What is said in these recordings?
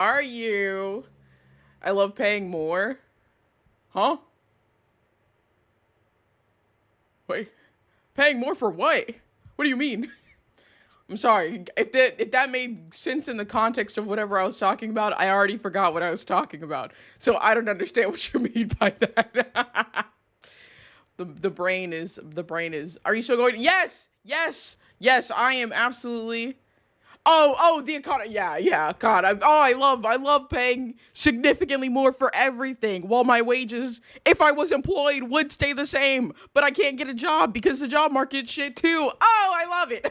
Are you? I love paying more. Huh? Wait, paying more for what? What do you mean? I'm sorry. If that made sense in the context of whatever I was talking about, I already forgot what I was talking about. So I don't understand what you mean by that. The brain is. Are you still going? Yes, yes, yes. I am absolutely. Oh, the economy. Yeah, yeah. God, I love paying significantly more for everything, while my wages, if I was employed, would stay the same. But I can't get a job because the job market shit too. Oh, I love it.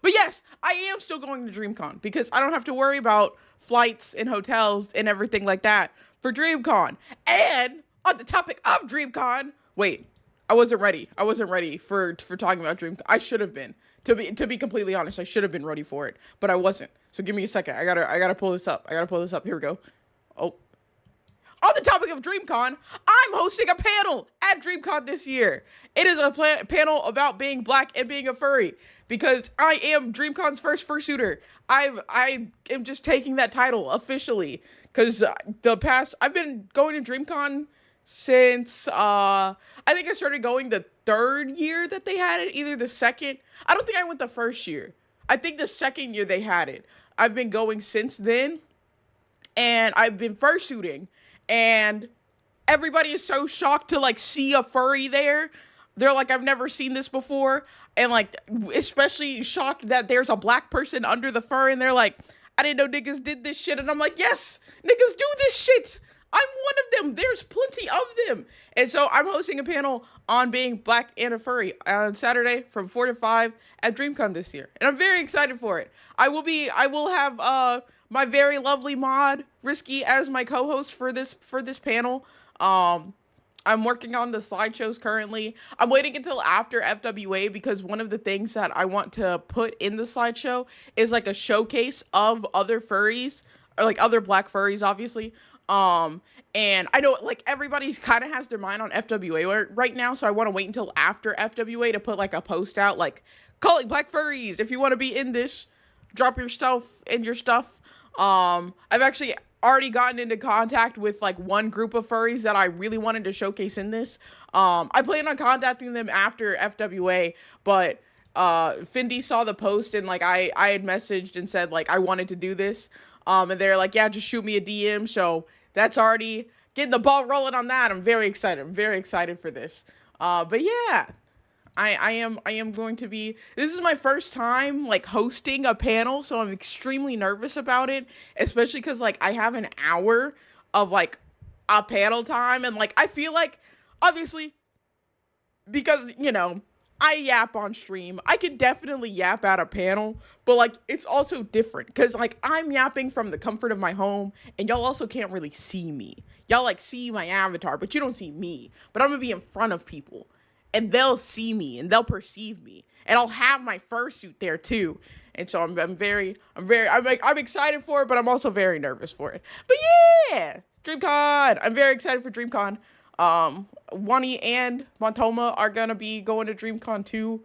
But yes, I am still going to DreamCon because I don't have to worry about flights and hotels and everything like that for DreamCon. And on the topic of DreamCon, wait, I wasn't ready for talking about DreamCon. I should have been. To be completely honest, I should have been ready for it, but I wasn't. So give me a second. I gotta pull this up. I gotta pull this up. Here we go. Oh, on the topic of DreamCon, I'm hosting a panel at DreamCon this year. It is a panel about being black and being a furry because I am DreamCon's first fursuiter. I am just taking that title officially because I've been going to DreamCon since I think I started going the third year that they had it, either the second. I don't think I went the first year. I think the second year they had it. I've been going since then, and I've been fursuiting, and everybody is so shocked to like see a furry there. They're like, I've never seen this before, and like especially shocked that there's a black person under the fur, and they're like, I didn't know niggas did this shit, and I'm like, yes, niggas do this shit. I'm one of them. There's plenty of them. And so I'm hosting a panel on being black and a furry on Saturday from 4 to 5 at DreamCon this year. And I'm very excited for it. I will have my very lovely mod Risky as my co-host for this panel. I'm working on the slideshows currently. I'm waiting until after FWA because one of the things that I want to put in the slideshow is like a showcase of other furries or like other black furries, obviously. And I know like everybody's kind of has their mind on FWA right now, so I want to wait until after FWA to put like a post out like calling black furries. If you want to be in this, drop yourself and your stuff. I've actually already gotten into contact with like one group of furries that I really wanted to showcase in this. I plan on contacting them after FWA, but Findy saw the post and like I had messaged and said like I wanted to do this. And they're like, yeah, just shoot me a DM. So that's already getting the ball rolling on that. I'm very excited. I'm very excited for this. But yeah, I am going to be, this is my first time like hosting a panel, so I'm extremely nervous about it, especially because like I have an hour of like a panel time, and like I feel like obviously because I yap on stream, I can definitely yap at a panel, but like it's also different because like I'm yapping from the comfort of my home, and y'all also can't really see me. Y'all like see my avatar, but you don't see me. But I'm gonna be in front of people, and they'll see me and they'll perceive me, and I'll have my fursuit there too. And so I'm excited for it, but I'm also very nervous for it. But yeah, DreamCon. I'm very excited for DreamCon. Wani and Montoma are gonna be going to DreamCon too.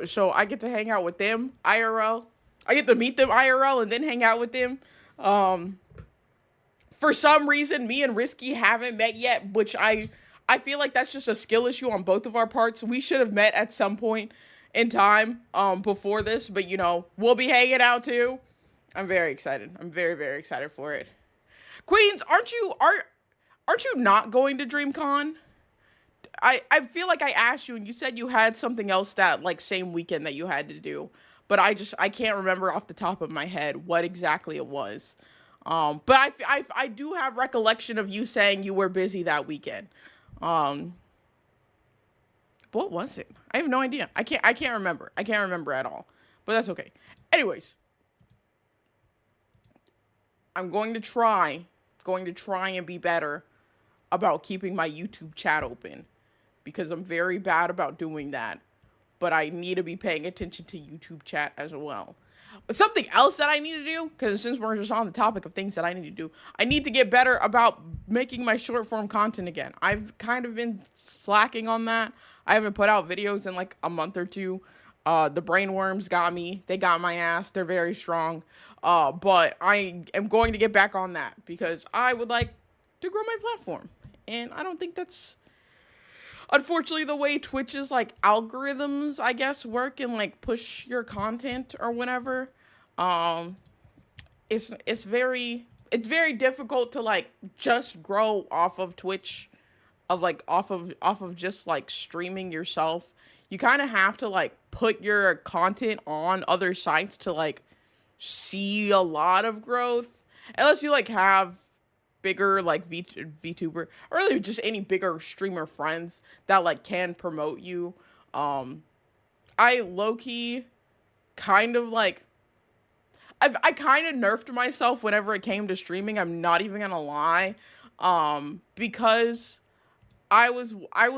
So I get to hang out with them IRL. I get to meet them IRL and then hang out with them. For some reason, me and Risky haven't met yet, which I feel like that's just a skill issue on both of our parts. We should have met at some point in time before this, but we'll be hanging out too. I'm very excited. I'm very, very excited for it. Queens, aren't you not going to DreamCon? I feel like I asked you and you said you had something else that like same weekend that you had to do, but I can't remember off the top of my head what exactly it was. But I do have recollection of you saying you were busy that weekend. Um, what was it? I have no idea. I can't remember. I can't remember at all. But that's okay. Anyways, I'm going to try and be better about keeping my YouTube chat open because I'm very bad about doing that. But I need to be paying attention to YouTube chat as well. But something else that I need to do, because since we're just on the topic of things that I need to do, I need to get better about making my short form content again. I've kind of been slacking on that. I haven't put out videos in like a month or two. The brainworms got me. They got my ass. They're very strong. But I am going to get back on that because I would like to grow my platform. And I don't think that's unfortunately the way Twitch's like algorithms, I guess, work and like push your content or whatever. Um it's very difficult to like just grow off of Twitch of like off of just like streaming yourself. You kind of have to like put your content on other sites to like see a lot of growth. Unless you like have bigger like VTuber or really just any bigger streamer friends that like can promote you. Um I low key kind of like I kind of nerfed myself whenever it came to streaming. I'm not even gonna lie, because I was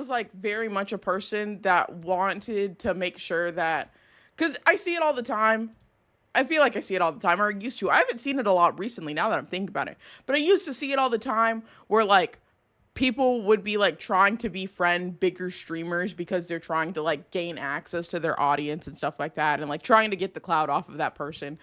like very much a person that wanted to make sure that, because I see it all the time. I feel like I see it all the time, or I used to. I haven't seen it a lot recently now that I'm thinking about it, but I used to see it all the time where like people would be like trying to befriend bigger streamers because they're trying to like gain access to their audience and stuff like that and like trying to get the clout off of that person.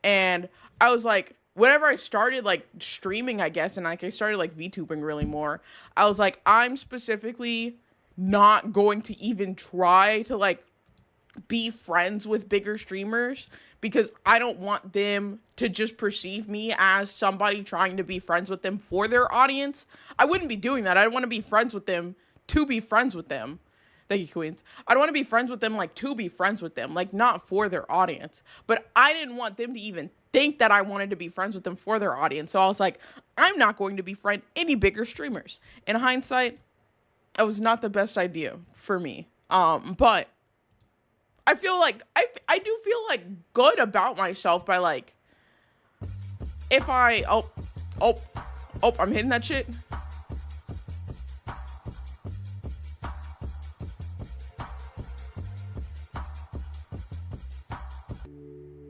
And I was like, whenever I started like streaming, I guess, and like I started like VTubing really more, I was like, I'm specifically not going to even try to like be friends with bigger streamers because I don't want them to just perceive me as somebody trying to be friends with them for their audience. I wouldn't be doing that. I want to be friends with them to be friends with them. Thank you, Queens. I don't want to be friends with them like to be friends with them, like not for their audience. But I didn't want them to even think that I wanted to be friends with them for their audience. So I was like, I'm not going to befriend any bigger streamers. In hindsight, that was not the best idea for me. But I feel like I do feel like good about myself by like if I I'm hitting that shit.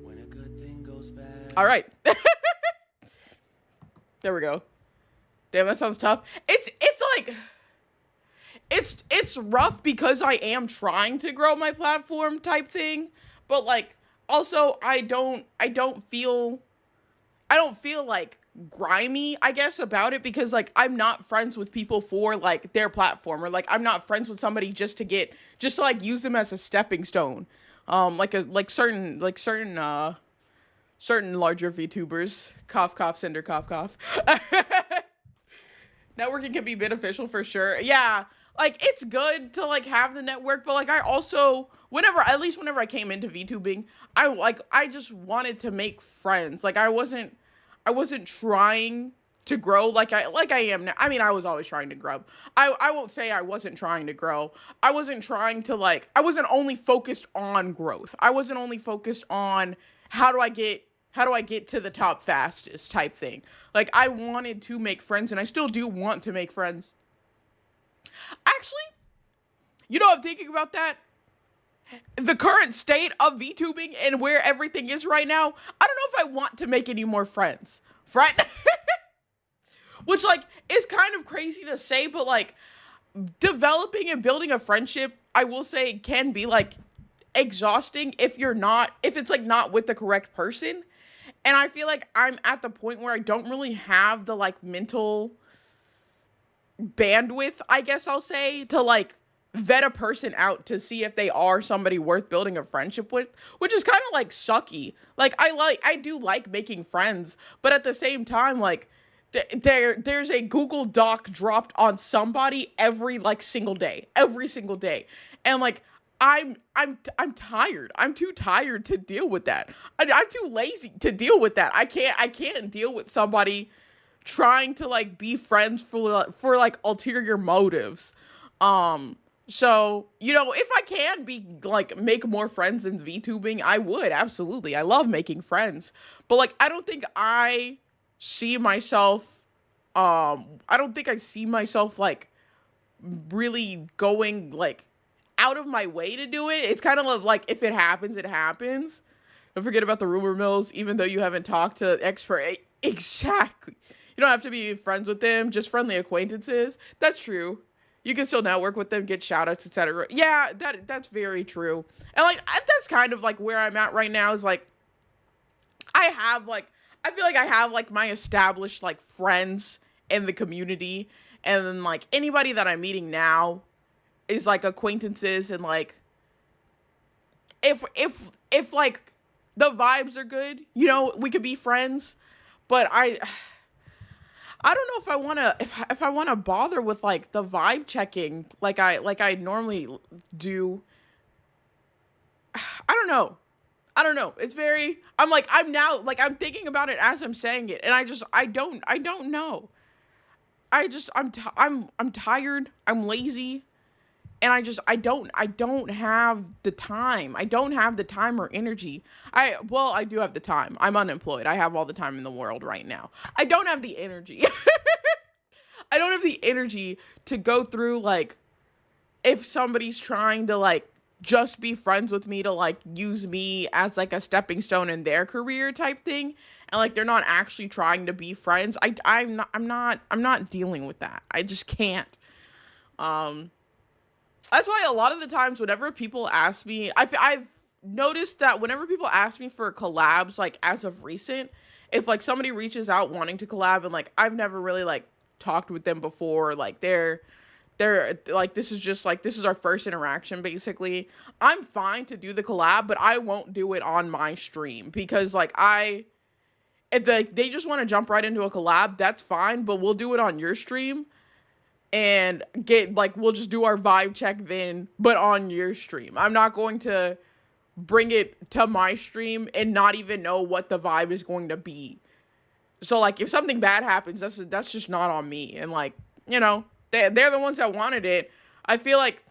When a good thing goes bad. All right. There we go. Damn, that sounds tough. It's like it's rough because I am trying to grow my platform type thing, but like also I don't feel like grimy, I guess, about it because like I'm not friends with people for like their platform or like I'm not friends with somebody just to like use them as a stepping stone. Certain larger VTubers. Cough cough cinder cough cough. Networking can be beneficial for sure. Yeah, like it's good to like have the network, but like I also whenever I came into VTubing, I just wanted to make friends. Like I wasn't trying to grow like I am now. I mean, I was always trying to grow. I won't say I wasn't trying to grow. I wasn't trying to like I wasn't only focused on growth. I wasn't only focused on how do I get to the top fastest type thing. Like I wanted to make friends and I still do want to make friends. Actually, I'm thinking about that. The current state of VTubing and where everything is right now, I don't know if I want to make any more friends. Right? Which like is kind of crazy to say, but like developing and building a friendship, I will say can be like exhausting if it's like not with the correct person. And I feel like I'm at the point where I don't really have the like mental bandwidth, I guess I'll say, to like vet a person out to see if they are somebody worth building a friendship with, which is kind of like sucky. Like I do like making friends, but at the same time, like there's a Google Doc dropped on somebody every single day, and like I'm tired. I'm too tired to deal with that. I'm too lazy to deal with that. I can't deal with somebody trying to like be friends for like ulterior motives. So, if I can be like make more friends in VTubing, I would absolutely. I love making friends. But like I don't think I see myself like really going like out of my way to do it. It's kind of like if it happens, it happens. Don't forget about the rumor mills, even though you haven't talked to expert. Exactly. You don't have to be friends with them, just friendly acquaintances. That's true. you can still network with them, get shout outs, etc. Yeah, that's very true. And like that's kind of like where I'm at right now is like I have like I feel like I have like my established like friends in the community, and then like anybody that I'm meeting now is like acquaintances, and like if like the vibes are good, you know, we could be friends. But I don't know if I want to if I want to bother with like the vibe checking like I normally do. I don't know. I don't know. It's very I'm now like I'm thinking about it as I'm saying it, and I don't know. I'm tired. I'm lazy. And I don't have the time. I don't have the time or energy. I do have the time. I'm unemployed. I have all the time in the world right now. I don't have the energy. I don't have the energy to go through like if somebody's trying to like just be friends with me to like use me as like a stepping stone in their career type thing, and like they're not actually trying to be friends. I'm not dealing with that. I just can't. That's why a lot of the times whenever people ask me, I've noticed that whenever people ask me for collabs, like as of recent, if like somebody reaches out wanting to collab and like I've never really like talked with them before, like they're like this is our first interaction basically, I'm fine to do the collab, but I won't do it on my stream because like if they just want to jump right into a collab, that's fine, but we'll do it on your stream. And get like we'll just do our vibe check then, but on your stream. I'm not going to bring it to my stream and not even know what the vibe is going to be. So like if something bad happens, that's just not on me. And like, you know, they're the ones that wanted it. I feel like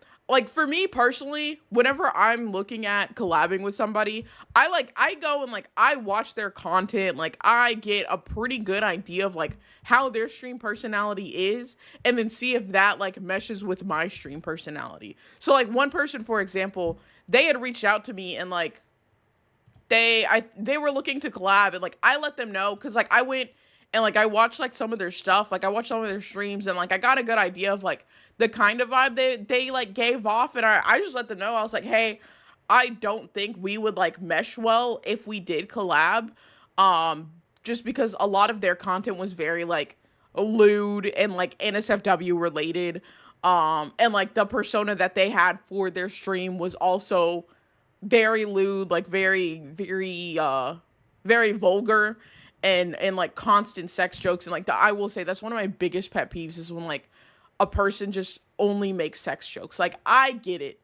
for me personally, whenever I'm looking at collabing with somebody, I go and like I watch their content, like I get a pretty good idea of like how their stream personality is, and then see if that like meshes with my stream personality. So like one person, for example, they had reached out to me and like they were looking to collab, and like I let them know because like I went and like I watched like some of their stuff, like I watched some of their streams, and like I got a good idea of like the kind of vibe they like gave off, and I just let them know. I was like, hey, I don't think we would like mesh well if we did collab, just because a lot of their content was very like lewd and like NSFW related, and like the persona that they had for their stream was also very lewd, like very very vulgar, and like constant sex jokes, and like I will say that's one of my biggest pet peeves is when like a person just only makes sex jokes. Like I get it.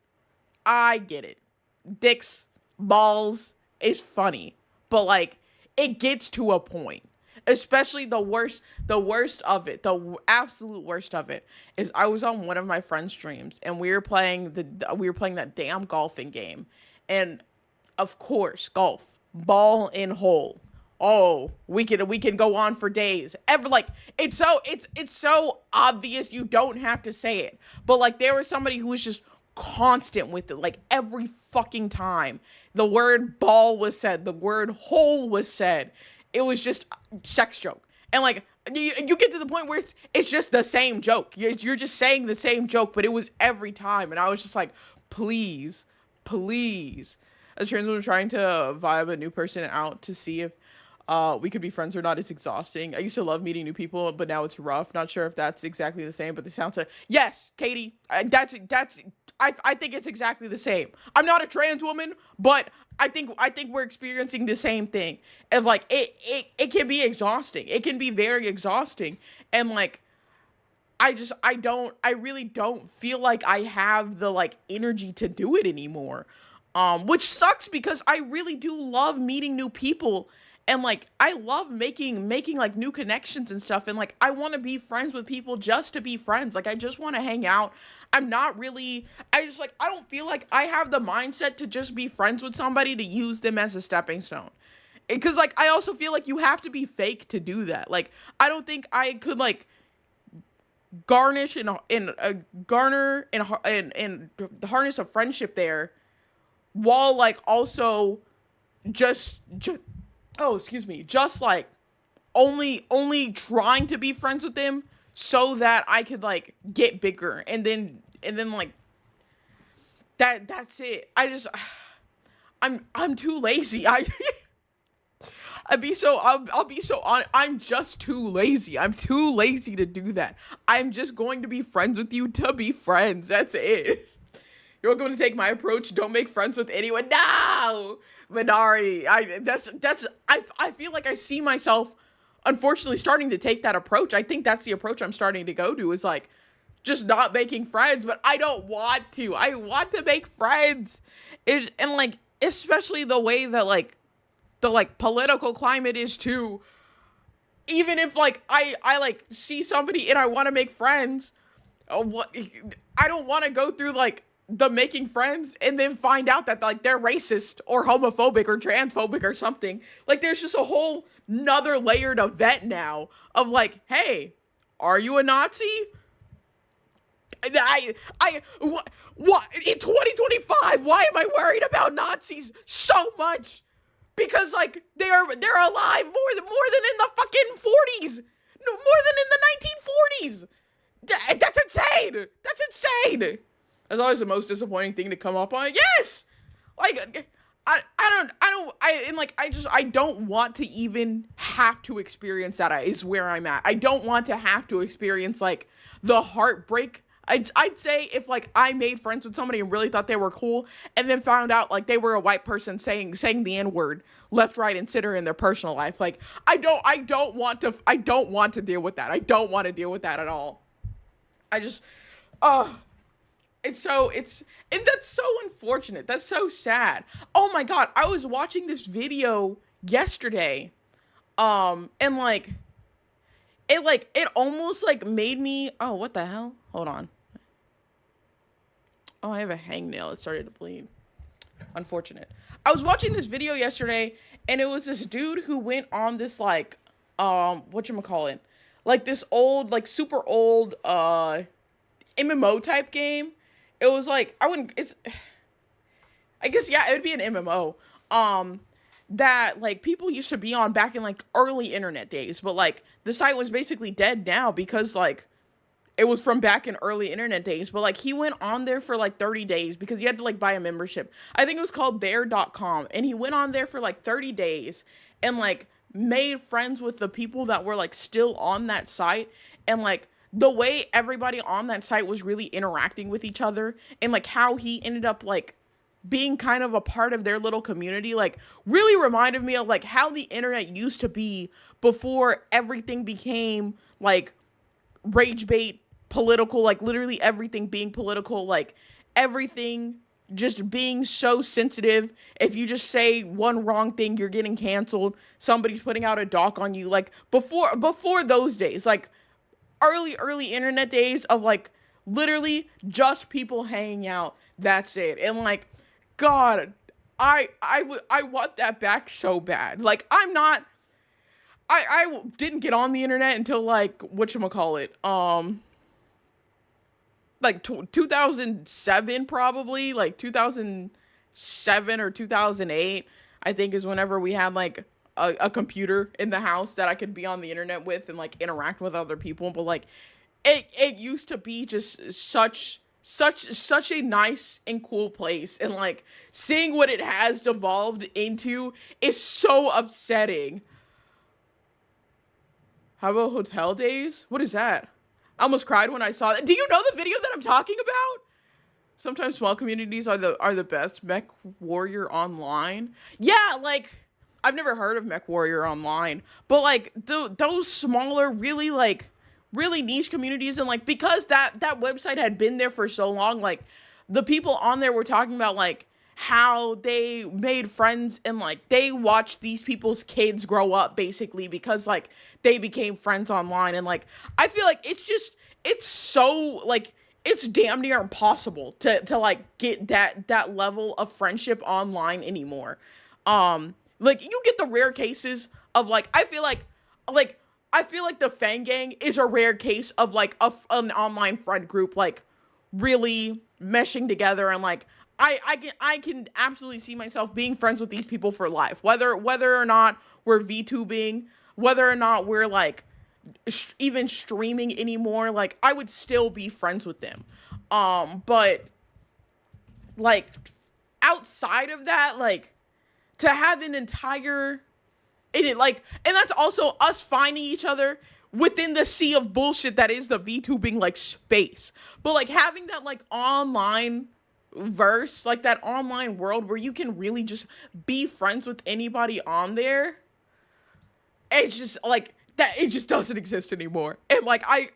Dicks, balls is funny, but like it gets to a point. Especially the worst of it, the absolute worst of it is I was on one of my friend's streams and we were playing that damn golfing game, and of course golf, ball in hole. Oh, we can go on for days. It's so obvious you don't have to say it. But like there was somebody who was just constant with it. Like every fucking time the word ball was said, the word hole was said, it was just sex joke. And like you get to the point where it's just the same joke. You're just saying the same joke, but it was every time, and I was just like, please. As trans woman trying to vibe a new person out to see if we could be friends or not is exhausting. I used to love meeting new people, but now it's rough. Not sure if that's exactly the same, but the sounds like yes, Katie. That's I think it's exactly the same. I'm not a trans woman, but I think we're experiencing the same thing. Of like it can be exhausting. It can be very exhausting, and like I really don't feel like I have the like energy to do it anymore. Which sucks because I really do love meeting new people. And like I love making like new connections and stuff, and like I want to be friends with people just to be friends. Like I just want to hang out. I don't feel like I have the mindset to just be friends with somebody to use them as a stepping stone. Because like I also feel like you have to be fake to do that. Like I don't think I could like harness a friendship there while like also just like only trying to be friends with them so that I could like get bigger, and then like that's it. I'm too lazy. I'll be so on. I'm just too lazy. I'm too lazy to do that. I'm just going to be friends with you to be friends. That's it. You're going to take my approach. Don't make friends with anyone. No, Minari. I feel like I see myself, unfortunately, starting to take that approach. I think that's the approach I'm starting to go to. Is like just not making friends, but I don't want to. I want to make friends. And like, especially the way that like the like political climate is too. Even if like I like see somebody and I want to make friends, what I don't want to go through like the making friends and then find out that like they're racist or homophobic or transphobic or something. Like there's just a whole nother layered event now of like, hey, are you a Nazi? What in 2025? Why am I worried about Nazis so much? Because like they're alive more than in the fucking 40s, no more than in the 1940s. That's insane. That's insane. That's always the most disappointing thing to come up on. Yes, like I don't want to even have to experience that. Is where I'm at. I don't want to have to experience like the heartbreak. I'd say if like I made friends with somebody and really thought they were cool and then found out like they were a white person saying the N-word left, right, and center in their personal life. Like I don't want to deal with that. I don't want to deal with that at all. And that's so unfortunate. That's so sad. Oh my God. I was watching this video yesterday. And like it almost like made me, oh, what the hell? Hold on. Oh, I have a hangnail. It started to bleed. Unfortunate. I was watching this video yesterday, and it was this dude who went on this, like, whatchamacallit? Like, this old, like, super old, MMO type game. It was, like, I guess, yeah, it would be an MMO. That, like, people used to be on back in, like, early internet days. But, like, the site was basically dead now because, like, it was from back in early internet days, but like he went on there for like 30 days because you had to like buy a membership. I think it was called there.com, and he went on there for like 30 days and like made friends with the people that were like still on that site. And like the way everybody on that site was really interacting with each other and like how he ended up like being kind of a part of their little community, like really reminded me of like how the internet used to be before everything became like rage bait, political, like literally everything being political, like everything just being so sensitive. If you just say one wrong thing, you're getting canceled. Somebody's putting out a doc on you. Like before those days, like early internet days of like literally just people hanging out. That's it. And like, God, I want that back so bad. Like I didn't get on the internet until like whatchamacallit, like 2007 probably, like 2007 or 2008 I think is whenever we had like a computer in the house that I could be on the internet with and like interact with other people. But like it used to be just such a nice and cool place, and like seeing what it has devolved into is so upsetting. How about Hotel Days? What is that? I almost cried when I saw that. Do you know the video that I'm talking about? Sometimes small communities are the best. Mech Warrior Online. Yeah, like I've never heard of Mech Warrior Online, but like those smaller, really niche communities, and like because that website had been there for so long, like the people on there were talking about like how they made friends and like they watched these people's kids grow up basically because like they became friends online. And like I feel like it's so like it's damn near impossible to like get that level of friendship online anymore. Like you get the rare cases of like I feel like the Fang Gang is a rare case of like an online friend group like really meshing together, and like I can absolutely see myself being friends with these people for life, whether or not we're VTubing, whether or not we're like even streaming anymore, like I would still be friends with them. But like outside of that, like to have an entire and that's also us finding each other within the sea of bullshit that is the VTubing like space. But like having that like online verse, like that online world where you can really just be friends with anybody on there, it's just like that, it just doesn't exist anymore. And like I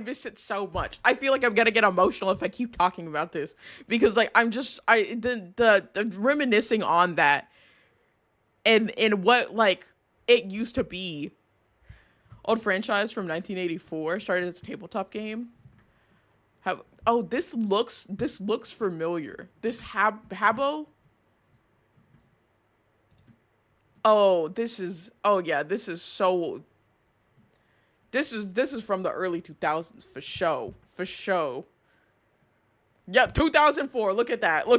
miss it so much. I feel like I'm gonna get emotional if I keep talking about this, because like the reminiscing on that and what like it used to be. Old franchise from 1984 started as a tabletop game. This looks familiar. This Habbo. This is from the early 2000s for show. Yeah, 2004. Look at that. All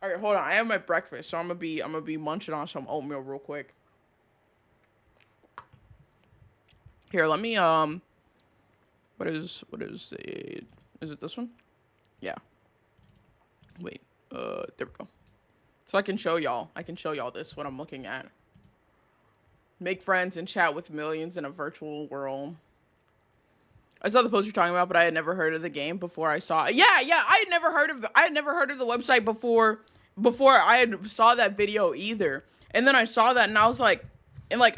right, hold on. I have my breakfast, so I'm gonna be munching on some oatmeal real quick. Here, let me what is it? Is it this one? Yeah. Wait. There we go. So I can show y'all this, what I'm looking at. Make friends and chat with millions in a virtual world. I saw the post you're talking about, but I had never heard of the game before I saw it. Yeah, I had never heard of the website before I had saw that video either. And then I saw that and I was like, and like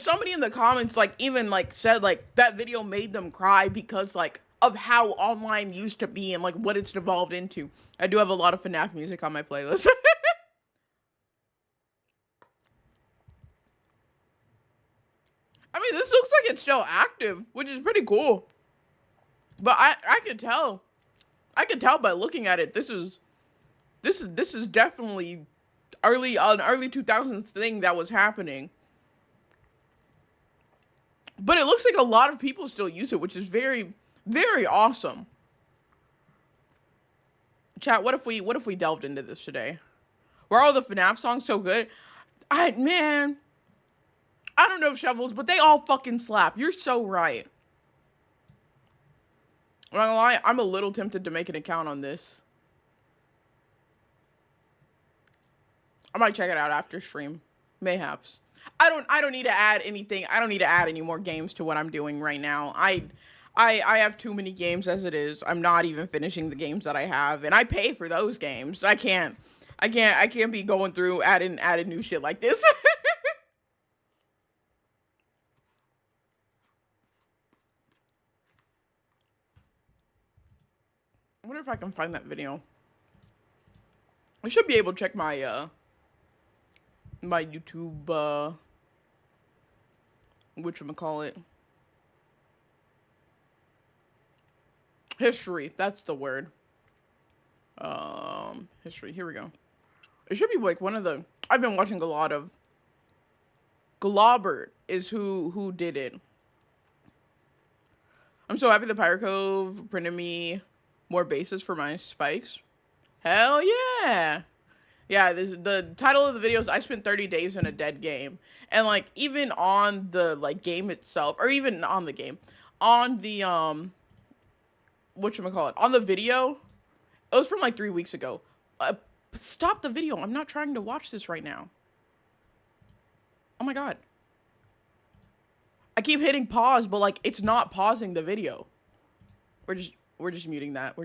somebody in the comments like even like said like that video made them cry because like of how online used to be and like what it's devolved into. I do have a lot of FNAF music on my playlist. I mean, this looks like it's still active, which is pretty cool. But I could tell by looking at it, this is definitely early 2000s thing that was happening. But it looks like a lot of people still use it, which is very, very awesome. Chat, what if we delved into this today? Were all the FNAF songs so good? I don't know, Shovels, but they all fucking slap. You're so right. I'm not gonna lie, I'm a little tempted to make an account on this. I might check it out after stream. Mayhaps. I don't need to add anything. I don't need to add any more games to what I'm doing right now. I have too many games as it is. I'm not even finishing the games that I have, and I pay for those games. I can't be going through adding new shit like this. I wonder if I can find that video. I should be able to check my my YouTube whatchamacallit, history. That's the word. History. Here we go. It should be like one of the. I've been watching a lot of. Globert is who did it. I'm so happy the Pirate Cove printed me more bases for my spikes. Hell yeah. Yeah, the title of the video is I spent 30 days in a dead game. And like even on the like game itself, or even on the game, on the whatchamacallit, on the video, it was from like 3 weeks ago. Stop the video. I'm not trying to watch this right now. Oh my god. I keep hitting pause, but like it's not pausing the video. We're just muting that.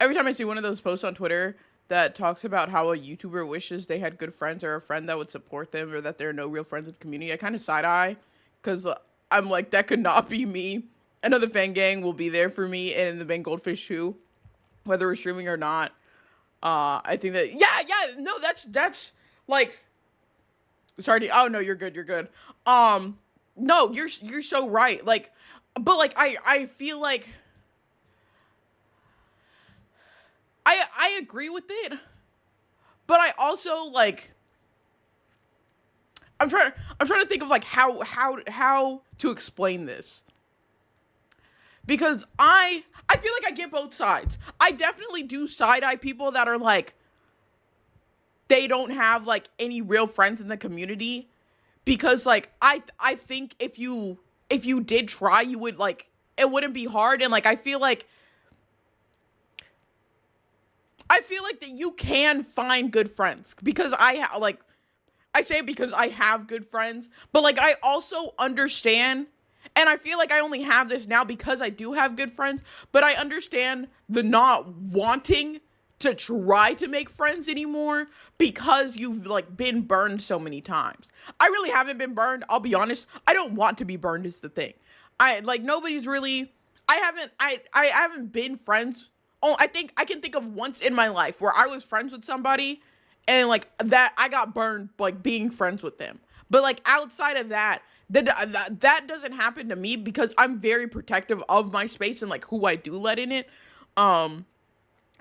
Every time I see one of those posts on Twitter that talks about how a YouTuber wishes they had good friends or a friend that would support them or that there are no real friends in the community, I kind of side-eye because I'm like, that could not be me. Another fan gang will be there for me and in the Bang Goldfish too, whether we're streaming or not. I think that, no, that's like, sorry, oh no, you're good. No, you're so right. Like, but like, I feel like, I agree with it, but I also like, I'm trying to think of like how to explain this, because I feel like I get both sides. I definitely do side-eye people that are like, they don't have like any real friends in the community because like I think if you did try, you would like it wouldn't be hard. And like I feel like that you can find good friends because I say it because I have good friends, but like I also understand, and I feel like I only have this now because I do have good friends, but I understand the not wanting to try to make friends anymore because you've like been burned so many times. I really haven't been burned, I'll be honest. I don't want to be burned is the thing. I like nobody's really I haven't been friends. Oh, I think I can think of once in my life where I was friends with somebody and like that I got burned like being friends with them. But like outside of that, that doesn't happen to me because I'm very protective of my space and like who I do let in it.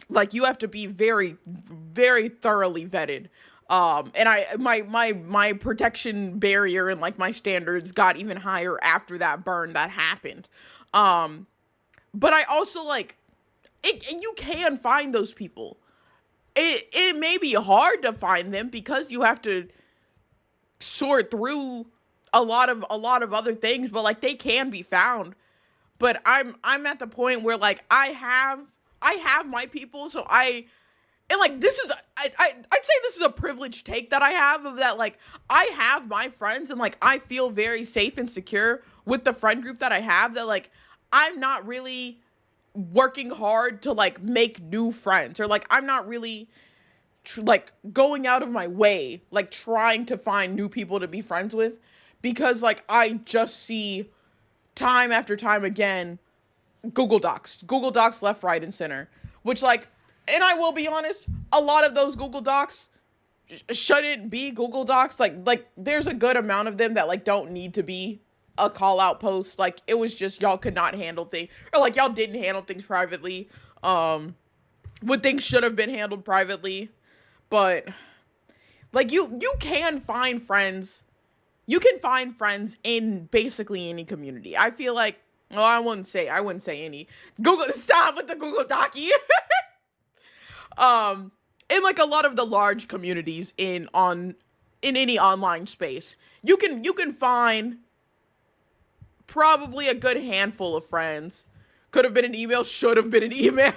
Like you have to be very, very thoroughly vetted. And my protection barrier and like my standards got even higher after that burn that happened. But I also like you can find those people. It may be hard to find them because you have to sort through a lot of other things, but like they can be found. But I'm at the point where like I have my people, so and like this is I'd say this is a privileged take that I have of that, like I have my friends and like I feel very safe and secure with the friend group that I have, that like I'm not really working hard to like make new friends, or like I'm not really like going out of my way like trying to find new people to be friends with, because like I just see time after time again Google Docs left, right, and center, which like, and I will be honest, a lot of those Google Docs shouldn't be Google Docs. Like there's a good amount of them that like don't need to be a call out post. Like it was just y'all could not handle things, or like y'all didn't handle things privately when things should have been handled privately. But like you can find friends, in basically any community. I feel like, well, I wouldn't say any. Google, stop with the Google Docky. In like a lot of the large communities in any online space, you can find probably a good handful of friends. Could have been an email, should have been an email.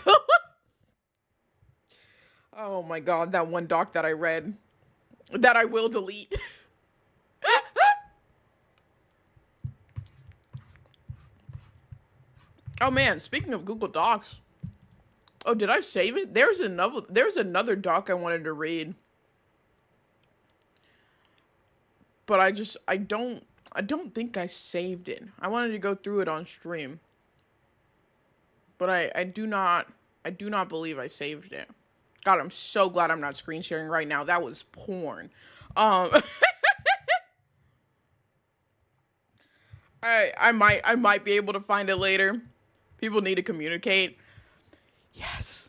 Oh my god, that one doc that I read that I will delete. Oh man, speaking of Google Docs. Oh, did I save it? There's another doc I wanted to read. But I don't think I saved it. I wanted to go through it on stream. But I do not believe I saved it. God, I'm so glad I'm not screen sharing right now. That was porn. I might be able to find it later. People need to communicate. Yes.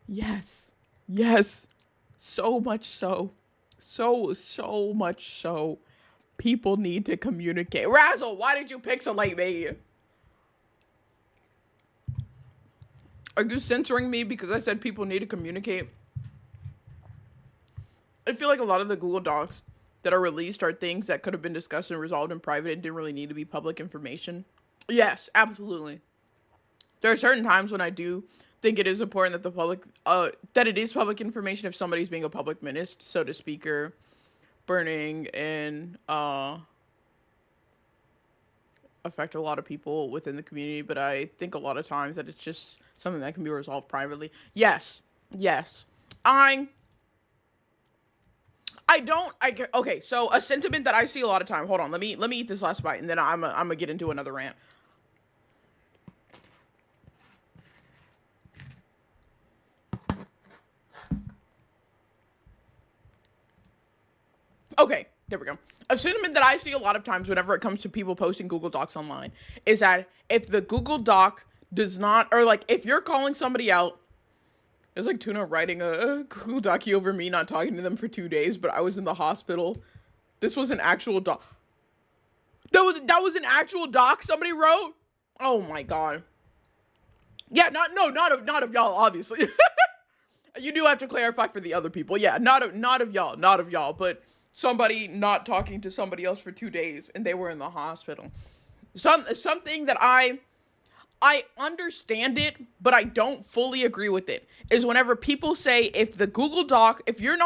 Yes. Yes. So much so. So much so. People need to communicate. Razzle, why did you pixelate me? Are you censoring me because I said people need to communicate? I feel like a lot of the Google Docs that are released are things that could have been discussed and resolved in private and didn't really need to be public information. Yes, absolutely. There are certain times when I do think it is important that the public, that it is public information if somebody's being a public menace, so to speak, or burning and affect a lot of people within the community. But I think a lot of times that it's just something that can be resolved privately. Yes. Okay, so a sentiment that I see a lot of time. Hold on, let me eat this last bite, and then I'm gonna get into another rant. Okay, there we go. A sentiment that I see a lot of times whenever it comes to people posting Google Docs online is that if the Google Doc does not, or like if you're calling somebody out, it's like Tuna writing a Google Docu over me not talking to them for 2 days, but I was in the hospital. This was an actual doc. That was an actual doc somebody wrote? Oh my god. Yeah, not of y'all, obviously. You do have to clarify for the other people. Yeah, not of y'all, but somebody not talking to somebody else for 2 days and they were in the hospital. Something that I understand it, but I don't fully agree with it, is whenever people say if the Google Doc, if you're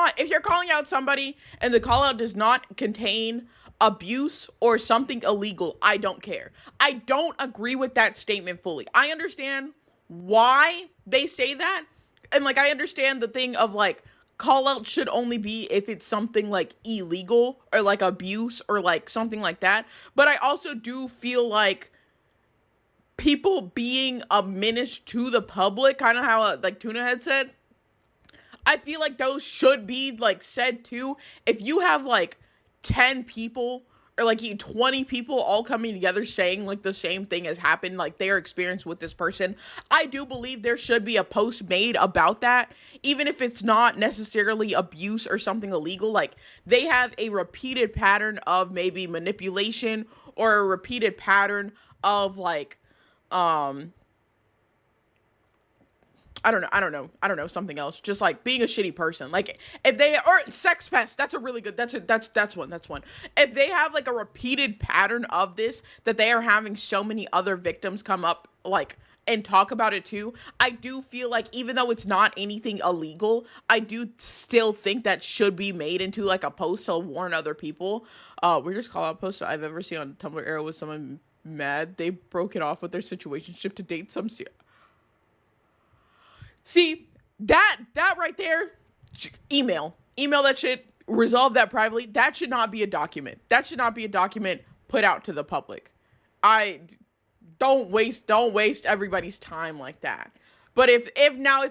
calling out somebody and the call out does not contain abuse or something illegal, I don't care. I don't agree with that statement fully. I understand why they say that. And like, I understand the thing of like, call out should only be if it's something like illegal or like abuse or like something like that. But I also do feel like people being a menace to the public, kind of how like Tuna had said, I feel like those should be like said too. If you have like 10 people or like 20 people all coming together saying like the same thing has happened, like their experience with this person, I do believe there should be a post made about that, even if it's not necessarily abuse or something illegal. Like they have a repeated pattern of maybe manipulation or a repeated pattern of like I don't know, something else. Just like being a shitty person. Like if they or sex pest, that's a really good, that's one. If they have like a repeated pattern of this, that they are having so many other victims come up like and talk about it too, I do feel like even though it's not anything illegal, I do still think that should be made into like a post to warn other people. Weirdest call out post I've ever seen on Tumblr era was someone mad they broke it off with their situationship to date some See, that right there, email that shit, resolve that privately. That should not be a document. That should not be a document put out to the public. Don't waste everybody's time like that. But if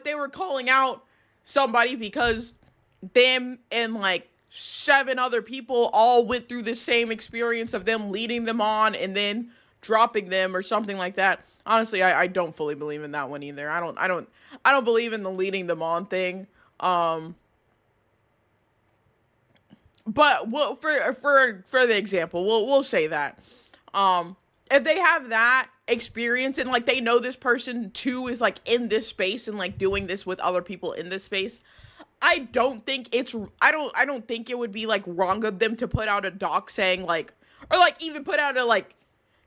they were calling out somebody because them and like 7 other people all went through the same experience of them leading them on and then dropping them or something like that, honestly, I don't fully believe in that one either. I don't believe in the leading them on thing. But for the example, we'll say that if they have that experience and like they know this person too is like in this space and like doing this with other people in this space, I don't think I don't think it would be like wrong of them to put out a doc saying like, or like even put out a like,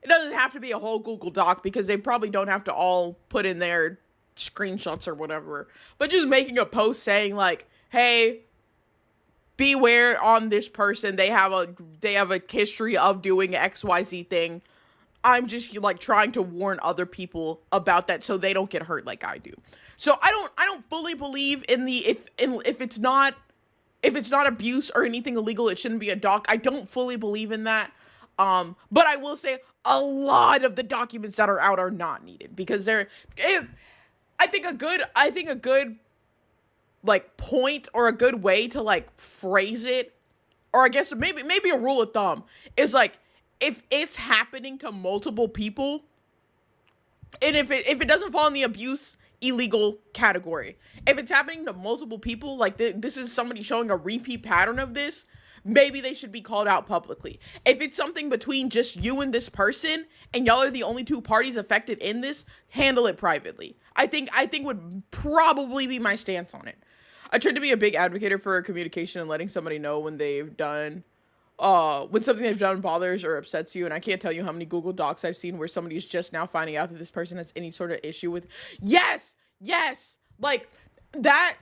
it doesn't have to be a whole Google Doc because they probably don't have to all put in their screenshots or whatever. But just making a post saying like, hey, beware on this person. They have a history of doing XYZ thing. I'm just like trying to warn other people about that so they don't get hurt like I do. So I don't fully believe in the if it's not abuse or anything illegal, it shouldn't be a doc. I don't fully believe in that. But I will say a lot of the documents that are out are not needed because I think a good like point or a good way to like phrase it, or I guess maybe a rule of thumb is like, if it's happening to multiple people and if it doesn't fall in the abuse illegal category, if it's happening to multiple people, like this is somebody showing a repeat pattern of this, maybe they should be called out publicly. If it's something between just you and this person and y'all are the only 2 parties affected in this, handle it privately. I think would probably be my stance on it. I try to be a big advocate for communication and letting somebody know when when something they've done bothers or upsets you. And I can't tell you how many Google Docs I've seen where somebody's just now finding out that this person has any sort of issue with. Yes, like that.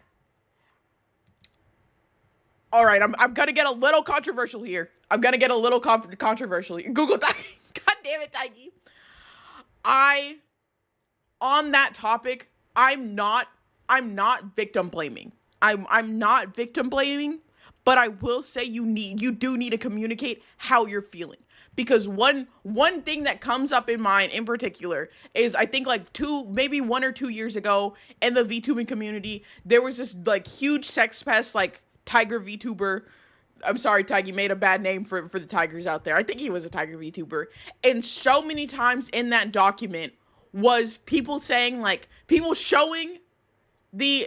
All right, I'm gonna get a little controversial here. Controversial here. Google Doc. God damn it, Tiggy. On that topic, I'm not victim blaming. I'm not victim blaming, but I will say you do need to communicate how you're feeling. Because one thing that comes up in mind in particular is, I think like 1 or 2 years ago in the VTubing community, there was this like huge sex pest like Tiger VTuber. I'm sorry, Tiggy made a bad name for the tigers out there. I think he was a Tiger VTuber. And so many times in that document was people saying like, people showing their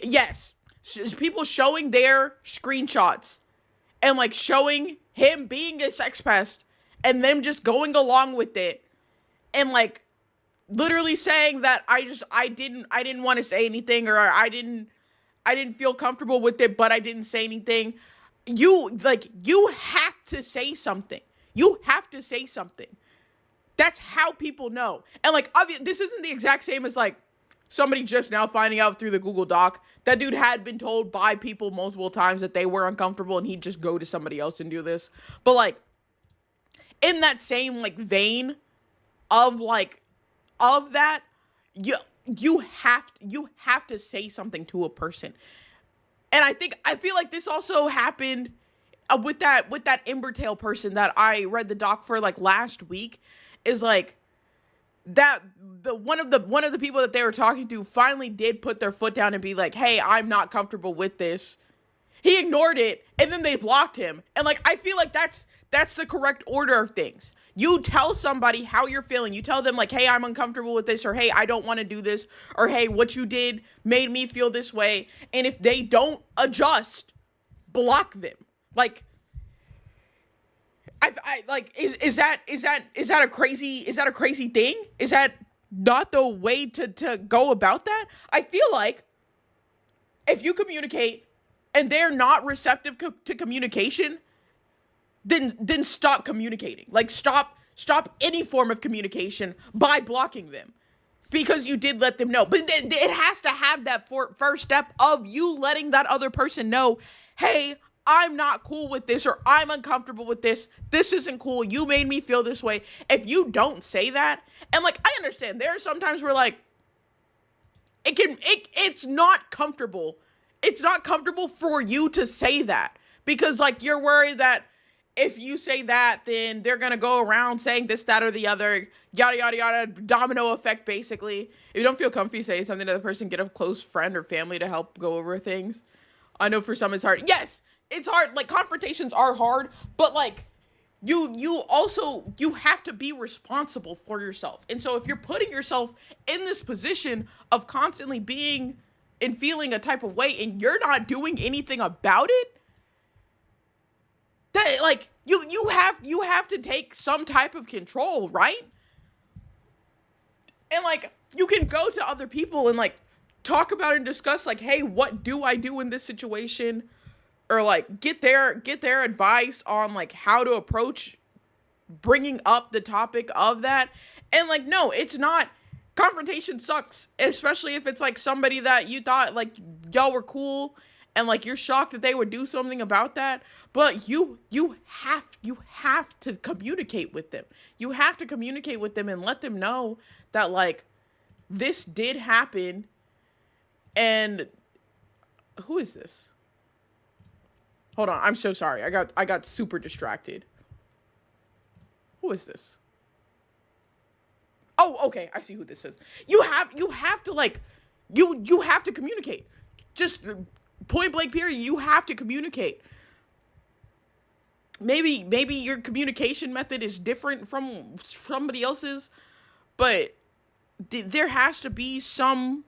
screenshots and like showing him being a sex pest and them just going along with it and like literally saying that I didn't want to say anything, or I didn't feel comfortable with it, but I didn't say anything. you have to say something. You have to say something. That's how people know. And like, this isn't the exact same as like somebody just now finding out through the Google Doc. That dude had been told by people multiple times that they were uncomfortable and he'd just go to somebody else and do this. But like, in that same like vein of like, of that, you have to say something to a person. And I feel like this also happened with that Embertail person that I read the doc for like last week, is like that one of the people that they were talking to finally did put their foot down and be like, hey, I'm not comfortable with this. He ignored it and then they blocked him. And like, I feel like that's the correct order of things. You tell somebody how you're feeling. You tell them like, hey, I'm uncomfortable with this, or hey, I don't want to do this, or hey, what you did made me feel this way. And if they don't adjust, block them. Like, I like, is that a crazy thing? Is that not the way to go about that? I feel like if you communicate and they're not receptive to communication, then stop communicating. Like, stop any form of communication by blocking them, because you did let them know. But it has to have that first step of you letting that other person know, hey, I'm not cool with this, or I'm uncomfortable with this. This isn't cool. You made me feel this way. If you don't say that, and like, I understand there are some times where like, it's not comfortable. It's not comfortable for you to say that, because like, you're worried that if you say that, then they're going to go around saying this, that, or the other, yada, yada, yada, domino effect, basically. If you don't feel comfy saying something to the person, get a close friend or family to help go over things. I know for some it's hard. Yes, it's hard. Like, confrontations are hard, but like, you also, you have to be responsible for yourself. And so if you're putting yourself in this position of constantly being and feeling a type of way and you're not doing anything about it, that like, you have to take some type of control, right? And like, you can go to other people and like talk about it and discuss like, hey, what do I do in this situation? Or like get their advice on like how to approach bringing up the topic of that. And like, no, it's not, confrontation sucks, especially if it's like somebody that you thought like y'all were cool and like you're shocked that they would do something about that. But you have to communicate with them. You have to communicate with them and let them know that like, this did happen. And who is this? Hold on, I'm so sorry. I got super distracted. Who is this? Oh, okay, I see who this is. You have to like, you have to communicate. Just point blank period, you have to communicate. Maybe your communication method is different from somebody else's, but there has to be some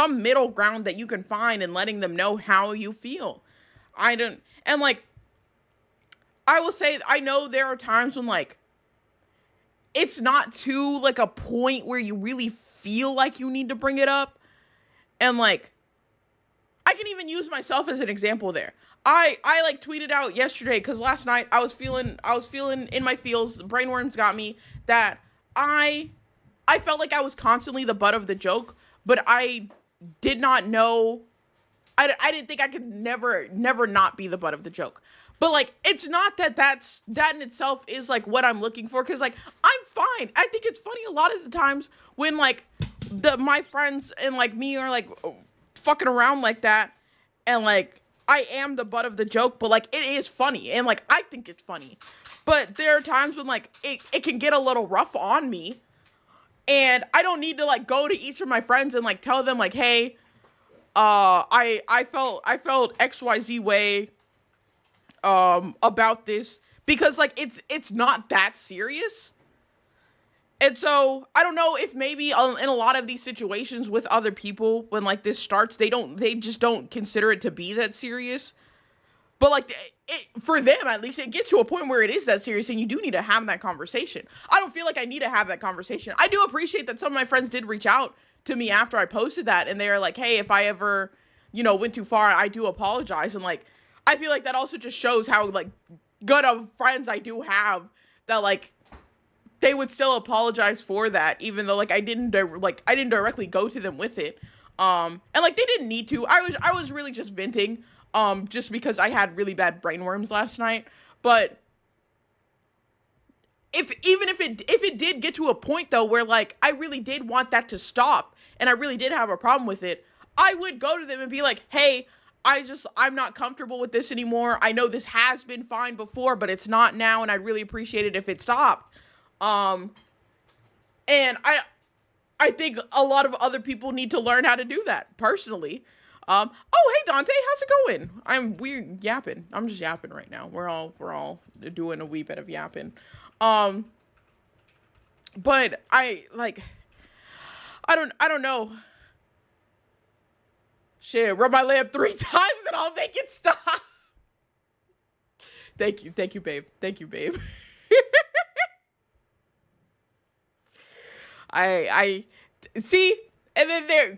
middle ground that you can find in letting them know how you feel. And like, I will say, I know there are times when like, it's not to like a point where you really feel like you need to bring it up. And like, I can even use myself as an example there. I like tweeted out yesterday, because last night I was feeling in my feels, brainworms got me, that I felt like I was constantly the butt of the joke, but I did not know, I didn't think I could never not be the butt of the joke. But like, it's not that in itself is like what I'm looking for, because like, I'm fine. I think it's funny a lot of the times when like my friends and like me are like fucking around like that, and like, I am the butt of the joke, but like, it is funny, and like, I think it's funny. But there are times when like, it can get a little rough on me, and I don't need to like go to each of my friends and like tell them like, hey, I felt XYZ way about this, because like, it's not that serious. And so I don't know if maybe in a lot of these situations with other people, when like this starts, they just don't consider it to be that serious. But like, for them at least, it gets to a point where it is that serious, and you do need to have that conversation. I don't feel like I need to have that conversation. I do appreciate that some of my friends did reach out to me after I posted that, and they were like, hey, if I ever, went too far, I do apologize. And like, I feel like that also just shows how, like, good of friends I do have, that, like, they would still apologize for that, even though, like, I didn't directly go to them with it. And, like, they didn't need to. I was really just venting, just because I had really bad brainworms last night. But if it did get to a point, though, where, like, I really did want that to stop, and I really did have a problem with it, I would go to them and be like, hey, I'm not comfortable with this anymore. I know this has been fine before, but it's not now, and I'd really appreciate it if it stopped. And I think a lot of other people need to learn how to do that, personally. Oh, hey, Dante, how's it going? We're yapping. I'm just yapping right now. We're all doing a wee bit of yapping. But I don't know. Shit, rub my lamp 3 times and I'll make it stop. Thank you, babe. Thank you, babe. I see, and then there.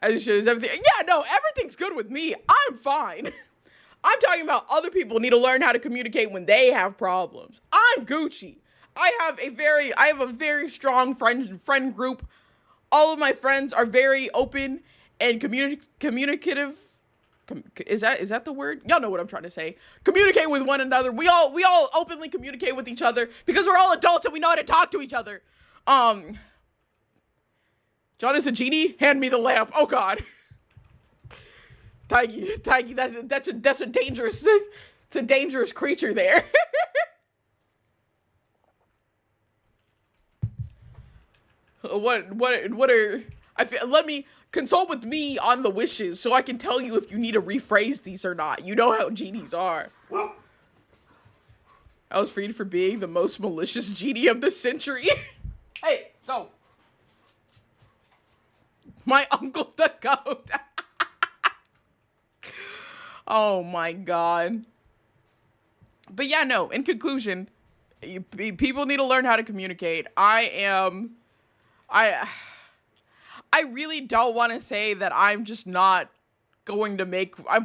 Is everything? Yeah, no, everything's good with me. I'm fine. I'm talking about other people need to learn how to communicate when they have problems. I'm Gucci. I have a very strong friend group. All of my friends are very open and communicative. Is that the word? Y'all know what I'm trying to say. Communicate with one another. We all openly communicate with each other because we're all adults and we know how to talk to each other. John is a genie. Hand me the lamp. Oh God. Tiggy, that's a dangerous, it's a dangerous creature there. What are, let me consult with me on the wishes so I can tell you if you need to rephrase these or not. You know how genies are. I was freed for being the most malicious genie of the century. Hey, go. My uncle the goat. Oh my God. But yeah, no, in conclusion, people need to learn how to communicate. I really don't want to say that I'm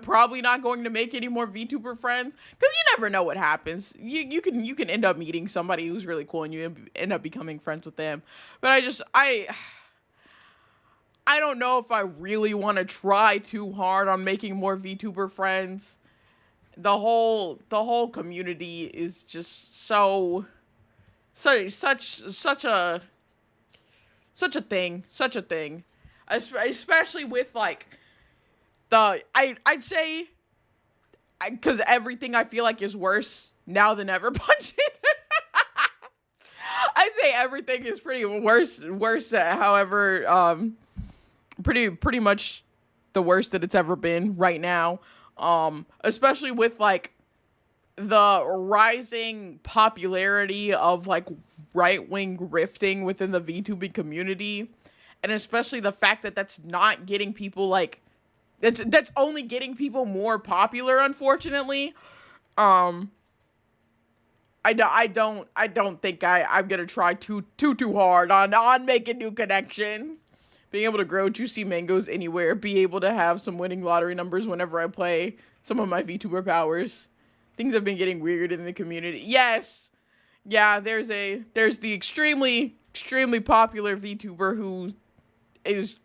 probably not going to make any more VTuber friends, because you never know what happens. You can end up meeting somebody who's really cool and you end up becoming friends with them. But I don't know if I really want to try too hard on making more VTuber friends. The whole community is just such a thing, especially with, like, I'd say, because everything I feel like is worse now than ever. Punch it. I'd say everything is pretty worse. However, pretty much the worst that it's ever been right now. Especially with, like, the rising popularity of, like, right-wing grifting within the VTubing community, and especially the fact that that's not getting people, like, that's only getting people more popular, unfortunately. I don't think I'm gonna try too hard on making new connections. Being able to grow juicy mangoes anywhere, be able to have some winning lottery numbers whenever I play some of my VTuber powers. Things have been getting weird in the community. Yes. Yeah, there's the extremely popular VTuber who is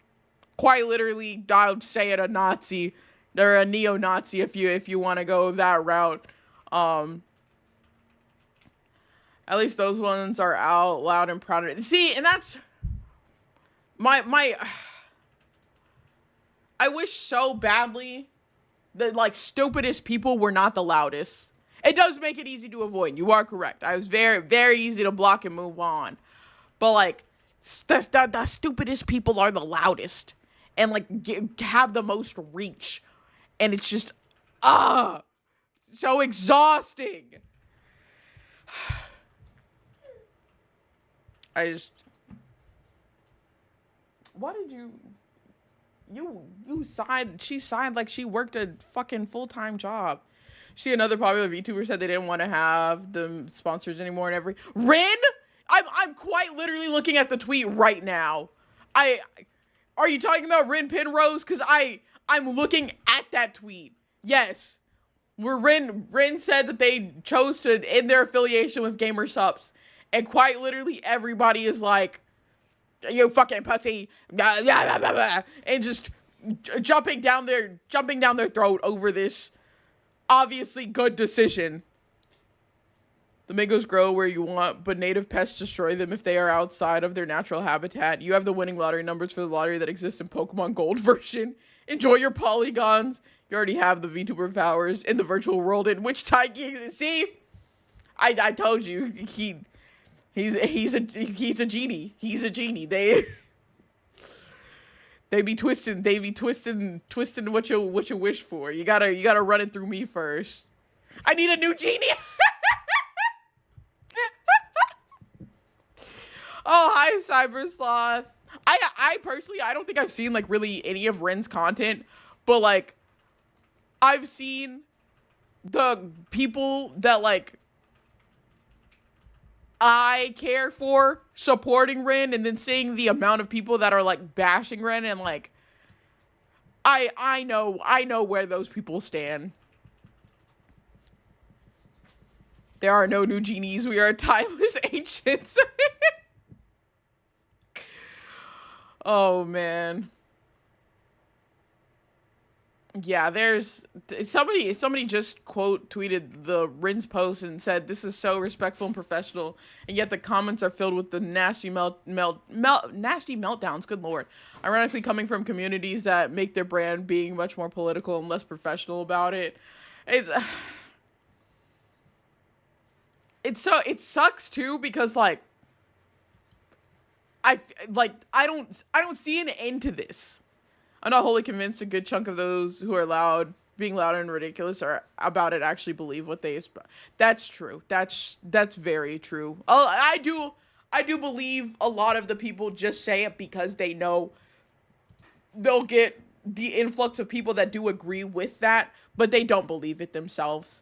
quite literally, I would say it, a Nazi. They're a neo-Nazi if you want to go that route. At least those ones are out loud and proud. See, and that's my I wish so badly that, like, stupidest people were not the loudest. It does make it easy to avoid. You are correct. I was very, very easy to block and move on. But, like, the stupidest people are the loudest. And, like, have the most reach. And it's just, so exhausting. Why did you signed, she signed like she worked a fucking full-time job. See, another popular VTuber said they didn't want to have the sponsors anymore and Rin? I'm quite literally looking at the tweet right now. Are you talking about Rin Penrose? Because I'm looking at that tweet. Yes. Where Rin said that they chose to end their affiliation with Gamer Supps. And quite literally everybody is like, you fucking pussy, blah, blah, blah, blah, blah, and just jumping down their throat over this obviously good decision. The mangoes grow where you want, but native pests destroy them if they are outside of their natural habitat. You have the winning lottery numbers for the lottery that exists in Pokemon Gold version. Enjoy your polygons. You already have the VTuber powers in the virtual world in which Taiki exists. See? I told you, he's a genie. He's a genie. They be twisting what you wish for. You gotta run it through me first. I need a new genie. Oh, hi, Cybersloth. I personally, I don't think I've seen, like, really any of Ren's content, but, like, I've seen the people that, like, I care for supporting Ren, and then seeing the amount of people that are, like, bashing Ren, and, like, I know where those people stand. There are no new genies. We are timeless ancients. Oh, man. Yeah, there's somebody just quote tweeted the Rin's post and said, "This is so respectful and professional, and yet the comments are filled with the nasty nasty meltdowns. Good lord, ironically coming from communities that make their brand being much more political and less professional about it. It sucks too, because like I don't see an end to this. I'm not wholly convinced a good chunk of those who are being loud and ridiculous about it actually believe what they. That's true. That's very true. I do believe a lot of the people just say it because they know they'll get the influx of people that do agree with that, but they don't believe it themselves.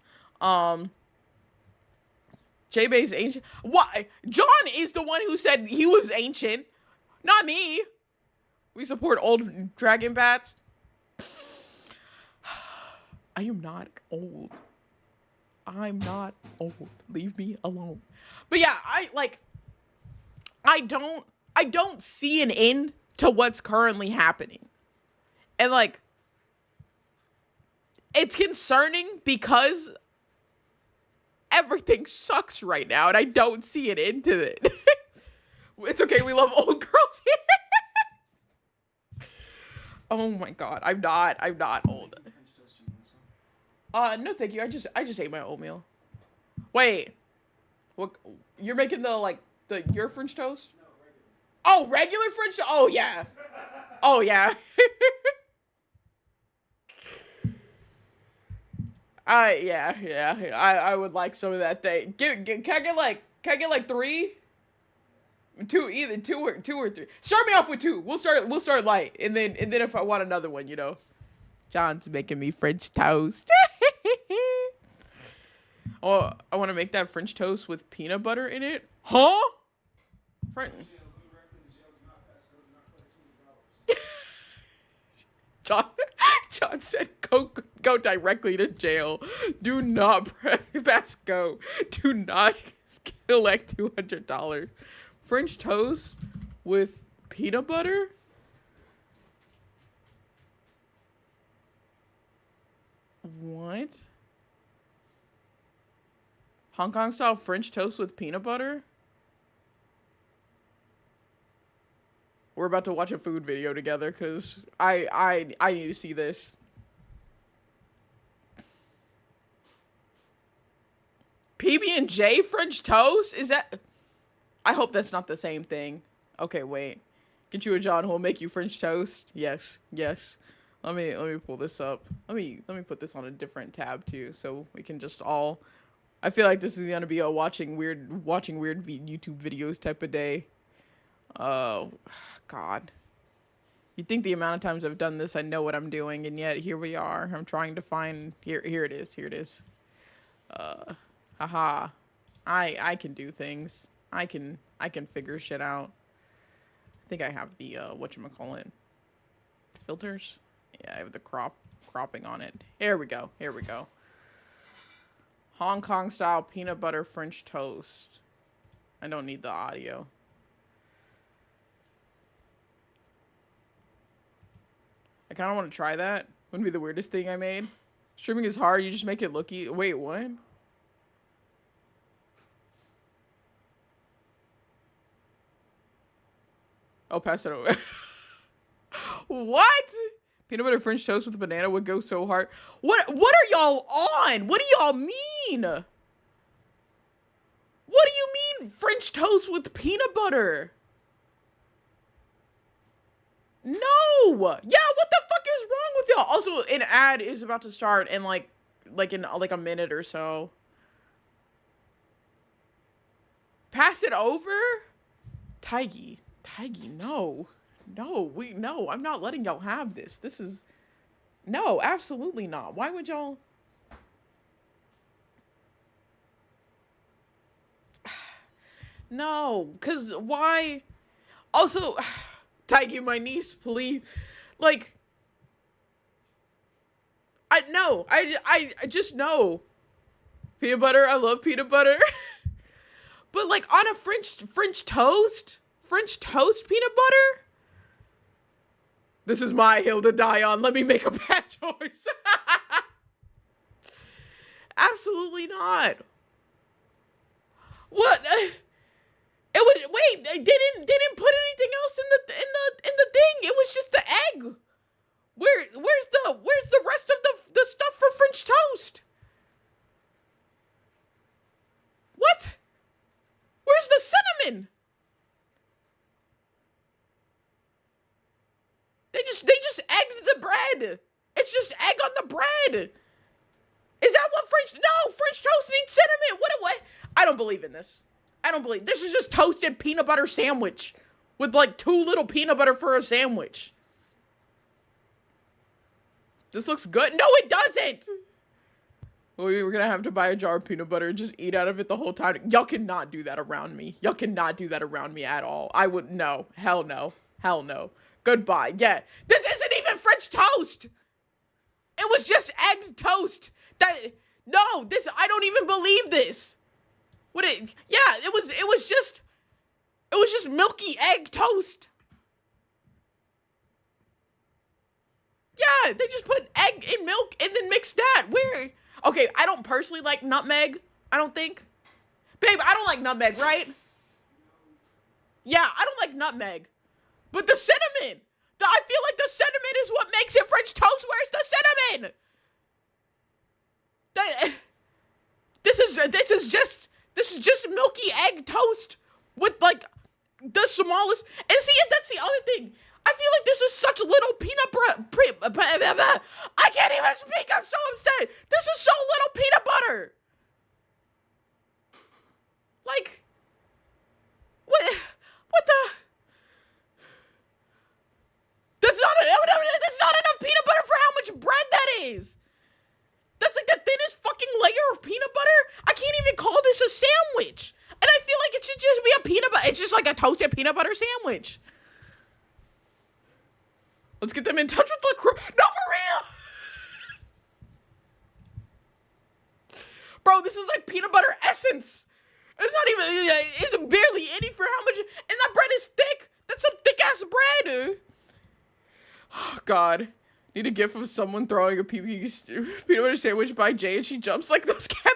J-Bay's ancient. Why? John is the one who said he was ancient, not me. We support old dragon bats. I am not old. I'm not old. Leave me alone. But yeah, I don't see an end to what's currently happening. And like, it's concerning because everything sucks right now, and I don't see an end to it. It's okay, we love old girls here. Oh my god, I'm not old. No thank you, I just ate my oatmeal. Wait. What, you're making your French toast? No, regular. Oh, regular French toast? Oh yeah. Oh yeah. I would like some of that thing. Can I get like 3? Either two or 3. Start me off with 2. We'll start light, and then if I want another one, you know. John's making me French toast. Oh, I want to make that French toast with peanut butter in it. Huh? John said, go directly to jail. Do not press go. Do not collect $200. French toast with peanut butter? What? Hong Kong style French toast with peanut butter? We're about to watch a food video together because I need to see this. PB&J French toast? Is that... I hope that's not the same thing. Okay, wait. Get you a John who will make you French toast? Yes. Let me pull this up. Let me put this on a different tab too, so we can just all... I feel like this is gonna be a watching weird YouTube videos type of day. Oh, God. You'd think the amount of times I've done this, I know what I'm doing, and yet here we are. I'm trying to find... Here it is. Haha. I can do things. I can figure shit out. I think I have the, whatchamacallit. Filters? Yeah, I have the crop cropping on it. Here we go. Here we go. Hong Kong style peanut butter French toast. I don't need the audio. I kind of want to try that. Wouldn't be the weirdest thing I made. Streaming is hard. You just make it look easy. Wait, what? Oh, pass it over. What? Peanut butter French toast with a banana would go so hard. What are y'all on? What do y'all mean? What do you mean French toast with peanut butter? No. Yeah, what the fuck is wrong with y'all? Also, an ad is about to start in like in a minute or so. Pass it over? Tiggy, no. No, I'm not letting y'all have this. This is... No, absolutely not. Why would y'all... No, because why... Also, Tiggy, my niece, please. Like... I just know. Peanut butter, I love peanut butter. But like on a French toast? French toast peanut butter? This is my hill to die on. Let me make a bad choice. Absolutely not. What? It was wait. They didn't put anything else in the thing. It was just the egg. Where's the rest of the stuff for French toast? What? Where's the cinnamon? They just egged the bread. It's just egg on the bread. Is that what French toast needs cinnamon. What? I don't believe in this. This is just toasted peanut butter sandwich with like too little peanut butter for a sandwich. This looks good. No, it doesn't. We're gonna have to buy a jar of peanut butter and just eat out of it the whole time. Y'all cannot do that around me. Y'all cannot do that around me at all. I would, no. Hell no. Hell no. Goodbye. Yeah. This isn't even French toast. It was just egg toast. I don't even believe this. It was just milky egg toast. Yeah, they just put egg in milk and then mixed that. Where? Okay, I don't personally like nutmeg, I don't think. Babe, I don't like nutmeg, right? Yeah, I don't like nutmeg. But the cinnamon! I feel like the cinnamon is what makes it French toast. Where's the cinnamon? This is just milky egg toast with like the smallest. And see, that's the other thing. I feel like this is such little peanut butter. I can't even speak. I'm so upset. This is so little peanut butter. Like, what the? That's not enough peanut butter for how much bread that is. That's like the thinnest fucking layer of peanut butter. I can't even call this a sandwich. And I feel like it should just be a peanut butter. It's just like a toasted peanut butter sandwich. Let's get them in touch with the crew. No, for real. Bro, this is like peanut butter essence. It's barely any for how much. And that bread is thick. That's some thick ass bread. Oh, God. Need a gif of someone throwing a peanut butter sandwich by Jay and she jumps like those cat.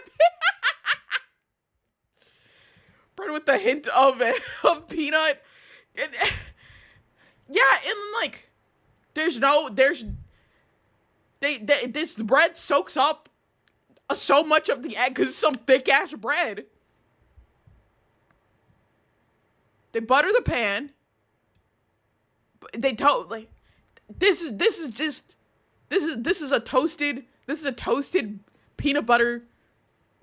Bread with the hint of peanut. Yeah, and like, this bread soaks up so much of the egg because it's some thick ass bread. They butter the pan. They this is a toasted peanut butter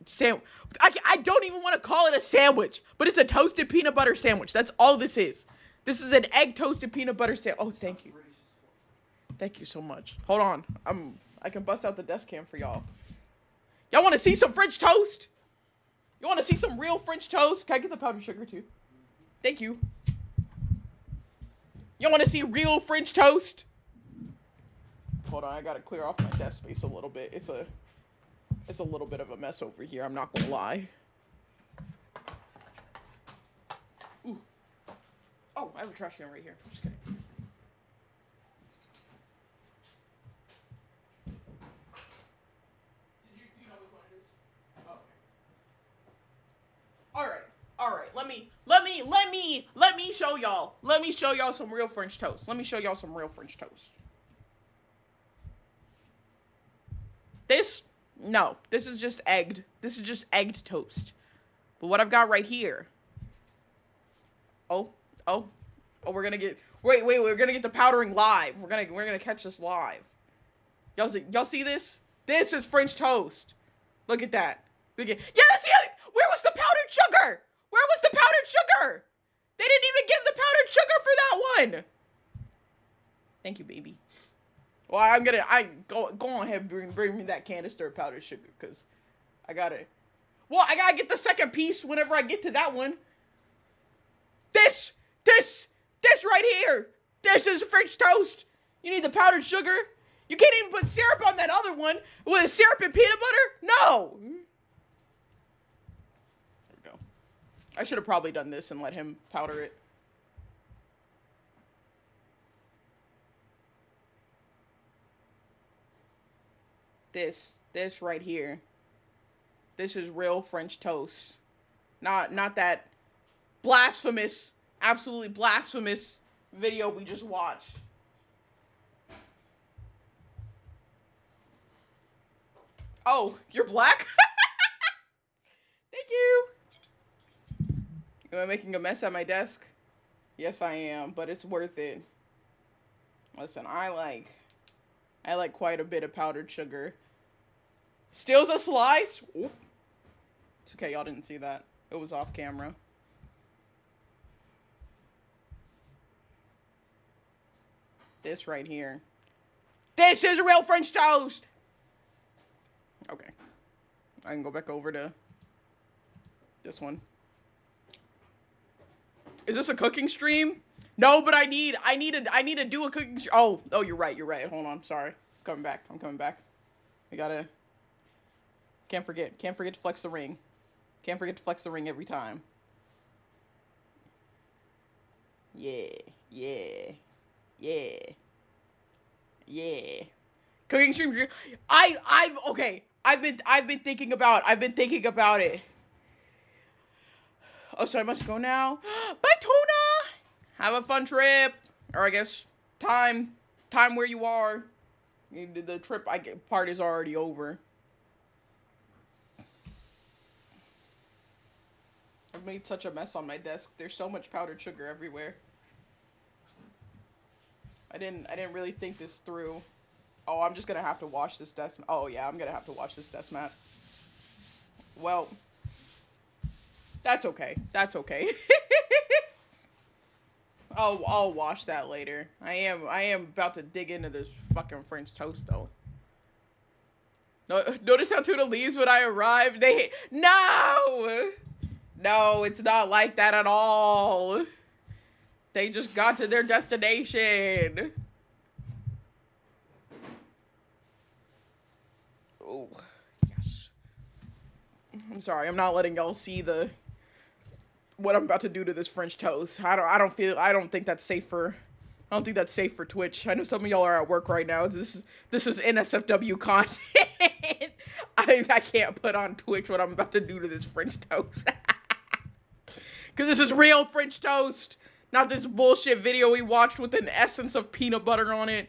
sandwich. I don't even want to call it a sandwich, but it's a toasted peanut butter sandwich. That's all this is. This is an egg toasted peanut butter sandwich. Oh, thank you. Thank you so much. Hold on. I can bust out the desk cam for y'all. Y'all want to see some French toast? You want to see some real French toast? Can I get the powdered sugar too? Thank you. You want to see real French toast? Hold on, I gotta clear off my desk space a little bit. It's a little bit of a mess over here, I'm not gonna lie. Ooh. Oh, I have a trash can right here. I'm just kidding. You know which one it is? Oh, okay. All right. Let me show y'all. Let me show y'all some real French toast. Let me show y'all some real French toast. This is just egged. This is just egged toast. But what I've got right here. Oh, we're gonna get. Wait, we're gonna get the powdering live. We're gonna catch this live. Y'all see this? This is French toast. Look at that. Look at. Yeah, that's it. Where was the powdered sugar? Where was the powdered sugar? They didn't even give the powdered sugar for that one. Thank you, baby. Well, go ahead, bring me that canister of powdered sugar, cause I gotta get the second piece whenever I get to that one. This right here. This is French toast. You need the powdered sugar. You can't even put syrup on that other one with syrup and peanut butter. No. There we go. I should have probably done this and let him powder it. This right here. This is real French toast. Not that blasphemous, absolutely blasphemous video we just watched. Oh, you're black? Thank you. Am I making a mess at my desk? Yes, I am, but it's worth it. Listen, I like quite a bit of powdered sugar. Steals a slice? Oop. It's okay, y'all didn't see that. It was off camera. This right here. This is real French toast! Okay. I can go back over to this one. Is this a cooking stream? No, but I need to do a cooking stream. Oh, you're right. Hold on. Sorry. I'm coming back. We gotta. Can't forget to flex the ring. Can't forget to flex the ring every time. Yeah. Cooking stream. I've been thinking about it. Oh, so I must go now. Bye, Tona. Have a fun trip, or I guess time where you are. The trip part is already over. I've made such a mess on my desk. There's so much powdered sugar everywhere. I didn't really think this through. Oh, I'm just gonna have to wash this desk. Oh yeah, I'm gonna have to wash this desk mat. Well, that's okay. I'll wash that later. I am about to dig into this fucking French toast though. Notice how Tuna leaves when I arrive? No, it's not like that at all. They just got to their destination. Oh, yes. I'm sorry, I'm not letting y'all see what I'm about to do to this French toast. I don't think that's safe for Twitch. I know some of y'all are at work right now. This is NSFW content. I can't put on Twitch what I'm about to do to this French toast. Cause this is real French toast. Not this bullshit video we watched with an essence of peanut butter on it.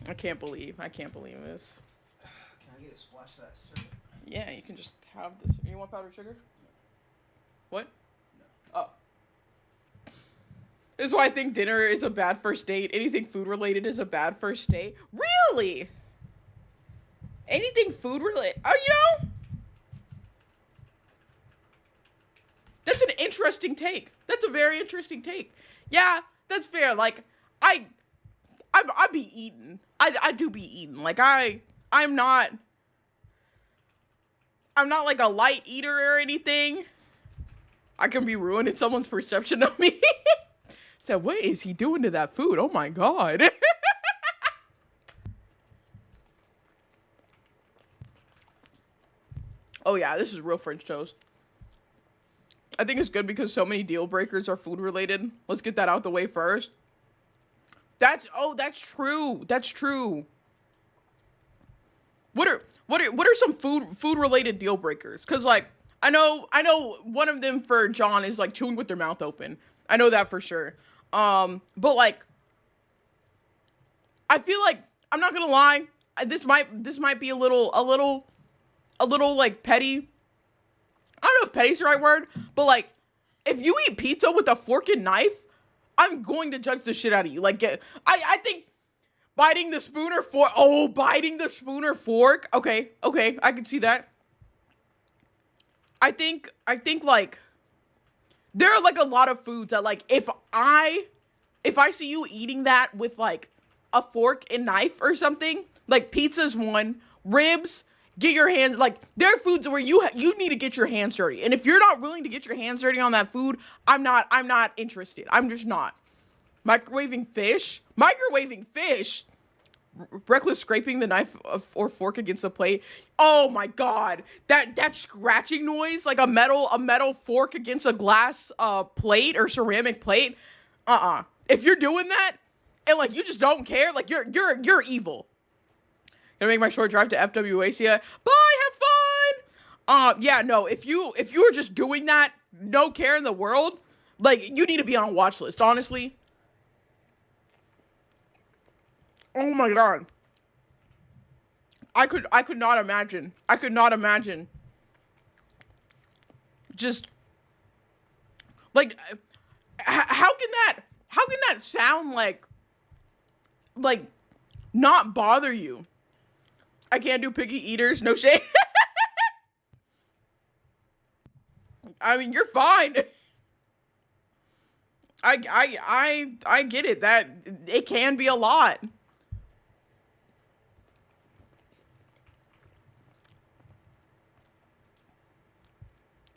I can't believe this. Can I get a splash of that syrup? Yeah, you can just have this. You want powdered sugar? What? No. Oh. This is why I think dinner is a bad first date. Anything food related is a bad first date. Really? Anything food related? Oh, you know? That's an interesting take. That's a very interesting take. Yeah, that's fair. Like, I be eating. I do be eating. Like, I'm not like a light eater or anything. I can be ruining someone's perception of me. Said, what is he doing to that food? Oh my god. Oh yeah, this is real French toast. I think it's good because so many deal breakers are food related. Let's get that out the way first. That's true. That's true. What are some food related deal breakers? Cause like I know one of them for John is like chewing with their mouth open. I know that for sure. But like I feel like I'm not gonna lie. This might be a little like petty. I don't know if petty's the right word, but like if you eat pizza with a fork and knife, I'm going to judge the shit out of you. Like I think biting the spoon or fork. Oh, biting the spoon or fork. Okay, I can see that. I think like there are like a lot of foods that like if I see you eating that with like a fork and knife or something, like pizza's one, ribs, get your hands, like there are foods where you need to get your hands dirty. And if you're not willing to get your hands dirty on that food, I'm not interested. I'm just not. Microwaving fish, reckless scraping the knife or fork against the plate. Oh my god, that scratching noise, like a metal fork against a glass plate or ceramic plate. If you're doing that and like you just don't care, like you're evil. Gonna make my short drive to FWACA. Bye, have fun. Yeah, no. If you are just doing that, no care in the world, like you need to be on a watch list, honestly. Oh my god. I could not imagine. I could not imagine. Just like how can that sound like not bother you? I can't do picky eaters, no shade. I mean, you're fine. I get it. That it can be a lot.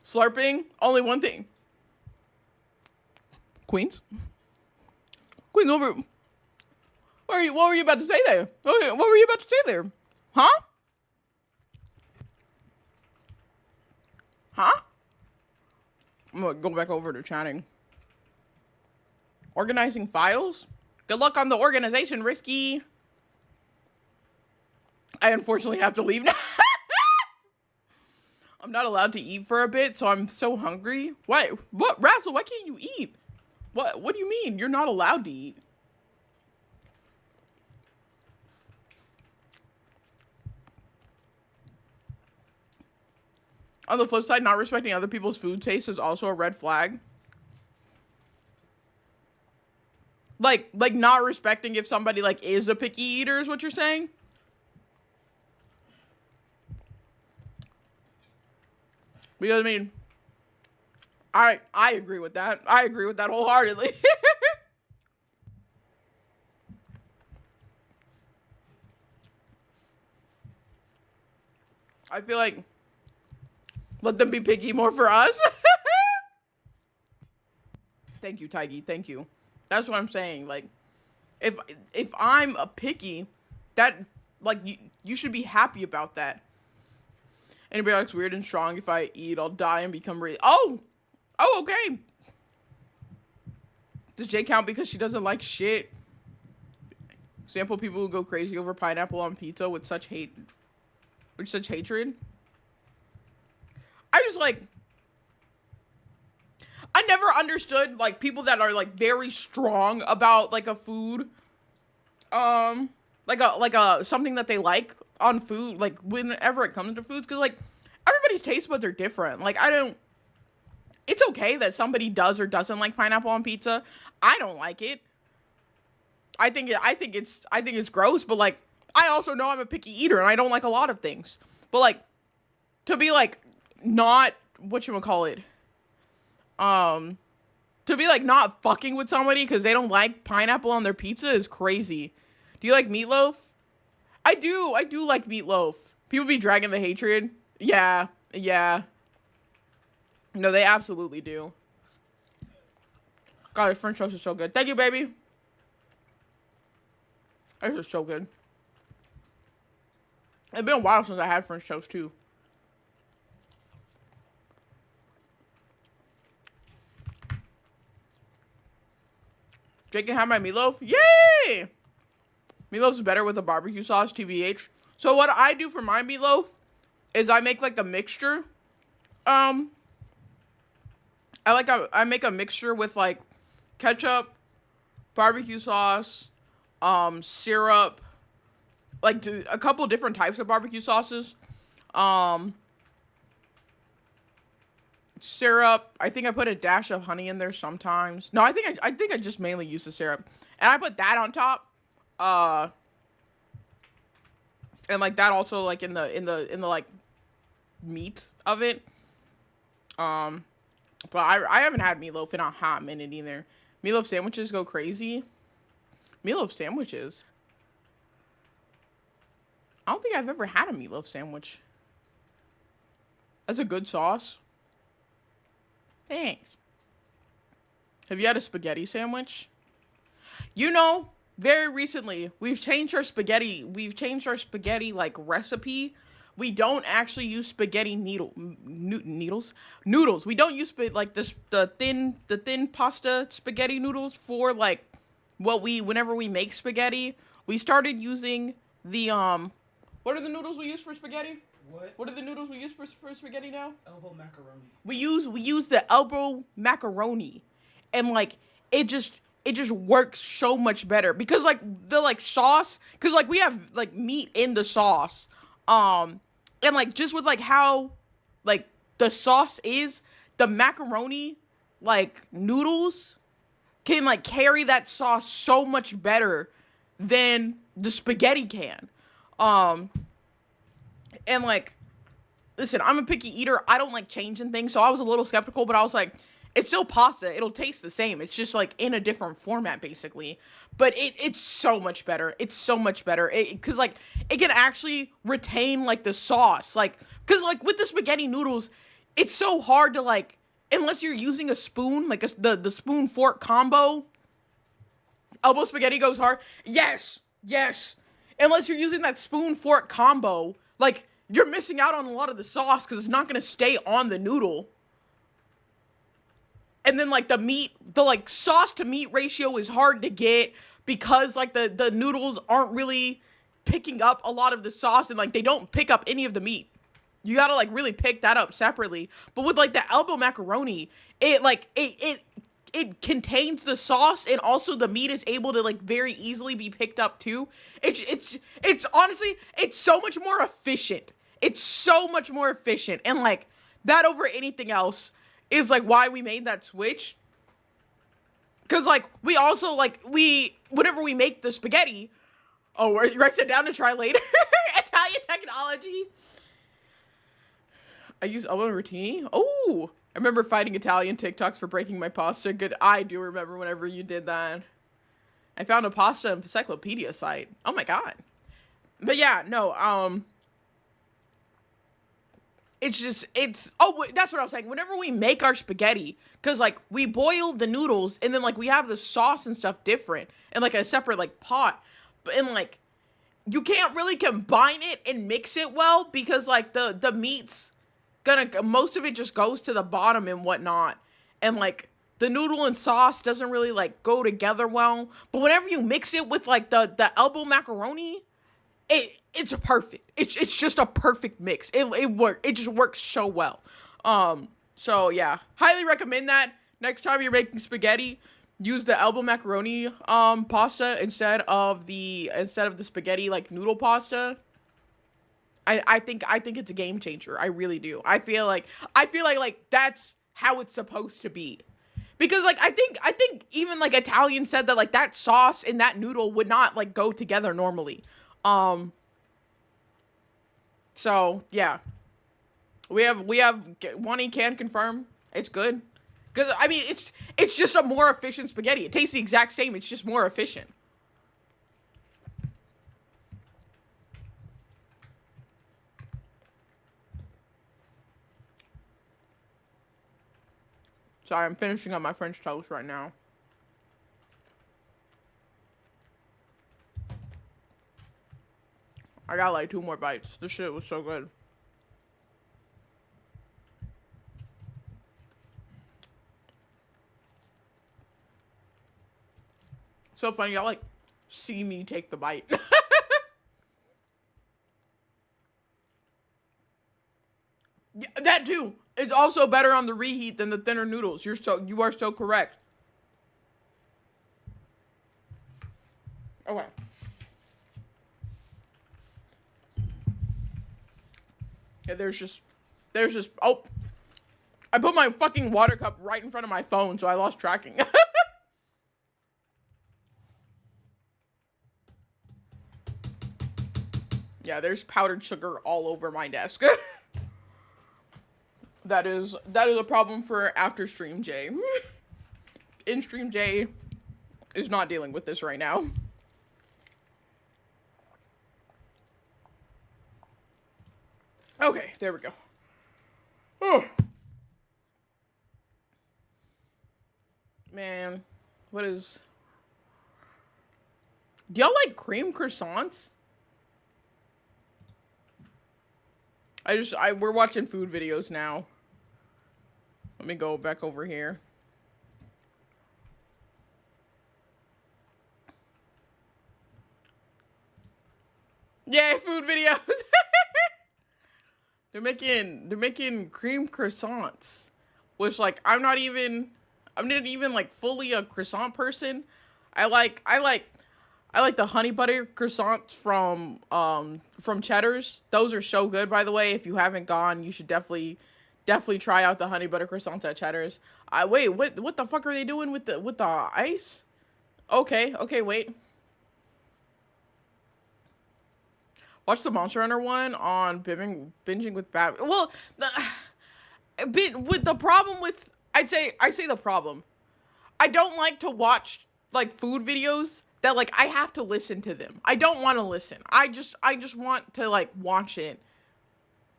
Slurping, only one thing. Queens, what were you about to say there? What were you about to say there? Huh? I'm gonna go back over to chatting. Organizing files? Good luck on the organization, Risky. I unfortunately have to leave now. I'm not allowed to eat for a bit, so I'm so hungry. What, Razzle, why can't you eat? What do you mean? You're not allowed to eat. On the flip side, not respecting other people's food taste is also a red flag. Like not respecting if somebody like is a picky eater is what you're saying? Because I mean, I agree with that. I agree with that wholeheartedly. I feel like let them be picky more for us. Thank you, Tiggy. Thank you. That's what I'm saying. Like, if I'm a picky, that like you should be happy about that. Antibiotics weird and strong. If I eat, I'll die and become really. Oh, okay. Does Jay count because she doesn't like shit? Example: people who go crazy over pineapple on pizza with such hatred. I just like. I never understood like people that are like very strong about like a food, like a something that they like on food, like whenever it comes to foods, because like everybody's taste buds are different. Like it's okay that somebody does or doesn't like pineapple on pizza. I don't like it. I think it's gross, but like I also know I'm a picky eater and I don't like a lot of things. But like to be like not whatchamacallit, to be like not fucking with somebody because they don't like pineapple on their pizza is crazy. Do you like meatloaf? I do like meatloaf. People be dragging the hatred. Yeah. No, they absolutely do. God, this French toast is so good. Thank you, baby. This is so good. It's been a while since I had French toast, too. Jake can have my meatloaf. Yay! Meatloaf's better with a barbecue sauce, TBH. So what I do for my meatloaf is I make like a mixture. I make a mixture with like ketchup, barbecue sauce, syrup, like a couple different types of barbecue sauces. Syrup. I think I put a dash of honey in there sometimes. No, I think I just mainly use the syrup, and I put that on top. And like that also like in the like meat of it. But I haven't had meatloaf in a hot minute either. Meatloaf sandwiches go crazy. Meatloaf sandwiches. I don't think I've ever had a meatloaf sandwich. That's a good sauce. Thanks. Have you had a spaghetti sandwich? You know, very recently, we've changed our spaghetti like recipe. We don't actually use spaghetti noodles. We don't use the thin pasta spaghetti noodles for like whenever we make spaghetti. We started using the what are the noodles we use for spaghetti? What are the noodles we use for spaghetti now? Elbow macaroni. We use the elbow macaroni, and like it just works so much better because like the like sauce, because like we have like meat in the sauce, and like just with like how like the sauce is, the macaroni like noodles can like carry that sauce so much better than the spaghetti can. And like, listen, I'm a picky eater. I don't like changing things, so I was a little skeptical, but I was like, it's still pasta. It'll taste the same. It's just like in a different format, basically. But it's so much better. It's so much better. Because like it can actually retain like the sauce. Like, because like with the spaghetti noodles, it's so hard to like, unless you're using a spoon, like the spoon fork combo. Elbow spaghetti goes hard. Yes. Unless you're using that spoon fork combo, like you're missing out on a lot of the sauce because it's not gonna stay on the noodle. And then like the like sauce to meat ratio is hard to get because like the noodles aren't really picking up a lot of the sauce, and like they don't pick up any of the meat. You gotta like really pick that up separately. But with like the elbow macaroni, it contains the sauce, and also the meat is able to like very easily be picked up too. It's honestly, it's so much more efficient. It's so much more efficient, and like that over anything else is like why we made that switch. Cause like we also like whenever we make the spaghetti, write it down to try later. Italian technology. I use elbow rotini. Oh, I remember fighting Italian TikToks for breaking my pasta. Good, I do remember whenever you did that. I found a pasta encyclopedia site. Oh my god. But yeah, no, that's what I was saying. Whenever we make our spaghetti, because like we boil the noodles and then like we have the sauce and stuff different in like a separate like pot, and like you can't really combine it and mix it well because like the meat's most of it just goes to the bottom and whatnot, and like the noodle and sauce doesn't really like go together well. But whenever you mix it with like the elbow macaroni, it's perfect. It's just a perfect mix. It just works so well. So yeah, highly recommend that. Next time you're making spaghetti, use the elbow macaroni pasta instead of the spaghetti like noodle pasta. I think it's a game changer. I really do. I feel like that's how it's supposed to be. Because like I think even like Italian said that like that sauce and that noodle would not like go together normally. So yeah, we have Wani can confirm it's good. Because I mean it's just a more efficient spaghetti. It tastes the exact same. It's just more efficient. Sorry, I'm finishing up my French toast right now. I got like 2 more bites. This shit was so good. So funny, y'all like see me take the bite. Yeah, that too. It's also better on the reheat than the thinner noodles. You are so correct. Okay. Yeah, there's just oh, I put my fucking water cup right in front of my phone, so I lost tracking. Yeah, there's powdered sugar all over my desk. That is a problem for after stream Jay. In stream Jay is not dealing with this right now. Okay, there we go. Oh. Man, what is... Do y'all like cream croissants? We're watching food videos now. Let me go back over here. Yay, food videos! They're making cream croissants, which like I'm not even like fully a croissant person. I like the honey butter croissants from Cheddar's. Those are so good, by the way. If you haven't gone, you should definitely try out the honey butter croissants at Cheddar's. Wait, what the fuck are they doing with the ice? Okay, wait. Watch the Monster Hunter one on binging with Bab. Well, with the problem with I say the problem. I don't like to watch like food videos that like I have to listen to them. I don't want to listen. I just want to like watch it.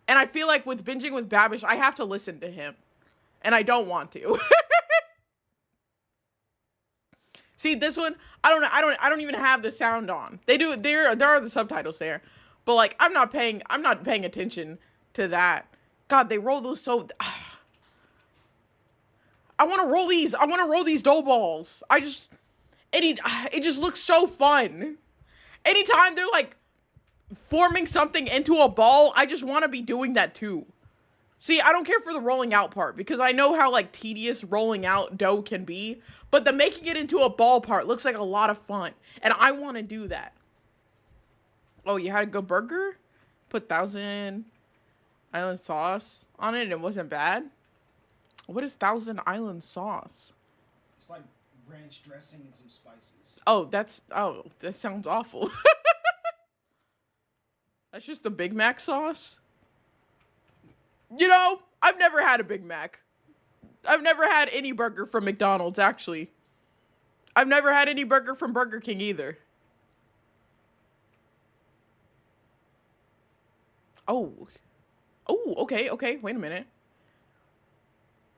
And I feel like with binging with Babish, I have to listen to him. And I don't want to. See, this one, I don't even have the sound on. There are the subtitles there. But like I'm not paying attention to that. God, they roll those so I want to roll these. I want to roll these dough balls. It just looks so fun. Anytime they're like forming something into a ball, I just want to be doing that too. See, I don't care for the rolling out part because I know how like tedious rolling out dough can be, but the making it into a ball part looks like a lot of fun, and I want to do that. Oh, you had a good burger? Put 1,000 Island sauce on it and it wasn't bad? What is 1,000 Island sauce? It's like ranch dressing and some spices. Oh, that sounds awful. That's just the Big Mac sauce? You know, I've never had a Big Mac. I've never had any burger from McDonald's, actually. I've never had any burger from Burger King either. Oh, okay, wait a minute.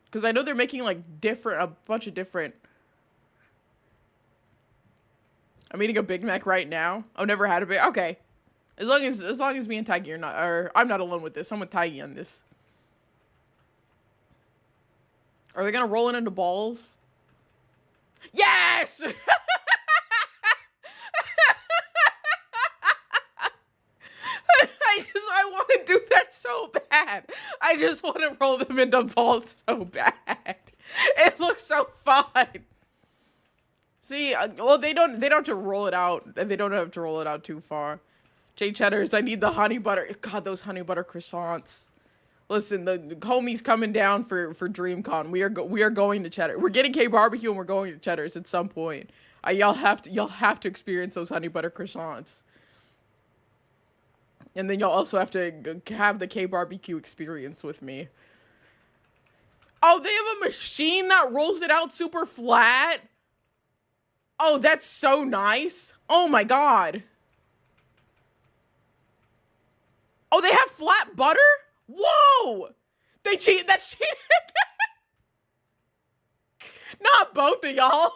Because I know they're making, like, a bunch of different... I'm eating a Big Mac right now. I've never had a Big... Okay. As long as me and Taigi are not... Or, I'm not alone with this. I'm with Taigi on this. Are they gonna roll it into balls? Yes! I want to do that so bad. I just want to roll them into balls so bad. It looks so fun. See, well, they don't have to roll it out. They don't have to roll it out too far. Jay Cheddar's, I need the honey butter. God, those honey butter croissants. Listen, the homie's coming down for DreamCon. We are going to Cheddar. We're getting K barbecue and we're going to Cheddar's at some point. Y'all have to experience those honey butter croissants. And then y'all also have to have the K barbecue experience with me. Oh, they have a machine that rolls it out super flat. Oh, that's so nice. Oh my god. Oh, they have flat butter? Whoa! They cheat. That's cheating. Not both of y'all.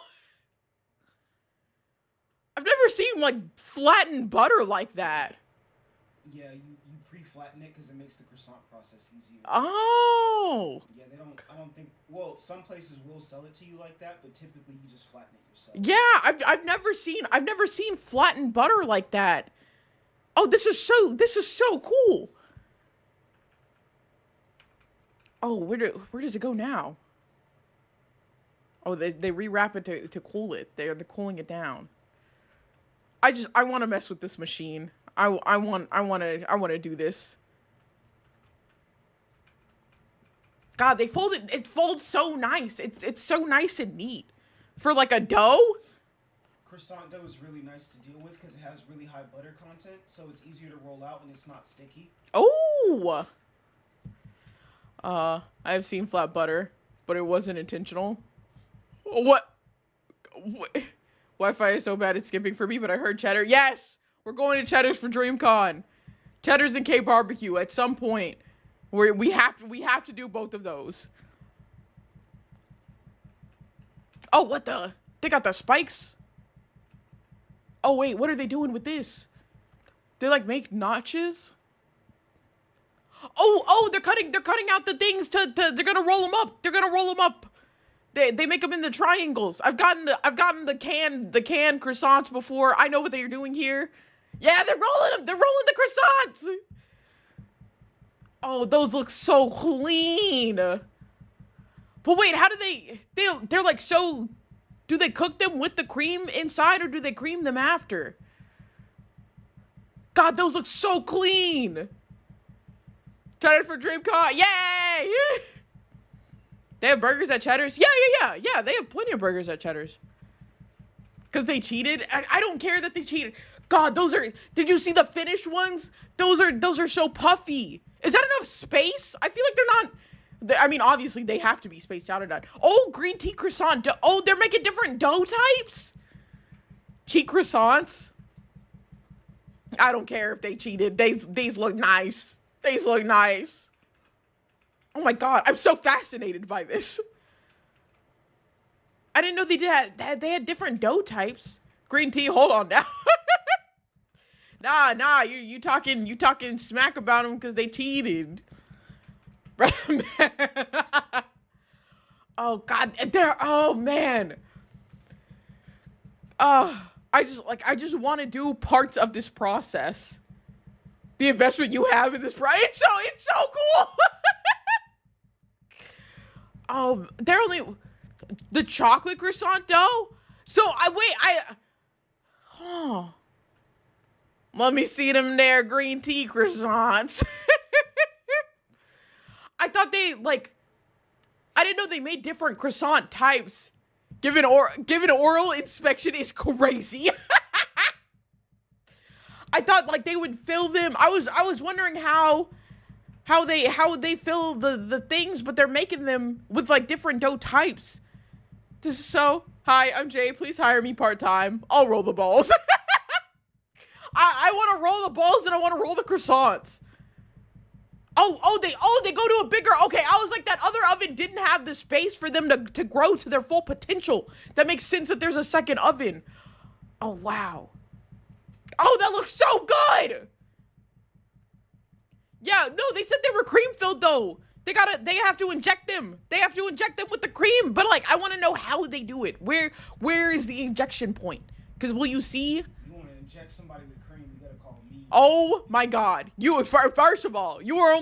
I've never seen like flattened butter like that. Yeah, you pre-flatten it because it makes the croissant process easier. Oh. Yeah, I don't think. Well, some places will sell it to you like that, but typically you just flatten it yourself. Yeah, I've never seen flattened butter like that. Oh, this is so cool. Oh, where does it go now? Oh, they rewrap it to cool it. They're cooling it down. I want to mess with this machine. I want to do this. God, they fold it. It folds so nice. It's so nice and neat for like a dough. Croissant dough is really nice to deal with because it has really high butter content, so it's easier to roll out and it's not sticky. Oh. I have seen flat butter, but it wasn't intentional. What? Wi-Fi is so bad it's skipping for me, but I heard Cheddar. Yes, we're going to Cheddar's for DreamCon. Cheddar's and K Barbecue at some point. We have to do both of those. Oh, what the? They got the spikes. Oh wait, what are they doing with this? They like make notches. Oh, they're cutting out the things they're gonna roll them up. They're gonna roll them up. They make them into triangles. I've gotten the canned croissants before. I know what they're doing here. Yeah, they're rolling them. They're rolling the croissants. Oh, those look so clean. But wait, how do they're like so, do they cook them with the cream inside or do they cream them after? God, those look so clean. Cheddar for DreamCon. Yay! They have burgers at Cheddar's? Yeah. They have plenty of burgers at Cheddar's. Because they cheated? I don't care that they cheated. God, did you see the finished ones? Those are so puffy. Is that enough space? I feel like they're not, I mean, obviously they have to be spaced out or not. Oh, green tea croissant. Oh, they're making different dough types? Cheat croissants? I don't care if they cheated. These look nice. These look nice. Oh my God, I'm so fascinated by this. I didn't know they had different dough types. Green tea, hold on now. Nah, you talking smack about them because they cheated. Oh God, oh man. I just want to do parts of this process. The investment you have in this it's so cool. Oh, they're only the chocolate croissant dough. So let me see them there green tea croissants. I thought I didn't know they made different croissant types. Given oral inspection is crazy. I thought like they would fill them. I was wondering how they fill the things, but they're making them with like different dough types. This is hi, I'm Jay. Please hire me part-time. I'll roll the balls. I want to roll the balls and I want to roll the croissants. They go to a bigger, okay, I was like, that other oven didn't have the space for them to grow to their full potential. That makes sense that there's a second oven. Oh, wow. Oh, that looks so good. Yeah, no, they said they were cream filled though. They have to inject them. They have to inject them with the cream. But like, I want to know how they do it. Where is the injection point? Because will you see? You want to inject somebody with cream, you gotta call me. Oh my God. First of all, you're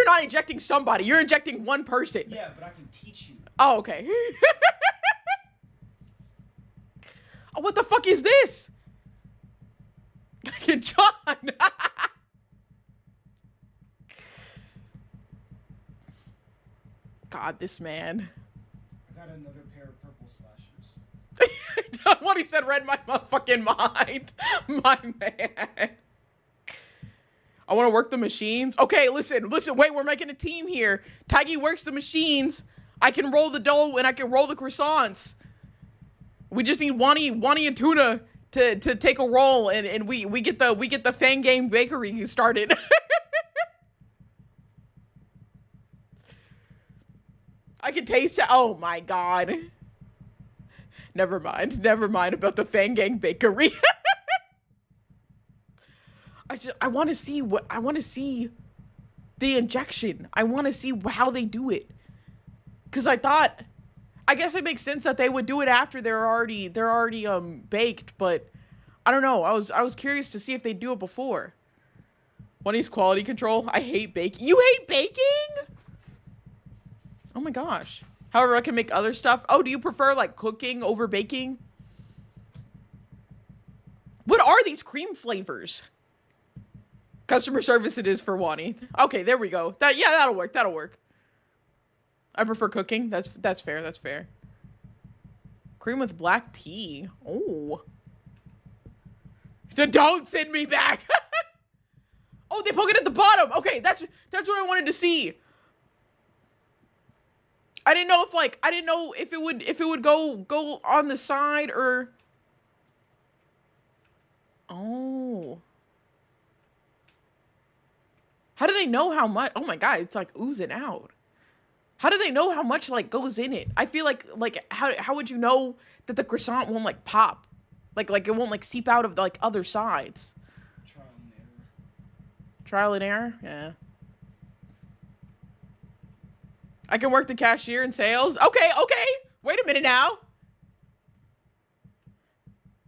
not injecting somebody. You're injecting one person. Yeah, but I can teach you. Oh, okay. Oh, what the fuck is this? John. God, this man. I got another pair of purple slashers. What he said read my motherfucking mind. My man. I want to work the machines. Okay, listen, wait, we're making a team here. Tiggy works the machines. I can roll the dough and I can roll the croissants. We just need Wani and Tuna to take a roll and we get the Fang Game Bakery started. I can taste it. Oh my God. Never mind about the Fang Gang Bakery. I I want to see the injection. I want to see how they do it. Cause I guess it makes sense that they would do it after they're already baked, but I don't know. I was curious to see if they do it before. Bunny's quality control. I hate baking. You hate baking? Oh my gosh. However, I can make other stuff. Oh, do you prefer like cooking over baking? What are these cream flavors? Customer service it is for Wani. Okay, there we go. That'll work. That'll work. I prefer cooking. That's fair. That's fair. Cream with black tea. Oh. So don't send me back. Oh, they poke it at the bottom. Okay, that's what I wanted to see. I didn't know if it would go on the side or. Oh. How do they know how much? Oh my god, it's like oozing out. How do they know how much like goes in it? I feel like how would you know that the croissant won't like pop? Like it won't like seep out of the like other sides. Trial and error. Trial and error? Yeah. I can work the cashier in sales. Okay. Wait a minute now.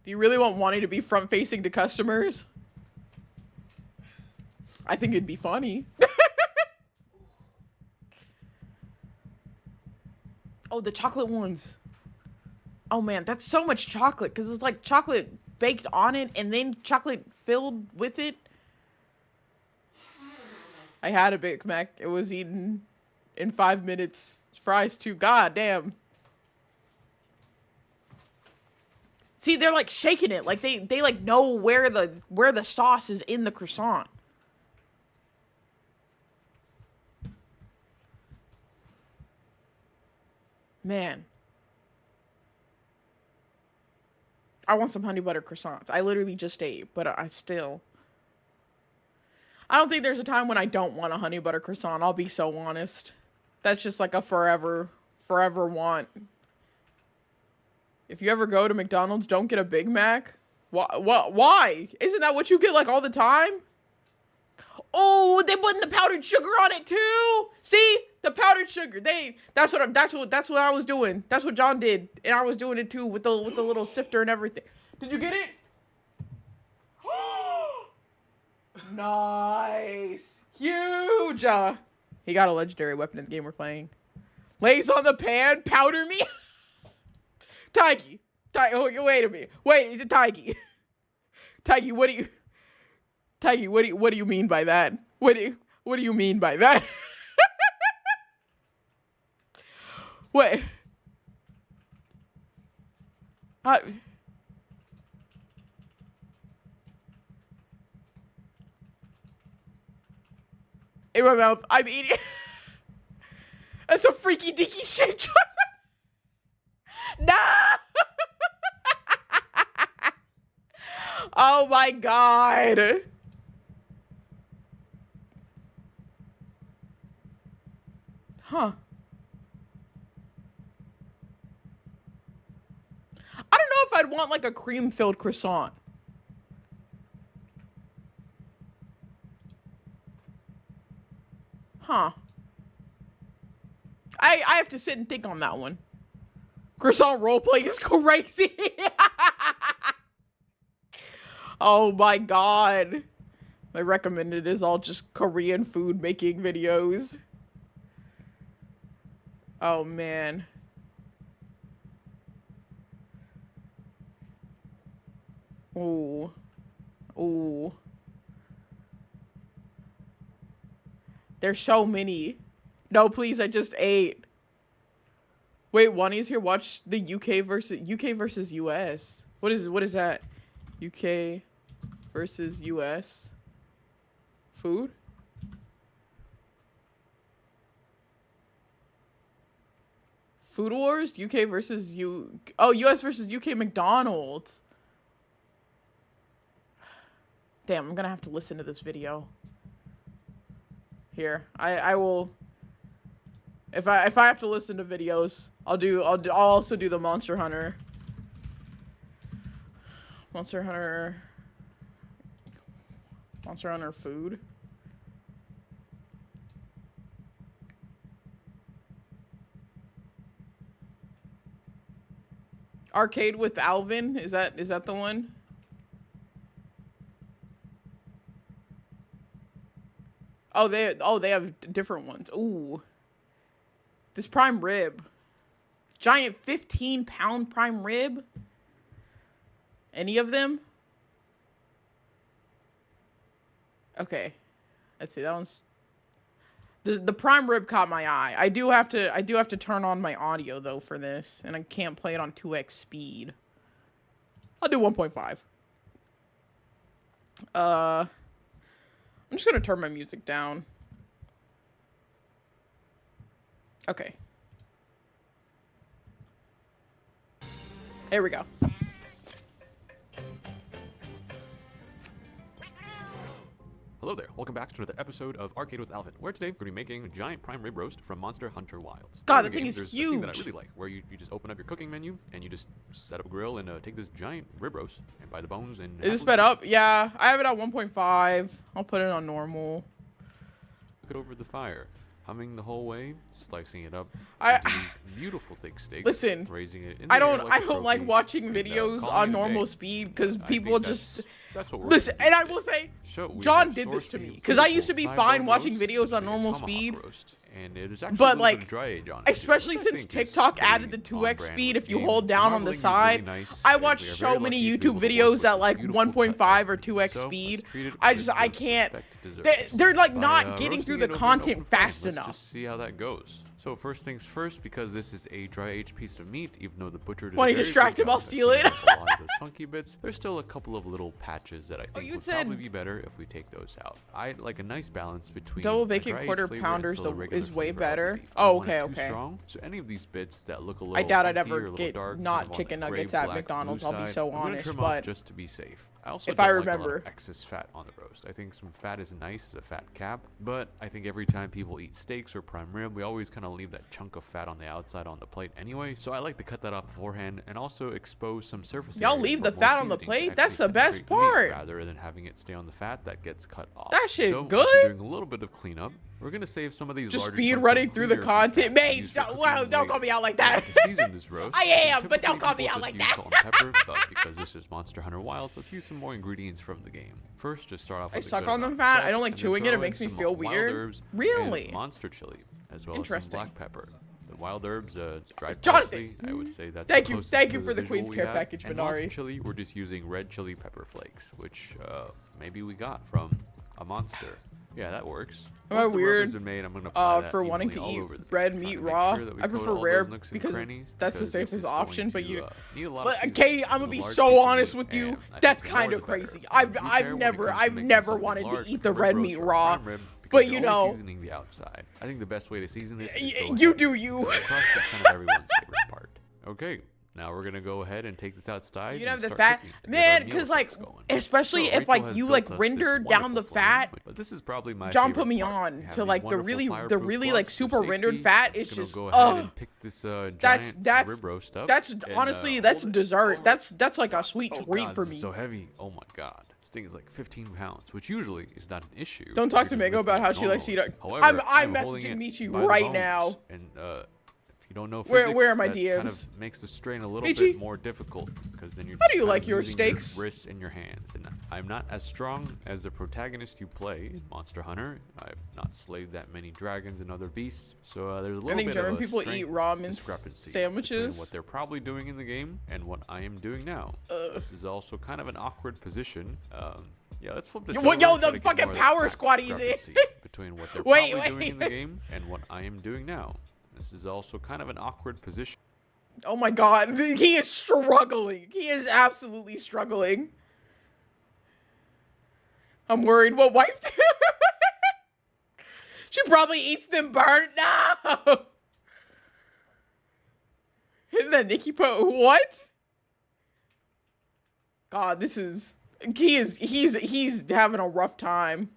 Do you really want Wani to be front facing to customers? I think it'd be funny. Oh, the chocolate ones. Oh man, that's so much chocolate because it's like chocolate baked on it and then chocolate filled with it. I had a Big Mac. It was eaten in 5 minutes. Fries too. God damn. See, they're like shaking it. Like they like know where the sauce is in the croissant. Man. I want some honey butter croissants. I literally just ate, but I don't think there's a time when I don't want a honey butter croissant. I'll be so honest. That's just like a forever want. If you ever go to McDonald's, don't get a Big Mac. Why? Isn't that what you get like all the time? Oh, they putting the powdered sugar on it too. See? The powdered sugar. That's what I was doing. That's what John did. And I was doing it too with the little sifter and everything. Did you get it? Nice. Huge. He got a legendary weapon in the game we're playing. Lays on the pan, powder me. Taiki. Oh, wait a minute. Wait, Taiki. Taiki, what do you mean by that? What do you mean by that? What? In my mouth, I'm eating. That's a freaky dicky shit, Joseph. Nah. Oh my god. Huh. I don't know if I'd want like a cream-filled croissant. Huh. I have to sit and think on that one. Croissant roleplay is crazy. Oh my god. My recommended is all just Korean food making videos. Oh man. Ooh. Ooh. There's so many. No, please, I just ate. Wait, Wani's here. Watch the UK versus US. What is that? UK versus US. Food? Food Wars? UK versus US versus UK McDonald's. Damn, I'm gonna have to listen to this video. Here, I will. If I have to listen to videos, I'll also do the Monster Hunter. Monster Hunter. Monster Hunter food. Arcade with Alvin, is that the one? Oh, they have different ones. Ooh. This prime rib. Giant 15-pound prime rib? Any of them? Okay. Let's see. That one's the prime rib caught my eye. I do have to turn on my audio though for this, and I can't play it on 2x speed. I'll do 1.5. I'm just gonna turn my music down. Okay. There we go. Hello there, welcome back to another episode of Arcade with Alvin, where today we're going to be making a giant prime rib roast from Monster Hunter Wilds. God, In the the thing game, is there's a scene that I huge. really like, where you just open up your cooking menu, and you just set up a grill and take this giant rib roast, and buy the bones, and... Is it sped up? Yeah, I have it at 1.5. I'll put it on normal. Cook it over the fire, humming the whole way, slicing it up I- into these beautiful thick steaks, Listen, raising it in I the air don't like a like trophy, watching and, videos calling on it a normal day. speed because I people think just that's what we're listen. gonna do And I will today. say, So we John have did this sourced to a me because I used to be beautiful fine thigh-bone watching roast, videos on a normal tomahawk speed. roast, and it is actually But, a little like, bit of dry age on it, especially which I since think is TikTok pretty added the on 2x brand speed with if you the game. hold down on the Modeling is really side. nice, I and watch we are so very many lucky to be YouTube able to work videos with at this like beautiful 1.5 cut or knife. 2x So, speed. let's treat it I with just I the can't. respect it deserves. They're like By, not getting roasting through it the over an content open flame. fast Let's enough. just see how that goes. So first things first, because this is a dry aged piece of meat, even though the butcher did a Wanna very distract good him, I'll job at steal cleaning it. up a lot of those funky bits, there's still a couple of little patches that I think you would said- probably be better if we take those out. I like a nice balance between Double a bacon dry-aged quarter flavor pounder and still a regular is way flavor of the better. beef. Oh, I don't want it okay, too okay. strong, so any of these bits that look a little I doubt I'd funky or ever a little get dark, not kind of on chicken the nuggets gray, at black, McDonald's, blue I'll be side, so I'm gonna honest, trim but off just to be safe. I also if don't I like a lot of remember. excess fat on the roast. I think some fat is nice as a fat cap, but I think every time people eat steaks or prime rib, we always kind of leave that chunk of fat on the outside on the plate anyway. So I like to cut that off beforehand and also expose some surface. Y'all areas leave for the more fat on the seasoning to plate? actually That's the best penetrate the meat part. rather than having it stay on the fat that gets cut off. That shit so good? After doing a little bit of cleanup, we're gonna save some of these Just larger speed chunks of running through the cleaner beef content. fat to Mate, use for don't, cooking well, don't call later. me out like Now, that. to season this roast, I am, but typically don't call me people out like just use that. salt and pepper, but because this is Monster Hunter Wild, let's use some more ingredients from the game. First, just start off I with a suck good on the amount of fat. salt, I don't like and then chewing it. It throw in makes me some feel wild weird. herbs Really? and monster chili, as well as some Interesting. black pepper. The wild herbs, dried Jonathan! parsley, I would say that's Thank the you- closest thank to you for the visual Queen's we Care have. package, And monster Minari. chili, we're just using red chili pepper flakes, which maybe we got from a monster. Yeah, that works. Am I Once the rub has weird, been made, I'm gonna apply that for wanting to evenly all eat over the beef, red trying to meat make raw? sure that we I coat prefer all those rare nooks and because crannies, that's the because this safest is option, going but to, you- need a lot of But seasoning. Katie, This I'm is gonna a be large so piece of honest meat, with you. and I That's think the more kind of the better. crazy. To be I've fair, when it never comes to I've making never something wanted to large, eat like the a red roast meat or a raw, prime rib, because but you're you always know, seasoning the outside. I think the best way to season this is go you ahead do and you. crust is kind of everyone's favorite part. Okay. Now we're gonna go ahead and take this outside. You and have the start fat, cooking to get man, our meal because like, effects going. especially So if Rachel like has you built like us this render down wonderful the flame, fat. but this is probably my John favorite put me part. on We have to these like the wonderful really fireproof like gloves for super rendered safety. fat. I'm It's gonna just go ahead oh, and pick this giant that's rib roast up. that's and, honestly hold that's it dessert. over. That's like a sweet Oh treat God, for this me. is so heavy. Oh my God. This thing is like 15 pounds, which usually is not an issue. Don't if talk you're to just Mango about lifting how it she likes to eat. normally. However, I'm holding messaging it Michi by the right bones, now. And if you don't know Where physics, are my that kind DMs? of makes the strain a little Michi? bit more difficult because then you're How just do you kind like of your using steaks? Your wrists and your hands. And I'm not as strong as the protagonist you play in Monster Hunter. I've not slayed that many dragons and other beasts, so there's a little I think bit German of a people strength eat ramen discrepancy sandwiches. between what they're probably doing in the game and what I am doing now. This is also kind of an awkward position. Yeah, let's flip this Yo, over. yo, and try the to get fucking more of power that squad easy. discrepancy between what they're Wait, probably doing in the wait. game and what I am doing now. This is also kind of an awkward position. Oh my God, he is struggling. He is absolutely struggling. I'm worried. What wife? She probably eats them burnt. No. Hit that Nikki po. What? God, this is. He's having a rough time.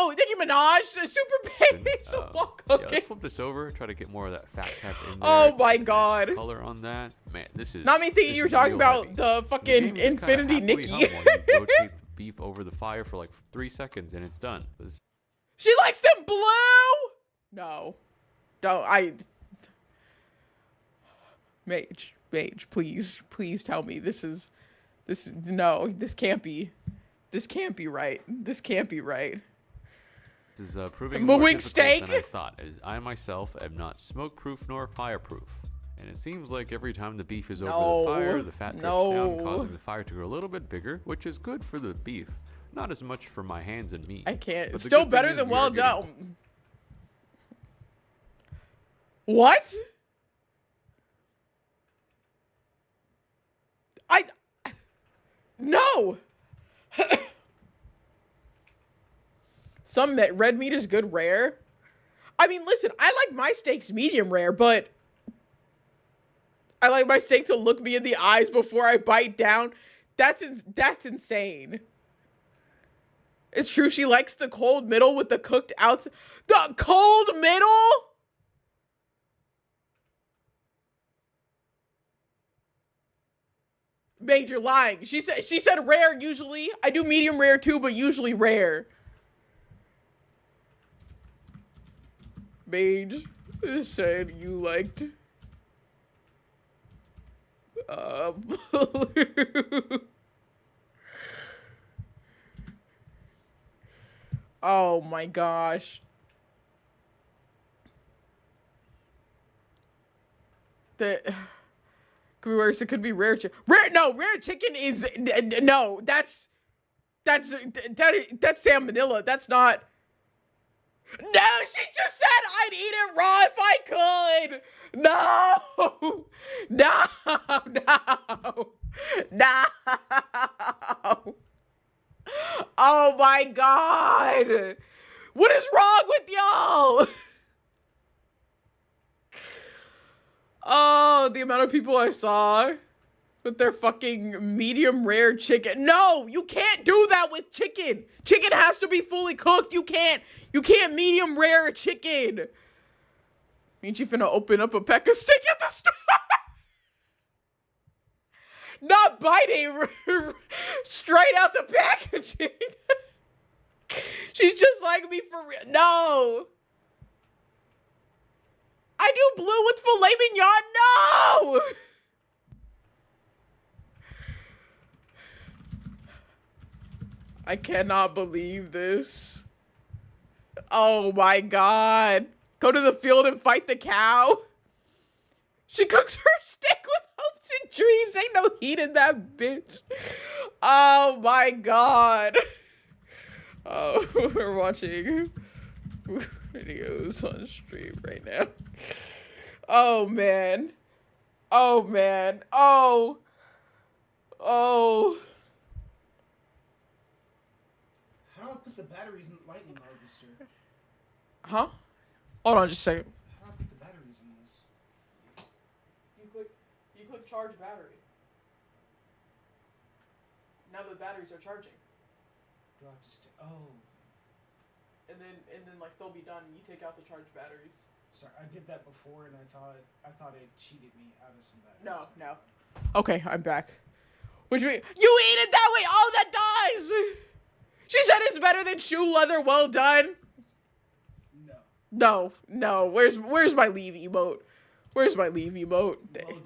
No, Nicki Minaj, super base of wall Yeah, cooking. let's flip this over. Try to get more of that fat cap in there. Oh my Get a nice God. color on that. Man, this is. Not me thinking this you were is talking real about heavy. the The fucking game just kinda Infinity happily Nikki. hum while you rotate the beef over the fire for like 3 seconds and it's done. She likes them blue. No, don't. Mage, please tell me no, this can't be right. This can't be right. This is proving Moo more wing difficult than I steak? thought, as I myself am not smoke-proof nor fireproof. And it seems like every time the beef is over No, the fire, the fat drips no. down, causing the fire to grow a little bit bigger, which is good for the beef. Not as much for my hands and me. I can't. But It's the still good thing better is than we are well getting- done. What? No. Some red meat is good rare. I mean, listen, I like my steaks medium rare, but I like my steak to look me in the eyes before I bite down. That's insane. It's true she likes the cold middle with the cooked outside. The cold middle? Major lying. She said rare usually. I do medium rare too, but usually rare. Mage said you liked blue. Oh my gosh. It could be rare chicken. Rare chicken is no. That's salmonella. That's not. No, she just said I'd eat it raw if I could. No, no. Oh my God. What is wrong with y'all? Oh, the amount of people I saw with their fucking medium rare chicken. No, you can't do that with chicken. Chicken has to be fully cooked. You can't medium rare chicken. Means you finna open up a Pekka stick at the store. Not biting straight out the packaging. She's just like me for real. No. I do blue with filet mignon. No. I cannot believe this. Oh my God. Go to the field and fight the cow. She cooks her steak with hopes and dreams. Ain't no heat in that bitch. Oh my God. Oh, we're watching videos on stream right now. Oh man. Oh man. Oh. Oh. How do I put the batteries in the lightning harvester? Huh? Hold on just a second. How do I put the batteries in this? You click charge battery. Now the batteries are charging. Do I have to oh. And then like they'll be done and you take out the charged batteries. Sorry, I did that before and I thought it cheated me out of some batteries. No. Okay, I'm back. Which mean you eat it that way? Oh, that does! She said it's better than shoe leather, well done. No. Where's my leave emote? Where's my leave emote? Well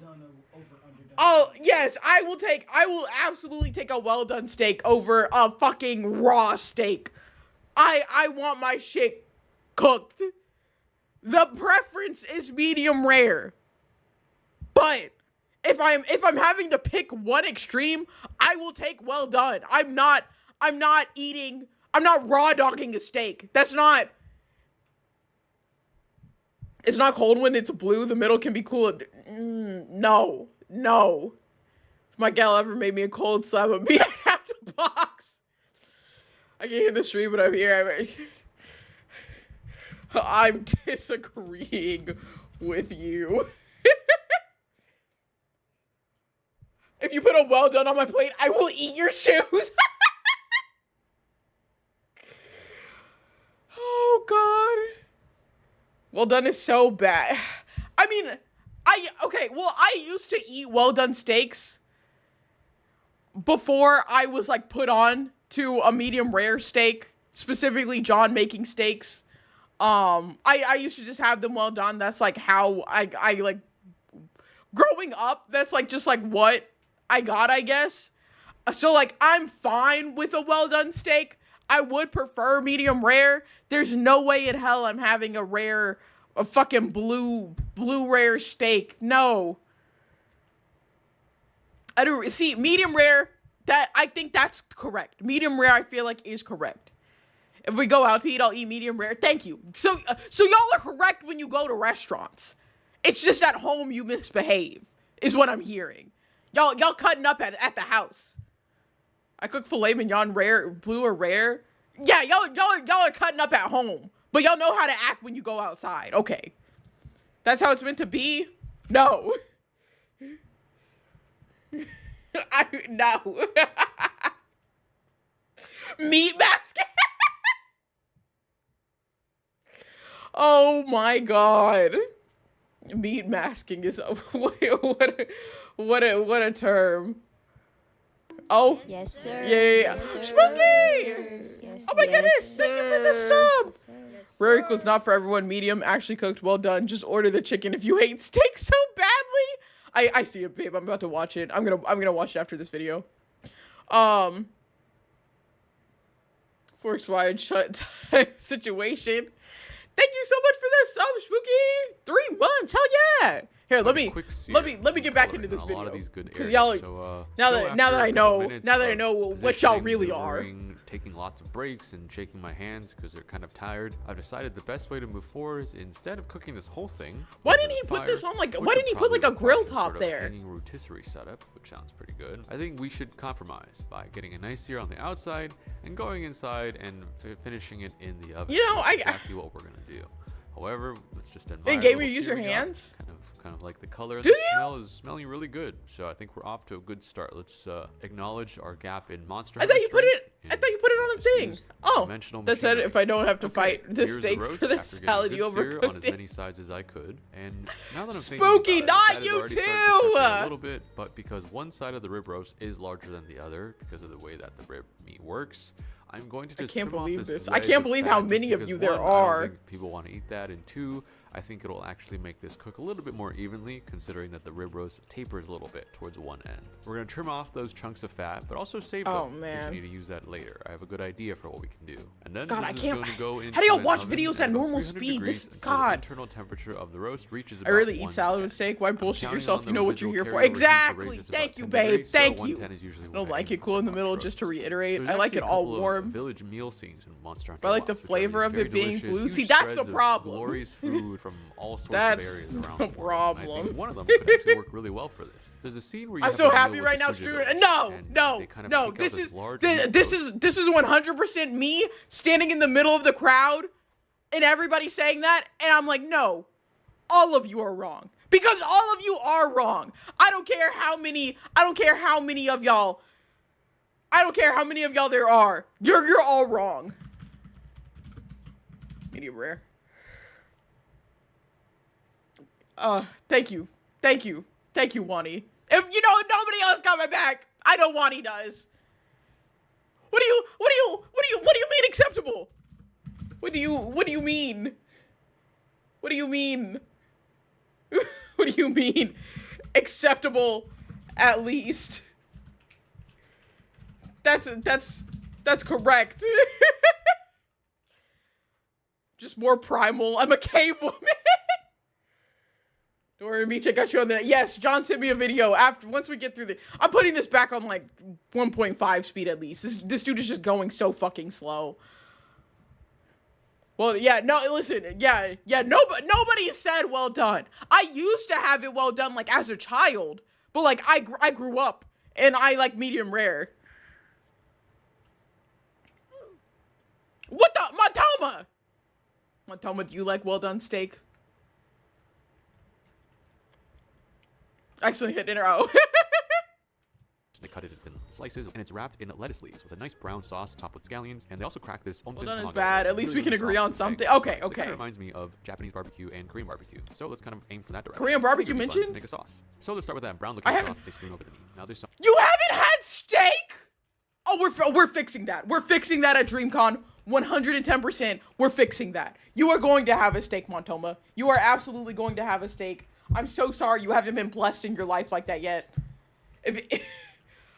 done over underdone. Oh, yes, I will absolutely take a well done steak over a fucking raw steak. I want my shit cooked. The preference is medium rare. But if I'm having to pick one extreme, I will take well done. I'm not raw dogging a steak. It's not cold when it's blue. The middle can be cool. No. If my gal ever made me a cold slab of meat, I'd have to box. I can hear the stream, but I'm here. I'm disagreeing with you. If you put a well done on my plate, I will eat your shoes. Well done is so bad. I mean, I used to eat well done steaks before I was like put on to a medium rare steak, specifically John making steaks. I used to just have them well done. That's like how I like growing up. That's like just like what I got, I guess. So like I'm fine with a well done steak. I would prefer medium rare. There's no way in hell I'm having a fucking blue rare steak. No. I don't see medium rare. That I think that's correct. Medium rare I feel like is correct. If we go out to eat, I'll eat medium rare. Thank you. So y'all are correct when you go to restaurants. It's just at home you misbehave, is what I'm hearing. Y'all cutting up at the house. I cook filet mignon rare, blue or rare. Yeah, y'all are cutting up at home, but y'all know how to act when you go outside. Okay, that's how it's meant to be. No, no. Meat basket. Oh my god. Meat masking is what a term. Oh. Yes, sir. Yeah. Yes, Spooky! Yes, Oh my goodness, yes, thank you for the sub. Rare equals not for everyone. Medium, actually cooked, well done. Just order the chicken if you hate steak so badly. I see it, babe. I'm about to watch it. I'm gonna watch it after this video. Force wide shut situation. Thank you so much for this sub, Spooky. 3 months, hell yeah. Here, let me get back into this video. Because y'all, now that I know what y'all really are. Taking lots of breaks and shaking my hands because they're kind of tired. I've decided the best way to move forward is instead of cooking this whole thing. Why didn't he put this on like? Why didn't he put like a grill top there? Hanging rotisserie setup, which sounds pretty good. I think we should compromise by getting a nice sear on the outside and going inside and finishing it in the oven. You know, that's exactly what we're gonna do. However, let's just admire. In game, you use your hands. Kind of like the color. Do the you? smell is smelling really good. So I think we're off to a good start. Let's acknowledge our gap in monster. I thought you put it on a thing. Oh, that said, if I don't have to fight the steak for the salad, you overcooked on as it. many sides as I could. And now that I'm Spooky, thinking about not it, you already starting to too. separate a little bit, but because one side of the rib roast is larger than the other because of the way that the rib meat works, I'm going to just I can't trim off believe this this. I leg can't of believe fat how just many of because, you there one, I are. don't think people want to eat that, and two, I think it'll actually make this cook a little bit more evenly, considering that the rib roast tapers a little bit towards one end. We're gonna trim off those chunks of fat, but also save them because we need to use that later. I have a good idea for what we can do. And then God, this I is can't. going to go into How do y'all an watch oven videos at about normal 300 speed? degrees This until the God. internal temperature of the roast reaches I about really eat salad 110. with steak. Why I'm bullshit counting yourself? on You the know what you're here residual for. carryover heat to Exactly. raise this about Thank you, 10 babe. degrees, so Thank you. 110 is usually I when don't I like aim it for cool in the the middle, roast. just to reiterate. There's I like actually it a all couple of warm. Village meal scenes in Monster Hunter But I like the Wilds, which are flavor these of very it being delicious, blue. huge See, that's the spreads of problem. Glorious food from all sorts That's of areas around the the world. And I problem. think one of them could actually work really well for this. There's a scene where you I'm have so a meal happy with right the now, Suji streaming. brothers, No, and no, they kind of no. take out This this is large this meat is 100% me standing in the middle of the crowd, and everybody saying that, and I'm like, no, all of you are wrong because all of you are wrong. I don't care how many. I don't care how many of y'all. I don't care how many of y'all there are. You're all wrong. Medium rare. Thank you, Wani. If you know nobody else coming back, I know Wani does. What do you mean acceptable? What do you mean? What do you mean? What do you mean? Acceptable, at least. That's correct. Just more primal. I'm a cave woman. Don't worry, Meech, I got you on that. Yes, John sent me a video once we get through the. I'm putting this back on like 1.5 speed at least. This dude is just going so fucking slow. Well, yeah, no, listen, yeah, nobody said well done. I used to have it well done like as a child, but like I grew up and I like medium rare. What the Matoma, do you like well done steak? Excellent hit in a row. They cut it in slices, and it's wrapped in lettuce leaves with a nice brown sauce topped with scallions. And they also crack this onsen Well done is tamago, bad. which At least really, we can really agree soft on and something. egg. Okay, So it okay. kind of reminds me of Japanese barbecue and Korean barbecue. So let's kind of aim for that direction. Korean barbecue It'd be fun to mentioned? make a sauce. So let's start with that brown I looking haven't- sauce they spoon over the meat. Now there's some You haven't had steak? Oh, we're fixing that. We're fixing that at DreamCon. 110%. We're fixing that. You are going to have a steak, Montoma. You are absolutely going to have a steak. I'm so sorry you haven't been blessed in your life like that yet. If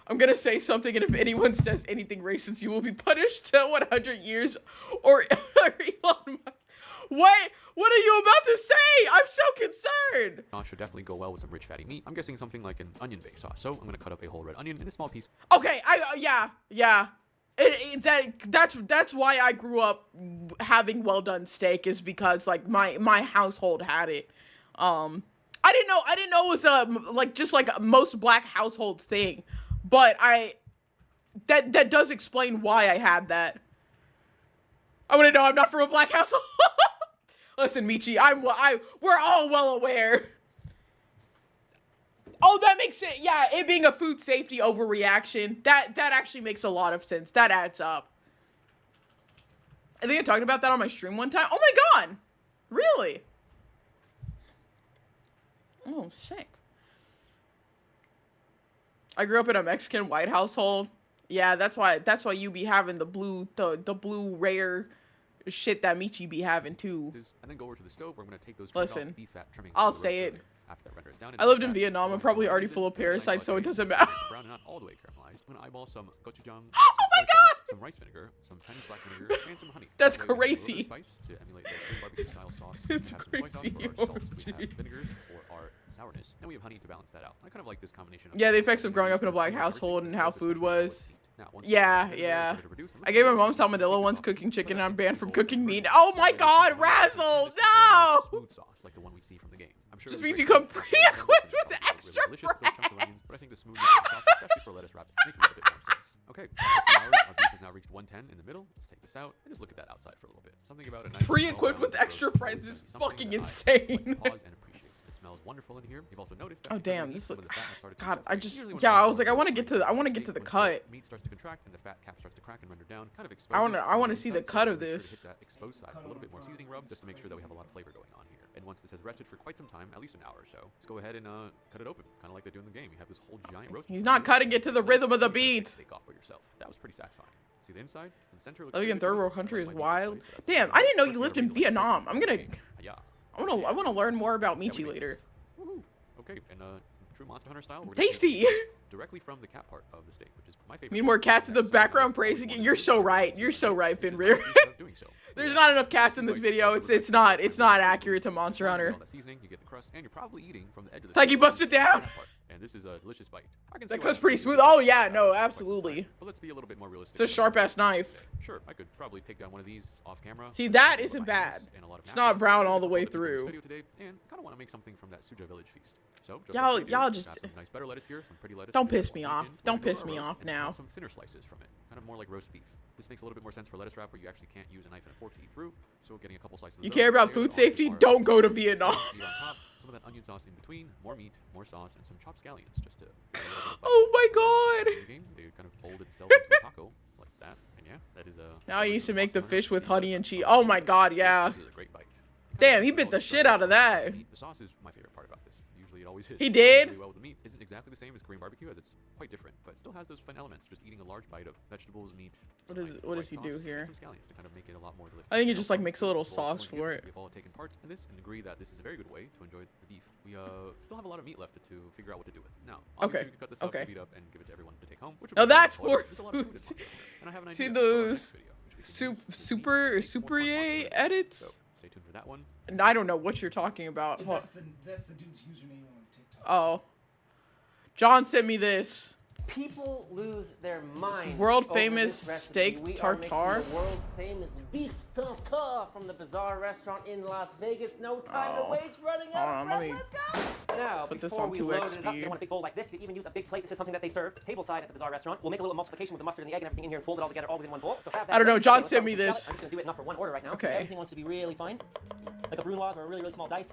I'm gonna say something, and if anyone says anything racist, you will be punished to 100 years or Elon Musk. What are you about to say? I'm so concerned. sauce should definitely go well with some rich fatty meat. I'm guessing something like an onion-based sauce. So I'm gonna cut up a whole red onion in a small piece. Okay, yeah. That's why I grew up having well done steak, is because like my household had it. I didn't know it was just like most black households thing, but that does explain why I had that. I want to know I'm not from a black household. Listen, Michi, we're all well aware. Oh, that makes it, yeah, it being a food safety overreaction, that actually makes a lot of sense. That adds up. I think I talked about that on my stream one time. Oh my god! Really? Oh, sick. I grew up in a Mexican white household. Yeah, that's why you be having the blue rare shit that Michi be having too. And then go over to the stove where I'm gonna take those Listen, off beef fat trimmings. I'll from the say roast it. earlier. After that renders down, I lived in Vietnam. I'm probably already full of parasites, so it doesn't matter. Brown and not all the way caramelized. I'm gonna eyeball some gochujang, Oh my god! some rice vinegar, some Chinese black vinegar, and some honey. That's That way we have a little crazy. bit of spice to emulate the Korean barbecue style sauce. It's We have some soy sauce crazy, for our salt. We OMG. have vinegar for our sourness, and we have honey to balance that out. I kind of like this combination. Yeah, the effects of growing up in a black household and how food was. Now, once Yeah, the vinegar is yeah. started to produce, I'm I gave my gonna mom take salmonella this once off, cooking put chicken, that and I'm in banned a from bowl, cooking burn meat. it, Oh my separate it, god, and then Razzle, this becomes a no! smooth sauce like the one we see from the game. I'm sure Just it'll be means great you come for pre-equipped with really extra delicious with those chunks of bread. onions, but I think the smoothness of the sauce, especially for a lettuce wrap, makes a little bit more sense. Okay, after 4 hours, our beef has now reached 110 in the middle. Let's take this out and just look at that outside for a little bit. Something about a nice Pre-equipped with well-rounded extra roast friends always is gonna be fucking something that I like insane. to pause and appreciate. It smells wonderful in here. You've also noticed that Oh because of damn, the heat, this some look. of the fat has started to God, I separate. just Usually when yeah, I'm I was like, I roasting want to get to steak, the once cut. meat starts to contract and the fat cap starts to crack and render down, kind of exposes. I wanna some of see the inside, so cut we of make sure to this. hit that exposed side with a little bit more seasoning rub, just to make sure that we have a lot of flavor going on here. And once this has rested for quite some time, at least an hour or so, let's go ahead and cut it open, kind of like they do in the game. You have this whole giant roast. He's not cutting it to the rhythm of the beat. Steak off for yourself. That was pretty satisfying. See the inside? In the center looks Living in pretty third good. world country is Might need to wild. slice, so that's the Damn, plan. I didn't know First, you we lived have in a reason Vietnam. to I'm gonna Yeah. I wanna learn more about Yeah, Michi we made later. this. Woohoo. Okay, and true Monster Hunter style. We're gonna Tasty. take directly from the cat part of the steak, which is my favorite. Need more cats in the So, background I praising it. wanted You're to so do right. that. You're so right, This is my Finrear. favorite of doing so. There's Yeah. not enough cats in Two this bites, video. so It's the not rest accurate to of the Monster you get Hunter. all that seasoning, you get the crust, and you're probably eating from the edge of the Like you steak, busted which is the down. fat part. And this is a delicious bite. I can see That why cut's some pretty people smooth. do Oh that yeah, for no, quite some time. absolutely. But let's be a little bit more realistic. It's a sharp ass knife. Sure, I could probably take down one of these off camera. See, but that I have a isn't lot of onions bad. and a lot of It's not napkins. brown There's all a the couple way other people in the through. studio today, and kind of want to make something from that Suja Village feast. So just Y'all- like we do, y'all got just- some nice butter lettuce here, some pretty lettuce. Don't we got piss me one off. onion, Don't we're gonna piss do me our roast off and now. have some thinner slices from it, kind of more like roast beef. This makes a little bit more sense for lettuce wrap where you actually can't use a knife and a fork to eat through. So getting a couple slices. You of care those about layers food onto safety? our Don't go to meat Vietnam. on top, some of that onion sauce in between, more meat, more sauce, and some chopped scallions just to. Give it a little bit of bite. Oh my In god. the game, they kind of fold itself into a taco like that, and yeah, that is a. Now I used to make the Monster Hunter. fish with honey and cheese. Oh my god, yeah. This is a great bite. Damn, he bit the shit out of that. The sauce is my favorite part about this. Usually it always hits. He did? Really well with the meat. Isn't exactly the same as Korean barbecue, as it's quite different, but it still has those fun elements. Just eating a large bite of vegetables, meat. What some does- nice what does white he sauce, do and here? Some scallions to kind of make it a lot more delicious. I think it just, like, Now, makes a little we've all sauce joined for in, it. We've all taken part in this and agree that this is a very good way to enjoy the beef. We still have a lot of meat left to figure out what to do with. Now, obviously Okay, we could cut this up, okay. divvy it up, and give it to everyone to take home. Which would Now be fun. that's However, for there's a lot of food in food. Monster Hunter, and I have an See idea for our those next video, which we can use with meat super to make some more fun Monster yay Hunter. edits. So, stay tuned for that one. And I don't know what you're talking about. Hold- That's the dude's username on TikTok. Oh. John sent me this. People lose their minds. world over famous this recipe. steak We are tartare. making the world famous beef tartare from the Bazaar restaurant in Las Vegas. No time Oh. to waste. Running Hold out on, of let breath. me Let's go. Now, put this before on we 2x load it up, speed. you want a big bowl like this. You can even use a big plate. This is something that they serve tableside at the Bazaar restaurant. We'll make a little emulsification with the mustard and the egg and everything in here and fold it all together all within one bowl. So have that. I don't know, ready. John Okay, let's sent start me with some this. shallot. I'm just gonna do it enough for one order right now. Okay. Everything wants to be really fine, like a brunoise or a really, really small dice.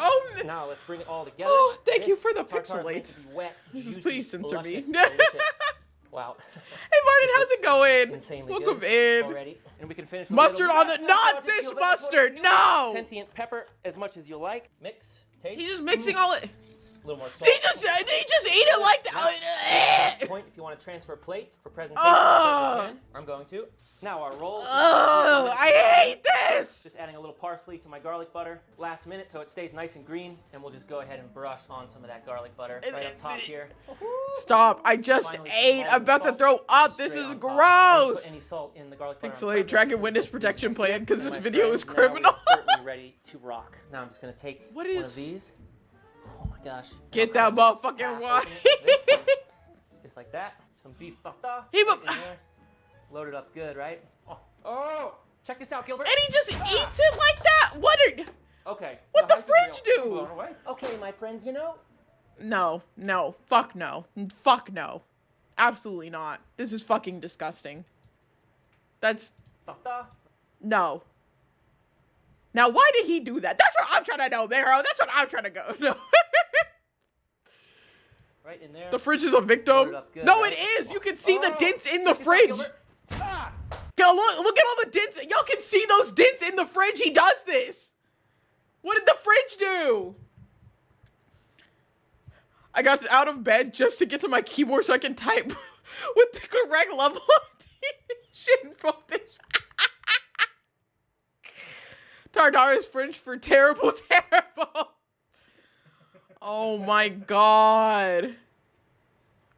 Oh, Now let's bring it all together. Oh, thank you This for the tartare is meant pixelate. to be wet, juicy, Please censor me. luscious, delicious. Wow. Hey Martin, how's it going? Insanely Welcome good in. already. And we can finish with Mustard a little- on the, not this mustard, no! Sentient pepper as much as you like. Mix, taste. He's just mixing all it. A little more salt. He just ate it like that. Point if you want to transfer plates for presentation. Oh. you can. I'm going to. Now our roll. Oh, I hate this. Just adding a little parsley to my garlic butter last minute so it stays nice and green, and we'll just go ahead and brush on some of that garlic butter right up top here. Stop! I just Finally, ate. some I'm about to salt throw up. This straight is on top. I didn't gross. put any salt in the garlic butter on Pixelate purpose. Dragon Witness Protection Plan because this My video is friends, now criminal. we are certainly ready to rock. Now I'm just gonna take What one is- of these. Oh my gosh. Get Now that I'll just motherfucking half wine. open it like this. Just like that. Some beef tartare. He right bu- in there. Load it up good, right? Oh, check this out, Gilbert. And he just eats it like that. What are? Okay. What the the hype is fridge real. do? I'm blown away. Okay, my friends, you know. No, fuck no, fuck no, absolutely not. This is fucking disgusting. That's Tartare. no. Now, why did he do that? That's what I'm trying to know, Mero. That's what I'm trying to go. No. Right in there. The fridge is a Load victim. it up good, No, right? it is. You can see the Oh, dents in the check this out, fridge. Gilbert. Ah! Yo, look at all the dents. Y'all can see those dents in the fridge. He does this. What did the fridge do? I got out of bed just to get to my keyboard so I can type with the correct level of shit from this. Tartare is French for terrible, terrible. Oh my god.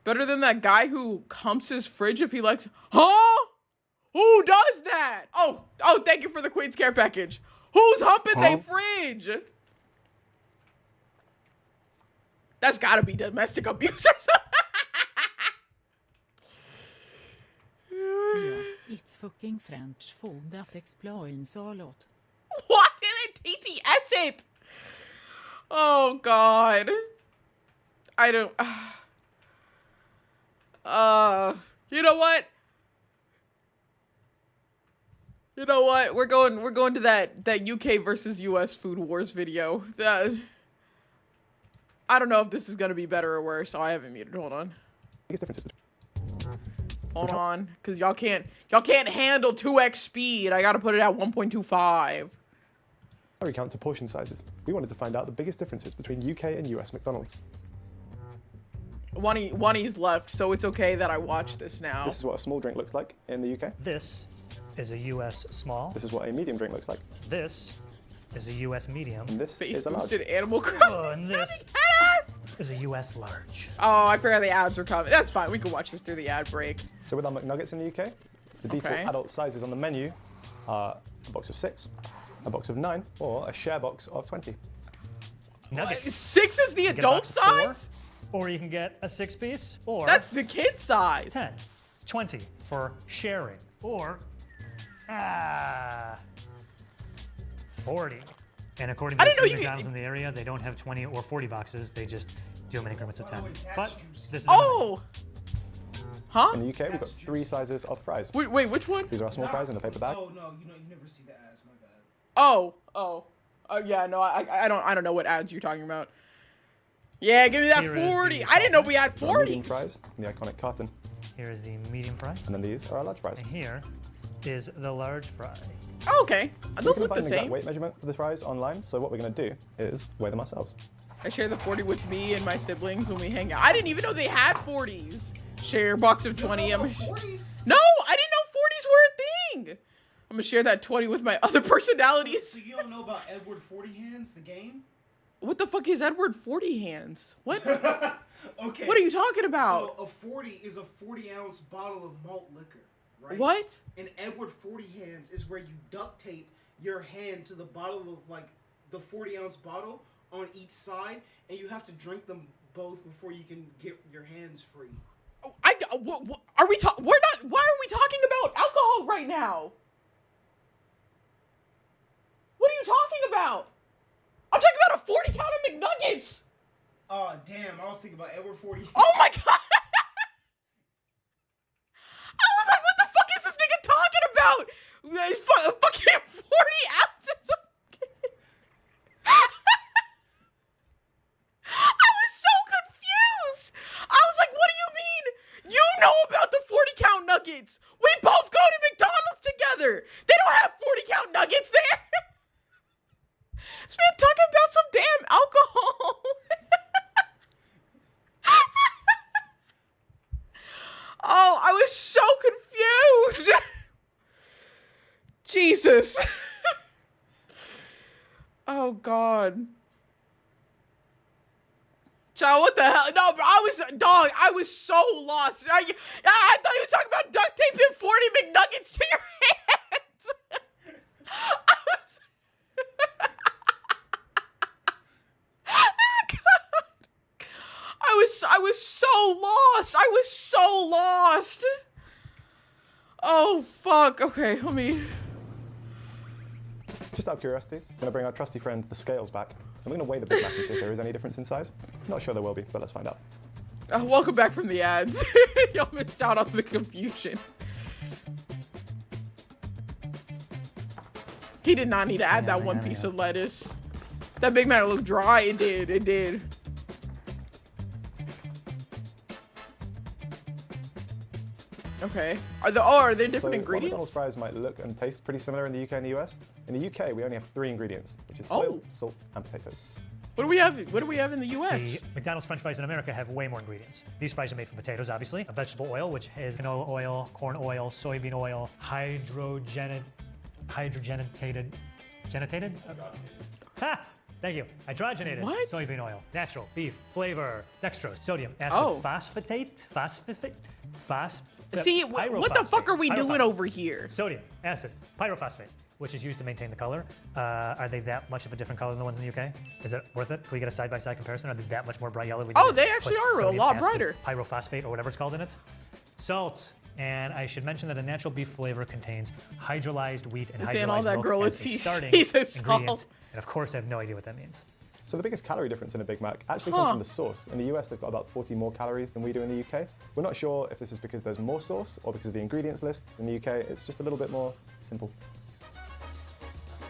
Better than that guy who humps his fridge if he likes. Huh? Who does that? Oh, thank you for the Queen's Care package. Who's humping their fridge? That's gotta be domestic abuse or something. It's fucking French food that explains a lot. Why did it TTS it? Oh god. I don't. You know what? You know what? We're going to that UK versus US food wars video. I don't know if this is gonna be better or worse. So I haven't muted. Hold on. Biggest differences Hold on, because y'all can't handle 2x speed. I gotta put it at 1.25. calorie counts and portion sizes. We wanted to find out the biggest differences between UK and US McDonald's. Wani's left, so it's okay that I watch this now. This is what a small drink looks like in the UK. This is a US small. This is what a medium drink looks like. This is a US medium. And this Face is a large. boosted Animal Oh, Crossing. and this Badass! is a US large. Oh, I forgot the ads were coming. That's fine. We can watch this through the ad break. So with our McNuggets in the UK, the default Okay. adult sizes on the menu are a box of 6, a box of 9, or a share box of 20. Nuggets. 6 is the You get a adult box of 4, size? or you can get a 6-piece, or That's the kid size. 10, 20 for sharing, or 40. And according to I the didn't know few you could- McDonald's in the area, they don't have 20 or 40 boxes. They just do them in increments of 10. way, that's But juicy. this is Oh! Huh? In the UK, we've got 3 sizes of fries. Wait, which one? These are our small fries in the paper bag. Oh no, you never see the ads. My bad. Oh, yeah, no, I don't know what ads you're talking about. Yeah, give me that Here is the 40. I didn't know we had These are our medium 40. fries in the iconic carton. Here is the medium fry, And then these are our large fries. and here is the large fry. Oh, okay. We Those can look the find an exact same. weight measurement for the fries online, so what we're going to do is weigh them ourselves. I share the 40 with me and my siblings when we hang out. I didn't even know they had 40s. Share a box of 20. I'm 40s? No, I didn't know 40s were a thing. I'm gonna share that 20 with my other personalities. So you don't know about Edward 40 Hands, the game? What the fuck is Edward 40 hands? What? Okay. What are you talking about? So a 40 is a 40-ounce bottle of malt liquor, right? What? And Edward 40 Hands is where you duct tape your hand to the bottle of like the 40-ounce bottle on each side, and you have to drink them both before you can get your hands free. Are we talking? We're not. Why are we talking about alcohol right now? What are you talking about? I'm talking about a 40 count of McNuggets. Oh, damn. I was thinking about Edward 40. Oh my god. I was like, what the fuck is this nigga talking about? Fucking 40 ounces of. I was so confused. I was like, what do you mean? You know about the nuggets. We both go to McDonald's together. They don't have 40 count nuggets there. This man talking about some damn alcohol. Oh, I was so confused. Jesus. Oh, God. Child, what the hell? No, bro, I was so lost. I thought he was talking about duct taping 40 McNuggets to your hands. I was so lost. I was so lost. Oh, fuck. Okay, let me... Just out of curiosity, I'm going to bring our trusty friend, the scales, back. And we're going to weigh the Big Mac and see if there is any difference in size. Not sure there will be, but let's find out. Welcome back from the ads. Y'all missed out on the confusion. He did not need to add that one piece of lettuce. That Big Mac looked dry. It did. It did. Okay. Are there different So, while ingredients? McDonald's fries might look and taste pretty similar in the UK and the US, in the UK we only have 3 ingredients, which is oil, salt, and potatoes. What do we have? What do we have in the US? The McDonald's French fries in America have way more ingredients. These fries are made from potatoes, obviously, a vegetable oil, which is canola oil, corn oil, soybean oil, hydrogenated. Ha! Thank you. Hydrogenated What? soybean oil, natural, beef, flavor, dextrose, sodium, Oh. phosphate. See, what the fuck are we doing over here? Sodium, acid, pyrophosphate, which is used to maintain the color. Are they that much of a different color than the ones in the UK? Is it worth it? Can we get a side-by-side comparison? Are they that much more bright yellow? Oh, they actually are a lot brighter. Pyrophosphate, or whatever it's called in it. Salt. And I should mention that a natural beef flavor contains hydrolyzed wheat and Saying hydrolyzed all that milk girl, as it's a starting he said ingredient. salt. And of course, I have no idea what that means. So the biggest calorie difference in a Big Mac actually comes from the sauce. In the US, they've got about 40 more calories than we do in the UK. We're not sure if this is because there's more sauce or because of the ingredients list. In the UK, it's just a little bit more simple.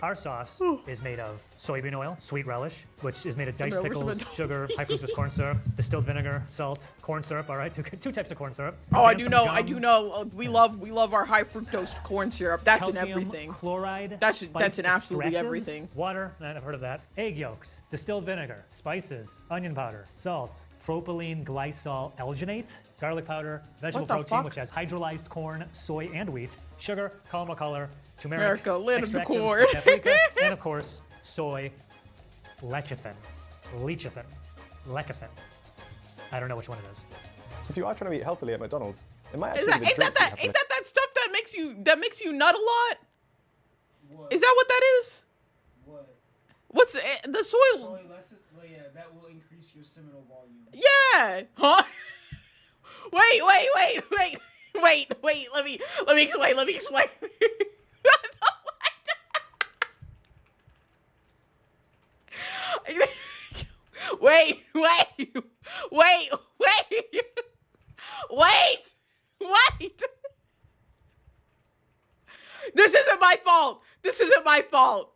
Our sauce is made of soybean oil, sweet relish, which is made of diced Where's the pickles, McDonald's? sugar, high fructose corn syrup, distilled vinegar, salt, corn syrup. All right, two types of corn syrup. Oh, I do Xanthan know. gum, I do know. We love our high fructose corn syrup. That's in calcium everything. chloride. That's spice in absolutely extractives, everything. Water, I've heard of that. Egg yolks, distilled vinegar, spices, onion powder, salt, propylene glycol alginate, garlic powder, vegetable What the protein, fuck? which has hydrolyzed corn, soy, and wheat, sugar, caramel color, turmeric, America, land of the extractives, corn. paprika, and of course, soy lecithin. I don't know which one it is. So if you are trying to eat healthily at McDonald's, it might Is actually that, be the ain't drinks you that have ain't to that stuff that makes you nut a lot? What? Is that what that is? What? What's the soy? Soy lecithin, yeah, that will increase your seminal volume. Yeah. Huh? Wait. Let me explain. Wait. This isn't my fault. This isn't my fault.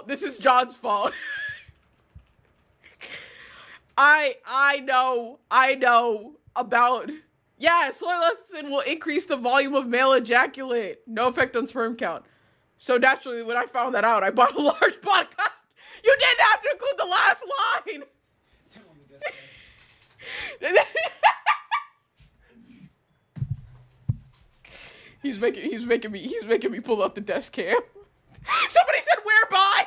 This is John's fault. I know about... Yeah, soy lecithin will increase the volume of male ejaculate. No effect on sperm count. So naturally, when I found that out, I bought a large pot of cotton. You didn't have to include the last line. Turn on the desk. He's making me pull out the desk cam. Somebody said whereby.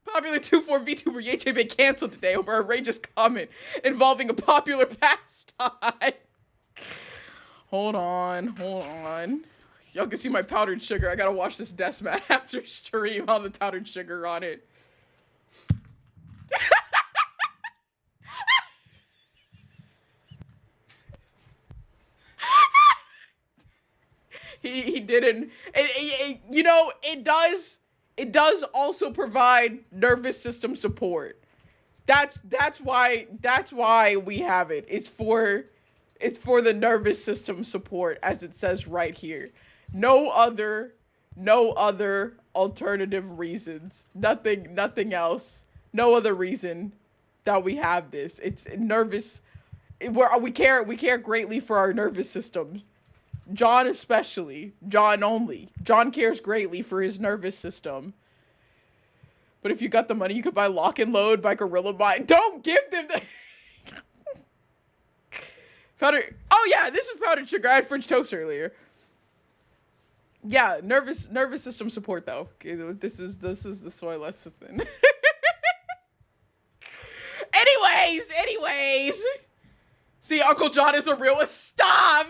Popular 2-4 VTuber Yeche been canceled today over a outrageous comment involving a popular pastime. Hold on. Y'all can see my powdered sugar. I gotta wash this desk mat after stream. All the powdered sugar on it. He didn't. You know, it does also provide nervous system support. That's why we have it. It's for the nervous system support, as it says right here. No other alternative reasons. Nothing else. No other reason that we have this. It's we care greatly for our nervous system. John especially. John only. John cares greatly for his nervous system. But if you got the money, you could buy Lock and Load by Gorilla Mind. Don't give them the... Powder... Oh, yeah, this is powdered sugar. I had French toast earlier. Yeah, nervous system support, though. Okay, this is the soy lesson. Anyways. See, Uncle John is a realist. Stop!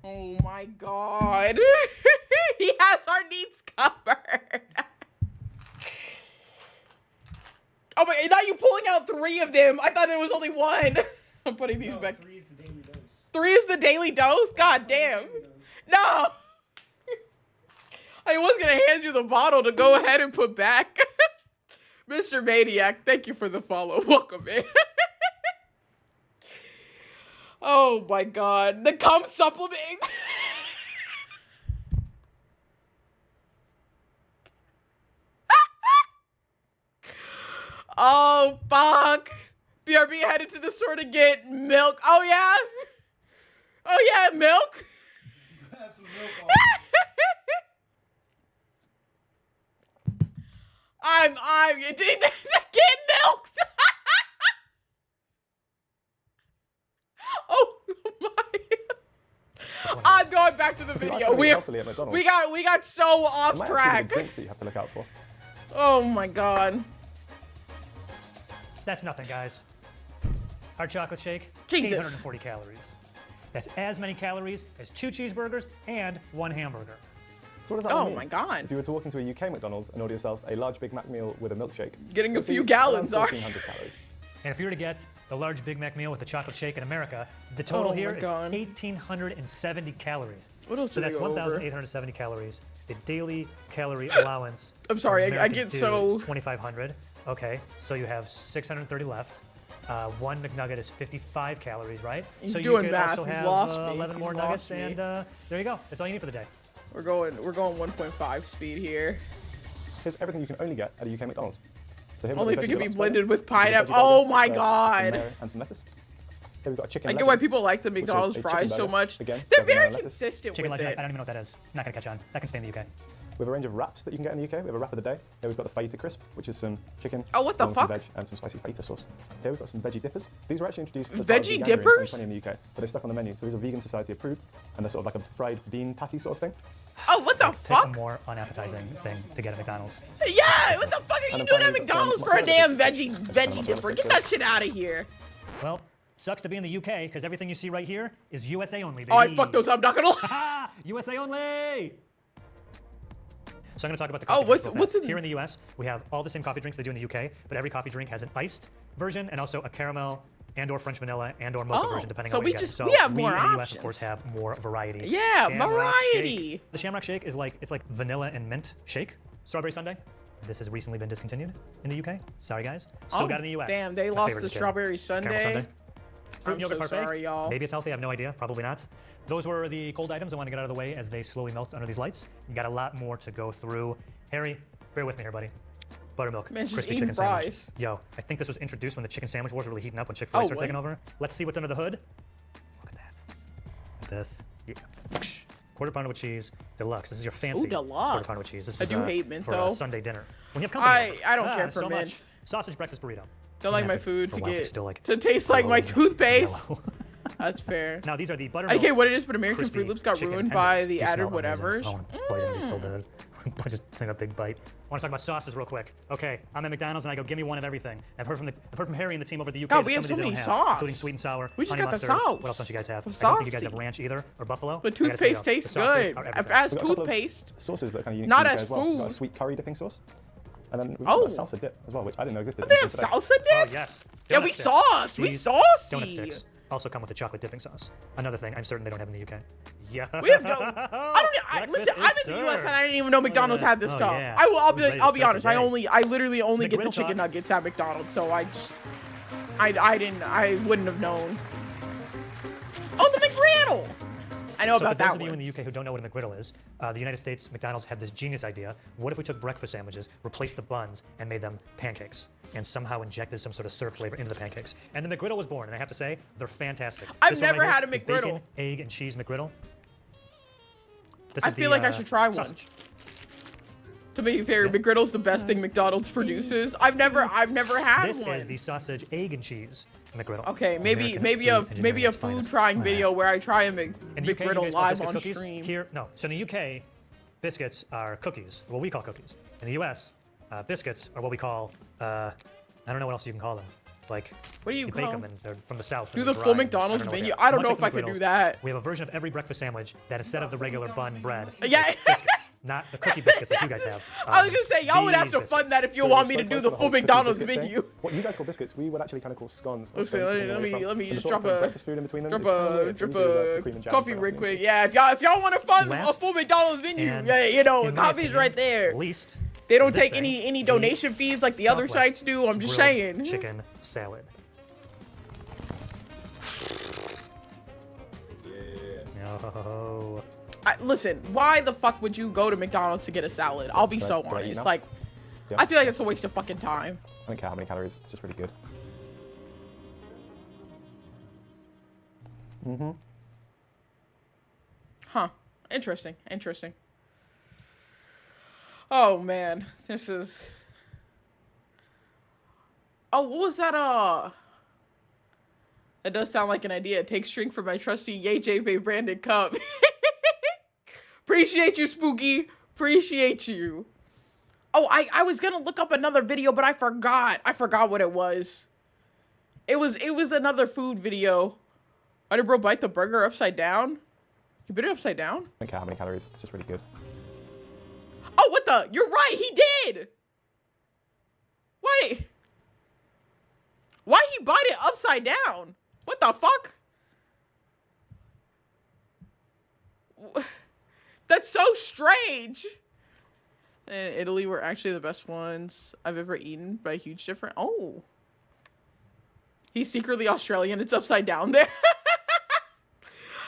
Oh my god. He has our needs covered. Oh my, now you pulling out 3 of them. I thought there was only 1. I'm putting these back. 3 is the daily dose. 3 is the daily dose? God damn. No. I was gonna hand you the bottle to go ahead and put back. Mr. Maniac, thank you for the follow. Welcome in. Oh my god. The cum supplement. Oh, fuck. BRB headed to the store to get milk. Oh, yeah? Oh, yeah, milk? Have some milk on. I'm getting the kid milked. Oh my. I'm going back to the video. We got so off It might actually be track. the drinks that you have to look out for. Oh my god. That's nothing, guys. Our chocolate shake, Jesus. 840 calories. That's as many calories as 2 cheeseburgers and 1 hamburger. So what does that all Oh mean? my god. If you were to walk into a UK McDonald's and order yourself a large Big Mac meal with a milkshake, Getting a it'd be few around gallons, are 1,400 calories. And if you were to get the large Big Mac meal with the chocolate shake in America, the total Oh my here is God. 1,870 calories. What else So did I that's go over? 1,870 calories. The daily calorie allowance. I'm sorry, for I American get food so- is 2,500. Okay, so you have 630 left. 1 McNugget is 55 calories, right? He's so you doing could math. also He's have lost me. 11 He's more lost nuggets, me. and there you go. That's all you need for the day. We're going 1.5 speed here. Here's everything you can only get at a UK McDonald's. So here we've got Only if the it veggie can be deluxe blended burger, with which is a pineapple. veggie Oh burger, my some god. mayo and some lettuce. Here we've got a chicken I get legend, why people like the which is McDonald's a fries chicken so burger. much. Again, They're served with mayo very and lettuce. consistent Chicken with legend, I it. don't even know what that is. Not gonna catch on. That can stay in the UK. We have a range of wraps that you can get in the UK. We have a wrap of the day. Here we've got the fajita crisp, which is some chicken, Oh, what the along with some fuck? veg, and some spicy fajita sauce. Here we've got some veggie dippers. These were actually introduced as part of Veggie Veganuary in dippers? 2020 in the UK, but they're stuck on the menu. So these are Vegan Society approved, and they're sort of like a fried bean patty sort of thing. Oh, what the Pick a fuck? more unappetizing thing to get at McDonald's. Yeah, what the fuck are you And doing then at finally we've got some McDonald's for a mozzarella damn sticks. veggie dipper? Get that shit out of here. Well, sucks to be in the UK because everything you see right here is USA only, baby. Oh, I fucked those up, not gonna lie. Ah, USA only! So I'm going to talk about the Oh, coffee drinks real what's fast. in- Here in the US, we have all the same coffee drinks they do in the UK, but every coffee drink has an iced version and also a caramel and or French vanilla and or mocha Oh, version, depending so on what we you get. just- we have more in the US, of options. course, have more variety. Yeah, Shamrock variety. Shake. The Shamrock Shake is like, it's like vanilla and mint shake. Strawberry sundae. This has recently been discontinued in the UK. Sorry, guys. Still Oh, got it in the US. damn, they My lost favorite the as a kid. strawberry Caramel sundae. sundae. Fruit I'm and yogurt so parfait. sorry, y'all. Maybe it's healthy. I have no idea. Probably not. Those were the cold items I wanted to get out of the way as they slowly melt under these lights. You got a lot more to go through. Harry, bear with me here, buddy. Buttermilk, Man's just crispy eating chicken sandwich. fries. Yo, I think this was introduced when the chicken sandwich wars were really heating up when Chick-fil-A Oh, started taking what? over. Let's see what's under the hood. Look at that. Look at this. Yeah. Quarter pounder with cheese, deluxe. This is your fancy deluxe. quarter pounder with cheese. This I is do hate mint, for though. a Sunday dinner. When you have company over. I don't care for so mint. much. Sausage breakfast burrito. Don't like Even my after- food for to a while, it's get still like to taste like my glowing toothpaste. yellow. That's fair. Now these are the I buttermilk. don't care what it is, but American crispy Fruit Loops got chicken ruined tenders. by the These added smell amazing. whatevers. I want to bite into these so bad. I just take a big bite. I want to talk about sauces real quick. Okay, I'm at McDonald's and I go, give me one of everything. I've heard from Harry and the team over at the UK. God, that we some have of so these they many don't sauce. have, including sweet and sour. We just honey got the mustard. sauce. What else don't you guys have? The I don't think you guys sauce. have ranch either or buffalo. But I gotta say, toothpaste though, the tastes sauces good. are As everything. We've got a couple of toothpaste. Sauces that are kind of unique Not to the UK as as well. We've got a food. sweet curry dipping sauce. And then we've Oh. got a salsa dip as well, which I didn't know existed. They have until today. salsa Oh dip? yes. Yeah, Donut we sticks. sauced. We These saucy. Donut sticks also come with a chocolate dipping sauce. Another thing I'm certain they don't have in the UK. Yeah. We have listen, I'm in the US and I didn't even know McDonald's had this Oh, stuff. yeah. I'll It was ready be to honest. start the day. I literally only It's get the the grill chicken talk. nuggets at McDonald's, so I wouldn't have known. Oh, the McGriddle. I know So about for those that of you in one. the UK who don't know what a McGriddle is, the United States, McDonald's had this genius idea. What if we took breakfast sandwiches, replaced the buns, and made them pancakes, and somehow injected some sort of syrup flavor into the pancakes? And the McGriddle was born, and I have to say, they're fantastic. I've This one never right had here, a the bacon, McGriddle. egg, and cheese McGriddle. This I is feel the, like I should try one. sausage. To be fair, McGriddle's the best thing McDonald's produces. I've never had This one. is the sausage, egg, and cheese McGriddle. Okay, maybe American food maybe a engineering's food finest. trying Alright. video where I try a In the UK, you McGriddle guys call live biscuits on cookies? stream. Here, no. So in the UK, biscuits are cookies. What we call cookies. In the US, biscuits are what we call. I don't know what else you can call them. Like What do you bake call them and they're from the south. Do and the they're full dry. McDonald's I don't know what menu? they are. I don't Much know like if I could McGriddles, do that. We have a version of every breakfast sandwich that instead of the regular bun bread, Yeah. it's biscuits, not the cookie biscuits that you guys have. I was gonna say y'all would have these to fund biscuits. that if you So want we're me to so do close the to full whole cookie McDonald's biscuit thing. menu. What you guys call biscuits, we would actually kind of call scones. or Let's see, scones, let depending me where you're let me from. just And the drop thought of a breakfast food in between them drop is kind of a weird. drop Usually reserved a for cream and jam coffee for real nothing. quick. Yeah, if y'all want to fund a Last full McDonald's menu, and yeah, you know, the in my coffee's opinion, right there. Least They don't this take thing, any the donation fees like the other Southwest sites do. I'm just grilled saying. Chicken salad. No. Listen, why the fuck would you go to McDonald's to get a salad? I'll be so Right, right, honest. no. Like, Yeah. I feel like it's a waste of fucking time. I don't care how many calories, it's just really good. Huh. Interesting. Interesting. Oh man, this is. Oh, what was that? That does sound like an idea. Take string from my trusty Yay Bay branded cup. Appreciate you, Spooky. Appreciate you. Oh, I was gonna look up another video, but I forgot. I forgot what it was. It was another food video. Why did bro bite the burger upside down? You bit it upside down? I don't care how many calories, it's just really good. Oh, what the? You're right, he did! Wait. Why he bite it upside down? What the fuck? That's so strange. And Italy were actually the best ones I've ever eaten by a huge difference. Oh. He's secretly Australian. It's upside down there.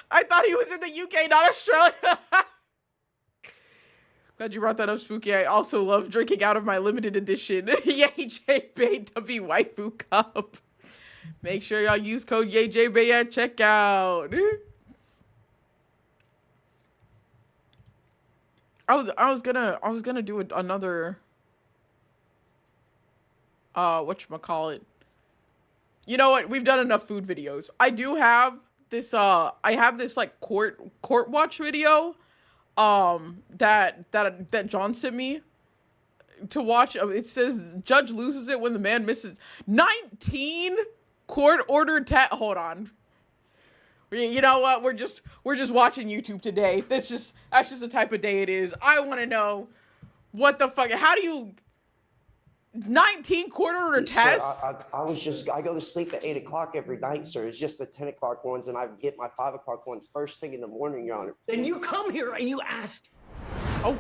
I thought he was in the UK, not Australia. Glad you brought that up, Spooky. I also love drinking out of my limited edition YJBay Waifu Cup. Make sure y'all use code YJBay at checkout. I was gonna do another whatchamacallit. You know what? We've done enough food videos. I do have this I have this like court watch video that John sent me to watch. It says judge loses it when the man misses 19 court ordered hold on. You know what? We're just watching YouTube today. That's just the type of day it is. I want to know what the fuck. How do you 19 court order tests? Sir, I go to sleep at 8 o'clock every night, sir. It's just the 10 o'clock ones, and I get my 5 o'clock ones first thing in the morning, Your Honor. Then you come here and you ask. Oh,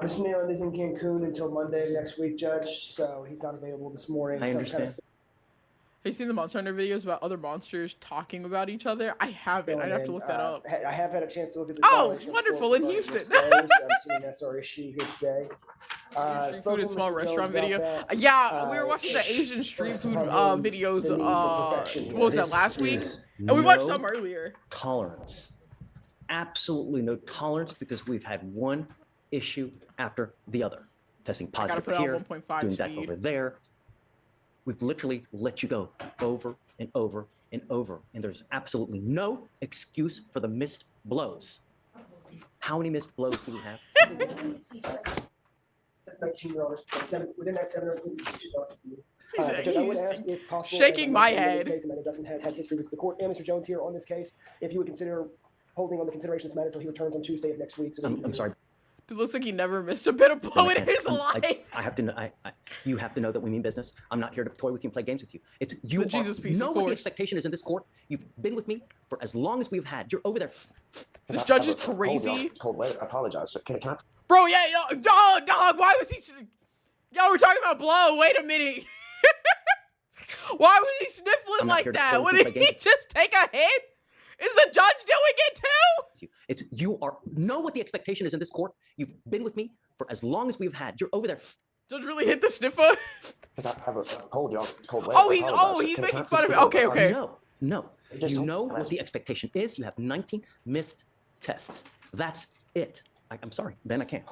Mr. Nayland is in Cancun until Monday of next week, Judge, so he's not available this morning. I so understand. have you seen the Monster Hunter videos about other monsters talking about each other? I haven't. I'd have to look that up. I have had a chance to look at the Oh, violation wonderful, report in for Houston. Ms. Rose. I'm assuming that's our issue here today. Street Spoke food and with small Mr. restaurant Jones video. about that. Yeah, we were watching the Asian street First food of all, videos. the need for perfection here. What was that, This last week? is And we watched no some earlier. Tolerance. Absolutely no tolerance because we've had one issue after the other. Testing positive put it on here, 1.5 doing that speed. over there. We've literally let you go over and over and over. And there's absolutely no excuse for the missed blows. How many missed blows do we have? That's 19 hours. Within that 7 hours, He's- Judge, I would he's ask if possible, shaking as my I'm in this head. case, Amanda doesn't have had history with the court and Mr. Jones here on this case. If you would consider holding on the consideration of this matter until he returns on Tuesday of next week. So I'm sorry. It looks like he never missed a bit of blow in his life. I have to know. You have to know that we mean business. I'm not here to toy with you and play games with you. It's you. The Jesus piece, know of what the course. expectation is in this court. You've been with me for as long as we've had. You're over there. This judge is Cold, crazy. Cold weather. I apologize, sir. Can I? Bro, yeah, dog, why was he... Y'all were talking about blow. Wait a minute. Why was he sniffling I'm not like here to that? play with What, you, did play he games. just take a hit? Is the judge doing it too? It's you are know what the expectation is in this court. You've been with me for as long as we've had. You're over there. Judge really hit the sniffer. Because I have a cold, y'all. Cold weather. Oh, he's making fun of it. Okay, okay. No. You know what the expectation is. You have 19 missed tests. That's it. I'm sorry, Ben, I can't.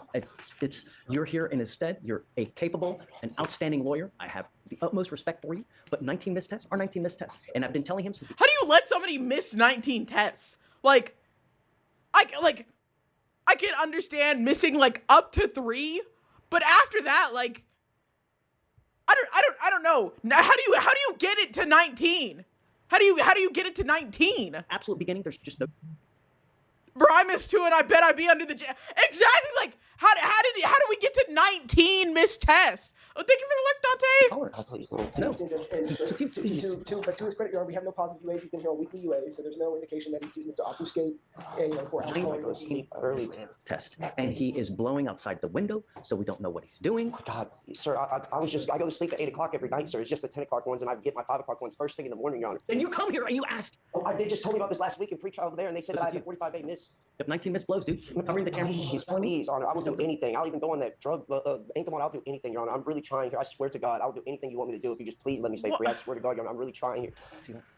You're here, and instead, you're a capable and outstanding lawyer. I have the utmost respect for you, but 19 missed tests are 19 missed tests. And I've been telling him since... How do you let somebody miss 19 tests? Like, I can understand missing, like, up to 3, but after that, like, I don't know. Now, how do you get it to 19? How do you get it to 19? Absolute beginning, there's just no... Bro, I missed 2 and I bet I'd be under the jail. Exactly, like, how did we get to 19 missed tests? Oh, thank you for the lift, Dante. No. But to his credit, Your Honor, we have no positive UAs. He's been here on weekly UAs, so there's no indication that he's using this to obfuscate for alcohol. Early test, and he is blowing outside the window, so we don't know what he's doing. God, sir, I go to sleep at 8 o'clock every night, sir. It's just the 10 o'clock ones, and I get my 5 o'clock ones first thing in the morning, Your Honor. And you come here and you ask. Oh, they just told me about this last week in pre-trial over there, and they said that I had a 45-day miss. You have 19 missed blows, dude. Covering the camera. Please, Honor. I will do anything. I'll even go on that drug, anything. I'll do anything, Your Honor. I'm really trying here. I swear to God, I'll do anything you want me to do if you just please let me stay free. I swear to God, Your Honor, I'm really trying here.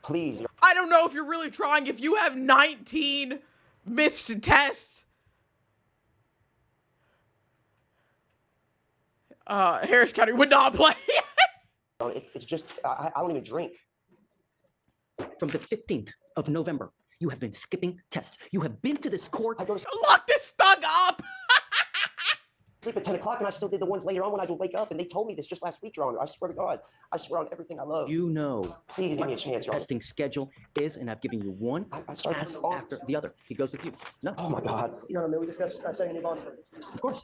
Please. I don't know if you're really trying. If you have 19 missed tests. Harris County would not play. It's just, I don't even drink. From the 15th of November, you have been skipping tests. You have been to this court. Lock this thug up! Sleep at 10 o'clock, and I still did the ones later on when I would wake up, and they told me this just last week, Your Honor. I swear to God. I swear on everything I love. You know. Please give me a chance, Your Honor. Testing schedule is, and I've given you one task after the other. He goes with you. No. Oh, my God. Your Honor, may we discuss setting a new bond? Of course.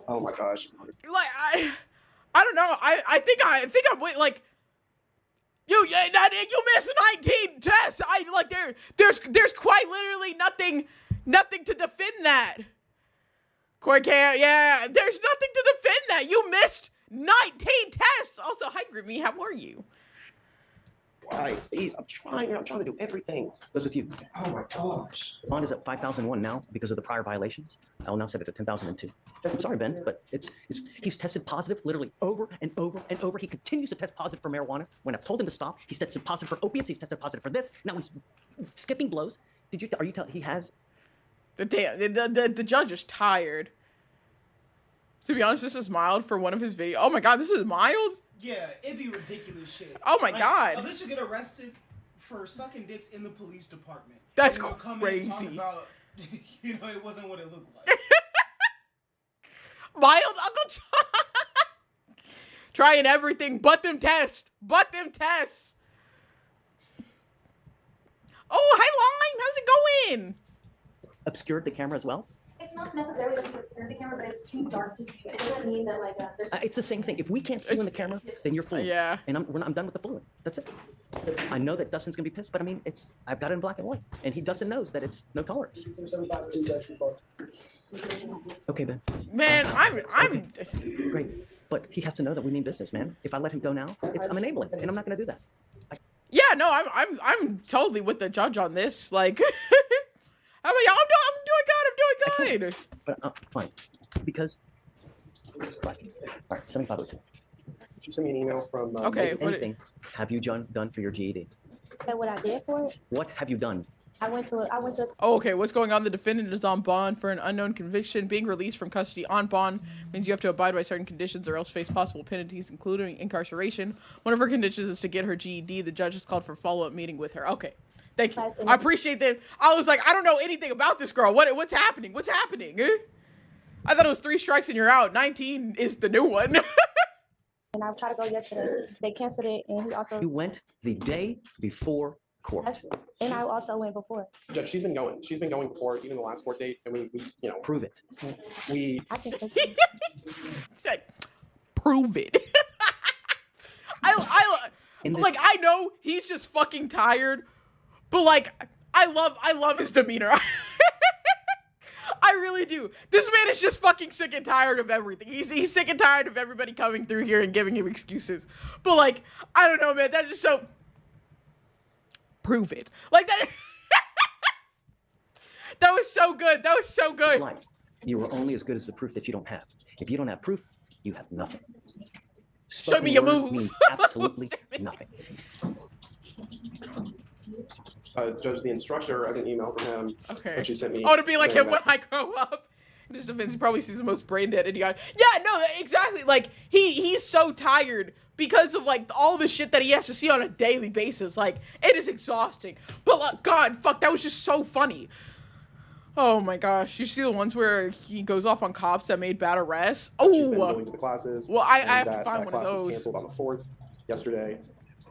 Oh, my gosh. Like, I don't know. I think I'm wait, like, you missed 19 tests. There's quite literally nothing to defend that. Court can't, yeah, there's nothing to defend that. You missed 19 tests. Also, hi, Grimmy, how are you? Why? Please, I'm trying to do everything. Goes with you. Oh, my gosh. Bond is at 5,001 now because of the prior violations. I will now set it at 10,002. I'm sorry, Ben, but he's tested positive literally over and over and over. He continues to test positive for marijuana. When I've told him to stop, he's tested positive for opiates. He's tested positive for this. Now he's skipping blows. Are you telling he has? The judge is tired. To be honest, this is mild for one of his videos. Oh my God, this is mild? Yeah, it'd be ridiculous shit. Oh my God. A bitch will get arrested for sucking dicks in the police department. That's and they'll come crazy. in and talk about, it wasn't what it looked like. Mild Uncle John. Trying everything but them tests. Oh, hi, Line. How's it going? Obscured the camera as well? It's not necessarily that it's obscured the camera, but it's too dark to view. It doesn't mean that, like, there's... It's the same thing. If we can't see you in the camera, then you're fooling. Yeah. And I'm done with the fooling. That's it. I know that Dustin's going to be pissed, but I mean, I've got it in black and white. And Dustin knows that it's no tolerance. Okay, Ben. Man, I'm... Great. But he has to know that we mean business, man. If I let him go now, I'm enabling, and I'm not going to do that. Yeah, no, I'm totally with the judge on this. Like, I'm doing good. But fine, because all right, 7502. You sent me an email from. Okay. Anything have you done for your GED? What I did for it? What have you done? I went to. Oh, okay. What's going on? The defendant is on bond for an unknown conviction. Being released from custody on bond means you have to abide by certain conditions or else face possible penalties, including incarceration. One of her conditions is to get her GED. The judge has called for a follow-up meeting with her. Okay. Thank you. I appreciate that. I was like, I don't know anything about this girl. What's happening? What's happening? I thought it was 3 strikes and you're out. 19 is the new one. And I tried to go yesterday. They canceled it, and he also. You went the day before court. And I also went before. Judge, she's been going. She's been going before even the last court date, and we prove it. I can take Said, prove it. I know he's just fucking tired, but like I love his demeanor. I really do. This man is just fucking sick and tired of everything. He's sick and tired of everybody coming through here and giving him excuses. But like, I don't know, man. That's just so. Prove it. Like that. so good. That was so It's good. life. You are only as good as the proof that you don't have. If you don't have proof, you have nothing. Show me your Spoken word moves. means absolutely nothing. Judge, the instructor, I got an email from him. Okay. That she sent me. Oh, to be like saying him when I grow up. In his defense, he probably sees the most brain dead idiot. Yeah, no, exactly. Like he's so tired because of like all the shit that he has to see on a daily basis. Like it is exhausting. But like, God, fuck, that was just so funny. Oh my gosh, you see the ones where he goes off on cops that made bad arrests? She's been Oh, going to the classes. well, I and have to that find one of class was those. canceled on the 4th yesterday.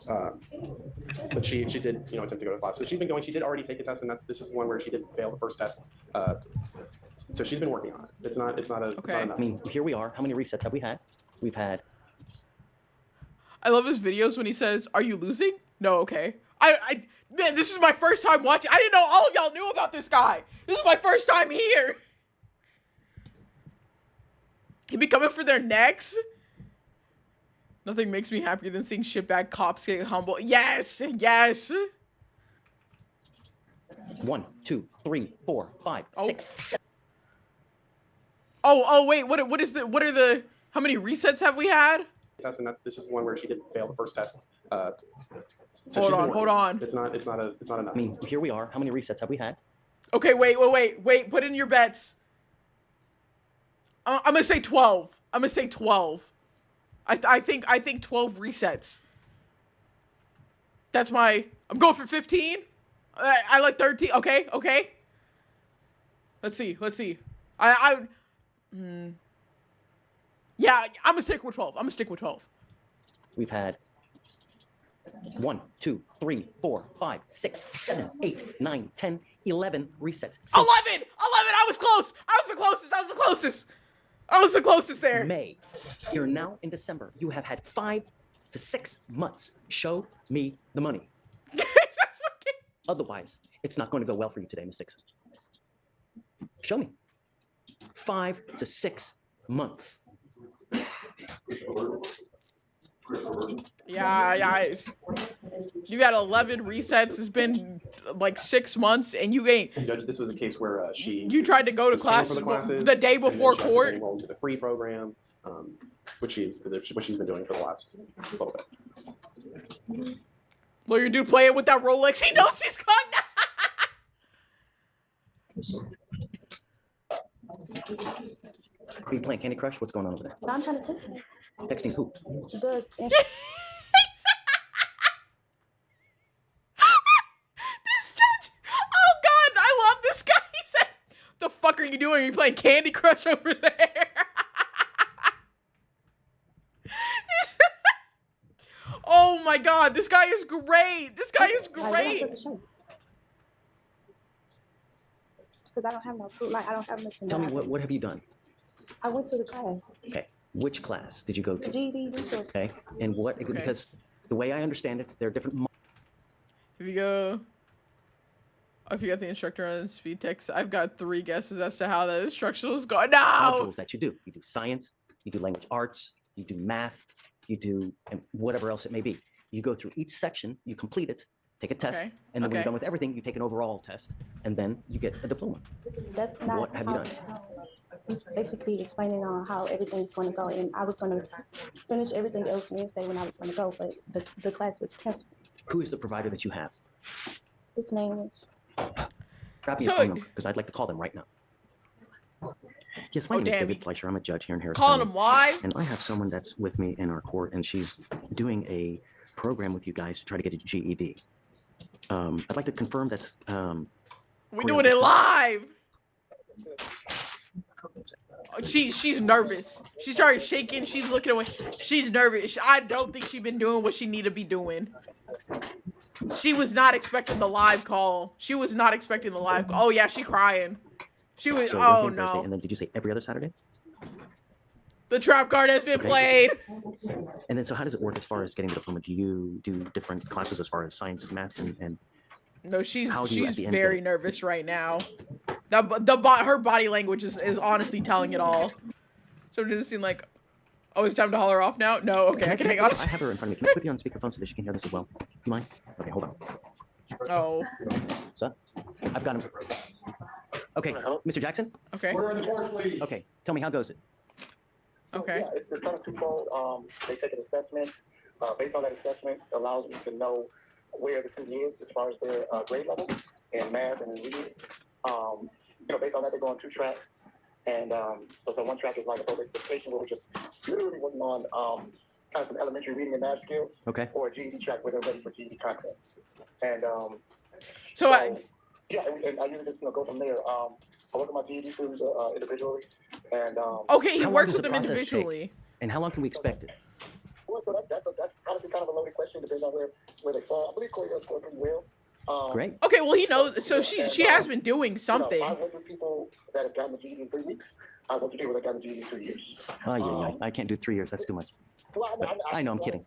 But she did, attempt to go to class. So she's been going. She did already take a test, and this is one where she did fail the first test. So she's been working on it. It's not enough. I mean, here we are. How many resets have we had? We've had. I love his videos when he says, "Are you losing?" No, okay. Man, this is my first time watching. I didn't know all of y'all knew about this guy. This is my first time here. He be coming for their necks. Nothing makes me happier than seeing shitbag cops get humble. Yes, yes. 1, 2, 3, 4, 5, 6. Oh, wait. What are the? How many resets have we had? Test, and this is one where she did fail the first test. So Hold she's been on, hold working. on. It's not enough. I mean, here we are. How many resets have we had? Okay, wait. Put in your bets. I'm gonna say 12. I'm gonna say 12. I think 12 resets. That's my. I'm going for 15. I like 13. Okay. Let's see. Yeah, I'm gonna stick with 12. We've had 1, 2, 3, 4, 5, 6, 7, 8, 9, 10, 11 resets. 11. I was close. I was the closest there. May. You're now in December. You have had 5 to 6 months. Show me the money. Otherwise, it's not going to go well for you today, Ms. Dixon. Show me. 5 to 6 months. Yeah. You got 11 resets. It's been like 6 months, and you ain't. Judge, this was a case where You tried to go to was paying class for the classes the day and then before she tried to court. enroll into the free program, which she's been doing for the last little bit. Lawyer dude playing with that Rolex. He knows he's caught. Are you playing Candy Crush? What's going on over there? I'm trying to text him. Texting who? The This judge. Oh God, I love this guy. He said, "The fuck are you doing? Are you playing Candy Crush over there?" Oh my God, this guy is great. This guy is great. Because I don't have no food. Like I don't have nothing. Tell me, what have you done? I went to the class. Okay. Which class did you go to? GED resource. Okay. And what? Because the way I understand it, there are different. If you go, if you got the instructor on speed text, I've got 3 guesses as to how the instructional is going. No. Modules that you do. You do science. You do language arts. You do math. You do and whatever else it may be. You go through each section. You complete it. Take a test, and then when you're done with everything, you take an overall test, and then you get a diploma. That's not. What have you done? Basically explaining on how everything's going to go, and I was going to finish everything else Wednesday when I was going to go, but the class was canceled. Who is the provider that you have? His name is. Grab me your phone number because I'd like to call them right now. Yes, my name is David Fleischer. I'm a judge here in Harris Calling County. him live. And I have someone that's with me in our court, and she's doing a program with you guys to try to get a GED. I'd like to confirm that's. We're doing it live. She's nervous. She started shaking. She's looking away. She's nervous. I don't think she's been doing what she need to be doing. She was not expecting the live call. Oh yeah, she crying. She was. So Oh Wednesday and Thursday, no. and then did you say every other Saturday? The trap card has been played. And then so how does it work as far as getting the diploma? Do you do different classes as far as science, math, and No, she's how do you at the end very get nervous right now. Her body language is honestly telling it all. So did it seem like, oh, it's time to haul her off now? No, okay, I can hang on. I have her in front of me. Can I put you on speakerphone so that she can hear this as well? Do you mind? Okay, hold on. Oh. So, I've got him. Okay, Mr. Jackson? Okay. Okay, tell me, how goes it? Okay. Yeah, it's kind of twofold. They take an assessment. Based on that assessment, allows me to know where the student is as far as their grade level in math and in reading. Based on that, they go on 2 tracks. And so one track is like a public education where we're just literally working on kind of some elementary reading and math skills. Okay. Or a GED track where they're ready for GED contests. And yeah, and I usually just go from there. I work with my GED students individually. And okay, he How long works does with the them process individually. take? And how long can we expect it? Well, so that's honestly kind of a loaded question, depends on where they fall. I believe Cordell scored pretty well. Great. Okay, well he knows. So she has been doing something. I work with people that have gotten the GED in 3 weeks. I work with people that got the GED in 2 years. Oh, yeah, I can't do 3 years. That's too much. Well, I know, I'm kidding.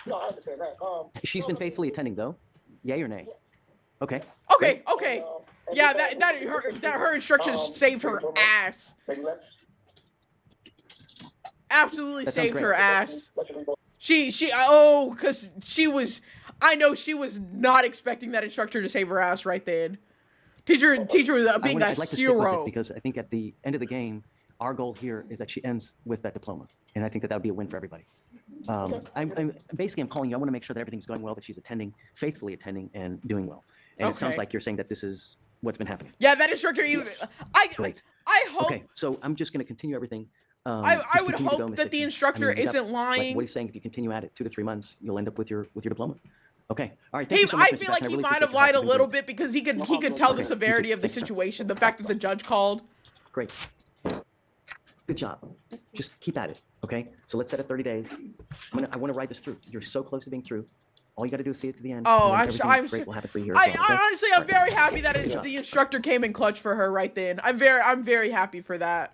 No, I understand that. She's been faithfully attending, though? Yay or nay? Okay. Okay, okay. Yeah, her instructions saved her ass. Absolutely That sounds saved great. her ass. Cause I know she was not expecting that instructor to save her ass right then. Teacher was being I'd a like to stick with hero. it because I think at the end of the game, our goal here is that she ends with that diploma, and I think that would be a win for everybody. I'm calling you. I want to make sure that everything's going well, that she's attending, faithfully attending, and doing well. And it sounds Okay. like you're saying that this is what's been happening. Yeah, that instructor even Great. I hope Okay, so I'm just going to continue everything. I Just would continue to go, hope Miss that the Dixon. instructor is that- isn't like, lying. what he's saying, if you continue at it 2 to 3 months, you'll end up with your diploma. Okay. All right. Thank He, you so much, I Mr. feel Jackson. like I he really might appreciate have your lied a help. You've been little great. bit because he could tell the Okay, you severity too. of the Thanks, sir. situation, the fact that the judge called. Great. Good job. Just keep at it. Okay. So let's set it 30 days. I want to ride this through. You're so close to being through. All you got to do is see it to the end. Oh, and then I'm everything great will happen for you here. as well, okay? honestly, I'm very happy that Good job. the instructor came in clutch for her right then. I'm very happy for that.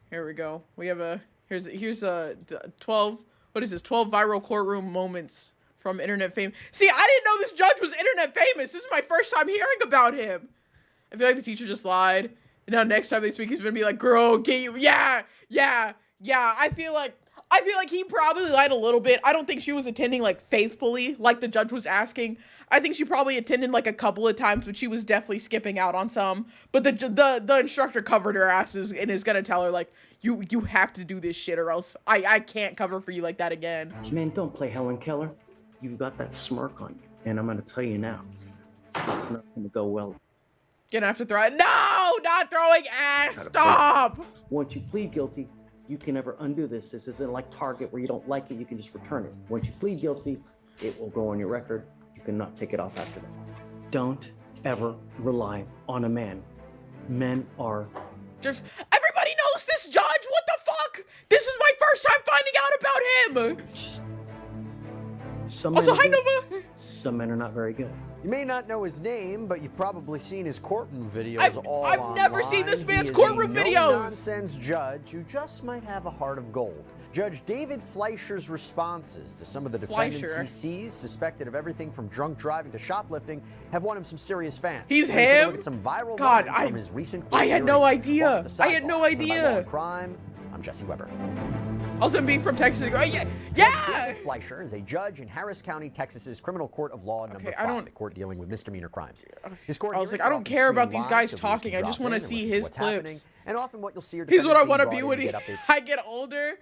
Here we go. We have here's a 12. What is this? 12 viral courtroom moments from internet fame. See, I didn't know this judge was internet famous. This is my first time hearing about him. I feel like the teacher just lied. And now next time they speak, he's gonna be like, "Girl, get you." Yeah. I feel like he probably lied a little bit. I don't think she was attending like faithfully, like the judge was asking. I think she probably attended like a couple of times, but she was definitely skipping out on some. But the instructor covered her asses and is gonna tell her like, you have to do this shit or else I can't cover for you like that again. Man, don't play Helen Keller. You've got that smirk on you. And I'm going to tell you now, it's not going to go well. Gonna have to throw it. No, not throwing ass. Stop. Once you plead guilty, you can never undo this. This isn't like Target where you don't like it, you can just return it. Once you plead guilty, it will go on your record. You cannot take it off after that. Don't ever rely on a man. Men are... Just everybody knows this judge. What the fuck? This is my first time finding out about him. Some Also, men hi are good, Nova. some men are not very good. You may not know his name, but you've probably seen his courtroom videos I've never seen this online. man's He is courtroom a videos. no-nonsense judge who just might have a heart of gold. Judge David Fleischer's responses to some of the defendants Fleischer. he sees, suspected of everything from drunk driving to shoplifting, have won him some serious fans. He's We're gonna take a him? look at some viral God, moments from his recent I had no hearings. idea. Welcome to I had no Sidebar, presented by Law idea. and Crime. I'm Jesse Weber. Also, him being from Texas. Yeah. David Fleischer is a judge in Harris County, Texas's Criminal Court of Law number Okay, 5, the court dealing with misdemeanor crimes. His court I was hearings like, I are don't often care about streamed these live, guys so viewers talking. can I drop just want to in and see listen to his what's happening. clips. And often what you'll see are He's what I defendants want to being be brought when in to get updates I get older.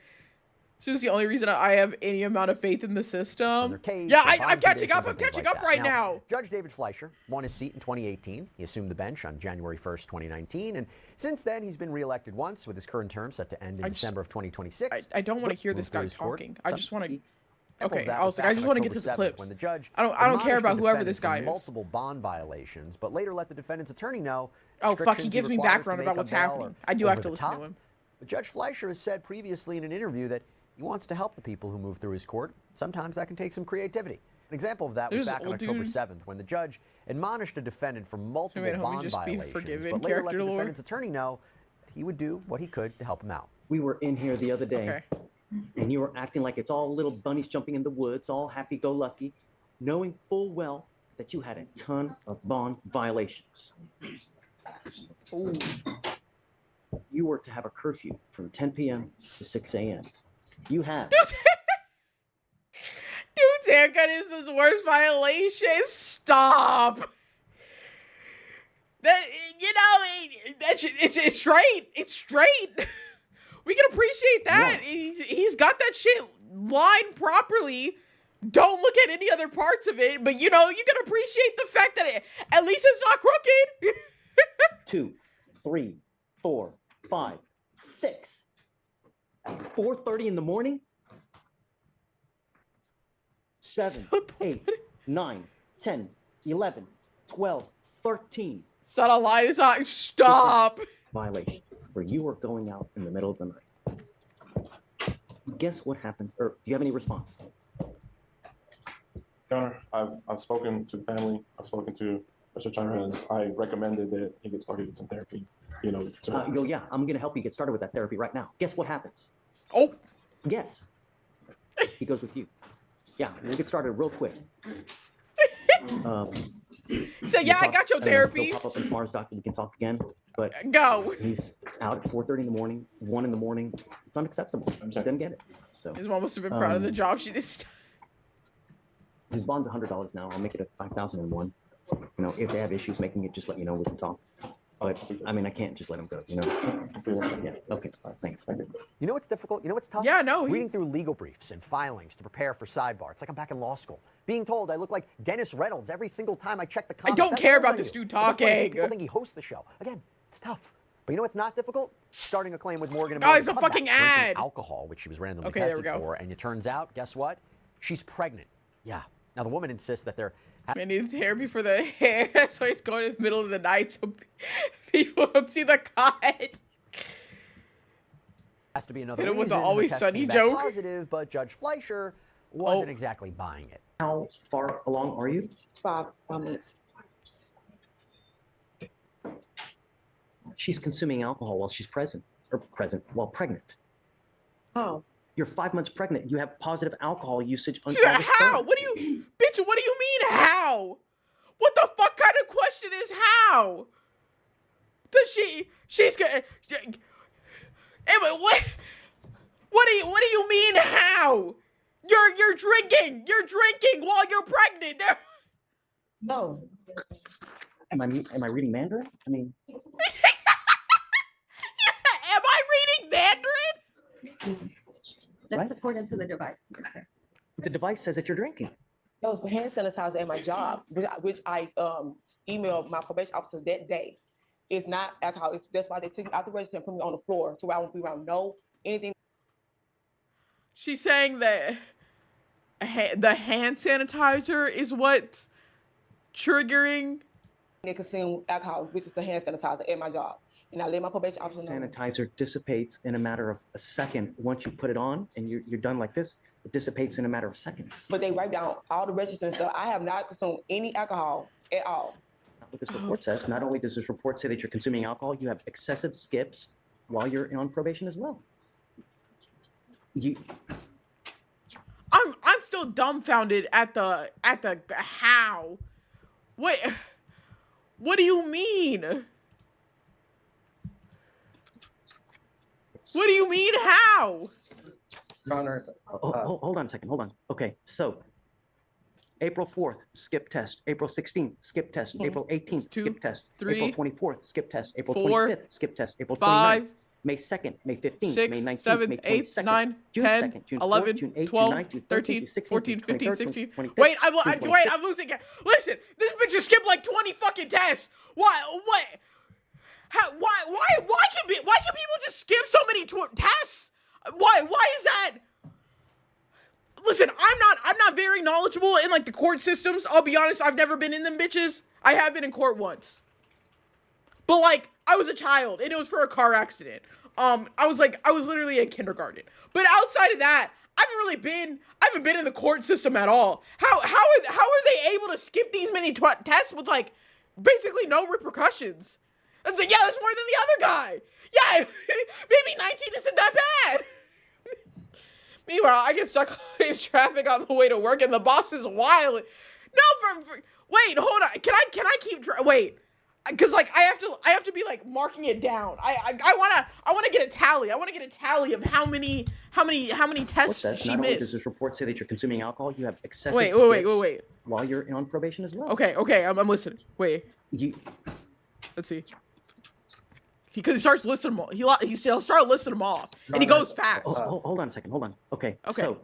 So it's the only reason I have any amount of faith in the system. case, Yeah, their I'm bond catching up. conditions, I'm and things catching like up that. right now. Judge David Fleischer won his seat in 2018. He assumed the bench on January 1st, 2019, and since then he's been reelected once, with his current term set to end in December of 2026. I don't want to hear Moved this through guy his court. talking. I just want to. Couple of Okay, that I was was like, I back just on want to get to October the 7th, clips. when the judge I don't care admonished about the whoever this defendant guy for is. multiple bond violations, but later let the defendant's attorney know. Oh fuck, he restrictions gives me requires to background make about a what's bail happening. are I do have over to the listen to top. him. But Judge Fleischer has said previously in an interview that he wants to help the people who move through his court. Sometimes that can take some creativity. An example of that was There's back on old October dude. 7th when the judge admonished a defendant for multiple Wait, homie, bond just be violations, forgiven, but later let character the lore. defendant's attorney know that he would do what he could to help him out. We were in here the other day, and you were acting like it's all little bunnies jumping in the woods, all happy-go-lucky, knowing full well that you had a ton of bond violations. Ooh. You were to have a curfew from 10 p.m. to 6 a.m. You have. Dude's haircut is the worst violation. Stop. That, you know, it's straight. It's straight. We can appreciate that. He's got that shit lined properly. Don't look at any other parts of it, but you know, you can appreciate the fact that at least it's not crooked. 2, 3, 4, 5, 6. At 4:30 in the morning? 7, 8, 9, 10, 11, 12, 13. It's not a lie. It's not. Stop. Violation where you are going out in the middle of the night. Guess what happens? Or do you have any response? Your Honor, I've spoken to the family. I've spoken to Mr. Chavez. I recommended that he get started with some therapy. You know, Yeah, I'm going to help you get started with that therapy right now. Guess what happens? Oh. Guess. He goes with you. Yeah, we'll get started real quick. So yeah, I got your therapy. He'll pop up in tomorrow's doctor. We can talk again. But go. He's out at 4:30 in the morning, 1 in the morning. It's unacceptable. He doesn't get it. So his mom must have been proud of the job she did. His bond's $100 now. I'll make it a $5,001. You know, if they have issues making it, just let me know. We can talk. But I mean, I can't just let him go. You know. Yeah. Okay. Thanks. You know what's difficult? You know what's tough? Yeah, no. Reading through legal briefs and filings to prepare for sidebar. It's like I'm back in law school. Being told I look like Dennis Reynolds every single time I check the comments. I don't That's care what about I this do. dude At this point, I think talking. People think he hosts the show. Again, it's tough. But you know what's not difficult? Starting a claim with Morgan & Oh, Morgan. it's a How about fucking that? Drinking ad. Alcohol, which she was randomly Okay, there we tested go. for, and it turns out, guess what? She's pregnant. Yeah. Now the woman insists that they're. I need therapy for the hair, so he's going in the middle of the night so people don't see the cut. Has to be another Hit him reason. with the Her Always test Sunny came back joke. Positive, but Judge Fleischer wasn't exactly buying it. How far along are you? 5 minutes. She's consuming alcohol while she's while pregnant. Oh. You're 5 months pregnant. You have positive alcohol usage on She said, how? What do you, bitch? What do you mean how? What the fuck kind of question is how? Does she's gonna? Anyway, what do you mean how? You're drinking while you're pregnant. No. Am I reading Mandarin? I mean, Am I reading Mandarin? That's Right? according to the device. Yes, sir. the device says that you're drinking. That was hand sanitizer at my job, which I emailed my probation officer that day. It's not alcohol. That's why they took me out the register and put me on the floor so I won't be around anything. She's saying that the hand sanitizer is what's triggering. They consume alcohol, which is the hand sanitizer at my job. And I let my probation officer know. Sanitizer dissipates in a matter of a second. Once you put it on and you're done like this, it dissipates in a matter of seconds. But they write down all the registers and stuff. I have not consumed any alcohol at all. That's what this report says. Not only does this report say that you're consuming alcohol, you have excessive skips while you're on probation as well. I'm still dumbfounded at the how. What do you mean? What do you mean how? Your Honor. Hold on a second. Hold on. Okay, so April 4th, skip test. April 16th, skip test. April 18th, skip test. 3, April 24th, skip test. April 4, 25th, skip test. April 5, 29th, May 2nd, May 15th, 6, May 19th, 7, May 8, 22nd, 9, June 10, 2nd, June 11, 4th, June 8th, 12, June 9th, June 13, 14th, 14, 15, 15, 23rd, 16. 25th, Wait, June I'm losing it. Listen, this bitch just skipped like 20 fucking tests. What? How? Why can people just skip so many tests? Why is that? Listen, I'm not very knowledgeable in like the court systems. I'll be honest, I've never been in them bitches. I have been in court once. But like, I was a child and it was for a car accident. I was literally in kindergarten. But outside of that, I haven't been in the court system at all. How are they able to skip these many tests with like basically no repercussions? I was like, yeah, that's more than the other guy. Yeah, maybe 19 isn't that bad. Meanwhile, I get stuck in traffic on the way to work, and the boss is wild. No, wait, hold on. Can I keep wait? Because like I have to be like marking it down. I wanna get a tally. I want to get a tally of how many tests she Not only does missed. this report say that you're consuming alcohol, you have excessive Wait. skips while you're on probation as well. Okay, I'm listening. Wait. Let's see. Because he starts listing them all. He'll start listing them off, and he goes fast. Hold on a second. Hold on. Okay. So,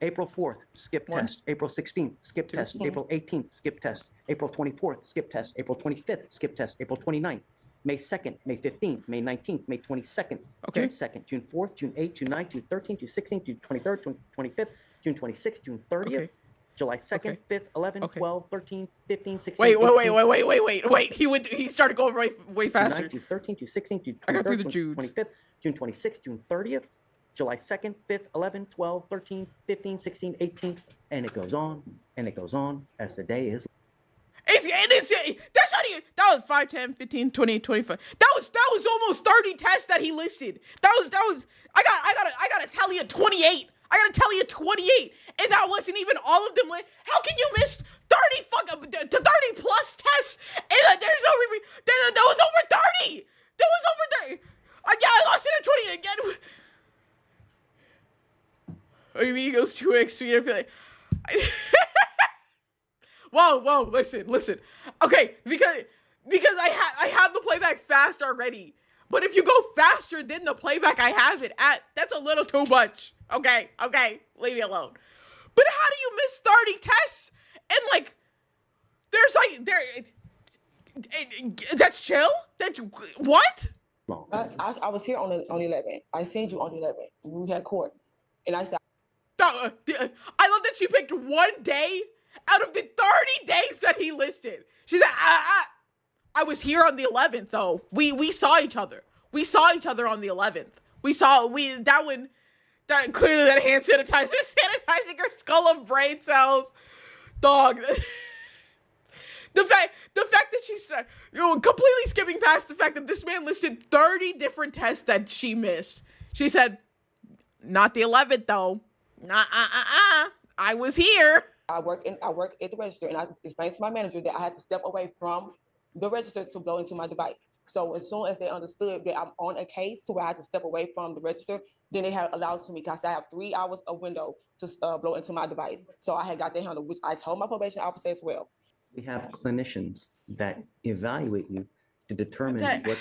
April 4th, skip test. April 16th, skip test. April 18th, skip test. April 24th, skip test. April 25th, skip test. April 29th, May 2nd, May 15th, May 19th, May 22nd, June 2nd, June 4th, June 8th, June 9th, June 13th, June 16th, June 23rd, June 25th, June 26th, June 30th. July 2nd, 5th, 11th, 12th, 13th, 15th, 16th. Wait. He started going way faster. June 13th, June 16th, June 23rd, I got through the June 25th, June 26th, June 30th, July 2nd, 5th, 11th, 12th, 13th, 15th, 16th, 18th, and it goes on, and it goes on as the day is. That's not even, that was 5, 10, 15, 20, 25. That was almost 30 tests that he listed. That was, I gotta tell you 28. I gotta tell you 28. And that wasn't even all of them. How can you miss 30 plus tests? And there's no reason. That was over 30. That was over 30. Yeah, I lost it at 20 again. Oh, you mean he goes 2x speed? I feel like. Whoa, listen. Okay, because I have the playback fast already. But if you go faster than the playback I have it at, that's a little too much. Okay, leave me alone. But how do you miss 30 tests? And that's chill? That's what? I was here on 11. I seen you on 11. We had court, and I said. I love that she picked one day out of the 30 days that he listed. She said, I was here on the 11th, though. We saw each other. We saw each other on the 11th. That clearly that hand sanitizer sanitizing her skull of brain cells. Dog. The fact that she's completely skipping past the fact that this man listed 30 different tests that she missed. She said, not the 11th, though. I was here. I work at the register, and I explained to my manager that I had to step away from the register to blow into my device. So as soon as they understood that I'm on a case to where I had to step away from the register, then they had allowed to me, because I have 3 hours of window to blow into my device. So I had got that handled, which I told my probation officer as well. We have clinicians that evaluate you to determine what.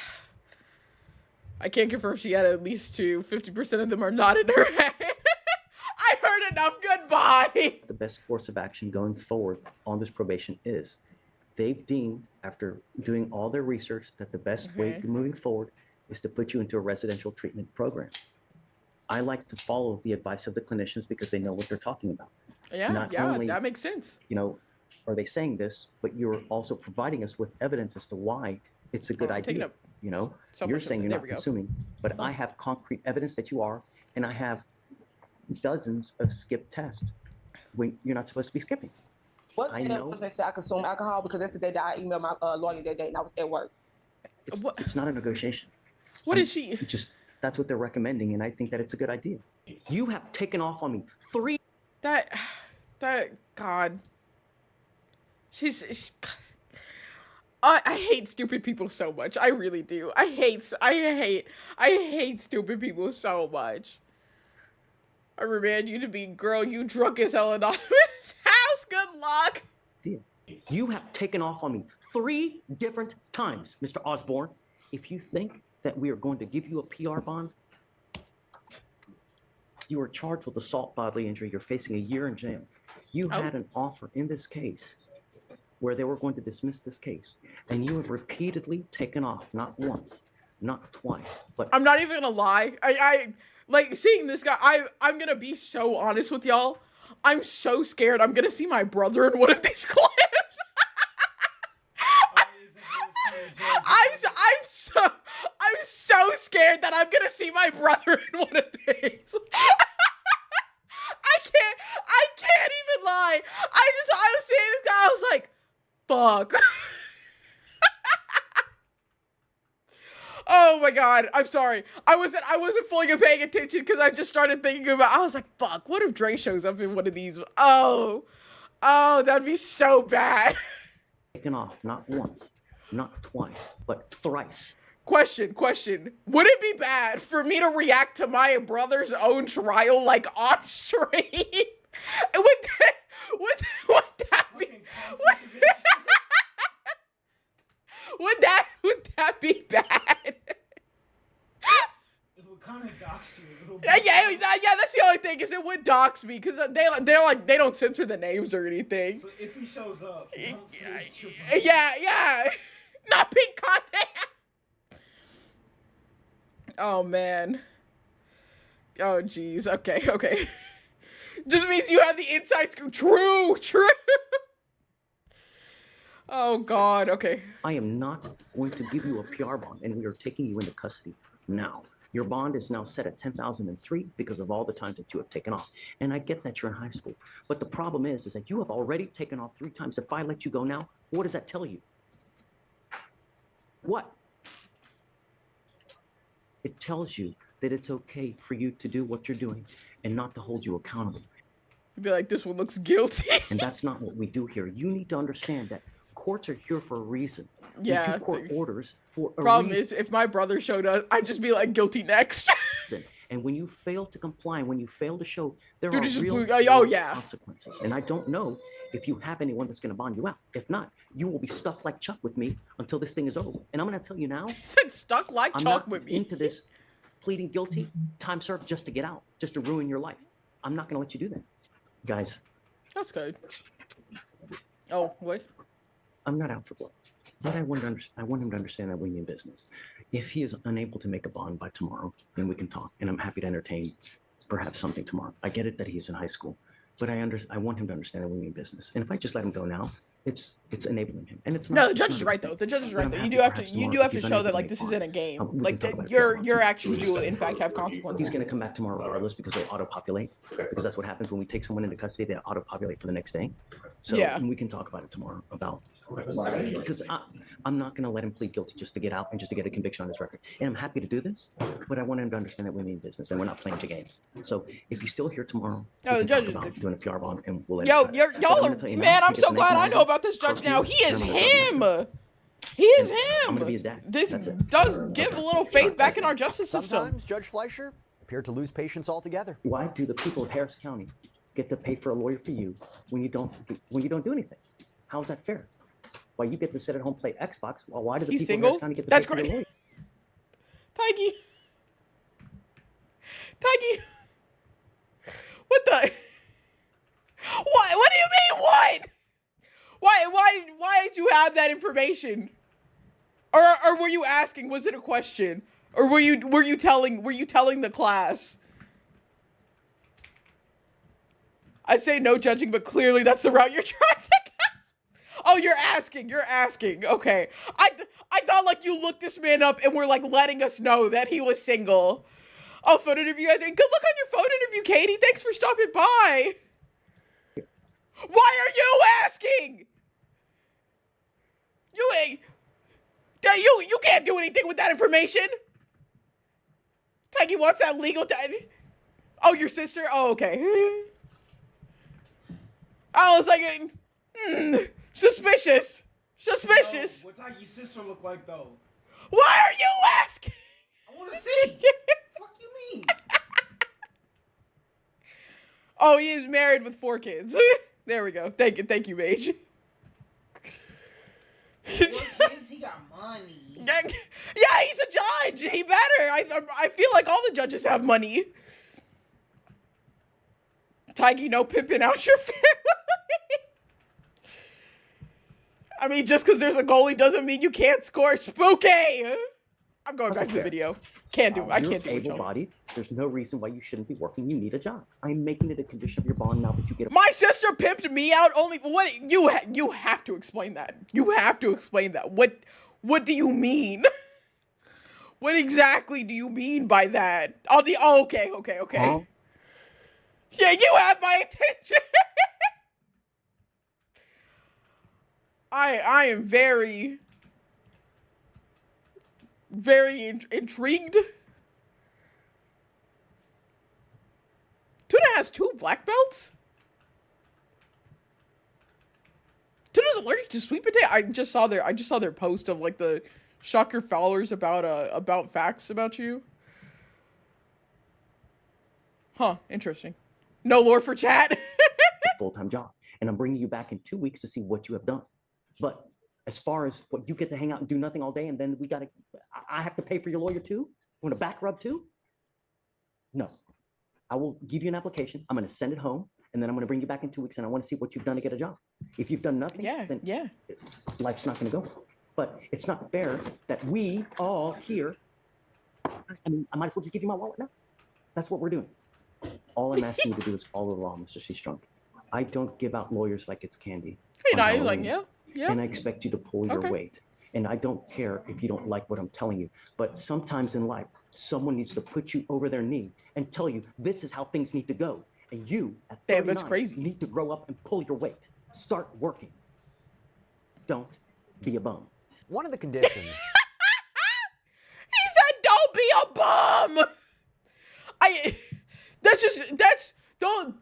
I can't confirm she had at least 50% of them are not in her head. I heard enough. Goodbye. The best course of action going forward on this probation is. They've deemed, after doing all their research, that the best way to moving forward is to put you into a residential treatment program. I like to follow the advice of the clinicians because they know what they're talking about. Yeah, only, that makes sense. Are they saying this, but you're also providing us with evidence as to why it's a good idea. You're saying you're not consuming, but I have concrete evidence that you are, and I have dozens of skip tests when you're not supposed to be skipping. I know. I consume alcohol because that's the day that I emailed my lawyer that day, and I was at work. It's not a negotiation. What is she? That's what they're recommending, and I think that it's a good idea. You have taken off on me 3. That God. I hate stupid people so much. I really do. I hate stupid people so much. I remind you to be, girl, you drunk as hell anonymous. House, good luck. You have taken off on me 3 different times, Mr. Osborne. If you think that we are going to give you a PR bond, you are charged with assault bodily injury. You're facing a year in jail. You had an offer in this case where they were going to dismiss this case, and you have repeatedly taken off, not once, not twice, but I'm not even gonna lie. I like seeing this guy. I'm gonna be so honest with y'all. I'm so scared I'm gonna see my brother in one of these clips. I'm so scared that I'm gonna see my brother in one of these. I can't even lie. I was seeing this guy, I was like, fuck. Oh my God, I'm sorry. I wasn't fully paying attention because I just started thinking about, I was like, fuck, what if Dre shows up in one of these? Oh, that'd be so bad. Taken off, not once, not twice, but thrice. Question. Would it be bad for me to react to my brother's own trial, like on stream? Would that that be bad? It would kind of dox you a little Yeah, bit. yeah, that's the only thing, is it would dox me, because they're like, they don't censor the names or anything. So if he shows up, don't say it's your Yeah. Not pink content. Oh, man. Oh, jeez. Okay. Just means you have the inside scoop. True. Oh, God. Okay. I am not going to give you a PR bond, and we are taking you into custody now. Your bond is now set at 10,003 because of all the times that you have taken off. And I get that you're in high school, but the problem is that you have already taken off 3 times. If I let you go now, what does that tell you? What? It tells you that it's okay for you to do what you're doing and not to hold you accountable. You'd be like, this one looks guilty. And that's not what we do here. You need to understand that courts are here for a reason. Yeah, We do court orders for a Problem reason. is, if my brother showed up, I'd just be like, guilty next. And when you fail to comply, when you fail to show, there Dude, are it's just real blue- oh, world yeah. consequences. And I don't know if you have anyone that's going to bond you out. If not, you will be stuck like Chuck with me until this thing is over. And I'm going to tell you now. Said stuck like I'm Chuck not with me. into this pleading guilty, time served just to get out, just to ruin your life. I'm not going to let you do that, guys. That's good. Oh, what? I'm not out for blood. But I want him to understand that we mean business. If he is unable to make a bond by tomorrow, then we can talk. And I'm happy to entertain perhaps something tomorrow. I get it that he's in high school, but I want him to understand that we mean business. And if I just let him go now, it's enabling him. And it's not. No, the it's judge not is a right good though. thing. The judge is But right I'm though. You happy do have to perhaps you do tomorrow have if to he's show unable that to like make this bond. isn't a game. We Like can talk that about it your tomorrow. actions do in fact have consequences. He's going to come back tomorrow regardless because they'll auto-populate. Because that's what happens when we take someone into custody. They auto-populate for the next day. So Yeah. and we can talk about it tomorrow about because I'm not going to let him plead guilty just to get out and just to get a conviction on his record. And I'm happy to do this, but I want him to understand that we mean business and we're not playing games. So if he's still here tomorrow, No, we the can talk judge is- about doing a PR bond and we'll. Yo, end it. But I'm y'all gonna are tell you now, man. I'm he so gets an glad I 8 know about this judge now. He is him. He is him. I'm gonna be his dad. This That's it. does give a little faith back in our justice system. Sometimes Judge Fleischer appeared to lose patience altogether. Why do the people of Harris County get to pay for a lawyer for you when you don't do anything? How is that fair? Why you get to sit at home play Xbox? Well, why do the He's people single? of Harris County get to That's pay for great. your lawyer? Tiggy. What the? What do you mean? What? Why did you have that information? Or were you asking? Was it a question? Or were you telling the class? I'd say no judging, but clearly that's the route you're trying to go. Oh, you're asking. Okay. I thought like you looked this man up and were like letting us know that he was single. Oh, phone interview. Good luck on your phone interview, Katie. Thanks for stopping by. Why are you asking? You can't do anything with that information. Tiggy wants that legal time. Oh, your sister? Oh, okay. I was like, suspicious. Suspicious. What Tiger's sister look like though? Why are you asking? I want to see. Fuck you mean? Oh, he is married with 4 kids. There we go. Thank you, Mage. 4 kids? He got money. Yeah, he's a judge. He better. I feel like all the judges have money. Tiggy, no pimping out your family. I mean, just because there's a goalie doesn't mean you can't score. Spooky. I'm going back to the video. I can't do it, You're Joe. able-bodied. There's no reason why you shouldn't be working. You need a job. I'm making it a condition of your bond now that you get a My sister pimped me out only. What you have to explain that. You have to explain that. What do you mean? What exactly do you mean by that? Okay. Huh? Yeah, you have my attention. I am very intrigued. Tuna has 2 black belts? Tuna's allergic to sweet potato. I just saw their post of like the shock your followers about facts about you. Huh, interesting. No lore for chat. full-time job. And I'm bringing you back in 2 weeks to see what you have done. But As far as what, you get to hang out and do nothing all day, and then I have to pay for your lawyer too? You want a back rub too? No. I will give you an application. I'm going to send it home, and then I'm going to bring you back in 2 weeks, and I want to see what you've done to get a job. If you've done nothing, then life's not going to go. But it's not fair that we all here, I mean, I might as well just give you my wallet now. That's what we're doing. All I'm asking you to do is follow the law, Mr. C. Strong. I don't give out lawyers like it's candy. Hey, no, you're like, yeah. And I expect you to pull your weight. And I don't care if you don't like what I'm telling you. But sometimes in life, someone needs to put you over their knee and tell you this is how things need to go. And you, at 39, that's crazy. Need to grow up and pull your weight. Start working. Don't be a bum. One of the conditions. He said, "Don't be a bum."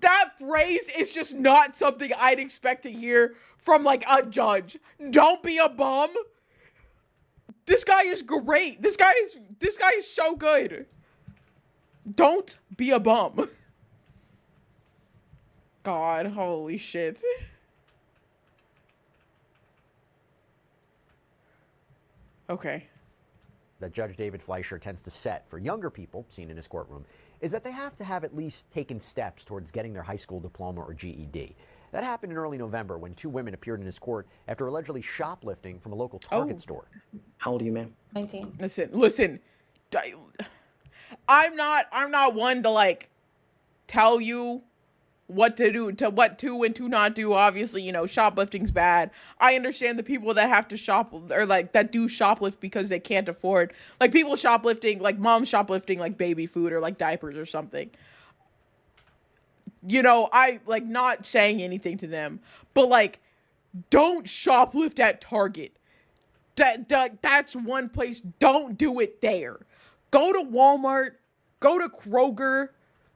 That phrase is just not something I'd expect to hear from like a judge. Don't be a bum. This guy is great. This guy is so good. Don't be a bum. God, holy shit. Okay. That Judge David Fleischer tends to set for younger people seen in his courtroom is that they have to have at least taken steps towards getting their high school diploma or GED. That happened in early November when 2 women appeared in his court after allegedly shoplifting from a local Target store. How old are you, ma'am? 19. Listen. I'm not one to like tell you what to do, what to and to not do. Obviously, you know, shoplifting's bad. I understand the people that have to shop or like that do shoplift because they can't afford, like people shoplifting, like moms shoplifting like baby food or like diapers or something. You know, I like not saying anything to them, but like don't shoplift at Target. That's one place. Don't do it there. Go to Walmart, go to Kroger,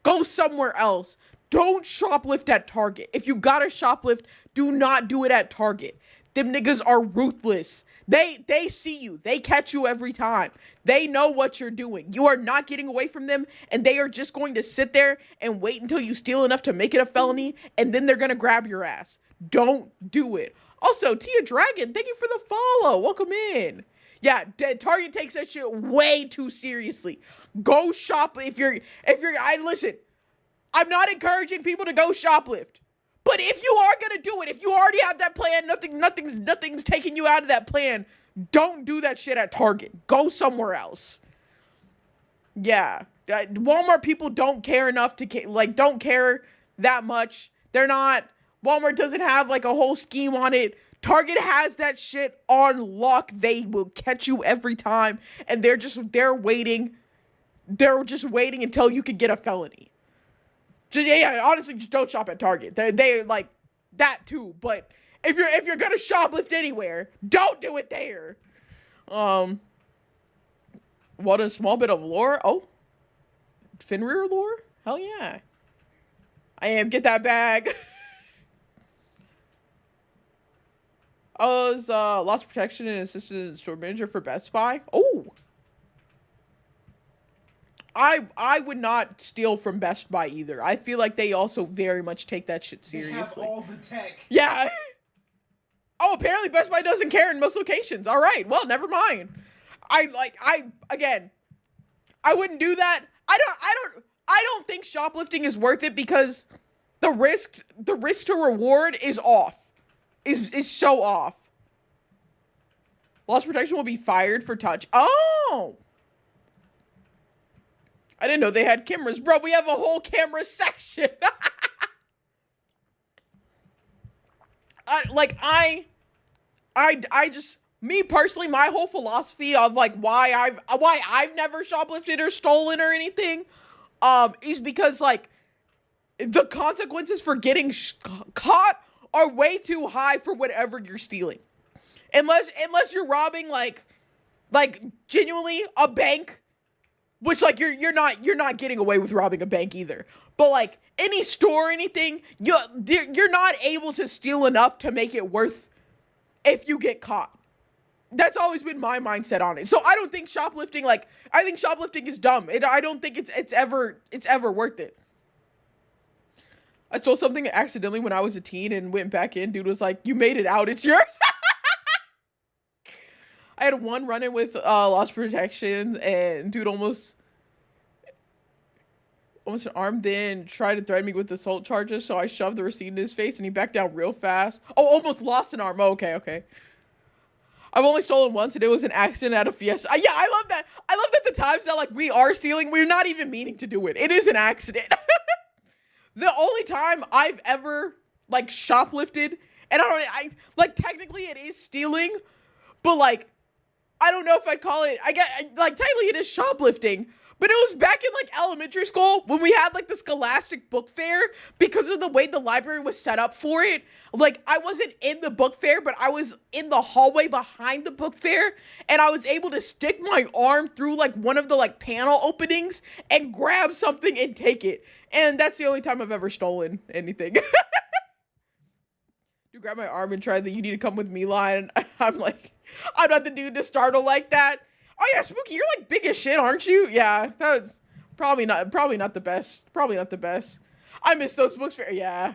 go somewhere else. Don't shoplift at Target. If you gotta shoplift, do not do it at Target. Them niggas are ruthless. They see you. They catch you every time. They know what you're doing. You are not getting away from them, and they are just going to sit there and wait until you steal enough to make it a felony, and then they're gonna grab your ass. Don't do it. Also, Tia Dragon, thank you for the follow. Welcome in. Yeah, Target takes that shit way too seriously. Go shop listen. I'm not encouraging people to go shoplift. But if you are going to do it, if you already have that plan, nothing's taking you out of that plan, don't do that shit at Target. Go somewhere else. Yeah. Walmart people don't care enough to don't care that much. Walmart doesn't have like a whole scheme on it. Target has that shit on lock. They will catch you every time, and they're waiting. They're just waiting until you can get a felony. Honestly, just don't shop at Target. They're like that too. But if you're gonna shoplift anywhere, don't do it there. What a small bit of lore. Oh, Fenrir lore. Hell yeah. Get that bag. I was loss protection and assistant store manager for Best Buy. Oh. I would not steal from Best Buy either. I feel like they also very much take that shit seriously. They have all the tech. Yeah. Oh, apparently Best Buy doesn't care in most locations. All right. Well, never mind. I wouldn't do that. I don't think shoplifting is worth it because the risk to reward is off. Is so off. Loss protection will be fired for touch. Oh. I didn't know they had cameras. Bro, we have a whole camera section. Me personally, my whole philosophy of like why I've never shoplifted or stolen or anything, is because like the consequences for getting caught are way too high for whatever you're stealing. Unless you're robbing like genuinely a bank. Which like you're not getting away with robbing a bank either. But like any store or anything, you're not able to steal enough to make it worth if you get caught. That's always been my mindset on it. So I don't think shoplifting I think shoplifting is dumb. I don't think it's ever worth it. I stole something accidentally when I was a teen and went back in. Dude was like, "You made it out. It's yours." had one run-in with loss protection, and dude almost armed in, tried to threaten me with assault charges, so I shoved the receipt in his face, and he backed down real fast. Oh, almost lost an arm. Oh, okay. I've only stolen once, and it was an accident at a fiesta. Yeah, I love that. I love that the times that, like, we are stealing, we're not even meaning to do it. It is an accident. The only time I've ever, like, shoplifted, and like, technically it is stealing, but, like, I don't know if I'd call it, like, technically it is shoplifting, but it was back in, like, elementary school when we had, like, the Scholastic Book Fair because of the way the library was set up for it. Like, I wasn't in the book fair, but I was in the hallway behind the book fair, and I was able to stick my arm through, like, one of the, like, panel openings and grab something and take it. And that's the only time I've ever stolen anything. You grab my arm and try the "you need to come with me" line, and I'm like, I'm not the dude to startle like that. Oh yeah, Spooky, you're like big as shit, aren't you? Yeah, that probably not the best. Probably not the best. I miss those books fair. Yeah,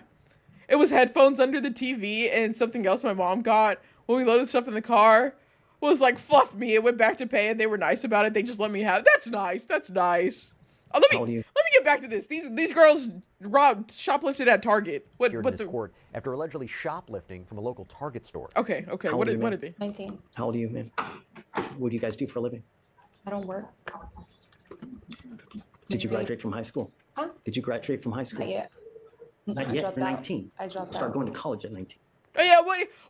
it was headphones under the TV and something else my mom got when we loaded stuff in the car. Was like fluff me. It went back to pay, and they were nice about it. They just let me have. That's nice. That's nice. Oh, let me get back to this. These girls shoplifted at Target. What in this court after allegedly shoplifting from a local Target store. Okay. What are they? 19. How old are you, man? What do you guys do for a living? I don't work. Did you graduate from high school? Huh? Did you graduate from high school? Not yet. Not I yet. dropped You're out. 19. I dropped Start out. going to college at 19. Oh yeah,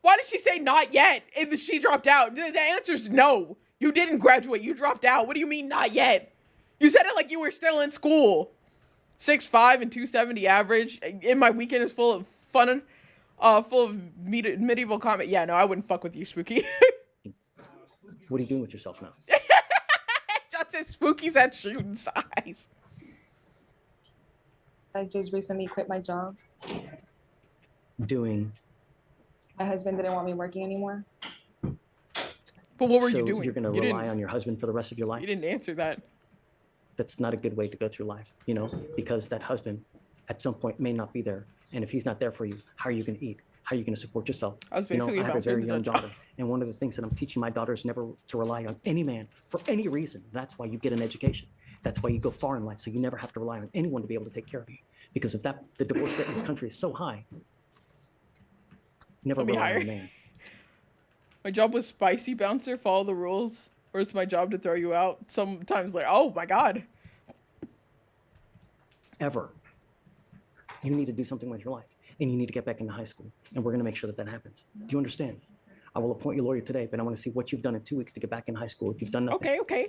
why did she say not yet? And she dropped out. The answer's no. You didn't graduate. You dropped out. What do you mean not yet? You said it like you were still in school. 6'5" and 270 average. And my weekend is full of fun, full of medieval comedy. Yeah, no, I wouldn't fuck with you, Spooky. What are you doing with yourself now? John said Spooky's at shooting size. I just recently quit my job. Doing. My husband didn't want me working anymore. But what were you doing? You're going to rely on your husband for the rest of your life? You didn't answer that. That's not a good way to go through life, you know, because that husband at some point may not be there. And if he's not there for you, how are you going to eat? How are you going to support yourself? I was basically I have a about to very do young that. daughter. And one of the things that I'm teaching my daughter is never to rely on any man for any reason. That's why you get an education. That's why you go far in life. So you never have to rely on anyone to be able to take care of you. Because if the divorce rate in this country is so high, never Let me rely on hire. a man. My job was spicy bouncer, follow the rules. Or it's my job to throw you out. Sometimes like, oh my God. Ever. You need to do something with your life. And you need to get back into high school. And we're going to make sure that that happens. Do you understand? I will appoint your lawyer today, but I want to see what you've done in 2 weeks to get back in high school. If you've done nothing. Okay.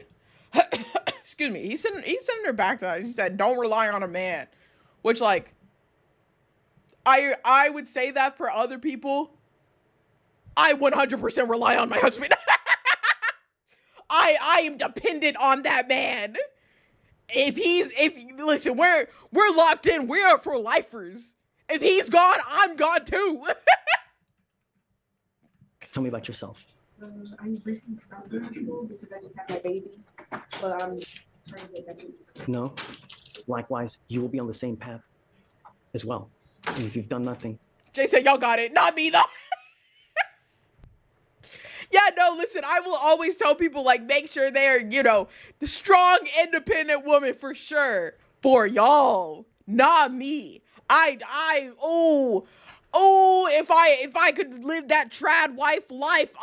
Excuse me. He's sending her back to us. He said, don't rely on a man. Which, like, I would say that for other people. I 100% rely on my husband. I am dependent on that man. Listen, we're locked in. We are for lifers. If he's gone, I'm gone too. Tell me about yourself. I recently stopped going to school because I just had my baby. But I'm trying to get back into school. No. Likewise, you will be on the same path as well. And if you've done nothing, Jay said, y'all got it. Not me, though. Yeah, no, listen, I will always tell people, like, make sure they're, the strong, independent woman for sure. For y'all. Not me. If I could live that trad wife life,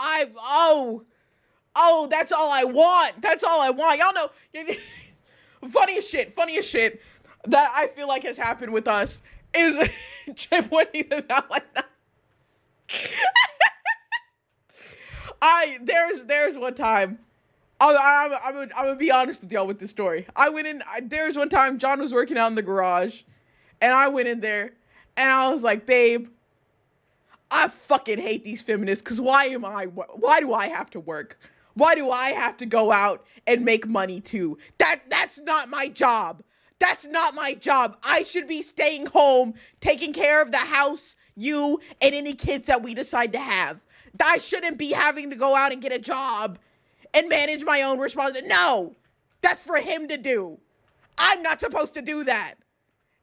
that's all I want. That's all I want. Y'all know, funniest shit that I feel like has happened with us is Chip winning them out like that. There's one time, I'm gonna be honest with y'all with this story. There's one time John was working out in the garage, and I went in there, and I was like, babe, I fucking hate these feminists, because why do I have to work? Why do I have to go out and make money too? That's not my job. That's not my job. I should be staying home, taking care of the house, you, and any kids that we decide to have. I shouldn't be having to go out and get a job and manage my own responsibility. No, that's for him to do. I'm not supposed to do that.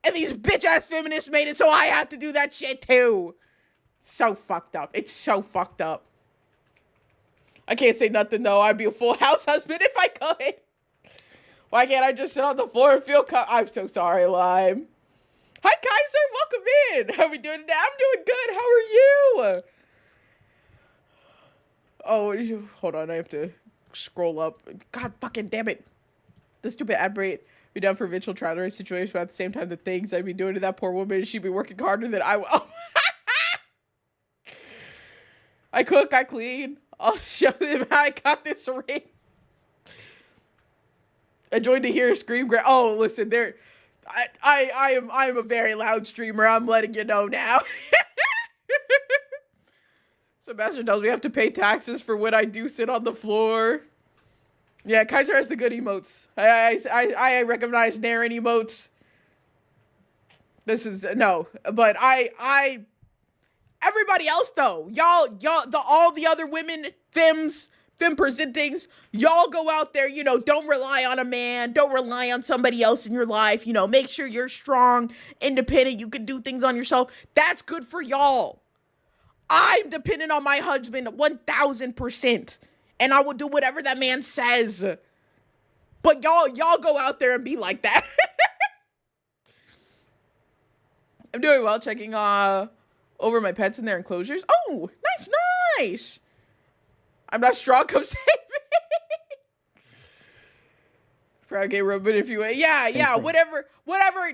And these bitch-ass feminists made it so I have to do that shit too. So fucked up. It's so fucked up. I can't say nothing though. I'd be a full house husband if I could. Why can't I just sit on the floor and feel I'm so sorry, Lime. Hi, Kaiser. Welcome in. How are we doing today? I'm doing good. How are you? Oh, hold on. I have to scroll up. God fucking damn it. The stupid ad break. Be down for eventual trial rate situation, but at the same time, the things I'd be doing to that poor woman, she'd be working harder than I will. I cook, I clean. I'll show them how I got this ring. I joined to hear a scream. Oh, listen, I am a very loud streamer. I'm letting you know now. So Master tells me I have to pay taxes for when I do sit on the floor. Yeah, Kaiser has the good emotes. I recognize Naren emotes. This is no, but everybody else though, y'all, all the other women, fem presentings, y'all go out there, you know, don't rely on a man, don't rely on somebody else in your life, you know, make sure you're strong, independent, you can do things on yourself. That's good for y'all. I'm dependent on my husband 1000%, and I will do whatever that man says. But y'all go out there and be like that. I'm doing well, checking over my pets in their enclosures. Oh, nice. I'm not strong, come save me. Proud gay robot if you yeah, whatever.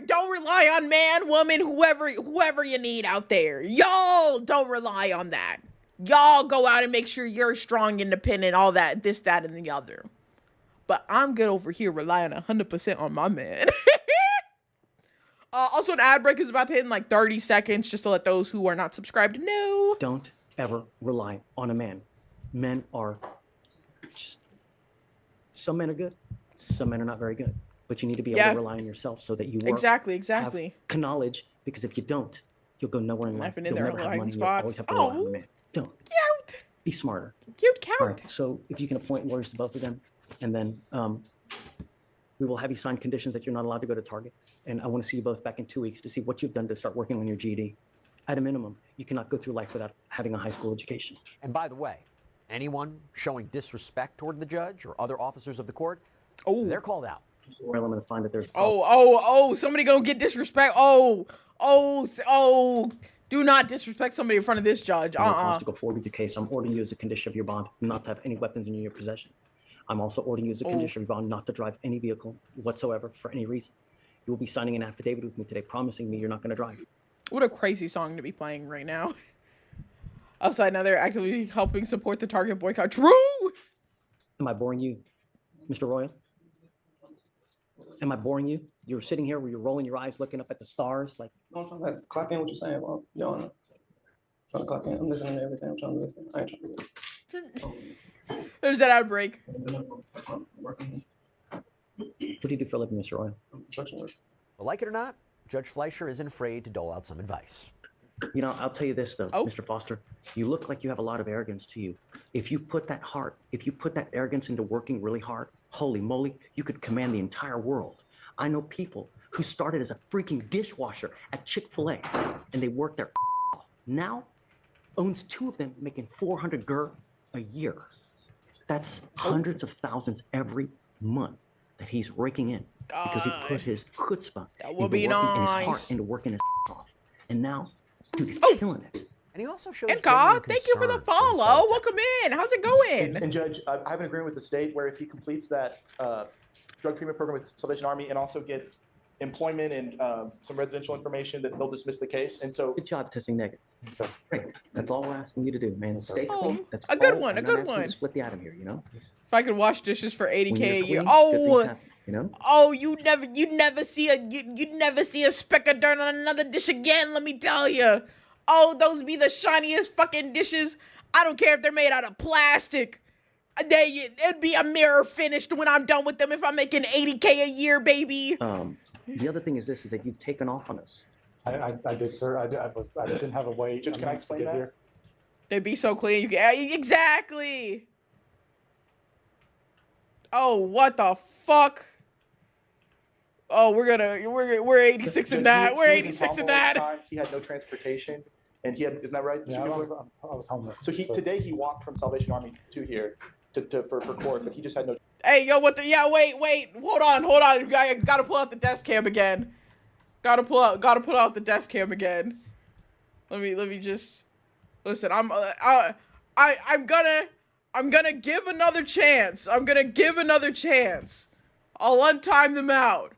Don't rely on man, woman, whoever you need out there. Y'all don't rely on that. Y'all go out and make sure you're strong, independent, all that, this, that, and the other. But I'm good over here relying 100% on my man. Also, an ad break is about to hit in like 30 seconds, just to let those who are not subscribed know. Don't ever rely on a man. Men are just, some men are good, some men are not very good. But you need to be able to rely on yourself so that you exactly have knowledge, because if you don't, you'll go nowhere in life. You'll never have money. You'll always have to rely on a man. Don't. Cute. Be smarter. Cute count. All right, so if you can appoint lawyers to both of them, and then we will have you sign conditions that you're not allowed to go to Target. And I want to see you both back in 2 weeks to see what you've done to start working on your GED. At a minimum, you cannot go through life without having a high school education. And by the way, anyone showing disrespect toward the judge or other officers of the court, they're called out. Well, I'm going to find that there's somebody gonna get disrespect. Do not disrespect somebody in front of this judge. Cost to go forward with your case. I'm ordering you as a condition of your bond not to have any weapons in your possession. I'm also ordering you as a condition of your bond not to drive any vehicle whatsoever for any reason. You will be signing an affidavit with me today promising me you're not going to drive. What a crazy song to be playing right now. Upside now they're actively helping support the Target boycott. True! Am I boring you, Mr. Royal? Am I boring you? You're sitting here where you're rolling your eyes looking up at the stars like... No, I'm trying to clock in what you're saying, bro. Yo, I'm trying to clock in. I'm listening to everything. I'm trying to listen. I ain't trying to... There's that outbreak. What do you do for a living, Mr. Royal? Construction work. Well, like it or not, Judge Fleischer isn't afraid to dole out some advice. You know, I'll tell you this, though, Mr. Foster. You look like you have a lot of arrogance to you. If you put that arrogance into working really hard, holy moly, you could command the entire world. I know people who started as a freaking dishwasher at Chick-fil-A, and they worked their off. Now, owns 2 of them, making $400 a year. That's hundreds of thousands every month that he's raking in because he put his chutzpah into working in his heart, into working his off. And now, dude, he's killing it. And he also shows. And God, thank you for the follow. Welcome in. How's it going? And Judge, I have an agreement with the state where if he completes that drug treatment program with Salvation Army and also gets employment and some residential information, that they'll dismiss the case. And so, good job testing negative. So great. That's all we're asking you to do, man. Stay clean. That's a good all. one. I'm A not good asking you one. to split the atom here, you know. If I could wash dishes for 80K a year. Clean, good things happen, you know. Oh, you never see a speck of dirt on another dish again. Let me tell you. Oh, those be the shiniest fucking dishes. I don't care if they're made out of plastic. It'd be a mirror finished when I'm done with them if I'm making 80K a year, baby. The other thing is this: is that you've taken off on us. I did, sir. I didn't have a way. Judge, can I explain that? Here. They'd be so clean. You can exactly. Oh, what the fuck? Oh, we're 86 in that. We're 86 in that. He had no transportation. And he had, isn't that right? Yeah, I was homeless. So today he walked from Salvation Army to here for court, but he just had no. Hey, yo, what the? Yeah, wait, hold on. I gotta pull out the desk cam again. Gotta pull out the desk cam again. Let me just listen. I'm gonna give another chance. I'll untime them out,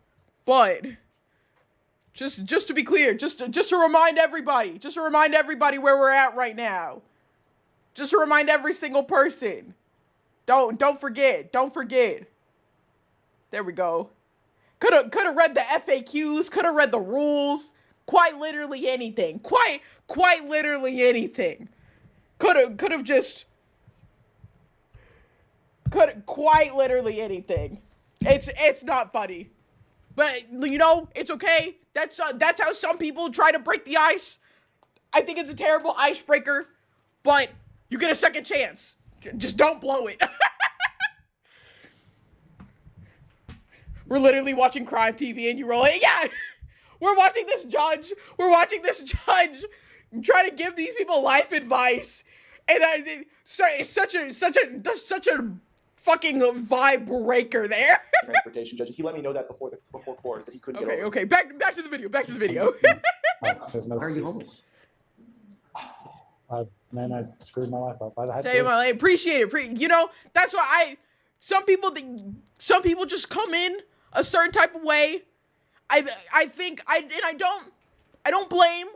but just to be clear, just to remind everybody, where we're at right now. Just to remind every single person. Don't forget. There we go. Could have read the FAQs, could have read the rules, quite literally anything. Quite literally anything. Could have just quite literally anything. It's not funny. But you know, it's okay. That's how some people try to break the ice. I think it's a terrible icebreaker, but you get a second chance. Just don't blow it. We're literally watching crime TV and you roll it. Yeah, we're watching this judge try to give these people life advice, and it's such a fucking vibe breaker there. Transportation judge. He let me know that before court that he couldn't get over. Okay. Back to the video. There's no Why are you excuse. Man, I screwed my life up. I appreciate it. You know, that's why some people just come in a certain type of way. I don't blame.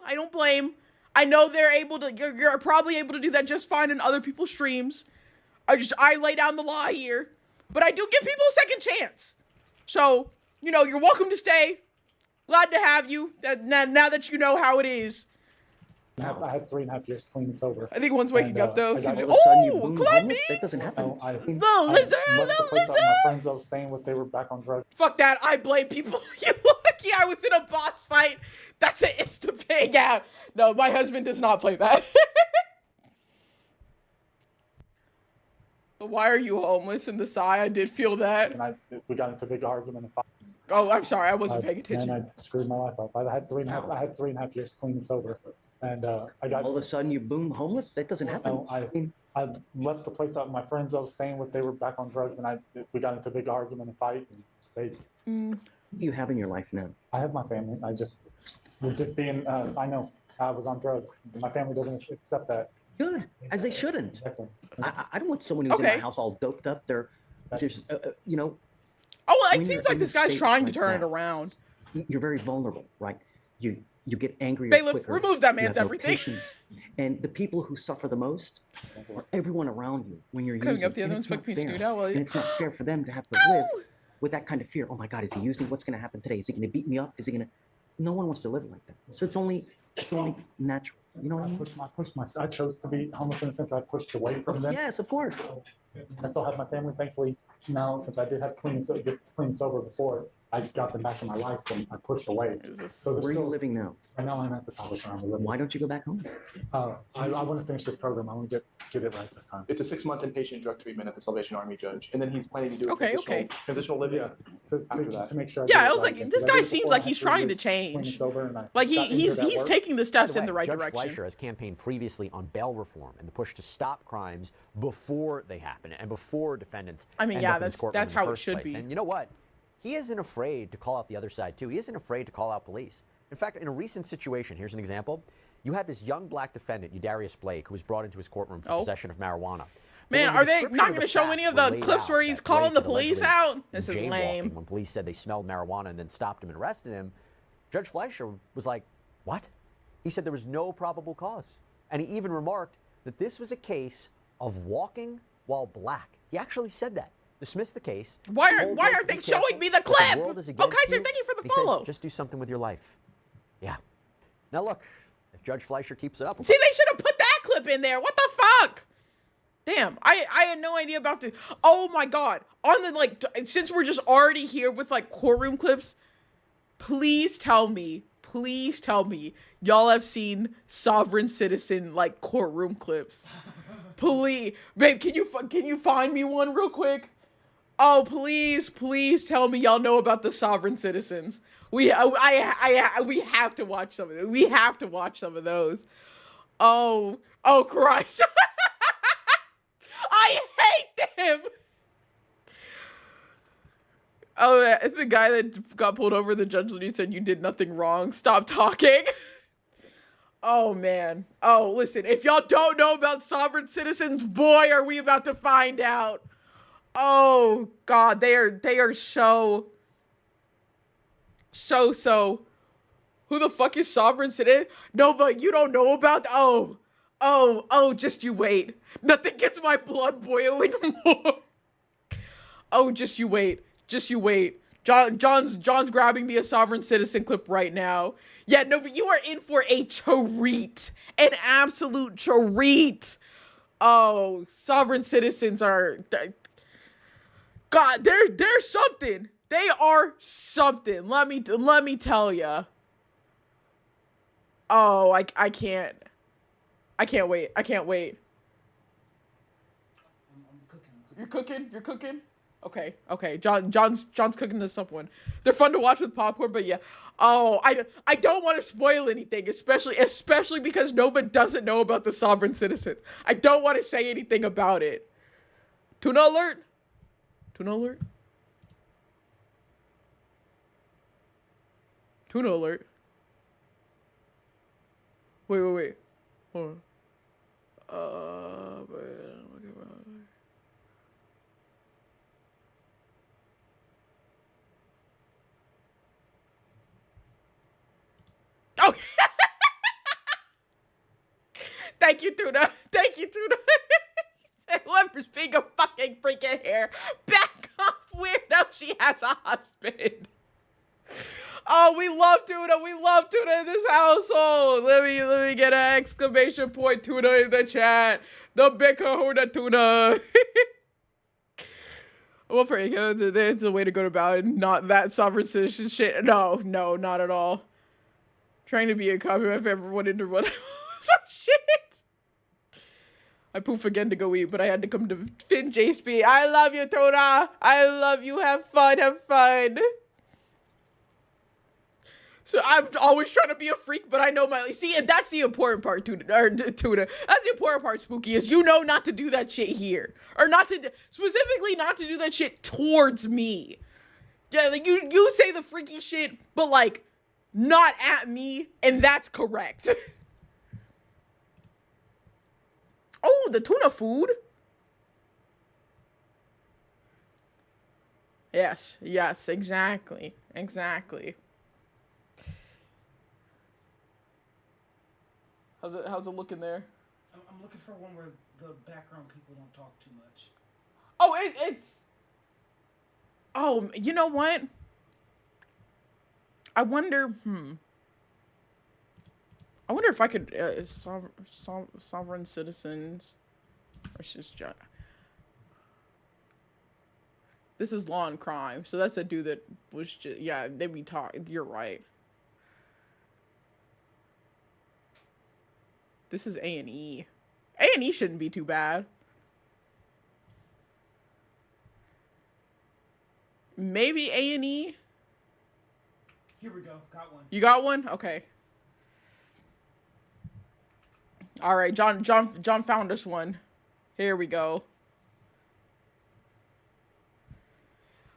I know you're probably able to do that just fine in other people's streams. I lay down the law here, but I do give people a second chance. So, you know, you're welcome to stay. Glad to have you. Now that you know how it is. I had 3.5 years clean and sober. I think one's waking up though. Oh, Climb me! That doesn't happen. Left the lizard! place out. My friends I was staying with, they were back on drugs. Fuck that! I blame people. You lucky I was in a boss fight. That's an insta pig out. No, my husband does not play that. Why are you homeless in the sigh? I did feel that. And we got into a big argument. And oh, I'm sorry. I wasn't paying attention. And I screwed my life up. I had 3.5 years clean and sober. And I got all of a sudden you boom homeless. That doesn't happen. I left the place out. My friends I was staying with, they were back on drugs, and we got into a big argument and fight. And What do you have in your life now? I have my family. We're just being. I know I was on drugs. My family doesn't accept that. Good, as they shouldn't. Exactly. I don't want someone who's in my house all doped up. They're just, you know. Oh, well, it seems like this guy's trying to turn it around. You're very vulnerable, right? You get angry. Bailiff, remove that man's everything. And the people who suffer the most are everyone around you when you're coming using. up the other one's fucking snoot out. And it's not fair for them to have to live with that kind of fear. Oh my God, is he using? What's going to happen today? Is he going to beat me up? Is he going to? No one wants to live like that. So it's only natural. You know what I mean? I chose to be homeless in the sense I pushed away from them. Yes, of course. I still have my family, thankfully. Now, since I did have clean and sober before, I got them back in my life and I pushed away. So where are you living now? Right now I'm at the Salvation Army. Why don't you go back home? I want to finish this program. I want to get it right this time. It's a 6-month inpatient drug treatment at the Salvation Army, judge, and then he's planning to do transitional living after that to make sure. Yeah, I was like, this guy seems like he's trying to change. Like he's taking the steps in the right Judge direction. Fleischer has campaigned previously on bail reform and the push to stop crimes before they happen and before defendants. I mean, end yeah, up in this courtroom that's in the how it first should place. be. And you know what? He isn't afraid to call out the other side too. He isn't afraid to call out police. In fact, in a recent situation, here's an example. You had this young black defendant, Udarius Blake, who was brought into his courtroom for possession of marijuana. Man, are they not going to show any of the clips where he's calling the police out? This is lame. When police said they smelled marijuana and then stopped him and arrested him, Judge Fleischer was like, what? He said there was no probable cause. And he even remarked that this was a case of walking while black. He actually said that. Dismiss the case. Why aren't they showing me the clip? Oh, Kaiser, thank you for the follow. Said, just do something with your life. Yeah. Now look, if Judge Fleischer keeps it up. See, they should have put that clip in there. What the fuck? Damn, I had no idea about this. Oh my God. On the since we're just already here with courtroom clips, please tell me y'all have seen Sovereign Citizen courtroom clips. Please, babe, can you find me one real quick? Oh, please tell me y'all know about the Sovereign Citizens. We have to watch some of them. We have to watch some of those. Oh Christ. I hate them. Oh, yeah, the guy that got pulled over, the judge literally said you did nothing wrong. Stop talking. Oh, man. Oh, listen, if y'all don't know about sovereign citizens, boy, are we about to find out. Oh, God, they are so. Who the fuck is sovereign citizen? Nova, you don't know about, just you wait. Nothing gets my blood boiling more. Oh, just you wait. Just you wait. John's grabbing me a sovereign citizen clip right now. Yeah, Nova, you are in for a treat. An absolute treat. Oh, sovereign citizens are... God, they're something. They are something. Let me tell ya. Oh, I can't. I can't wait. I can't wait. You're cooking? You're cooking? Okay. John's cooking this up one. They're fun to watch with popcorn, but yeah. Oh, I don't want to spoil anything, especially because Nova doesn't know about the sovereign citizens. I don't want to say anything about it. Tuna alert? Tuna alert? Tuna alert. Wait. Hold on. Oh! Thank you, Tuna. Thank you, Tuna. Whoever's being a fucking freaking hair. Back off, weirdo. She has a husband. Oh, we love Tuna. We love Tuna in this household. Let me get an exclamation point Tuna in the chat. The big kahuna Tuna. Well, for you, it's a way to go about it. Not that sovereign citizen shit. No, not at all. Trying to be a copy of everyone into one. So shit. I poof again to go eat, but I had to come to Finn JSP. I love you, Tuna. I love you. Have fun. Have fun. So I'm always trying to be a freak, but I know my... See, and that's the important part, Tuna. That's the important part, Spooky, is you know not to do that shit here. Or not to... Specifically not to do that shit towards me. Yeah, like, you say the freaky shit, but, like, not at me, and that's correct. Oh, the tuna food? Yes, exactly. How's it looking there? I'm looking for one where the background people don't talk too much. Oh, it's... Oh, you know what? I wonder if I could... sovereign citizens versus... This is Law and Crime, so that's a dude that was just... Yeah, they be talking. You're right. This is A&E. A&E shouldn't be too bad. Maybe A&E? Here we go. Got one. You got one? Okay. All right, John found us one. Here we go.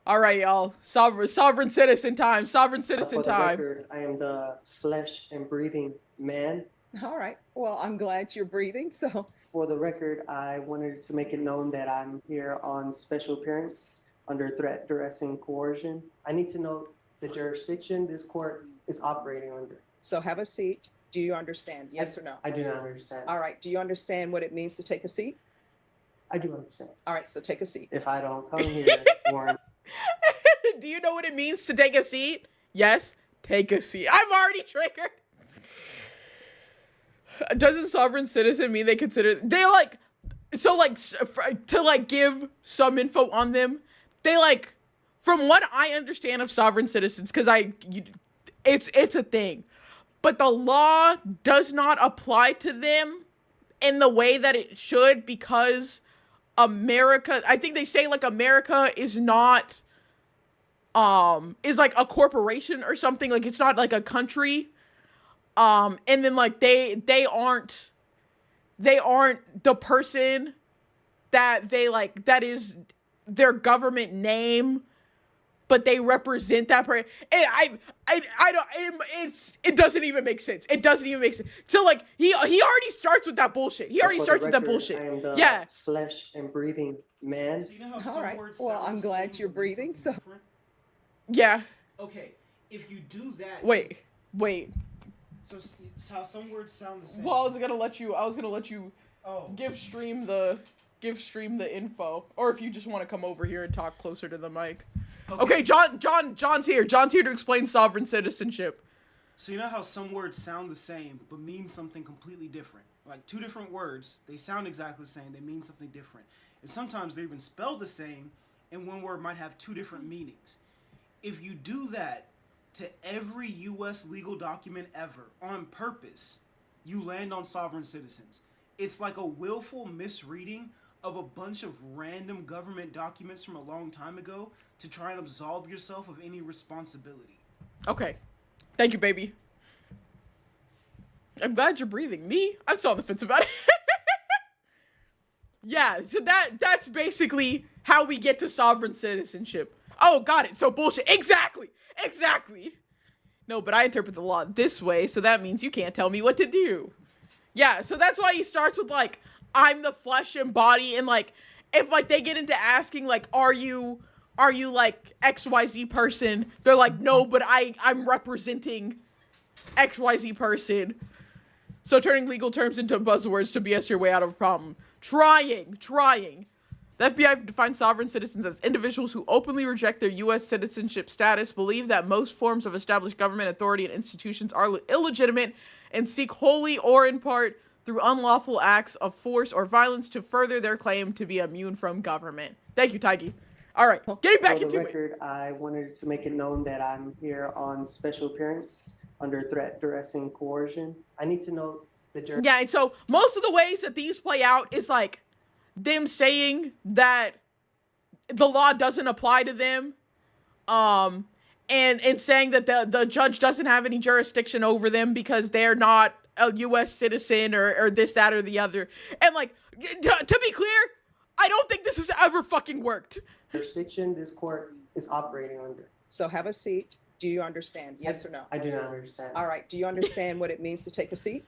All right, y'all. Sovereign citizen time. Sovereign citizen time. For the record, I am the flesh and breathing man. All right. Well, I'm glad you're breathing. So, for the record, I wanted to make it known that I'm here on special appearance under threat, duress, and coercion. I need to know the jurisdiction this court is operating under. So have a seat. Do you understand? Yes or no? I do not understand. All right. Do you understand what it means to take a seat? I do understand. All right. So take a seat. If I don't come here, Warren. Do you know what it means to take a seat? Yes, take a seat. I'm already triggered. Doesn't sovereign citizen mean they consider to give some info on them? They from what I understand of sovereign citizens, because it's a thing, but the law does not apply to them in the way that it should, because America, I think they say America is not is a corporation or something, it's not a country. And then they aren't, they aren't the person that they like, that is their government name, but they represent that person. And I don't, it doesn't even make sense. It doesn't even make sense. So like, he already starts with that bullshit. He already For the starts with that record, bullshit. I am the Yeah. flesh and breathing man. So you know how All some right. words Well, sound I'm the glad same you're but mean breathing. something So different? Yeah. Okay, if you do that. Wait. So how some words sound the same. Well, I was gonna let you Oh. give stream the info, or if you just want to come over here and talk closer to the mic. Okay, John's here. John's here to explain sovereign citizenship. So you know how some words sound the same but mean something completely different? Like two different words, they sound exactly the same, they mean something different. And sometimes they're even spelled the same, and one word might have two different meanings. If you do that to every U.S. legal document ever on purpose, you land on sovereign citizens. It's like a willful misreading of a bunch of random government documents from a long time ago to try and absolve yourself of any responsibility. Okay. Thank you, baby. I'm glad you're breathing. Me? I'm still on the fence about it. Yeah, so that's basically how we get to sovereign citizenship. Oh, got it. So bullshit. Exactly. No, but I interpret the law this way, so that means you can't tell me what to do. Yeah, so that's why he starts with, like, I'm the flesh and body, and, like, if, like, they get into asking, like, are you, like, XYZ person? They're like, no, but I'm representing XYZ person. So turning legal terms into buzzwords to BS your way out of a problem. Trying. The FBI defines sovereign citizens as individuals who openly reject their U.S. citizenship status, believe that most forms of established government authority and institutions are illegitimate, and seek wholly or in part through unlawful acts of force or violence to further their claim to be immune from government. Thank you, Taigi. All right, getting back For the into it. record, I wanted to make it known that I'm here on special appearance under threat, duress, and coercion. I need to know the Yeah, and so most of the ways that these play out is like them saying that the law doesn't apply to them, and saying that the judge doesn't have any jurisdiction over them because they're not a U.S. citizen or this, that, or the other. And like, to be clear, I don't think this has ever fucking worked. jurisdiction this court is operating under. So have a seat. Do you understand? Yes or no? I do not understand. All right. Do you understand what it means to take a seat?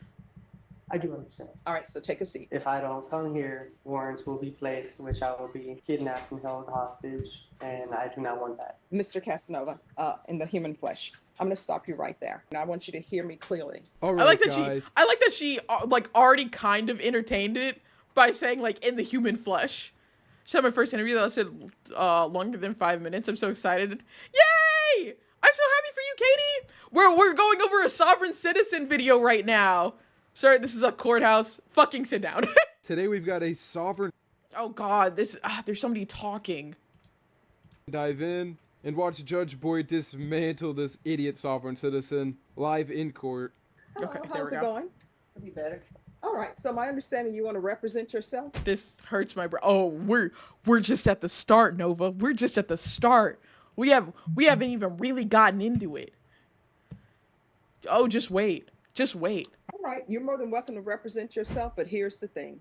I do understand. All right. So take a seat. If I don't come here, warrants will be placed, which I will be kidnapped and held hostage, and I do not want that. Mr. Casanova, in the human flesh. I'm going to stop you right there. And I want you to hear me clearly. I like that she like already kind of entertained it by saying like in the human flesh. She had my first interview that lasted longer than 5 minutes. I'm so excited. Yay! I'm so happy for you, Katie. We're going over a sovereign citizen video right now. Sir, this is a courthouse. Fucking sit down. Today we've got a sovereign. Oh God, there's somebody talking. Dive in and watch Judge Boyd dismantle this idiot sovereign citizen live in court. Okay, there how's we it go. going? It'll be better. All right. So my understanding, you want to represent yourself? This hurts my brain. Oh, we're just at the start, Nova. We're just at the start. We haven't even really gotten into it. Oh, just wait. Just wait. All right. You're more than welcome to represent yourself, but here's the thing.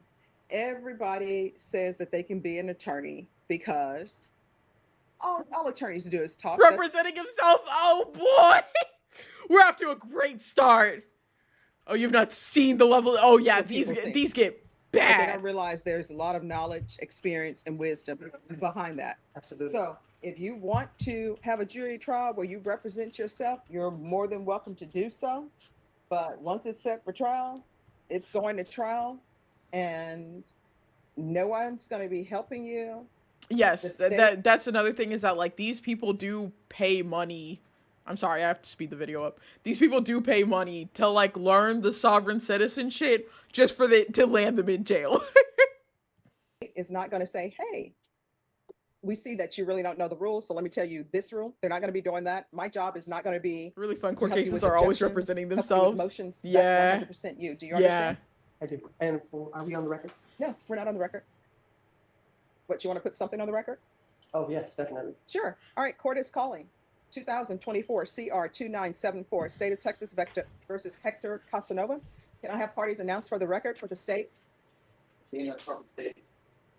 Everybody says that they can be an attorney because all attorneys do is talk. Representing himself. Oh boy. We're off to a great start. Oh, you've not seen the level. Oh yeah, these get But they bad. don't realize there's a lot of knowledge, experience, and wisdom behind that. Absolutely. So if you want to have a jury trial where you represent yourself, you're more than welcome to do so. But once it's set for trial, it's going to trial, and no one's going to be helping you. Yes, that's another thing is that like these people do pay money. I'm sorry, I have to speed the video up. These people do pay money to like learn the sovereign citizen shit just for to land them in jail. It's not going to say, hey, we see that you really don't know the rules, so let me tell you this rule. They're not going to be doing that. My job is not going to be really fun. to Court help you cases with are always objections, representing help you with themselves. motions. Yeah. That's 100% you. Do you understand? I do. And are we on the record? No, we're not on the record. What, you want to put something on the record? Oh, yes, definitely. Sure. All right, court is calling. 2024 CR 2974, State of Texas versus Hector Casanova. Can I have parties announced for the record for the state? being a Department of State.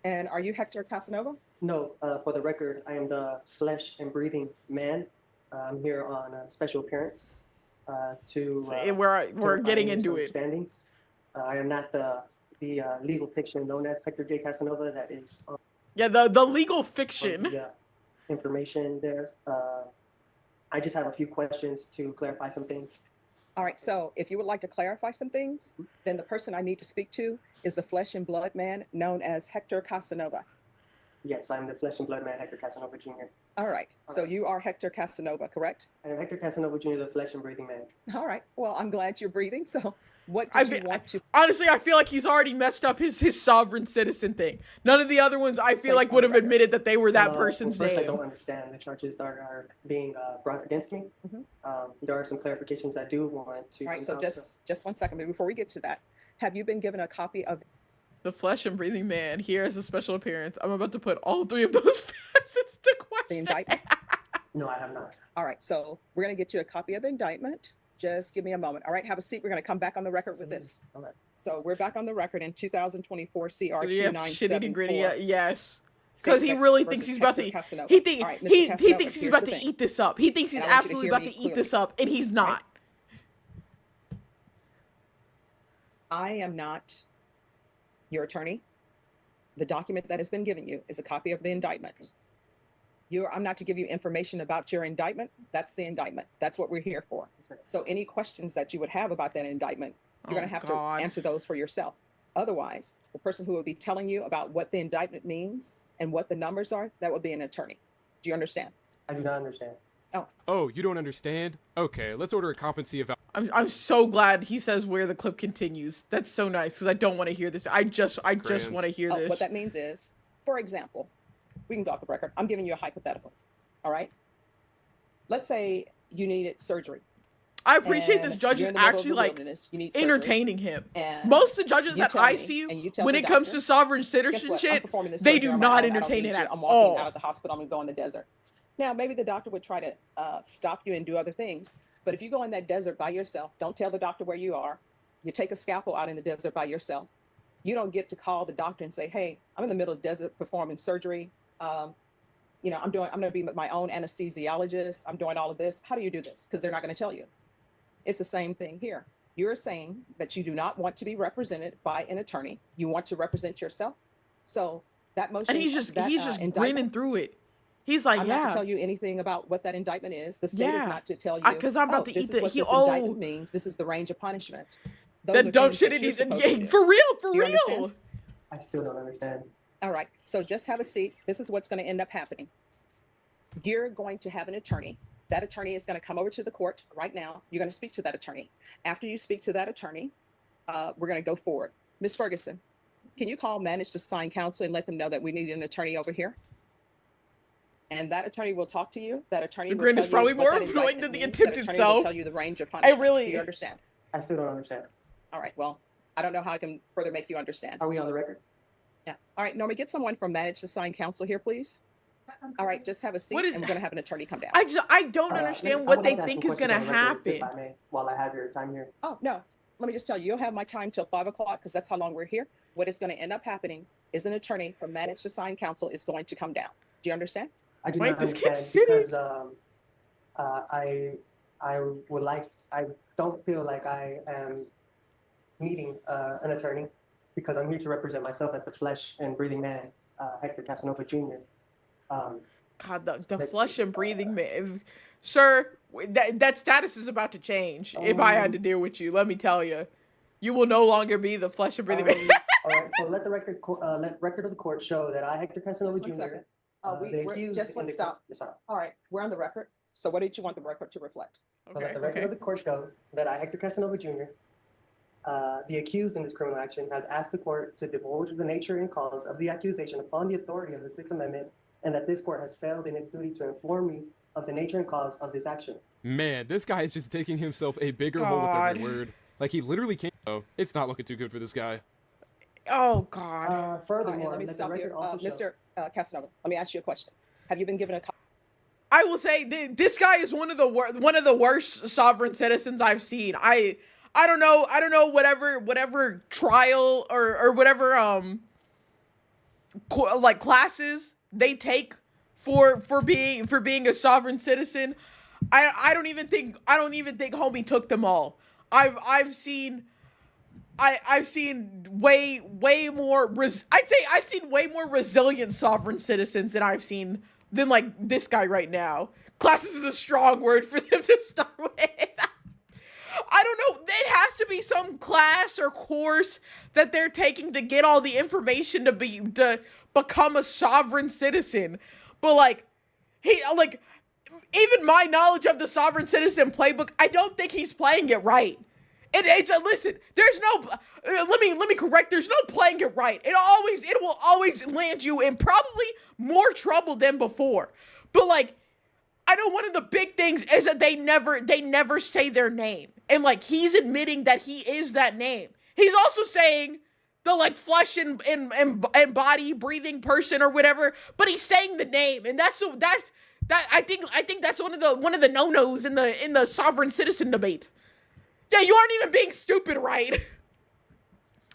And are you Hector Casanova? No, for the record, I am the flesh and breathing man. I'm here on a special appearance to. We're getting into it. I am not the legal fiction known as Hector J. Casanova. That is. Yeah, the legal fiction. Information there. I just have a few questions to clarify some things. All right, so if you would like to clarify some things, then the person I need to speak to is the flesh and blood man known as Hector Casanova. Yes, I'm the flesh and blood man, Hector Casanova Jr. All right, so you are Hector Casanova, correct? I am Hector Casanova Jr., the flesh and breathing man. All right, well, I'm glad you're breathing, so what did you want to... Honestly, I feel like he's already messed up his sovereign citizen thing. None of the other ones, I feel like, would have admitted that they were that person's first, name. I don't understand the charges that are being brought against me. There are some clarifications I do want to... All right, so just 1 second, but before we get to that, have you been given a copy of... The flesh and breathing man here as a special appearance. I'm about to put all 3 of those facets to question. The indictment? No, I have not. All right, so we're going to get you a copy of the indictment. Just give me a moment. All right, have a seat. We're going to come back on the record with this. Okay. So we're back on the record in 2024 CR 2974. Yes. Because he really thinks he's about to. He thinks he's about to eat this up. He thinks he's absolutely about to eat this up, and he's not. I am not your attorney. The document that has been given you is a copy of the indictment. I'm not to give you information about your indictment. That's the indictment. That's what we're here for. So any questions that you would have about that indictment, you're going to have to answer those for yourself. Otherwise, the person who will be telling you about what the indictment means and what the numbers are, that would be an attorney. Do you understand? I do not understand. Oh, you don't understand? Okay, let's order a competency evaluation. I'm so glad he says where the clip continues. That's so nice because I don't want to hear this. I just want to hear this. What that means is, for example, we can go off the record. I'm giving you a hypothetical. All right. Let's say you needed surgery. I appreciate this judge is actually like entertaining him. Most of the judges that I see when it comes to sovereign citizenship, they do not entertain it at I'm all. walking out of the hospital. I'm going to go in the desert. Now, maybe the doctor would try to stop you and do other things. But if you go in that desert by yourself, don't tell the doctor where you are. You take a scalpel out in the desert by yourself. You don't get to call the doctor and say, hey, I'm in the middle of the desert performing surgery. I'm going to be my own anesthesiologist. I'm doing all of this. How do you do this? Because they're not going to tell you. It's the same thing here. You're saying that you do not want to be represented by an attorney. You want to represent yourself. So that motion, and he's just grinning through it. He's like, I'm not to tell you anything about what that indictment is. The state is not to tell you. Because I'm about to eat the. This indictment means. This is the range of punishment. That dumb shit it is. For real. I still don't understand. All right. So just have a seat. This is what's going to end up happening. You're going to have an attorney. That attorney is going to come over to the court right now. You're going to speak to that attorney. After you speak to that attorney, we're going to go forward. Ms. Ferguson, can you call Manage to Sign Counsel and let them know that we need an attorney over here? And that attorney will talk to you. That attorney the will grin tell is probably you more what that annoying than indictment the means. attempt That attorney itself. will tell you the range of punishment. Do you understand? I still don't understand. All right. Well, I don't know how I can further make you understand. Are we on the record? Yeah. All right, Norma, get someone from Manage to Sign Counsel here, please. All right, just have a seat, and we're going to have an attorney come down. I don't understand what they think is going to happen. If I may, while I have your time here. Oh, no. Let me just tell you, you'll have my time till 5 o'clock because that's how long we're here. What is going to end up happening is an attorney from Manage to Sign Counsel is going to come down. Do you understand? I do not understand because I don't feel like I am needing an attorney because I'm here to represent myself as the flesh and breathing man, Hector Casanova Jr. God, the flesh and breathing man. Sir, that status is about to change if I had to deal with you. Let me tell you. You will no longer be the flesh and breathing man. All right, so let the record of the court show that I, Hector Casanova Jr. Stop. All right, we're on the record. So what did you want the record to reflect? So let the record of the court show that I, Hector Casanova Jr., the accused in this criminal action, has asked the court to divulge the nature and cause of the accusation upon the authority of the Sixth Amendment, and that this court has failed in its duty to inform me of the nature and cause of this action. Man, this guy is just taking himself a bigger hole with every word. Like, he literally can't. Oh, it's not looking too good for this guy. Oh, God. Furthermore, let me stop you. Mr. Casanova, let me ask you a question. Have you been given a copy? I will say this guy is one of the worst sovereign citizens I've seen. I don't know whatever trial or whatever like classes they take for being a sovereign citizen. I don't even think homie took them all. I've seen way more I've seen way more resilient sovereign citizens than like this guy right now. Classes is a strong word for them to start with. I don't know. There has to be some class or course that they're taking to get all the information to become a sovereign citizen. But like, even my knowledge of the sovereign citizen playbook, I don't think he's playing it right. Listen, there's no, let me correct, there's no playing it right. It will always land you in probably more trouble than before. But like, I know one of the big things is that they never say their name. And like, he's admitting that he is that name. He's also saying the like flesh and body breathing person or whatever, but he's saying the name. And I think that's one of the no-nos in the sovereign citizen debate. Yeah, you aren't even being stupid, right?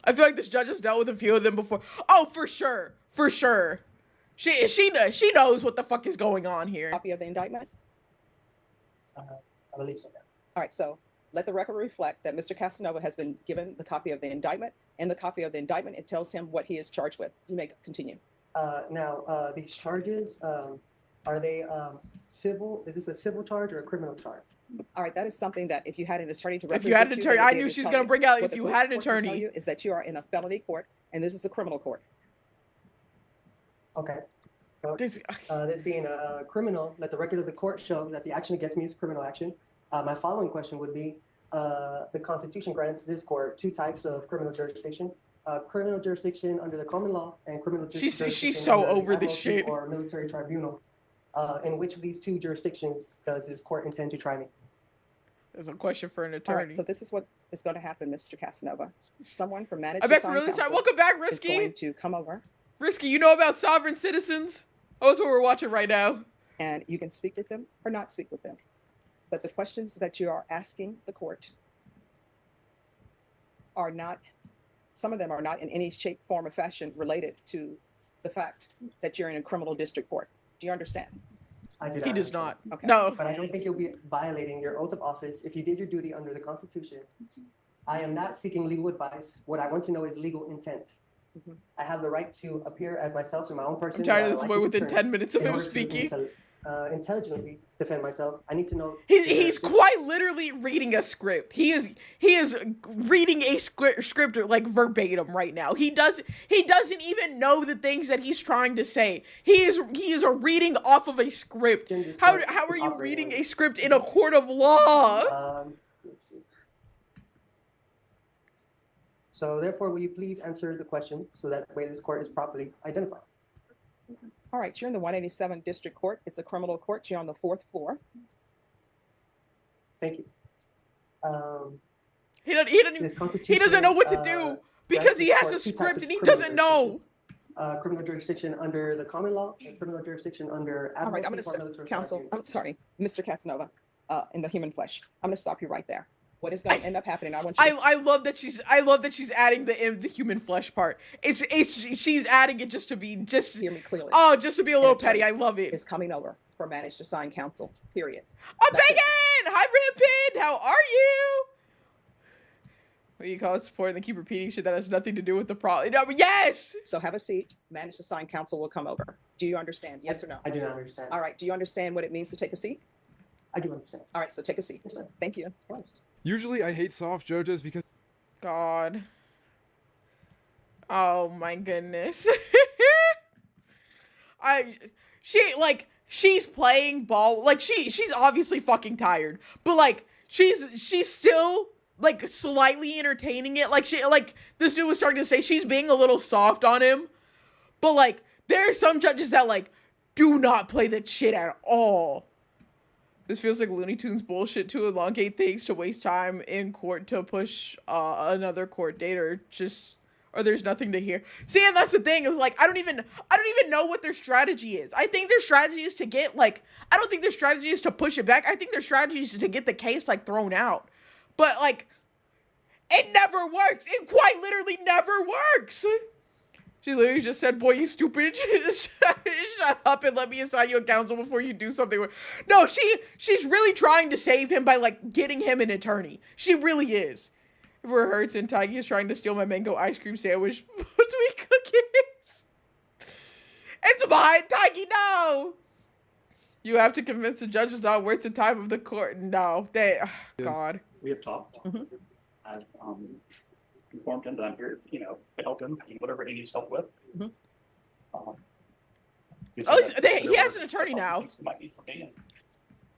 I feel like this judge has dealt with a few of them before. Oh, for sure. She knows what the fuck is going on here. Copy of the indictment? I believe so. Yeah. All right, so let the record reflect that Mr. Casanova has been given the copy of the indictment. In the copy of the indictment, it tells him what he is charged with. You may continue. Now, these charges, are they civil? Is this a civil charge or a criminal charge? All right, that is something that if you had an attorney to represent you, had an attorney, I knew she's going to bring out if you had an attorney. Is that you are in a felony court and this is a criminal court. Okay. So, this being a criminal, let the record of the court show that the action against me is criminal action. My following question would be, the Constitution grants this court two types of criminal jurisdiction. Criminal jurisdiction under the common law and criminal jurisdiction she's so over this shit. Or military tribunal. In which of these two jurisdictions does this court intend to try me? There's a question for an attorney. All right, so this is what is going to happen, Mr. Casanova. Someone from Managed Welcome back, Risky. is going to come over. Risky, you know about sovereign citizens? Oh, that's what we're watching right now. And you can speak with them or not speak with them. But the questions that you are asking the court are not, some of them are not in any shape, form, or fashion related to the fact that you're in a criminal district court. Do you understand? He does not. Okay. No. But I don't think you'll be violating your oath of office if you did your duty under the Constitution. I am not seeking legal advice. What I want to know is legal intent. I have the right to appear as myself to my own person. I'm tired of this boy within 10 minutes of him speaking. Intelligently defend myself. I need to know. He's quite literally reading a script. He is reading a script like verbatim right now. He doesn't even know the things that he's trying to say. He is reading off of a script. How are you reading a script in a court of law? Let's see. So therefore, will you please answer the question so that way this court is properly identified? All right, you're in the 187 District Court. It's a criminal court. You're on the 4th floor. Thank you. He doesn't know what to do because he has a script and he doesn't know. Criminal jurisdiction under the common law and criminal jurisdiction under. All right, I'm going to counsel. I'm sorry, Mr. Casanova, in the human flesh. I'm going to stop you right there. What is going to end up happening? I love that she's adding the human flesh part. She's adding it just to be hear me clearly. Oh, just to be a little petty. I love it. It's coming over for Managed Assigned Counsel. Period. Oh, Megan! Hi, Rampid. How are you? What do you call it? Support and they keep repeating shit that has nothing to do with the problem. No, yes. So have a seat. Managed Assigned Counsel will come over. Do you understand? Yes or no? I do not understand. All right. Do you understand what it means to take a seat? I do understand. All right. So take a seat. Thank you. Usually I hate soft judges because... God. Oh my goodness. She's playing ball. Like, she's obviously fucking tired. But, like, she's still, like, slightly entertaining it. Like, this dude was starting to say she's being a little soft on him. But, like, there are some judges that, like, do not play that shit at all. This feels like Looney Tunes bullshit to elongate things, to waste time in court, to push another court date, or there's nothing to hear. See, and that's the thing, is like I don't even know what their strategy is. I think their strategy is to get I don't think their strategy is to push it back. I think their strategy is to get the case like thrown out. But like It never works. It quite literally never works. She literally just said, boy, you stupid. Shut up and let me assign you a counsel before you do something. No, she's really trying to save him by, like, getting him an attorney. She really is. If it hurts and Tiggy is trying to steal my mango ice cream sandwich between cookies. It's mine, Tiggy, no! You have to convince the judge it's not worth the time of the court. No, God. We have talked. I've informed him that I'm here, to help him in whatever he needs help with. He has an attorney now. Might be for me, and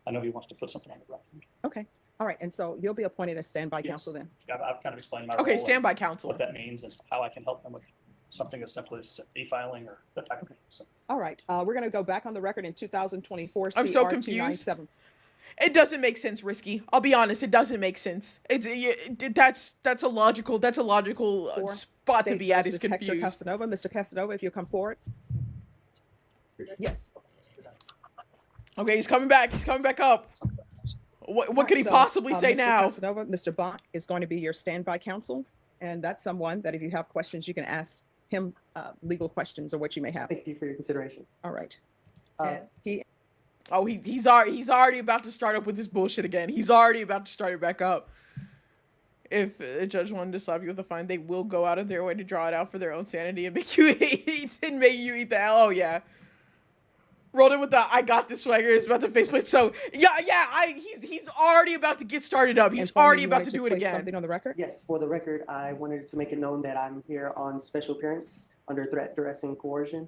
I know he wants to put something on the record. Okay. All right. And so you'll be appointed as standby counsel then? I've kind of explained my Okay, role standby and counsel. what that means and how I can help them with something as simple as e-filing or that type of thing. So. All right. We're going to go back on the record in 2024. I'm so CR confused. 297. It doesn't make sense, Risky. I'll be honest, it doesn't make sense. That's a logical spot to be at. Is Hector confused. Casanova. Mr. Casanova, if you'll come forward. Yes. Okay, he's coming back. He's coming back up. What could he possibly say Mr. now? Casanova, Mr. Bont is going to be your standby counsel, and that's someone that if you have questions, you can ask him legal questions or what you may have. Thank you for your consideration. All right. He's already about to start up with this bullshit again. He's already about to start it back up. If a judge wanted to slap you with a fine, they will go out of their way to draw it out for their own sanity and make you eat the hell. Oh yeah. Rolled in with the I got this swagger is about to faceplate. So he's already about to get started up. He's already about to do it again. Something on the record? Yes, for the record, I wanted to make it known that I'm here on special appearance under threat, duress, and coercion.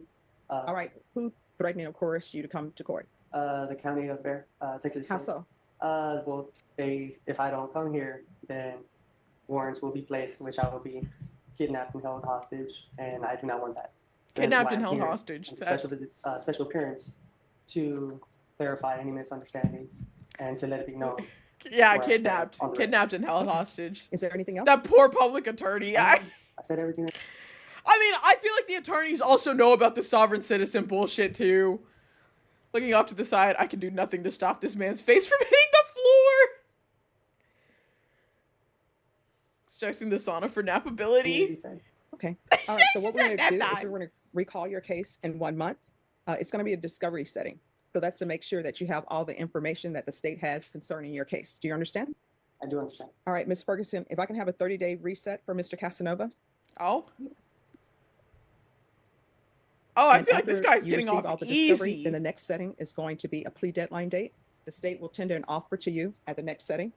All right. Who threatened or coerced you to come to court? The county of Bear, Texas. How so? Well, if I don't come here, then warrants will be placed, which I will be kidnapped and held hostage, and I do not want that. Kidnapped and held hostage. Special appearance to clarify any misunderstandings and to let it be known. Yeah, kidnapped and held hostage. Is there anything else? That poor public attorney. I said everything. I mean, I feel like the attorneys also know about the sovereign citizen bullshit too. Looking off to the side, I can do nothing to stop this man's face from hitting the floor. Stretching the sauna for nappability. Okay. All right. So what we're going to do is we're going to recall your case in 1 month. It's going to be a discovery setting. So that's to make sure that you have all the information that the state has concerning your case. Do you understand? I do understand. All right, Ms. Ferguson, if I can have a 30-day reset for Mr. Casanova. Oh, I feel like this guy's getting off all the easy. discovery, then the next setting is going to be a plea deadline date. The state will tender an offer to you at the next setting.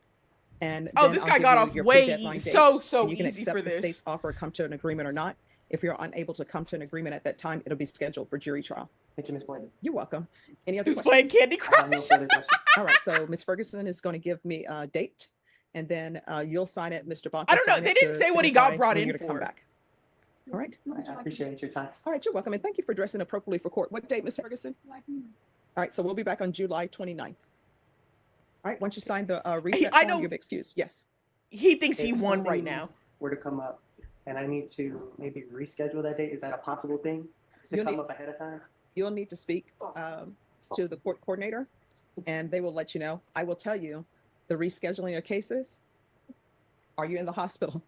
And this guy got off way easy. So you can easy accept for the this. state's offer, come to an agreement or not. If you're unable to come to an agreement at that time, it'll be scheduled for jury trial. Thank you, Ms. Boyd. You're welcome. Any other Who's questions? playing Candy Crush? All right, so Ms. Ferguson is going to give me a date, and then you'll sign it, Mr. Bont. I don't know. They didn't say what he got brought in to come for. back. All right. I appreciate your time. All right, you're welcome, and thank you for dressing appropriately for court. What date, Ms. Ferguson? All right, so we'll be back on July 29th. All right, once you sign the reset I form, know- you'll be excused. Yes. He thinks he If won right something now. Were to come up, and I need to maybe reschedule that date. Is that a possible thing to You'll come need- up ahead of time? You'll need to speak to the court coordinator, and they will let you know. I will tell you the rescheduling of cases. Are you in the hospital?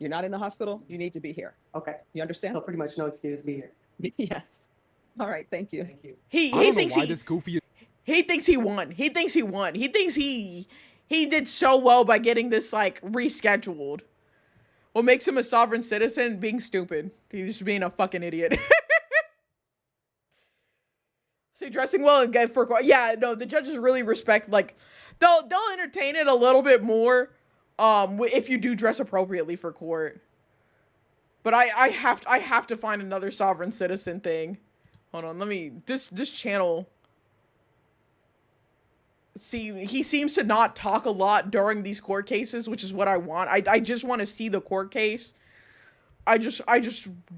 You're not in the hospital. You need to be here. Okay. You understand? So pretty much no excuse to be here. Yes. All right. Thank you. Thank you. He I don't know thinks why this goofy. he thinks he won. He thinks he won. He thinks he did so well by getting this like rescheduled. What makes him a sovereign citizen? Being stupid. He's just being a fucking idiot. See, dressing well and get for the judges really respect, like they'll entertain it a little bit more if you do dress appropriately for court. But I have to find another sovereign citizen thing. Hold on, let me this channel. See, he seems to not talk a lot during these court cases, which is what I want. I just want to see the court case. I just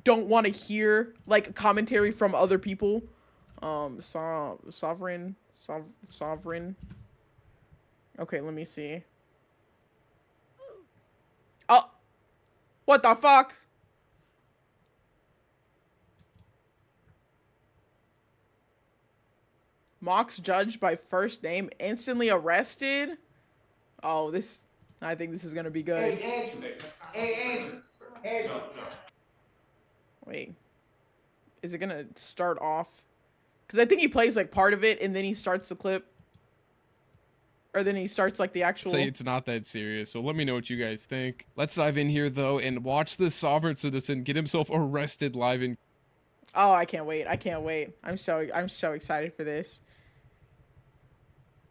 don't want to hear like commentary from other people. Sovereign. Okay, let me see. Oh, what the fuck? Mocks judge by first name instantly arrested. Oh, this I think this is gonna be good. Hey, Andrew. Hey, Andrew. Wait. Is it gonna start off? Because I think he plays like part of it and then he starts the clip. Or then he starts like the actual... Say it's not that serious, so let me know what you guys think. Let's dive in here though and watch this sovereign citizen get himself arrested live in... Oh, I can't wait. I can't wait. I'm so excited for this.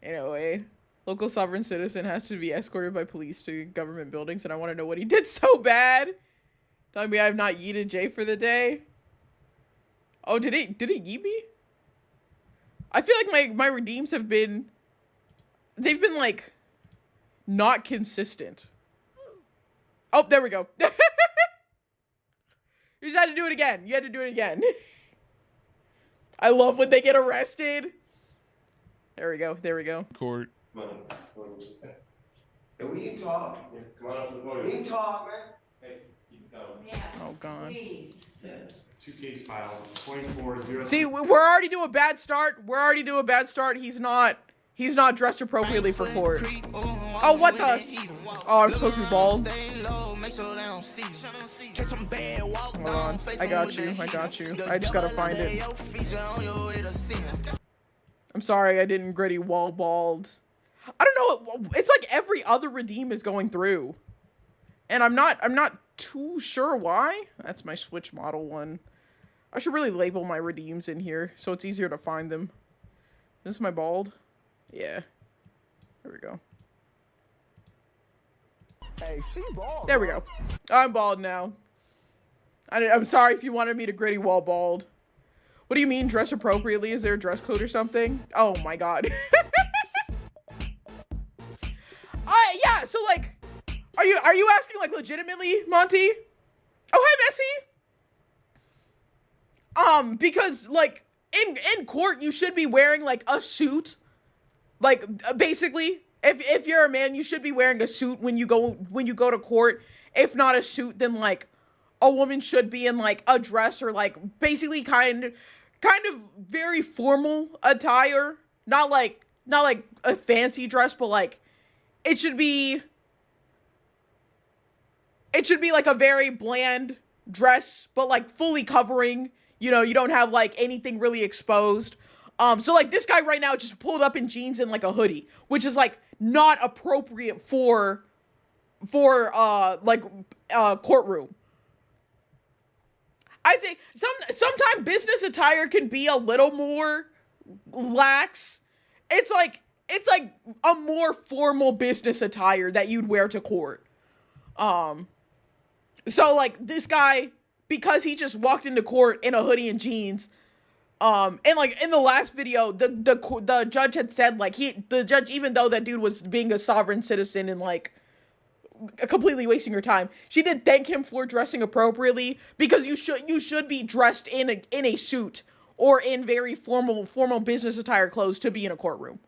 Anyway, local sovereign citizen has to be escorted by police to government buildings, and I want to know what he did so bad. Telling me I have not yeeted Jay for the day. Oh, did he yeet me? I feel like my redeems have been... They've been, like, not consistent. Oh, there we go. You just had to do it again. You had to do it again. I love when they get arrested. There we go. There we go. Court. Hey, we can talk. Come on up to the podium. We can talk, man. Hey, you can go. Oh, God. Two case files. 24-0. See, we're already doing a bad start. We're already doing a bad start. He's not dressed appropriately for court. Oh, what the? Oh, I'm supposed to be bald. Hold on. I got you. I got you. I just gotta find it. I'm sorry I didn't gritty wall bald. I don't know. It's like every other redeem is going through. And I'm not too sure why. That's my Switch model one. I should really label my redeems in here so it's easier to find them. This is my bald. Yeah. There we go. Hey, she bald. There we go. I'm bald now. I'm sorry if you wanted me to gritty wall bald. What do you mean dress appropriately? Is there a dress code or something? Oh my god. Yeah, so like, are you asking like legitimately, Monty? Oh, hi, Messi. Because like in court you should be wearing like a suit. Like basically, if you're a man, you should be wearing a suit when you go to court. If not a suit, then like a woman should be in like a dress or like basically kind of very formal attire. Not like a fancy dress, but like it should be like a very bland dress, but like fully covering. You know, you don't have like anything really exposed. So like this guy right now just pulled up in jeans and like a hoodie, which is like not appropriate for courtroom. I'd say sometimes business attire can be a little more lax. It's like a more formal business attire that you'd wear to court. So like this guy, because he just walked into court in a hoodie and jeans, and like in the last video, the judge had said like the judge, even though that dude was being a sovereign citizen and like completely wasting her time, she did thank him for dressing appropriately, because you should be dressed in a suit or in very formal business attire clothes to be in a courtroom.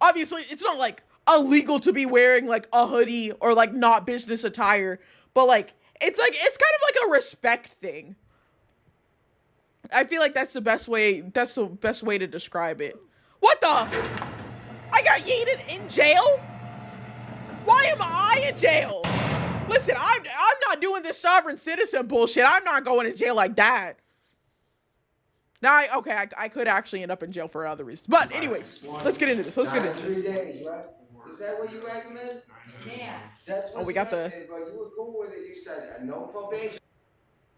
Obviously, it's not like illegal to be wearing like a hoodie or like not business attire, but like it's kind of like a respect thing. I feel like that's the best way to describe it. What the? I got yeeted in jail? Why am I in jail? Listen, I'm not doing this sovereign citizen bullshit. I'm not going to jail like that. Now, I could actually end up in jail for other reasons. But anyways, let's get into this. 3 days, right? Is that what you recommend? Yeah. That's what we got the... You were cool with it. You said no probation.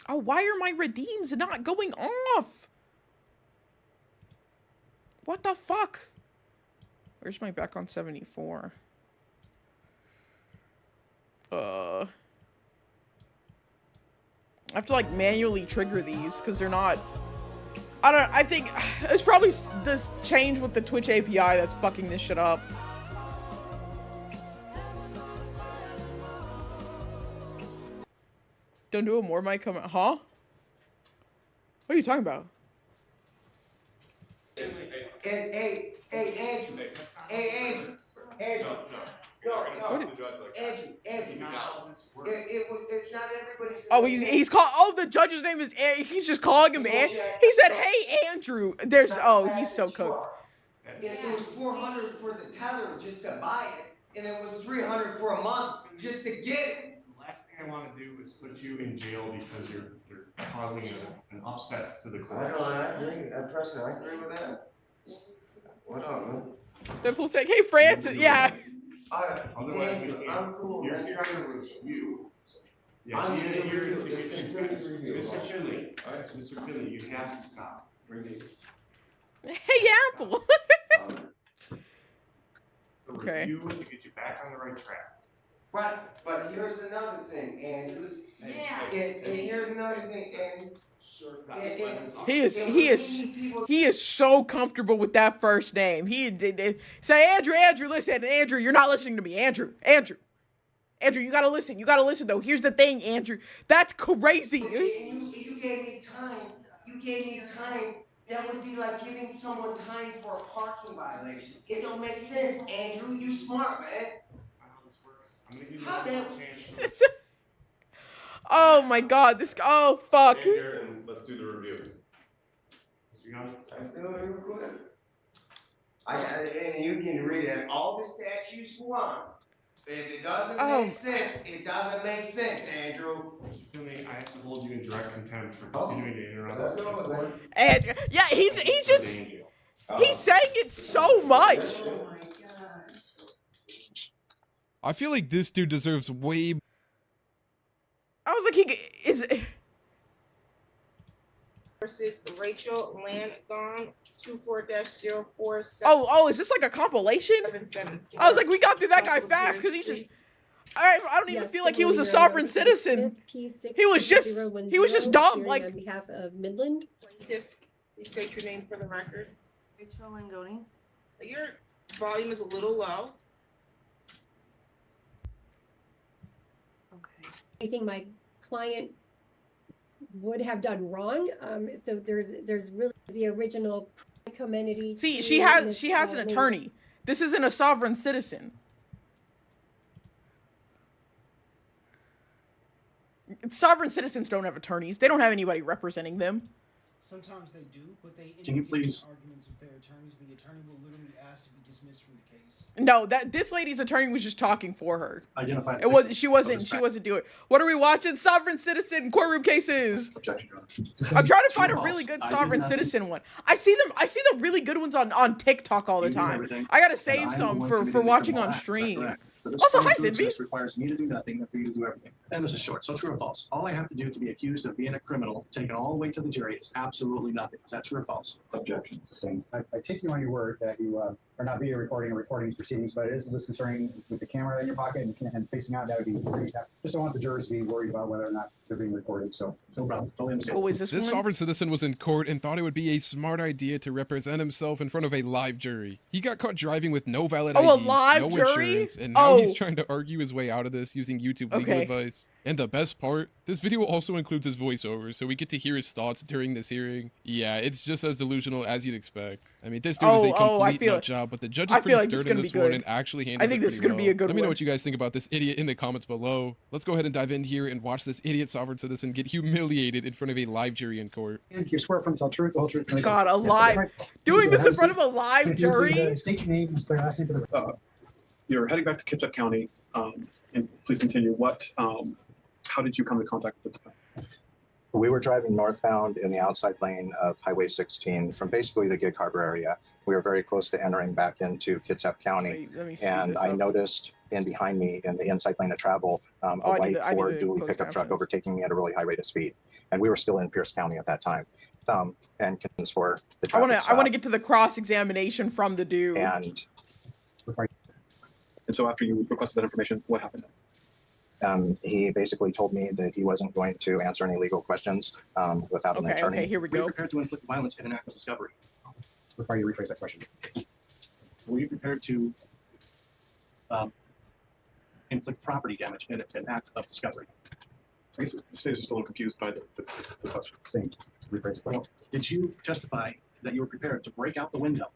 Oh, why are my redeems not going off? What the fuck? Where's my back on 74? I have to like manually trigger these because they're not... I think it's probably this change with the Twitch API that's fucking this shit up. Don't do it, more might come out. Huh? What are you talking about? Hey, Andrew. Hey, Andrew. Andrew. It's not everybody's... Oh, he's called... Oh, the judge's name is... He's just calling him... He said, hey, Andrew. There's... Oh, he's so cooked. It was $400 for the tether just to buy it. and it was $300 for a month just to get it. The last thing I want to do is put you in jail because you're causing an upset to the court. I agree. Preston, I agree with that. What up, man? Deadpool said, "Hey, Francis." Yeah. Otherwise, I'm cool. You're here to review. Yeah, I'm here here to is review. It's completely review. Mr. Finley. All right, Mr. Finley, you have to stop. Bring it. Hey, Apple. Okay. Review to get you back on the right track. Right, but here's another thing, and here's another thing, and He is so comfortable with that first name. He did say, Andrew, listen, Andrew, you're not listening to me, Andrew, you gotta listen. You gotta listen though. Here's the thing, Andrew. That's crazy. You gave me time. You gave me time. That would be like giving someone time for a parking violation. It don't make sense, Andrew. You smart, man. I'm gonna give you How a that? chance. Oh my God, this. Oh fuck. Stand here and let's do the review. Mr. Young. Let's do it real quick. I got it, and you can read it. All the statutes you want. If it doesn't make sense, it doesn't make sense, Andrew. Mr. Finley, I have to hold you in direct contempt for continuing to interrupt. Andrew, yeah, he's just he's saying it so much. I feel like this dude deserves way. I was like, he is. Versus Rachel Landgon 24-047. Oh, is this like a compilation? I was like, we got through that guy fast because he just. I don't even feel like he was a sovereign citizen. He was just dumb. Like on behalf of Midland. Plaintiff, you state your name for the record. Rachel Langoni. Your volume is a little low. Okay. Anything my client would have done wrong. So there's really the original amenity. See, she has an attorney. This isn't a sovereign citizen. Sovereign citizens don't have attorneys. They don't have anybody representing them. Sometimes they do, but they Can you indicate please- arguments with their attorneys. The attorney will literally ask to be dismissed from the case. No, this lady's attorney was just talking for her. Identify. It was she wasn't doing it. What are we watching? Sovereign citizen courtroom cases. Objection, Your Honor. I'm trying to True find or a really false? good I did sovereign not- citizen one. I see the really good ones on TikTok all the You use time. everything, I gotta and save I am some the for one committed watching to on all acts. Is that stream. correct? For this Also, hi, firm to Zinvi. exist requires me to do nothing and for you to do everything. And this is short. So true or false? All I have to do to be accused of being a criminal, taken all the way to the jury, is absolutely nothing. Is that true or false? Objection. Sustained. I take you on your word that you are not video recording or recording these proceedings, but it is disconcerting with the camera in your pocket and facing out. That would be pretty tough. Just don't want the jurors to be worried about whether or not they're being recorded. So no problem. Totally understand. Oh, is this This sovereign citizen was in court and thought it would be a smart idea to represent himself in front of a live jury. He got caught driving with no valid Oh, a ID, live no jury? insurance, and now he's Oh. trying to argue his way out of this using YouTube legal Okay. advice. And the best part, this video also includes his voiceover, so we get to hear his thoughts during this hearing. Yeah, it's just as delusional as you'd expect. I mean, this dude is a complete nut job, but the judge is I feel pretty like this is stern in gonna this be one good. and actually handles I think it this is pretty gonna be well. a good Let me know one. what you guys think about this idiot in the comments below. Let's go ahead and dive in here and watch this idiot sovereign citizen get humiliated in front of a live jury in court. and you swear from tell truth, the whole truth. and nothing God, but a the truth. live Right. doing So this have in front a of a live seat. If you would, jury. State your name and spell your last name for the You're heading back to Kitsap County, and please continue. How did you come in contact with the defendant? We were driving northbound in the outside lane of Highway 16 from basically the Gig Harbor area. We were very close to entering back into Kitsap County, Let me speed and this I up. noticed in behind me in the inside lane of travel, a I need white the- I need Ford the dually closed pickup truck captions. overtaking me at a really high rate of speed. And we were still in Pierce County at that time. And conditions for the I traffic want to stop. get to the cross examination from the dude. And so after you requested that information, what happened? he basically told me that he wasn't going to answer any legal questions without an attorney. Okay, here we Were you go. prepared to inflict violence in an act of discovery? Require you to rephrase that question. Were you prepared to inflict property damage in an act of discovery? I guess the state is just a little confused by the question. Same. Rephrase the question. Well, did you testify that you were prepared to break out the window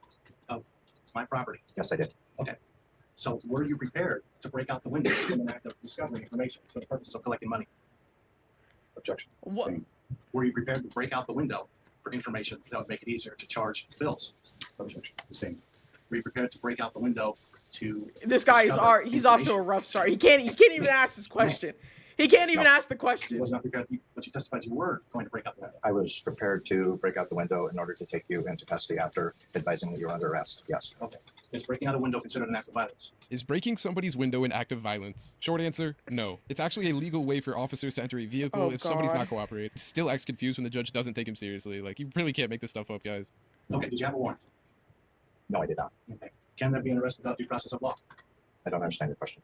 of my property? Yes, I did. Okay. So were you prepared to break out the window in an act of discovering information for the purpose of collecting money? Objection. What? Were you prepared to break out the window for information that would make it easier to charge bills? Objection. Sustained. Were you prepared to break out the window to. This guy is discover he's off to a rough start. He can't even ask this question. He can't even ask the question. He wasn't prepared, but you testified you were going to break out the window. I was prepared to break out the window in order to take you into custody after advising that you were under arrest. Yes. Okay. Is breaking out a window considered an act of violence? Is breaking somebody's window an act of violence? Short answer, no. It's actually a legal way for officers to enter a vehicle if somebody's not cooperating. Still acts confused when the judge doesn't take him seriously. Like, you really can't make this stuff up, guys. Okay, did you have a warrant? No, I did not. Okay. Can there be an arrest without due process of law? I don't understand your question.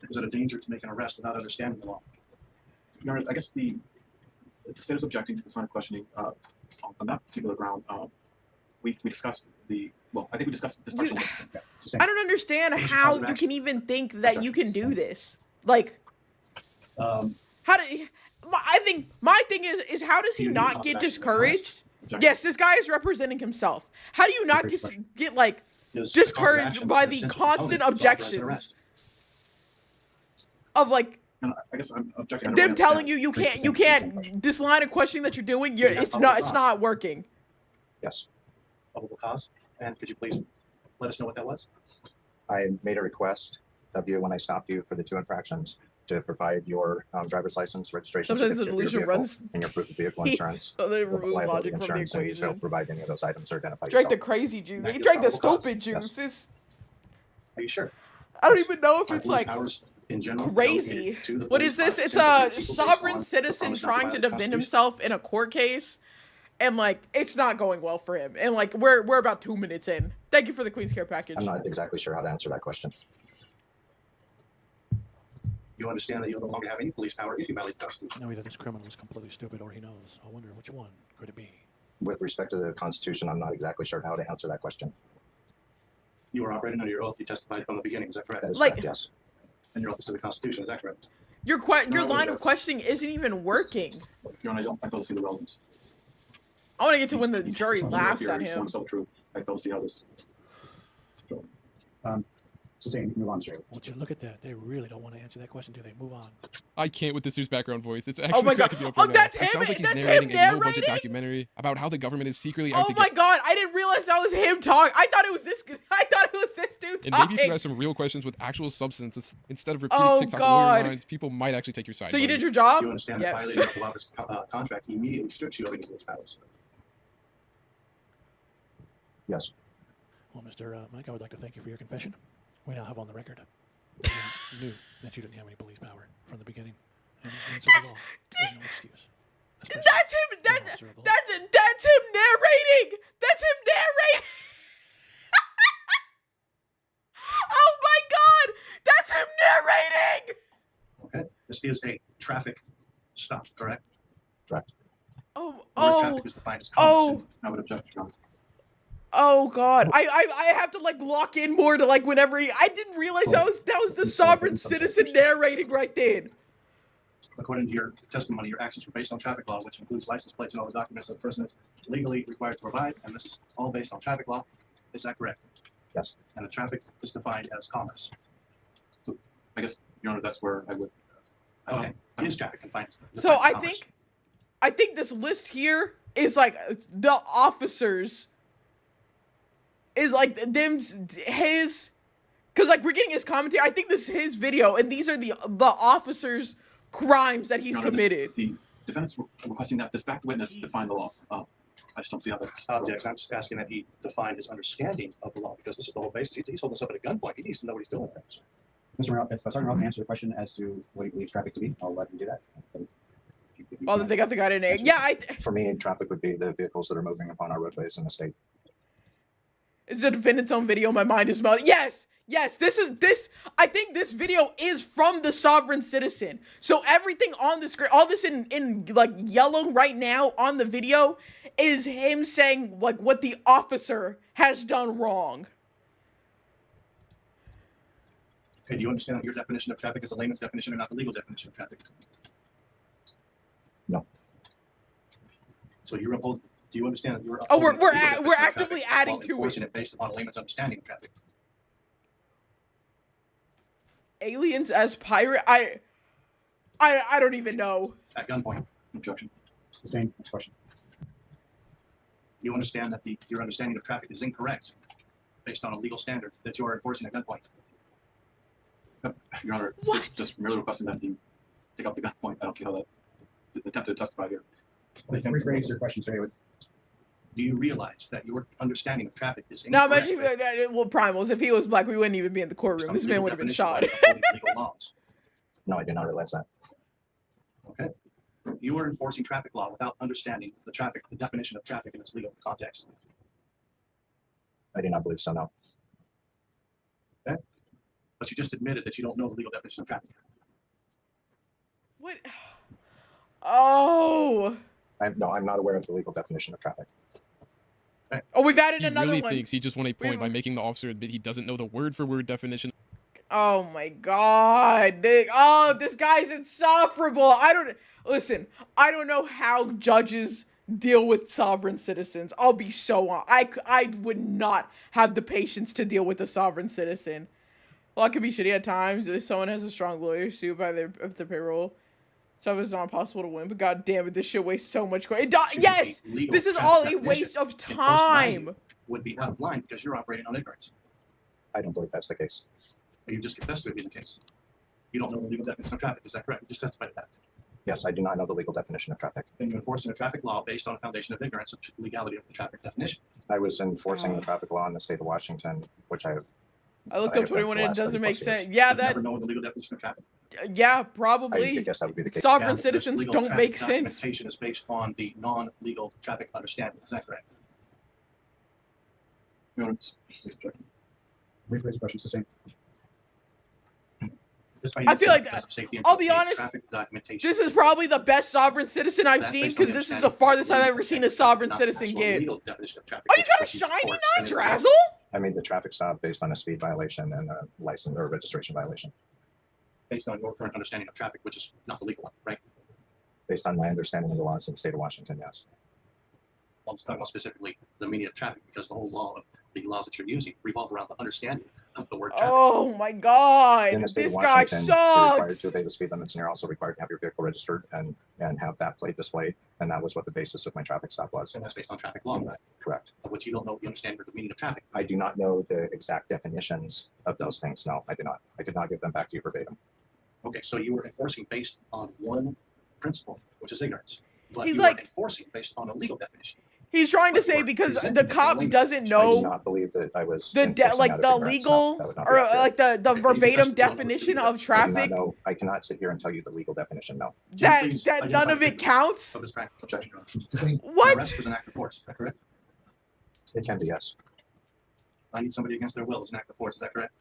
Is it a danger to make an arrest without understanding the law? Your Honor, I guess the state is objecting to this line of questioning on that particular ground. We discussed I think we discussed this question. I don't understand how you can even think that you can do this. Like, how do? I think my thing is how does he not get discouraged? Yes, this guy is representing himself. How do you not get like discouraged by the constant objections of like? I guess I'm objecting. Them telling you can't. This line of questioning that you're doing, it's not working. Yes. Probable cause. And could you please let us know what that was? I made a request of you when I stopped you for the 2 infractions to provide your driver's license, registration Sometimes the certificate for your delusion vehicle, runs. and your proof of vehicle insurance. So they with remove liability logic from the insurance, and you failed equation. to provide any of those items or identify Drank the yourself. crazy juice. He drank the stupid juice. It's, Are you sure? I don't even know if Are it's police like powers in general crazy. delegated to the What police is this? by It's simply a people based sovereign on citizen promise not trying to violate the defend Constitution? himself in a court case, and like it's not going well for him. And like we're about 2 minutes in. Thank you for the Queen's Care package. I'm not exactly sure how to answer that question. You understand that you no longer have any police power if you violate the Constitution. Know either this criminal is completely stupid or he knows. I wonder which one could it be. With respect to the Constitution, I'm not exactly sure how to answer that question. You were operating under your oath. You testified from the beginning. Is that correct? That is Like- correct, yes. And your oath is to the Constitution. Is that correct? Your line of questioning isn't even working. Your Honor, I fail to see the relevance. I want to get to when the jury laughs at him. So true. I fail to see how this. Sustained, move on, sir. Would you look at that? They really don't want to answer that question, do they? Move on. I can't with this dude's background voice. It's actually my God. cracking me up Oh, right now. that's It him! sounds like he's That's him narrating a low-budget narrating? documentary about how the government is secretly out Oh to my get. God! I didn't realize that was him talking. I thought it was this. I thought it was this dude And talking. maybe if you have some real questions with actual substance instead of repeating Oh, TikTok God. lawyer lines, people might actually take your side. So you buddy. did your job? You understand that Yes. violating the law of his contract he immediately strips you of any police powers. Yes. Well, Mr. Mike, I would like to thank you for your confession. We now have on the record that you knew that you didn't have any police power from the beginning. And so the law, there's no excuse. That's him. That's him narrating. That's him narrating. Oh my God! That's him narrating. Okay. This is a traffic stop, correct? Correct. Oh, The word oh, traffic is defined as commerce. oh, I would object, Your Honor. oh God! I have to like lock in more to like whenever I didn't realize that was the sovereign citizen narrating right then. According to your testimony, your actions were based on traffic law, which includes license plates and other documents that the person is legally required to provide, and this is all based on traffic law. Is that correct? Yes. And the traffic is defined as commerce. So I guess, Your Honor, that's where I would. Okay. Is traffic confined? So I think this list here is like the officers is like his, because like we're getting his commentary. I think this is his video, and these are the officers' crimes that he's Your Honor, committed. The defendants were requesting that this fact witness define the law. I just don't see how that's. Objects. I'm just asking that he define his understanding of the law, because this is the whole basis. He's holding us up at a gunpoint. He needs to know what he's doing. Mr. Morrell, if Sergeant Morrell can answer the question as to what he believes traffic to be, I'll let him do that. Oh, they got the guy in it. Yeah, For me, traffic would be the vehicles that are moving upon our roadways in the state. it's the defendant's own video. My mind is melting. Yes, this. I think this video is from the sovereign citizen. So everything on the screen, all this in like yellow right now on the video, is him saying like what the officer has done wrong. Okay, do you understand that your definition of traffic is a layman's definition and not the legal definition of traffic? No. So you're upholding. Do you understand that you're? Oh, we're upholding the legal definition of actively traffic adding while to enforcing it based upon a layman's understanding of traffic? Aliens as pirate. I don't even know. At gunpoint. Objection. Sustained. Next question. You understand that your understanding of traffic is incorrect based on a legal standard that you are enforcing at gunpoint? Your Honor, just merely requesting that he take up the gun point. I don't see how that the attempt to testify here. Rephrase your question, sir. Do you realize that your understanding of traffic is No, incorrect? imagine, well, Primals, if he was black, we wouldn't even be in the courtroom. This man would have been shot. Legal laws. No, I did not realize that. Okay. You are enforcing traffic law without understanding the definition of traffic in its legal context. I do not believe so, no. Okay. But you just admitted that you don't know the legal definition of traffic. What? Oh. I'm not aware of the legal definition of traffic. Oh, we've added He another really one. thinks he just won a point by making the officer admit he doesn't know the word-for-word definition. Oh my God, Nick. Oh, this guy's insufferable. I don't know how judges deal with sovereign citizens. I'll be so on. I would not have the patience to deal with a sovereign citizen. Well, it can be shitty at times if someone has a strong lawyer sued by their payroll. So it's not possible to win, but God damn it, this shit wastes so much. Yes, this is all a waste of time. Would be out of line because you're operating on ignorance. I don't believe that's the case. You just confessed to it being the case. You don't know the legal definition of traffic. Is that correct? You just testified to that. Yes, I do not know the legal definition of traffic. Then you're enforcing a traffic law based on a foundation of ignorance of legality of the traffic definition. I was enforcing the traffic law in the state of Washington, which I have. I looked up 21 and it doesn't make sense. You Yeah, never know the legal definition of traffic. Yeah, probably. I guess that would be the case. Sovereign because citizens legal don't traffic make sense. Documentation is based on the non-legal traffic understanding. Is that correct? Your Honor, Rephrase the question, sustained. I feel like I'll be honest. This is probably the best sovereign citizen I've seen because this is the farthest I've ever seen a sovereign citizen get. Oh, you got a shiny non-drazzle? I made the traffic stop based on a speed violation and a license or registration violation. Based on your current understanding of traffic, which is not the legal one, right? Based on my understanding of the laws in the state of Washington, yes. Well, I'm talking about specifically the meaning of traffic because the whole law of the laws that you're using revolve around the understanding of the word traffic. Oh my God, In the state this of guy Washington, you're required sucks. to obey the speed limits, and you're also required to have your vehicle registered and have that plate displayed. And that was what the basis of my traffic stop was. And that's based on traffic law, right? Correct. Of which you don't know the understanding of the meaning of traffic. I do not know the exact definitions of those things. No, I do not. I could not give them back to you verbatim. Okay, so you were enforcing based on one principle, which is ignorance. But He's you like- are enforcing based on a legal definition. He's trying to say because the cop doesn't I do know not believe that I was the enforcing out like of the ignorance. No, legal that would not be or accurate. like the verbatim definition of I do not traffic. know. I cannot sit here and tell you the legal definition. No. That none of it counts. Of this crime. Objection, Your Honor. What? Arrest is an act of force. Is that correct? It can be, yes. I need somebody against their will is an act of force. Is that correct?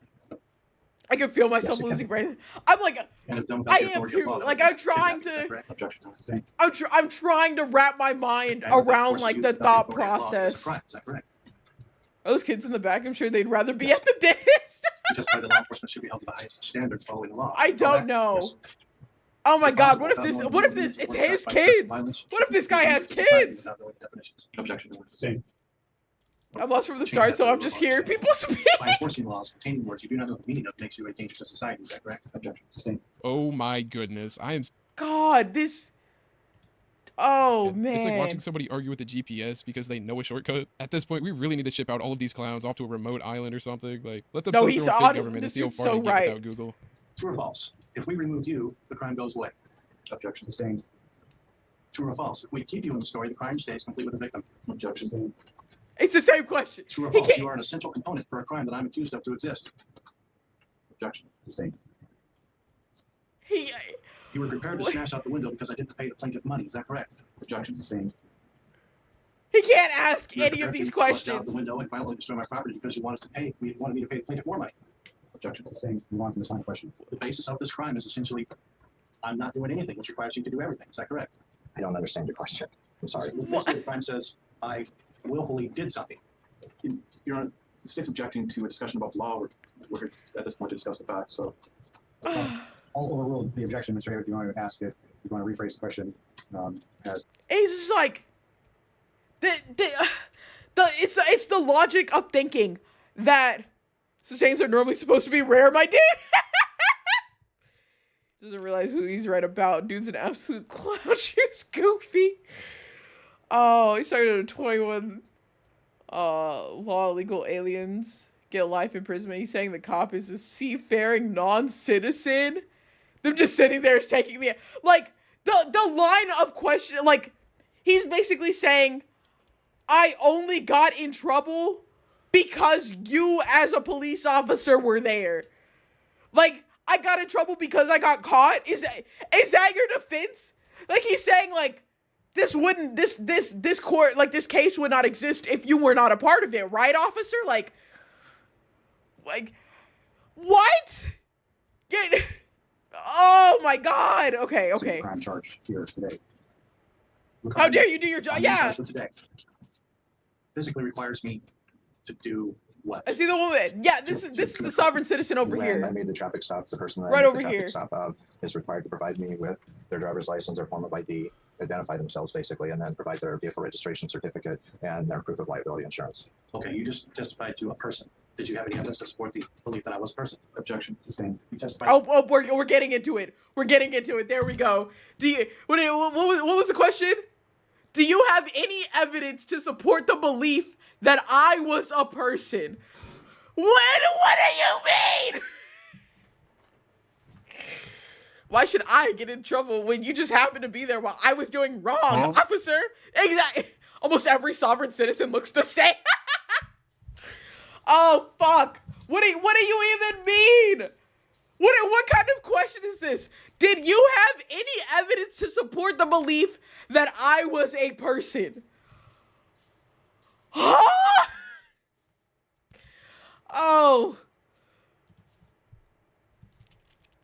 I can feel myself Yes, it losing breath. I'm like, And it's done without I the am authority of too. law. Like I'm Is trying that to. correct? Objection. I'm trying to wrap my mind And the around force like used the without thought authority of law is a process. crime. Is that correct? Those kids in the back, I'm sure they'd rather be at the dentist. Just like the law enforcement should be held to the highest standards following the law. I don't know. Oh my God! What if this? What if this? It's his kids. What if this guy has kids? Objection. Sustained. I'm lost from the start, so I'm just hearing people speak. By enforcing laws containing words you do not know the meaning of makes you a danger to society. Is that correct? Objection. Sustained. Oh my goodness, I am. God, this. Oh man. It's like watching somebody argue with the GPS because they know a shortcut. At this point, we really need to ship out all of these clowns off to a remote island or something. Like, let them No, set he's their own honest- fake government and this see how dude's far so they get right. without Google. True or false? If we remove you, the crime goes away. Objection. Sustained. True or false? If we keep you in the story, the crime stays complete with the victim. Objection. It's the same question. True or He false? can't- You are an essential component for a crime that I'm accused of to exist. Objection. Sustained. He. You were prepared to smash out the window because I didn't pay the plaintiff money. Is that correct? Objection. Sustained. He can't ask You were any of prepared these to bust out questions. the window and violently destroy my property because you wanted me to pay the plaintiff more money. Objection. Sustained. Move on to the second question. The basis of this crime is essentially I'm not doing anything, which requires you to do everything. Is that correct? I don't understand your question. I'm sorry. Basically, the crime says I willfully did something. Your Honor, the state's objecting to a discussion about law. We're here at this point to discuss the facts. So, I'll overrule the objection, Mr. Hayward. If you want to ask if you want to rephrase the question, as It's just like it's the logic of thinking that sustains are normally supposed to be rare, my dude. Doesn't realize who he's right about. Dude's an absolute clown shoes goofy. Oh, he started at 21 law illegal aliens get life imprisonment. He's saying the cop is a seafaring non-citizen. Them just sitting there is taking me, like, the line of question, like, he's basically saying, I only got in trouble because you as a police officer were there. Like, I got in trouble because I got caught? Is that your defense? Like, he's saying, like, this court, like, this case would not exist if you were not a part of it, right, officer? Like, what? Oh my God. Okay. Crime charge here today. How dare you do your job? Yeah. Today physically requires me to do what? I see the woman. Yeah, this is the sovereign citizen over when here. I made the traffic stop, the person that Right I made over the traffic here. stop of is required to provide me with their driver's license or form of ID, identify themselves basically, and then provide their vehicle registration certificate and their proof of liability insurance. Okay, you just testified to a person. Did you have any evidence to support the belief that I was a person? Objection. Sustained. You testified. Oh, we're getting into it. We're getting into it. There we go. What was the question? Do you have any evidence to support the belief that I was a person? What do you mean? Why should I get in trouble when you just happen to be there while I was doing wrong, officer? Exactly. Almost every sovereign citizen looks the same. Oh, fuck. What do you even mean? What kind of question is this? Did you have any evidence to support the belief that I was a person? Huh? Oh.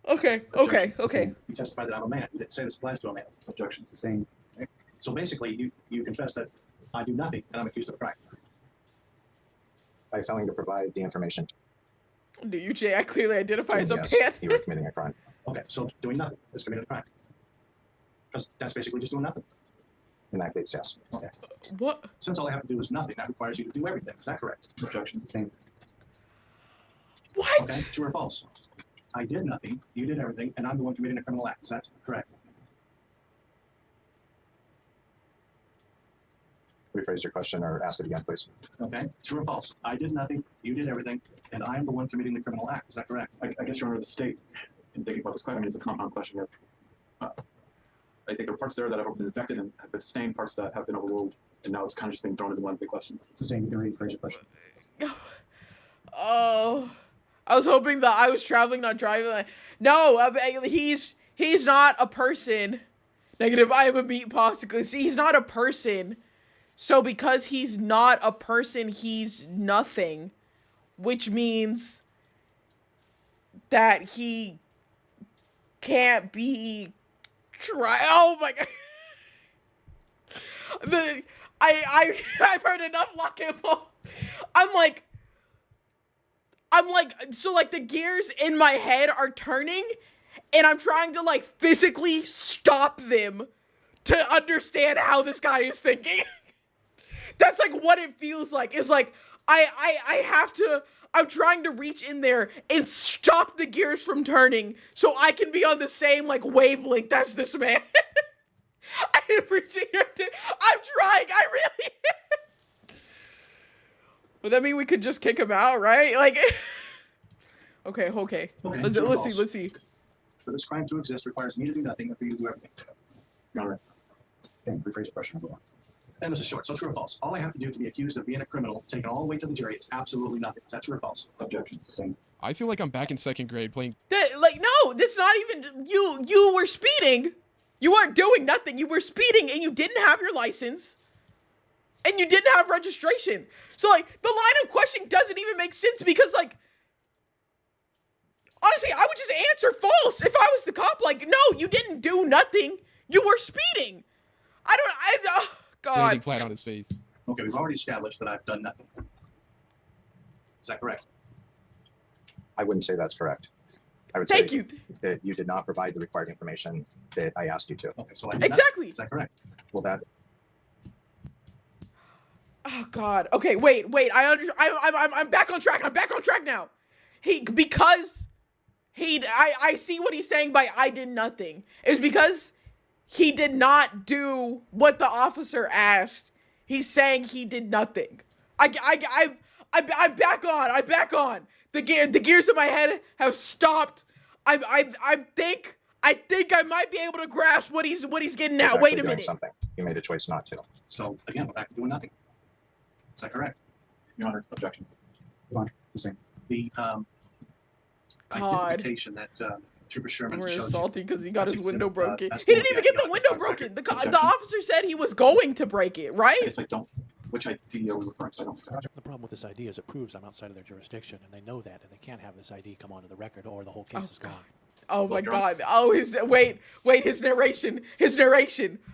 Okay. You testified that I'm a man. You didn't say this applies to a man. Objection. Sustained. Okay. So basically, you confess that I do nothing and I'm accused of a crime. By failing to provide the information. Do you, Jay? I clearly identify as a yes, man. you were committing a crime. Okay, so doing nothing is committing a crime. Because that's basically just doing nothing. In that case, yes. Okay. What? Since all I have to do is nothing, that requires you to do everything. Is that correct? Objection. Sustained. What? Okay, true or false? I did nothing, you did everything, and I'm the one committing a criminal act. Is that correct? Rephrase your question or ask it again, please. Okay, true or false? I did nothing, you did everything, and I am the one committing the criminal act. Is that correct? I guess, Your Honor, the state, in thinking about this question, I mean, it's a compound question here. I think there are parts there that have been infected and have been sustained, parts that have been overruled, and now it's kind of just being thrown into one big question. Sustained. You can rephrase your question. Oh, I was hoping that I was traveling, not driving. No, he's not a person. Negative. I am a meat popsicle. See, he's not a person. So because he's not a person, he's nothing, which means that he can't be Oh my God. I've heard enough lock and roll. I'm like, so like the gears in my head are turning and I'm trying to like physically stop them to understand how this guy is thinking. That's like what it feels like. It's like, I'm trying to reach in there and stop the gears from turning so I can be on the same like wavelength as this man. I appreciate it. I'm trying. I really am. Would that mean we could just kick him out, right? Like, okay. Let's see. For this crime to exist requires me to do nothing and for you to do everything. All right. Same. Rephrase question number one. And this is short. So true or false? All I have to do to be accused of being a criminal, taken all the way to the jury, is absolutely nothing. Is that true or false? Objection. Sustained. I feel like I'm back in second grade playing. No, that's not even you were speeding. You weren't doing nothing. You were speeding and you didn't have your license. And you didn't have registration. So like the line of questioning doesn't even make sense because like honestly, I would just answer false if I was the cop. Like, no, you didn't do nothing. You were speeding. Oh, God. Landing flat on his face. Okay, we've already established that I've done nothing. Is that correct? I wouldn't say that's correct. I would Thank say you. that you did not provide the required information that I asked you to. Okay, so I did Exactly. Nothing. Is that correct? Well, that Oh God. Okay, wait. I'm back on track. I'm back on track now. I see what he's saying by I did nothing. It's because he did not do what the officer asked. He's saying he did nothing. I I'm back on. I'm back on. The gears in my head have stopped. I think I might be able to grasp what he's getting He's at. Wait actually a doing minute. Something. He made a choice not to. So again, we're back to doing nothing. Is that correct? Your Honor, objection. The identification that Trooper Sherman We're showed you. salty because he got his That's window exhibit, broken. that's He the didn't even idea get the on window record. broken. The Objection. officer said he was going to break it, right? I guess I don't. Which ID are we referring to? I don't. The problem with this ID is it proves I'm outside of their jurisdiction, and they know that, and they can't have this ID come onto the record, or the whole case is gone. Oh my God! Oh, his his narration.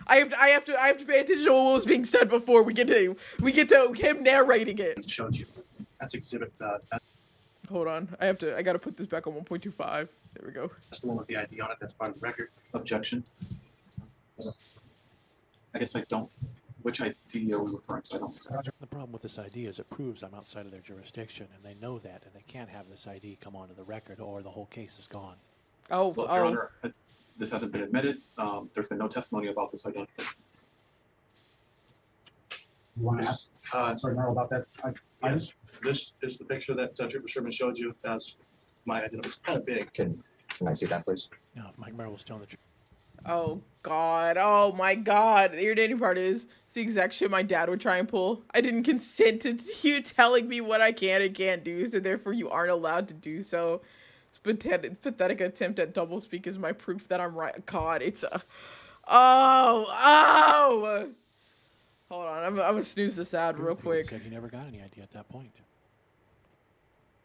I have to pay attention to what was being said before we get to him narrating it. Showed you. That's exhibit. Hold on, I gotta put this back on 1.25. There we go. That's the one with the ID on it. That's part of the record. Objection. I guess I don't. Which ID are we referring to? I don't. The problem with this ID is it proves I'm outside of their jurisdiction, and they know that, and they can't have this ID come onto the record, or the whole case is gone. Oh, Well, Your Honor, this hasn't been admitted. There's been no testimony about this identity. You want to ask, sorry, Merle, about that? Yes. This is the picture that Trooper Sherman showed you. As my identity. It's kind of big. Can I see that, please? No, if Mike Merrill was telling the truth. Oh God! Oh my God! The irritating part is it's the exact shit my dad would try and pull. I didn't consent to you telling me what I can and can't do, so therefore you aren't allowed to do so. This pathetic attempt at doublespeak is my proof that I'm right. God, it's a. Oh! Hold on, I'm gonna snooze this ad real quick. Said he never got any ID at that point.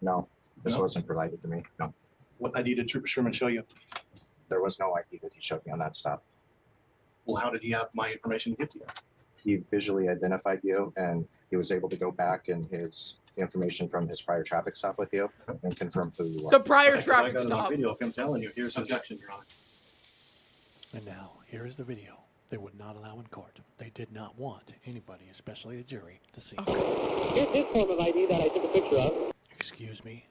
No, this No. wasn't provided to me. No, What ID did Trooper Sherman show you? there was no ID that he showed me on that stop. Well, how did he have my information to give to you? He visually identified you, and he was able to go back in his information from his prior traffic stop with you and confirm who you are. The prior Okay, 'cause traffic I got stop. a video of him telling you. Here's his Objection, Your Honor. And now, here is the video they would not allow in court. They did not want anybody, especially the jury, to see. Here's this form of ID that I took a picture of. Excuse me?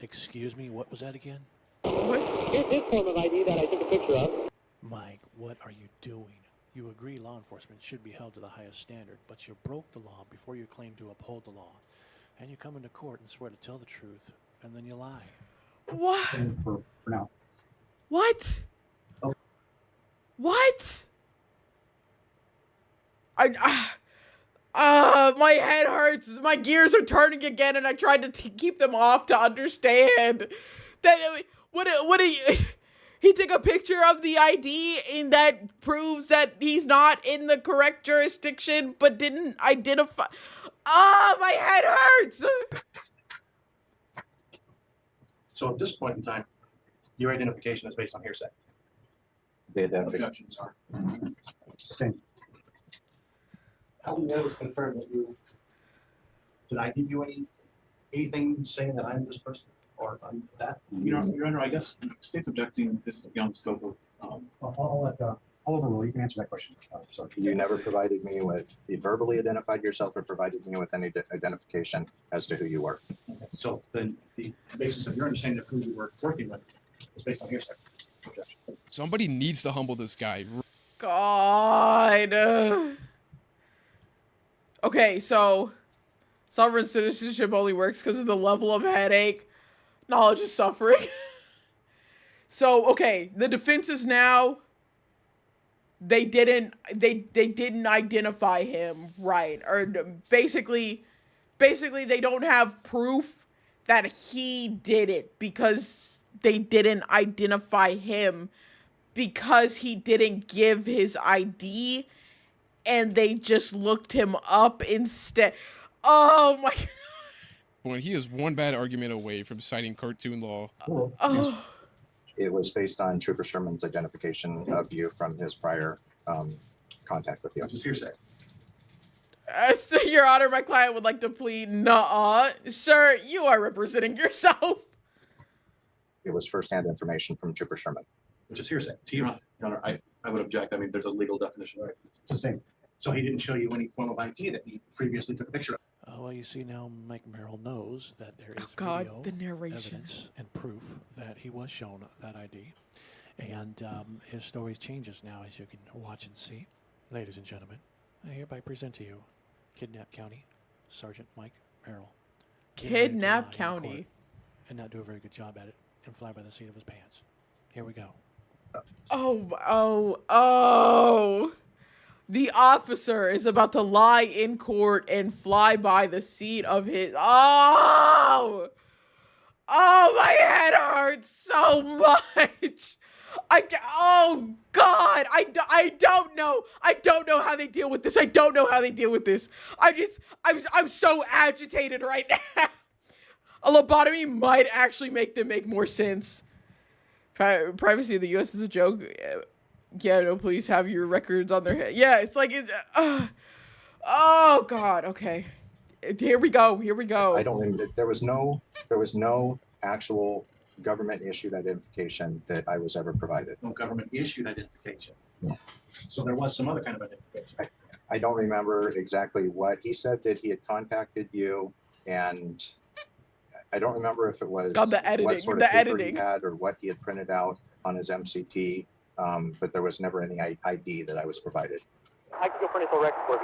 Excuse me? What was that again? Here's this form of ID that I took a picture of. Mike, what are you doing? You agree law enforcement should be held to the highest standard, but you broke the law before you claim to uphold the law. And you come into court and swear to tell the truth, and then you lie. What? For now. What? Oh. What? My head hurts. My gears are turning again, and I tried to keep them off to understand that he took a picture of the ID, and that proves that he's not in the correct jurisdiction, but didn't identify. My head hurts. So at this point in time, your identification is based on hearsay. The identification. Objections are. Sustained. How do you know to confirm that you? Did I give you anything saying that I'm this person or I'm that? Your Honor, I guess state's objecting this is beyond the scope of. I'll overrule. You can answer that question. Sorry. You never provided me with, you verbally identified yourself or provided me with any identification as to who you were. So then the basis of your understanding of who you were working with is based on hearsay. Objection. Somebody needs to humble this guy. God. Okay, so sovereign citizenship only works because of the level of headache. Knowledge is suffering. So, okay, the defense is now they didn't identify him right, or basically they don't have proof that he did it because they didn't identify him because he didn't give his ID and they just looked him up instead. Oh my God. When he is one bad argument away from citing cartoon law. Oh. It was based on Trooper Sherman's identification of you from his prior contact with you. Which is hearsay. So, Your Honor, my client would like to plead, nuh-uh. Sir, you are representing yourself. It was firsthand information from Trooper Sherman. Which is hearsay. To Your you. Honor, I would object. I mean, there's a legal definition, right? Sustained. So he didn't show you any form of ID that he previously took a picture of. Well, you see now, Mike Merrill knows that there is God, video, the narration. evidence, and proof that he was shown that ID, and his story changes now, as you can watch and see. Ladies and gentlemen, I hereby present to you Kidnap County Sergeant Mike Merrill. Kidnap County. And not do a very good job at it and fly by the seat of his pants. Here we go. Oh. The officer is about to lie in court and fly by the seat of his. Oh, my head hurts so much. Oh God, I don't know. I don't know how they deal with this. I don't know how they deal with this. I'm so agitated right now. A lobotomy might actually make them make more sense. Privacy in the U.S. is a joke. Yeah, no, please have your records on their head. Yeah, it's like, oh God, okay. Here we go. I don't remember. There was no actual government issued identification that I was ever provided. No government issued identification. So there was some other kind of identification. I don't remember exactly what he said that he had contacted you, and I don't remember if it was God, the editing, what sort of paper he had or what he had printed out on his MCT, but there was never any ID that I was provided. I can go for initial record.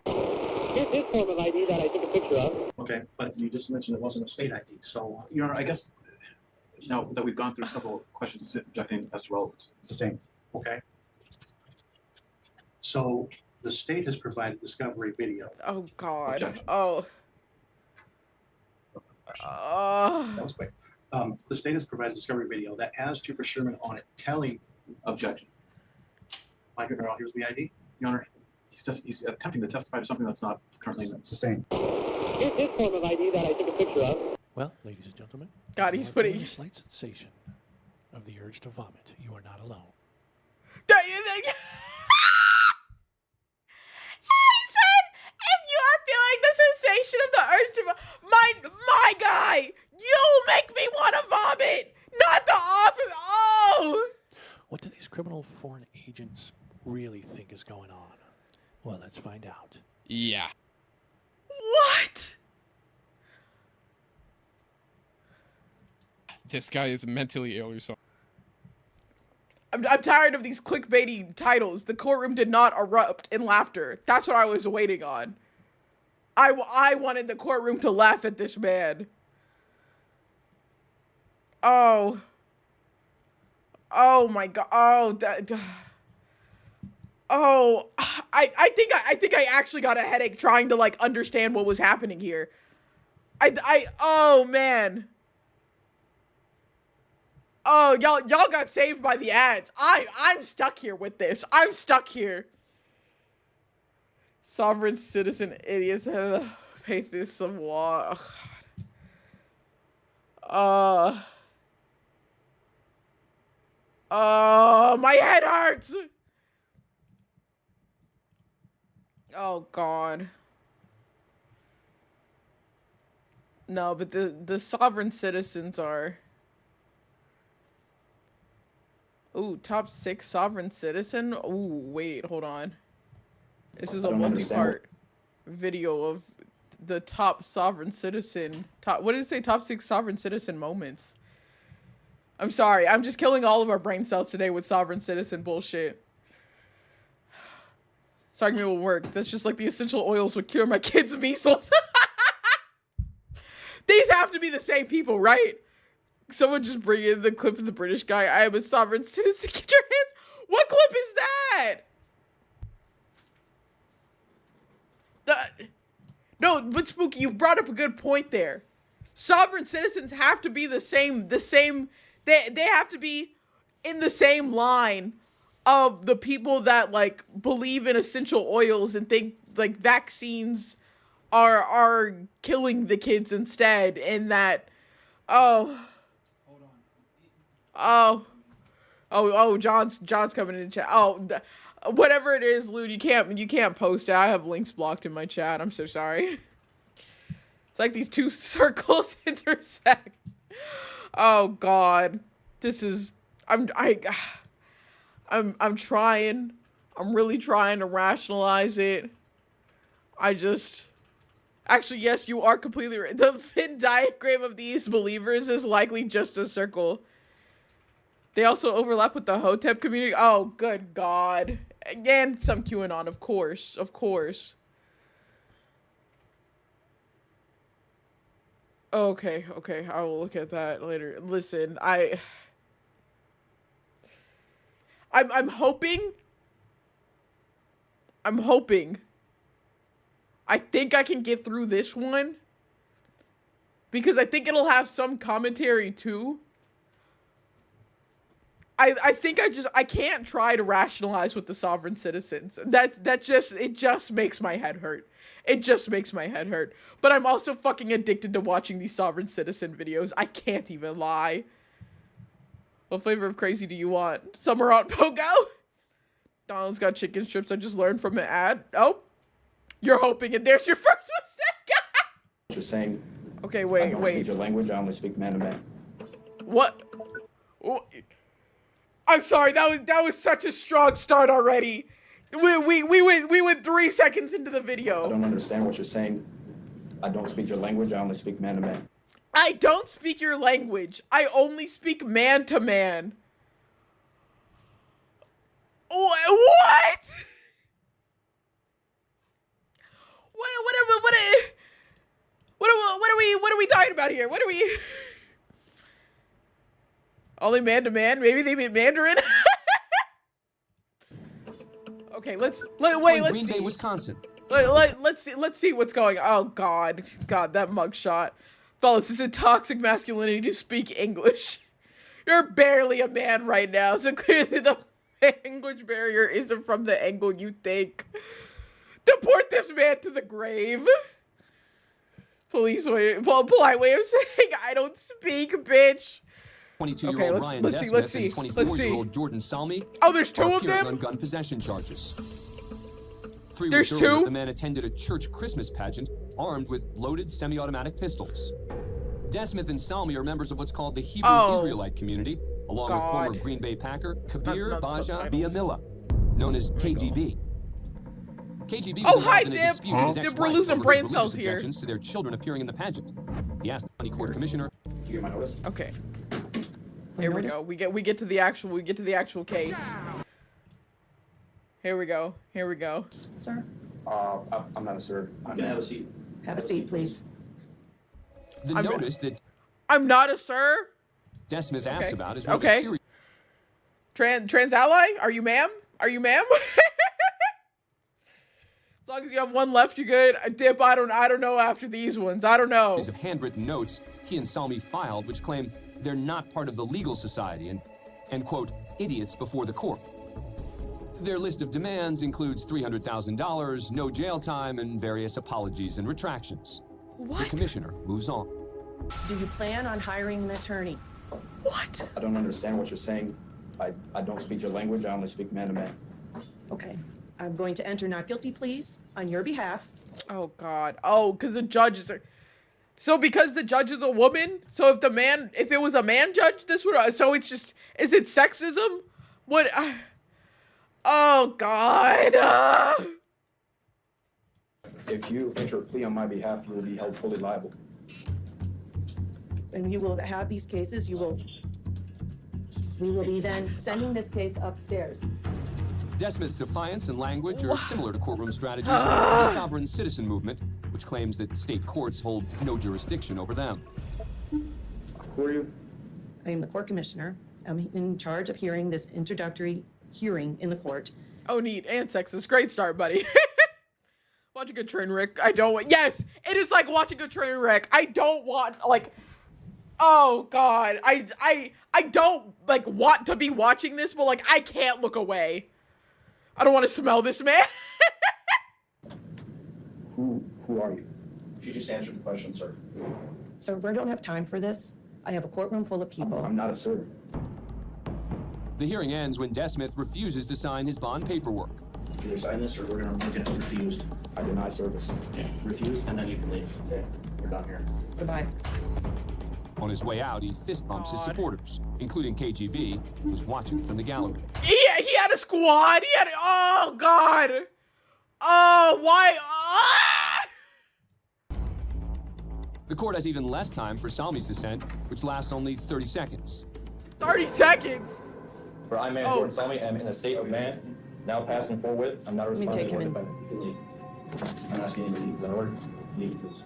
Here's his form of ID that I took a picture of. Okay, but you just mentioned it wasn't a state ID, so. Your Honor, I guess, that we've gone through several questions objecting as to relevance. Sustained. Okay. So the state has provided discovery video. Oh God. Objection. Oh. That was quick. The state has provided discovery video that has Trooper Sherman on it telling. Objection. Mike Monroe, here's the ID. Your Honor, he's attempting to testify to something that's not currently sustained. Here's his form of ID that I took a picture of. Well, ladies and gentlemen, God, he's putting a slight sensation of the urge to vomit. You are not alone. He said, if you are feeling the sensation of the urge to my guy, you make me want to vomit, not the officer. Oh. What do these criminal foreign agents really think is going on? Well, let's find out. Yeah. What? This guy is mentally ill or something. I'm tired of these clickbaity titles. The courtroom did not erupt in laughter. That's what I was waiting on. I wanted the courtroom to laugh at this man. Oh. Oh my God. Oh, oh, I think I actually got a headache trying to like understand what was happening here. Oh man. Oh, y'all got saved by the ads. I'm stuck here with this. I'm stuck here. Sovereign citizen idiots pay through some law. Oh, God. My head hurts. Oh God. No, but the sovereign citizens are. Ooh, top 6 sovereign citizen. Ooh, wait, hold on. This is a multi-part video of the top sovereign citizen. What did it say? Top 6 sovereign citizen moments. I'm sorry. I'm just killing all of our brain cells today with sovereign citizen bullshit. This argument will work. That's just like the essential oils would cure my kids' measles. These have to be the same people, right? Someone just bring in the clip of the British guy. I am a sovereign citizen. Get your hands. What clip is that? No, but Spooky, you've brought up a good point there. Sovereign citizens have to be the same. They have to be in the same line of the people that like believe in essential oils and think like vaccines are killing the kids instead, and that John's coming in chat. Whatever it is, Lude, you can't post it. I have links blocked in my chat. I'm so sorry. It's like these two circles intersect. Oh God, this is I'm trying. I'm really trying to rationalize it. Actually, yes, you are completely right. The Venn diagram of these believers is likely just a circle. They also overlap with the Hotep community. Oh, good God. And some QAnon, of course. Of course. Okay, okay, I will look at that later. Listen, I'm hoping. I think I can get through this one. Because I think it'll have some commentary too. I think I can't try to rationalize with the sovereign citizens. It just makes my head hurt. It just makes my head hurt. But I'm also fucking addicted to watching these sovereign citizen videos. I can't even lie. What flavor of crazy do you want? Summer on Pogo? Donald's got chicken strips I just learned from an ad. Oh, you're hoping and there's your first mistake. What you're saying. Okay, I wait. don't speak your language. I only speak man to man. What? I'm sorry. That was such a strong start already. We went 3 seconds into the video. I don't understand what you're saying. I don't speak your language. I only speak man to man. I don't speak your language. I only speak man to man. What? What are we talking about here? What are we? Only man to man? Maybe they mean Mandarin? Okay, let's Green see. Bay, Wisconsin. Let's see what's going on. Oh God, that mugshot. Fellas, is it toxic masculinity to speak English? You're barely a man right now, so clearly the language barrier isn't from the angle you think. Deport this man to the grave. Polite way of saying I don't speak, bitch. 22-year-old Ryan Desmith and 24-year-old Jordan Salmi. Oh, there's two of appearing them? on gun possession charges. 3 There's weeks earlier, two? the man attended a church Christmas pageant armed with loaded semi-automatic pistols. Desmith and Salmi are members of what's called the Hebrew Israelite community, along with former Green Bay Packer Kabir Baja Biamila, known as KGB. KGB was involved in a dispute with his ex-wife over his religious objections to their children appearing in the pageant. He asked the county court commissioner. Do you get my notice? Okay. Here we go. We get to the actual case. Here we go. Sir? I'm not a sir. I'm gonna have a seat. Have a seat, please. The notice that I'm not a sir. Desmith asked about is one of a Okay. series. Trans ally? Are you ma'am? As long as you have one left, you're good. Dip, I don't know after these ones. I don't know. Of handwritten notes he and Salmi filed, which claim they're not part of the legal society and quote, idiots before the court. Their list of demands includes $300,000, no jail time, and various apologies and retractions. What? The commissioner moves on. Do you plan on hiring an attorney? What? I don't understand what you're saying. I don't speak your language. I only speak man to man. Okay. I'm going to enter not guilty pleas on your behalf. Oh God. Oh, because the judge is. So because the judge is a woman, so if it was a man judge, this would. So it's just. Is it sexism? What? Oh God. If you enter a plea on my behalf, you will be held fully liable. And you will have these cases. We will be then sending this case upstairs. Desmith's defiance and language are similar to courtroom strategies of the sovereign citizen movement, which claims that state courts hold no jurisdiction over them. Who are you? I am the court commissioner. I'm in charge of hearing this introductory hearing in the court. Oh, neat. And sexist. Great start, buddy. Watching a train wreck. I don't want. Yes, it is like watching a train wreck. I don't want like. Oh God, I don't like want to be watching this, but like I can't look away. I don't want to smell this man. Who are you? You just answered the question, sir. Sir, we don't have time for this. I have a courtroom full of people. I'm not a sir. The hearing ends when Desmith refuses to sign his bond paperwork. Either sign this or we're gonna look at it refused. I deny service. Yeah. Refused, and then you can leave. Okay, we're done here. Goodbye. On his way out, he fist bumps his supporters, including KGB, who was watching from the gallery. He had a squad. Oh God. Oh, why? The court has even less time for Salmi's dissent, which lasts only 30 seconds. 30 seconds. For I, man Jordan Salmi, am in a state of man, now passing forward. I'm not responsible for it. I'm asking you to leave. Is that order? Leave, please.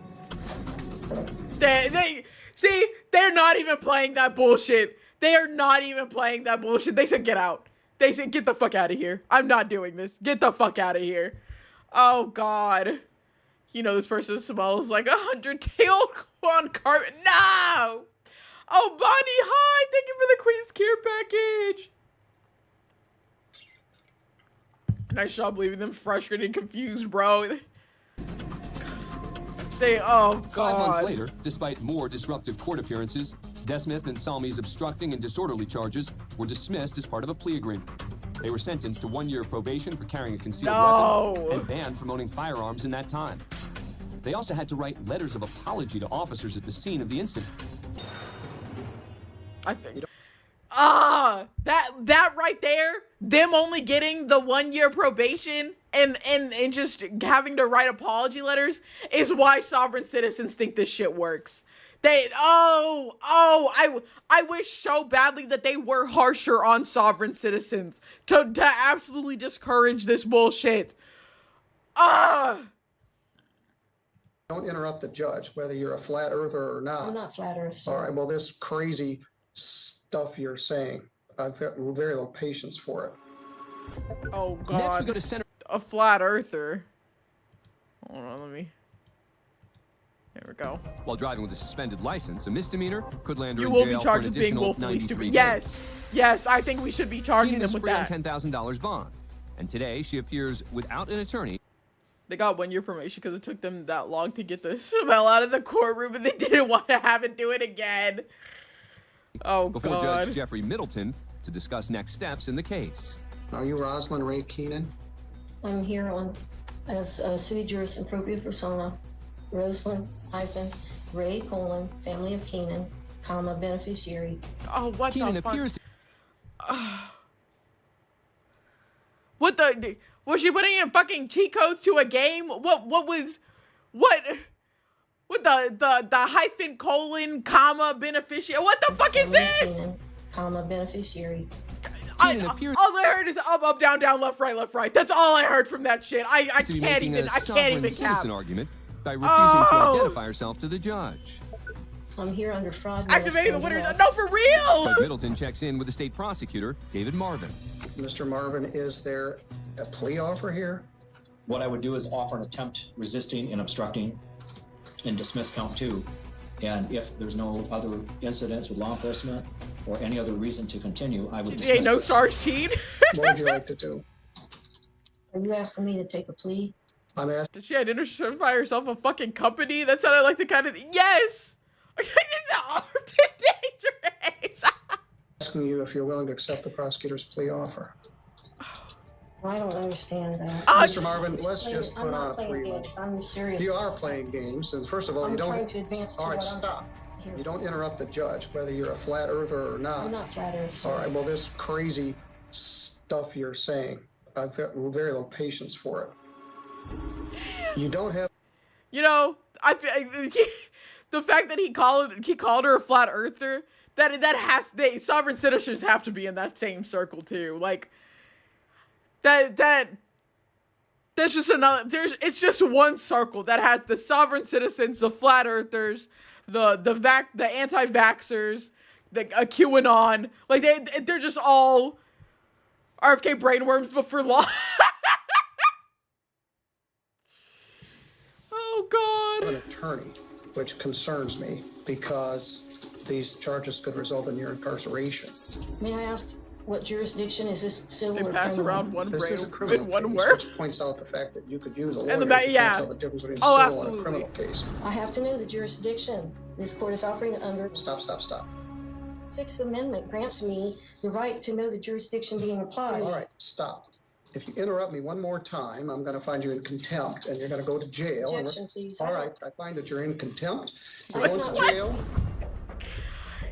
See, they're not even playing that bullshit. They are not even playing that bullshit. They said, get out. They said, get the fuck out of here. I'm not doing this. Get the fuck out of here. Oh, God. You know, this person smells like 100-tailed on carpet. No! Oh, Bonnie, hi. Thank you for the Queen's Care package. Nice job leaving them frustrated and confused, bro. Oh, God. 5 months later, despite more disruptive court appearances, Desmith and Salmi's obstructing and disorderly charges were dismissed as part of a plea agreement. They were sentenced to 1 year probation for carrying a concealed weapon and banned from owning firearms in that time. They also had to write letters of apology to officers at the scene of the incident. I think. That right there, them only getting the 1 year probation and just having to write apology letters is why sovereign citizens think this shit works. I wish so badly that they were harsher on sovereign citizens to absolutely discourage this bullshit. Don't interrupt the judge, whether you're a flat earther or not. I'm not flat earth, sir. All right, well, this crazy stuff you're saying, I've got very little patience for it. Oh, God. Next, we go to Senator. A flat earther. Hold on, let me. There we go. While driving with a suspended license, a misdemeanor could land her You in will jail be charged for an with being additional willfully 93 stupid. days. Yes, yes, I think we should be charging Keenan them is with free on that. $10,000 bond, and today she appears without an attorney. They got 1 year probation because it took them that long to get the smell out of the courtroom, and they didn't want to have it do it again. Oh, Before God. Judge Jeffrey Middleton to discuss next steps in the case. Are you Rosalind Ray Keenan? I'm here on as a sui juris impropria persona, Rosalind Ray family of Keenan, beneficiary. Oh, what Keenan the fuck? appears to What the? Was she putting in fucking cheat codes to a game? What the hyphen colon comma beneficiary? What the fuck is this? Keenan, beneficiary. All I heard is up, down, left, right. That's all I heard from that shit. I to be can't making even. a I can't sovereign even cap. citizen argument by refusing to identify herself to the judge. I'm here under fraud. Activating the winner. No, for real. Judge Middleton checks in with the state prosecutor, David Marvin. Mr. Marvin, is there a plea offer here? What I would do is offer an attempt resisting and obstructing and dismiss count 2. And if there's no other incidents with law enforcement or any other reason to continue, I would dismiss no this. stars cheat. What would you like to do? Are you asking me to take a plea? I'm asking. Did she identify herself a fucking company? That sounded like the kind of yes. It's armed and dangerous. Asking you if you're willing to accept the prosecutor's plea offer. I don't understand that. Mr. Marvin, let's just put I'm on not a playing pre-roll. games. I'm serious. You are playing games, and first of all, I'm you don't. trying to advance to all right, what I'm stop. here. You don't interrupt the judge, whether you're a flat earther or not. I'm not flat earth. All right. Well, this crazy stuff you're saying, I've got very little patience for it. You don't have. You know, the fact that he called her a flat earther, sovereign citizens have to be in that same circle too. Like that's just another. It's just one circle that has the sovereign citizens, the flat earthers, the anti-vaxxers, the QAnon. Like they're just all RFK brainworms, but for law. Oh, God. An attorney, which concerns me because these charges could result in your incarceration. May I ask what jurisdiction is this? Civil or pass criminal? around one This is a brain criminal in one case, word. which points out the fact that you could use a And lawyer the if ba- you yeah. can't tell the difference between Oh, civil and a absolutely. criminal case. I have to know the jurisdiction. This court is operating under. Stop. Sixth Amendment grants me the right to know the jurisdiction being applied. All right, stop. If you interrupt me one more time, I'm going to find you in contempt, and you're going to go to jail. Objection, please. All right, I find that you're in contempt. You're I going don't- to jail.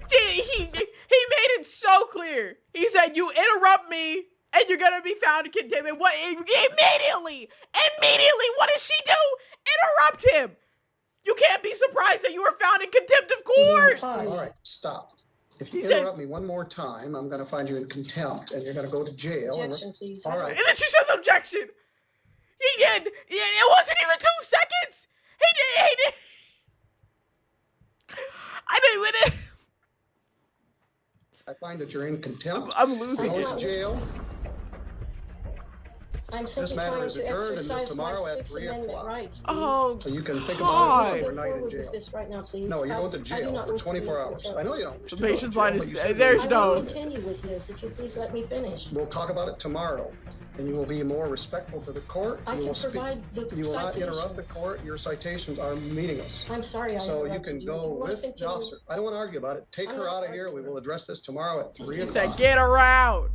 He made it so clear. He said, "You interrupt me, and you're gonna be found in contempt." And what? Immediately, what does she do? Interrupt him. You can't be surprised that you were found in contempt of court. All right, stop. If you He said- interrupt me one more time, I'm going to find you in contempt, and you're going to go to jail. Objection, please. All right. And then she says, "Objection." He did. It wasn't even 2 seconds. He did. I didn't win it. I find that you're in contempt. I'm losing Going it. to jail. I'm This simply matter trying is to adjourned until exercise my tomorrow at Sixth 3 Amendment o'clock. rights, please. Oh, So you can think God. about it Go overnight in forward jail. with this right now, please. No, you're going to I do jail not for wish to be 24 hours. contempt. I know you don't. wish The to go to patient's jail, line but is you still there's I no. will continue with this if you please let me finish. We'll talk about it tomorrow, and you will be more respectful to the court. I You can will speak. provide the You will not interrupt the citations. court. Your citations are meaningless. I'm sorry I So you interrupted can you. go If you wanna with the continue- officer. I don't want to argue about it. Take I'm her not out of here. We will address this tomorrow at 3 He o'clock. said, "Get her out."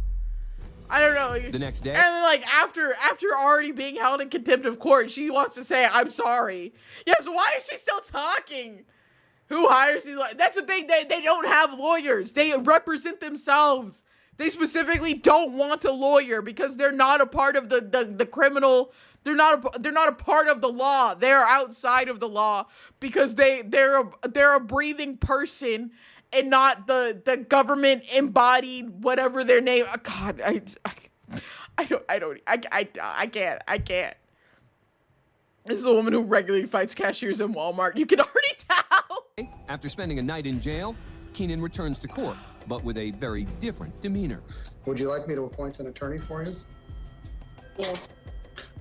I don't know. The next day, And then, like, after already being held in contempt of court, she wants to say, "I'm sorry." Yes, why is she still talking? Who hires these lawyers? That's the thing. They don't have lawyers. They represent themselves. They specifically don't want a lawyer because they're not a part of the criminal. They're not a part of the law. They're outside of the law because they're a breathing person and not the government embodied whatever their name. Oh, God, I can't. This is a woman who regularly fights cashiers in Walmart. You can already tell. after spending a night in jail, Keenan returns to court, but with a very different demeanor. Would you like me to appoint an attorney for you? Yes.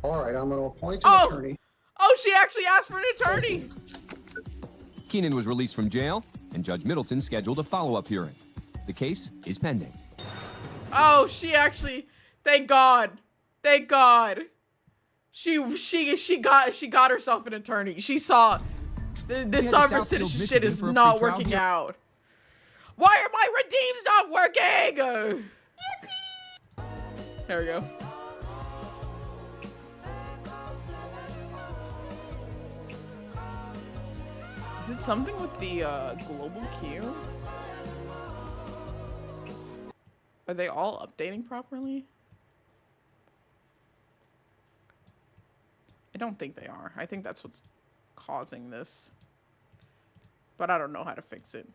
All right, I'm going to appoint an attorney. Oh, she actually asked for an attorney. Keenan was released from jail, and Judge Middleton scheduled a follow-up hearing. The case is pending. Oh, she actually. Thank God. Thank God. She got herself an attorney. She saw this sovereign citizen shit is not working out. Why are my redeems not working? There we go. Is it something with the global queue? Are they all updating properly? I don't think they are. I think that's what's causing this. But I don't know how to fix it.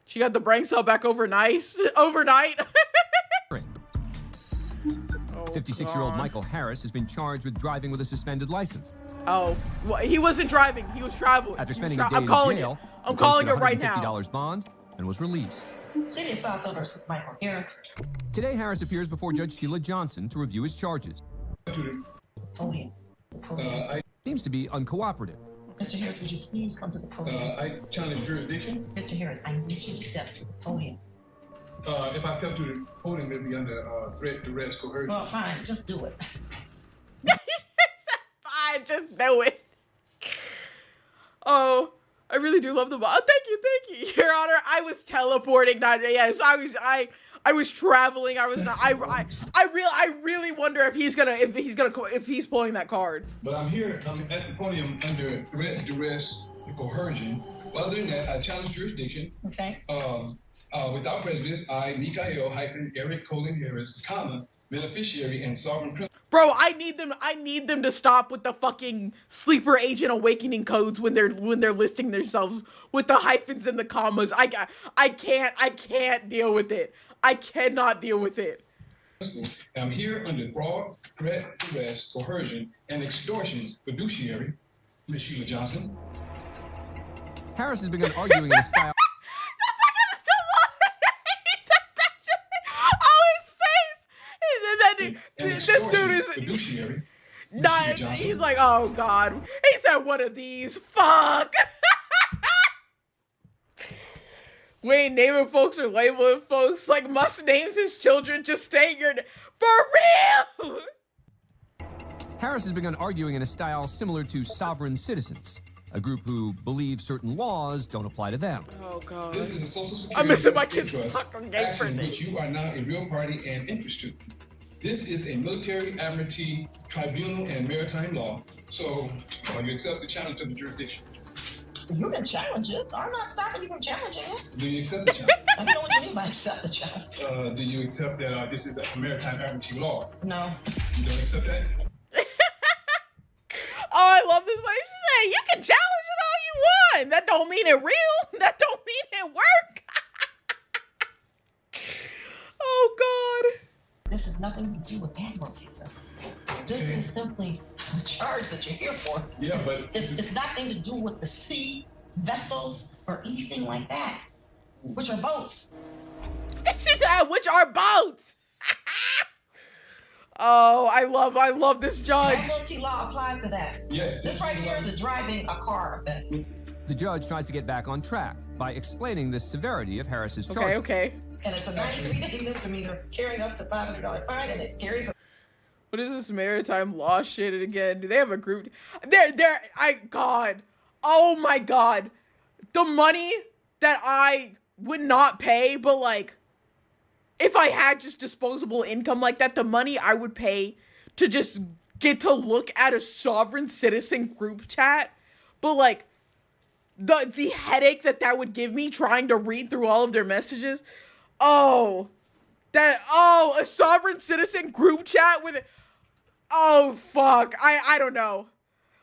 She got the brain cell back overnight. 56-year-old Michael Harris has been charged with driving with a suspended license. Oh, well, he wasn't driving. He was traveling. After spending a day I'm in calling jail, it. I'm he calling posted it right now. $150 bond and was released. City of Southfield versus Michael Harris. Today, Harris appears before Judge Sheila Johnson to review his charges. Seems to be uncooperative. Mr. Harris, would you please come to the podium? I challenge jurisdiction. Mr. Harris, I need you to step to the podium. If I step to the podium, it'll be under threat, duress, coercion. Well, fine, just do it. Fine, just do it. Oh, I really do love the ball. Oh, thank you, Your Honor. I was teleporting. Yes, I was traveling. I was not. I really wonder if he's pulling that card. But I'm here. I'm at the podium under threat, duress, coercion. Other than that, I challenge jurisdiction. Okay. Without prejudice, I, Mikael Eric Colin Harris, beneficiary and sovereign principal. Bro, I need them to stop with the fucking sleeper agent awakening codes when they're listing themselves with the hyphens and the commas. I can't deal with it. I cannot deal with it. I'm here under fraud, threat, duress, coercion, and extortion fiduciary, Ms. Sheila Johnson. Harris has begun arguing in a style. This dude is not. He's like, oh God. He said one of these. Fuck. Wait, naming folks or labeling folks like Musk names his children. Just stay your for real. Harris has begun arguing in a style similar to sovereign citizens, a group who believe certain laws don't apply to them. Oh God. This is a Social Security I'm missing my trust kids' soccer game for action this. which you are now a real party and interest to. This is a military admiralty tribunal and maritime law. So, you accept the challenge of the jurisdiction? You can challenge it. I'm not stopping you from challenging it. Do you accept the challenge? I don't know what you mean by accept the challenge. Do you accept that this is a maritime admiralty law? No. You don't accept that? Oh, I love this lady. She said, you can challenge it all you want. That don't mean it real. That don't mean it work. Oh, God. This has nothing to do with admiralty, sir. This is simply the charge that you're here for. Yeah, but it's nothing to do with the sea, vessels, or anything like that, which are boats. Which are boats. Oh, I love this judge. Admiralty law applies to that. Yes. This right here is a driving a car offense. The judge tries to get back on track by explaining the severity of Harris's charge. Okay. And it's a 93-day misdemeanor carrying up to $500 fine, and it carries a... What is this maritime law shit again? Do they have a group? God. Oh my God. The money that I would not pay, but like, if I had just disposable income like that, the money I would pay to just get to look at a sovereign citizen group chat, but like, the headache that would give me trying to read through all of their messages. A sovereign citizen group chat with it. Oh, fuck. I don't know.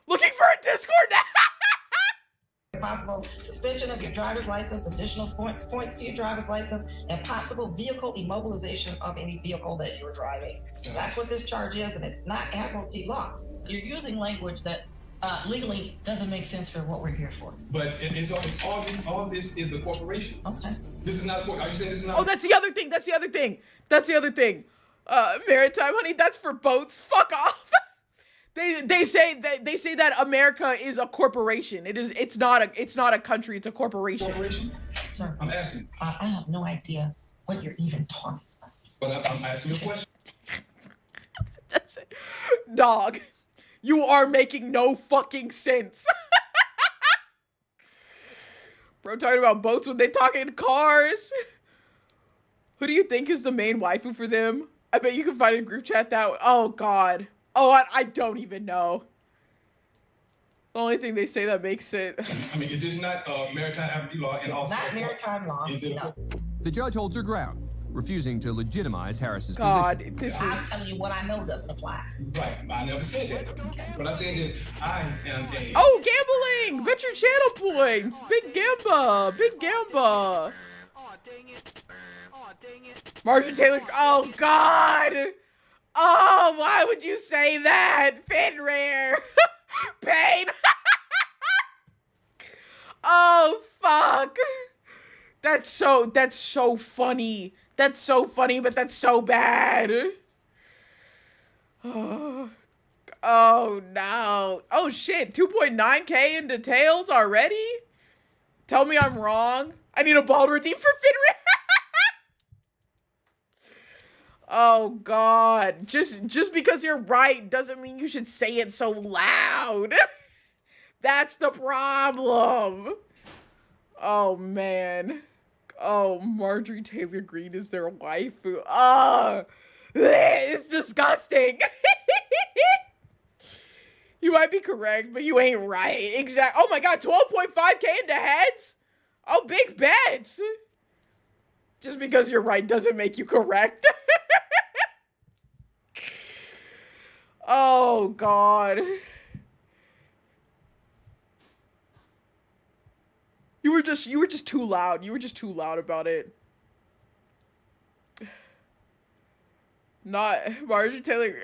Looking for a Discord now. Possible suspension of your driver's license, additional points to your driver's license, and possible vehicle immobilization of any vehicle that you're driving. So that's what this charge is, and it's not admiralty law. You're using language that legally doesn't make sense for what we're here for. But all this is a corporation. Okay. This is not. Are you saying this is not? Oh, that's the other thing. Maritime, honey, that's for boats. Fuck off. They say that America is a corporation. It's not a country. It's a corporation. Corporation? Sir, I'm asking. I have no idea what you're even talking about. But I'm asking you a question. Dog, you are making no fucking sense. Bro, talking about boats when they talking cars. Who do you think is the main waifu for them? I bet you can find a group chat that. Oh God. Oh, I don't even know. The only thing they say that makes it. I mean, it is not maritime admiralty law, and also not maritime law. Is it? No. The judge holds her ground, refusing to legitimize Harris's God, position. this I'm is. telling you what I know doesn't apply. Right. I never said that. What I said is I am a. Oh, gambling! Venture channel points! Big Gamba! Big Gamba! Marjorie Taylor. Oh, God! Oh, why would you say that? Fenrir! Pain! Oh, fuck! That's so funny. That's so funny, but that's so bad. Oh no. Oh shit, 2.9K in details already? Tell me I'm wrong. I need a bald redeem for Fenrir. Oh God. Just because you're right doesn't mean you should say it so loud. That's the problem. Oh man. Oh, Marjorie Taylor Greene is their waifu. Oh, it's disgusting. You might be correct, but you ain't right. Exactly. Oh my God, 12.5K into heads? Oh, big bets. Just because you're right doesn't make you correct. Oh God. You were just too loud. You were just too loud about it. Not Marjorie Taylor.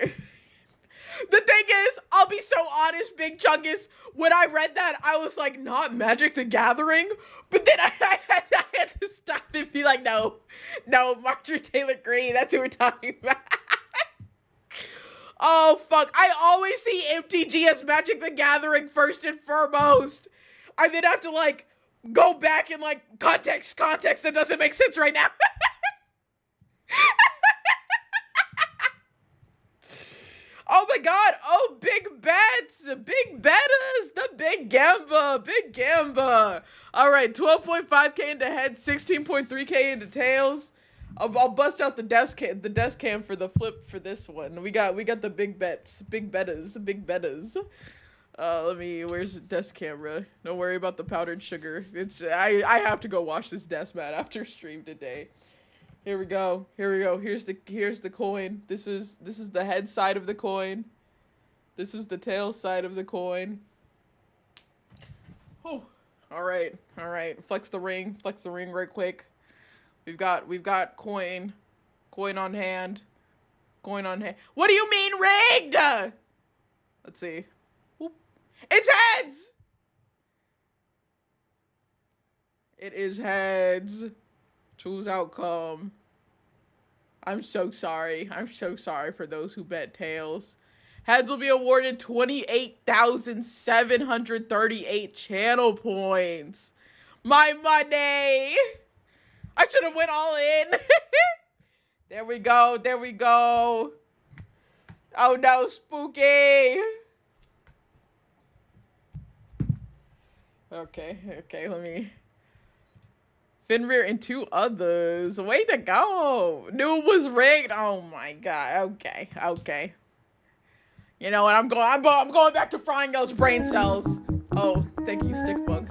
The thing is, I'll be so honest, Big Chungus, when I read that, I was like, not Magic the Gathering, but then I had to stop and be like, no, Marjorie Taylor Greene, that's who we're talking about. Oh, fuck. I always see MTG as Magic the Gathering first and foremost. I then have to, like, go back and, like, context that doesn't make sense right now. Oh my God. Oh, big bets. Big bettas. The big gamba. Big gamba. All right. 12.5K into heads. 16.3K into tails. I'll bust out the desk cam for the flip for this one. We got the big bets. Big bettas. Big bettas. Where's the desk camera? Don't worry about the powdered sugar. I have to go wash this desk mat after stream today. Here we go. Here's the coin. This is the head side of the coin. This is the tail side of the coin. Oh, all right. Flex the ring right quick. We've got coin on hand. What do you mean rigged? Let's see. Whoop. It's heads! It is heads. Choose outcome. I'm so sorry. I'm so sorry for those who bet tails. Heads will be awarded 28,738 channel points. My money! I should have went all in. There we go. There we go. Oh no, spooky. Okay, let me. Fenrir and 2 others. Way to go. Knew it was rigged. Oh my god. Okay. You know what? I'm going back to frying those brain cells. Oh, thank you, Stickbug.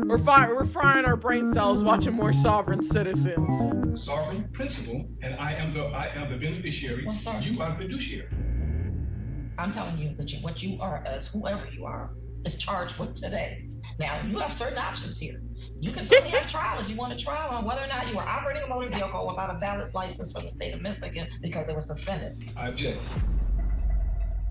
We're frying our brain cells watching more Sovereign Citizens. Sovereign principal, and I am the beneficiary. Well, sorry. You are the fiduciary. I'm telling you that what you are, as whoever you are, is charged with today. Now, you have certain options here. You can certainly have a trial if you want a trial on whether or not you were operating a motor vehicle without a valid license from the state of Michigan because it was suspended. I object.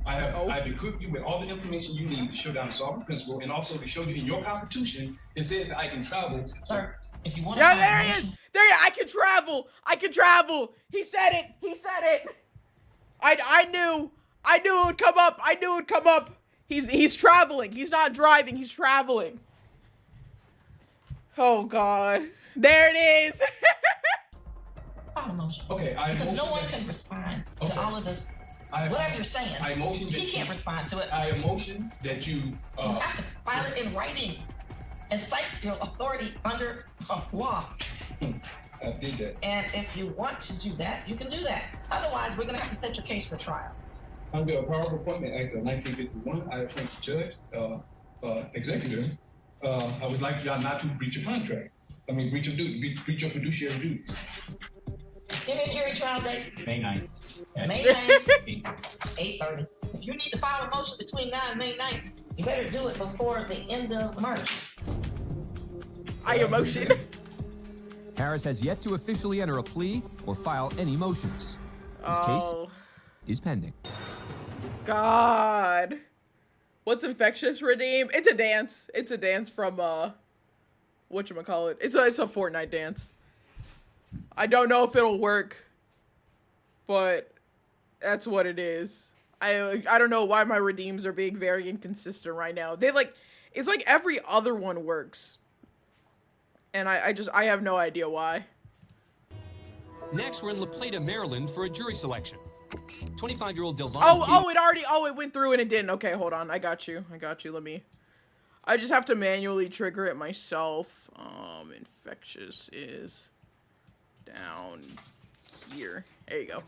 I've equipped you with all the information you need to show down the sovereign principle, and also to show you in your constitution, it says that I can travel. Sir, if you want to. Yeah, there he is. There he is. I can travel. He said it. I knew it would come up. He's traveling. He's not driving. He's traveling. Oh God. There it is. Okay, because no one can respond to all of this. Whatever you're saying, he can't respond to it. I motion that you. You have to file it in writing and cite your authority under law. I did that. And if you want to do that, you can do that. Otherwise, we're going to have to set your case for trial. Under a Power of Appointment Act of 1951, I appoint the judge, executive. I would like y'all not to breach your contract. Breach your duty, breach your fiduciary duties. Give me a jury trial date. May 9th. May 9th, 8:30. If you need to file a motion between now and May 9th, you better do it before the end of March. I motion. Harris has yet to officially enter a plea or file any motions. His case is pending. God. What's Infectious Redeem? It's a dance. It's a dance from whatchamacallit. It's a Fortnite dance. I don't know if it'll work, but that's what it is. I don't know why my redeems are being very inconsistent right now. It's like every other one works. And I have no idea why. Next, we're in La Plata, Maryland for a jury selection. 25-year-old Delvon it went through and it didn't. Okay, hold on. I got you. I just have to manually trigger it myself. Infectious is down here. There you go.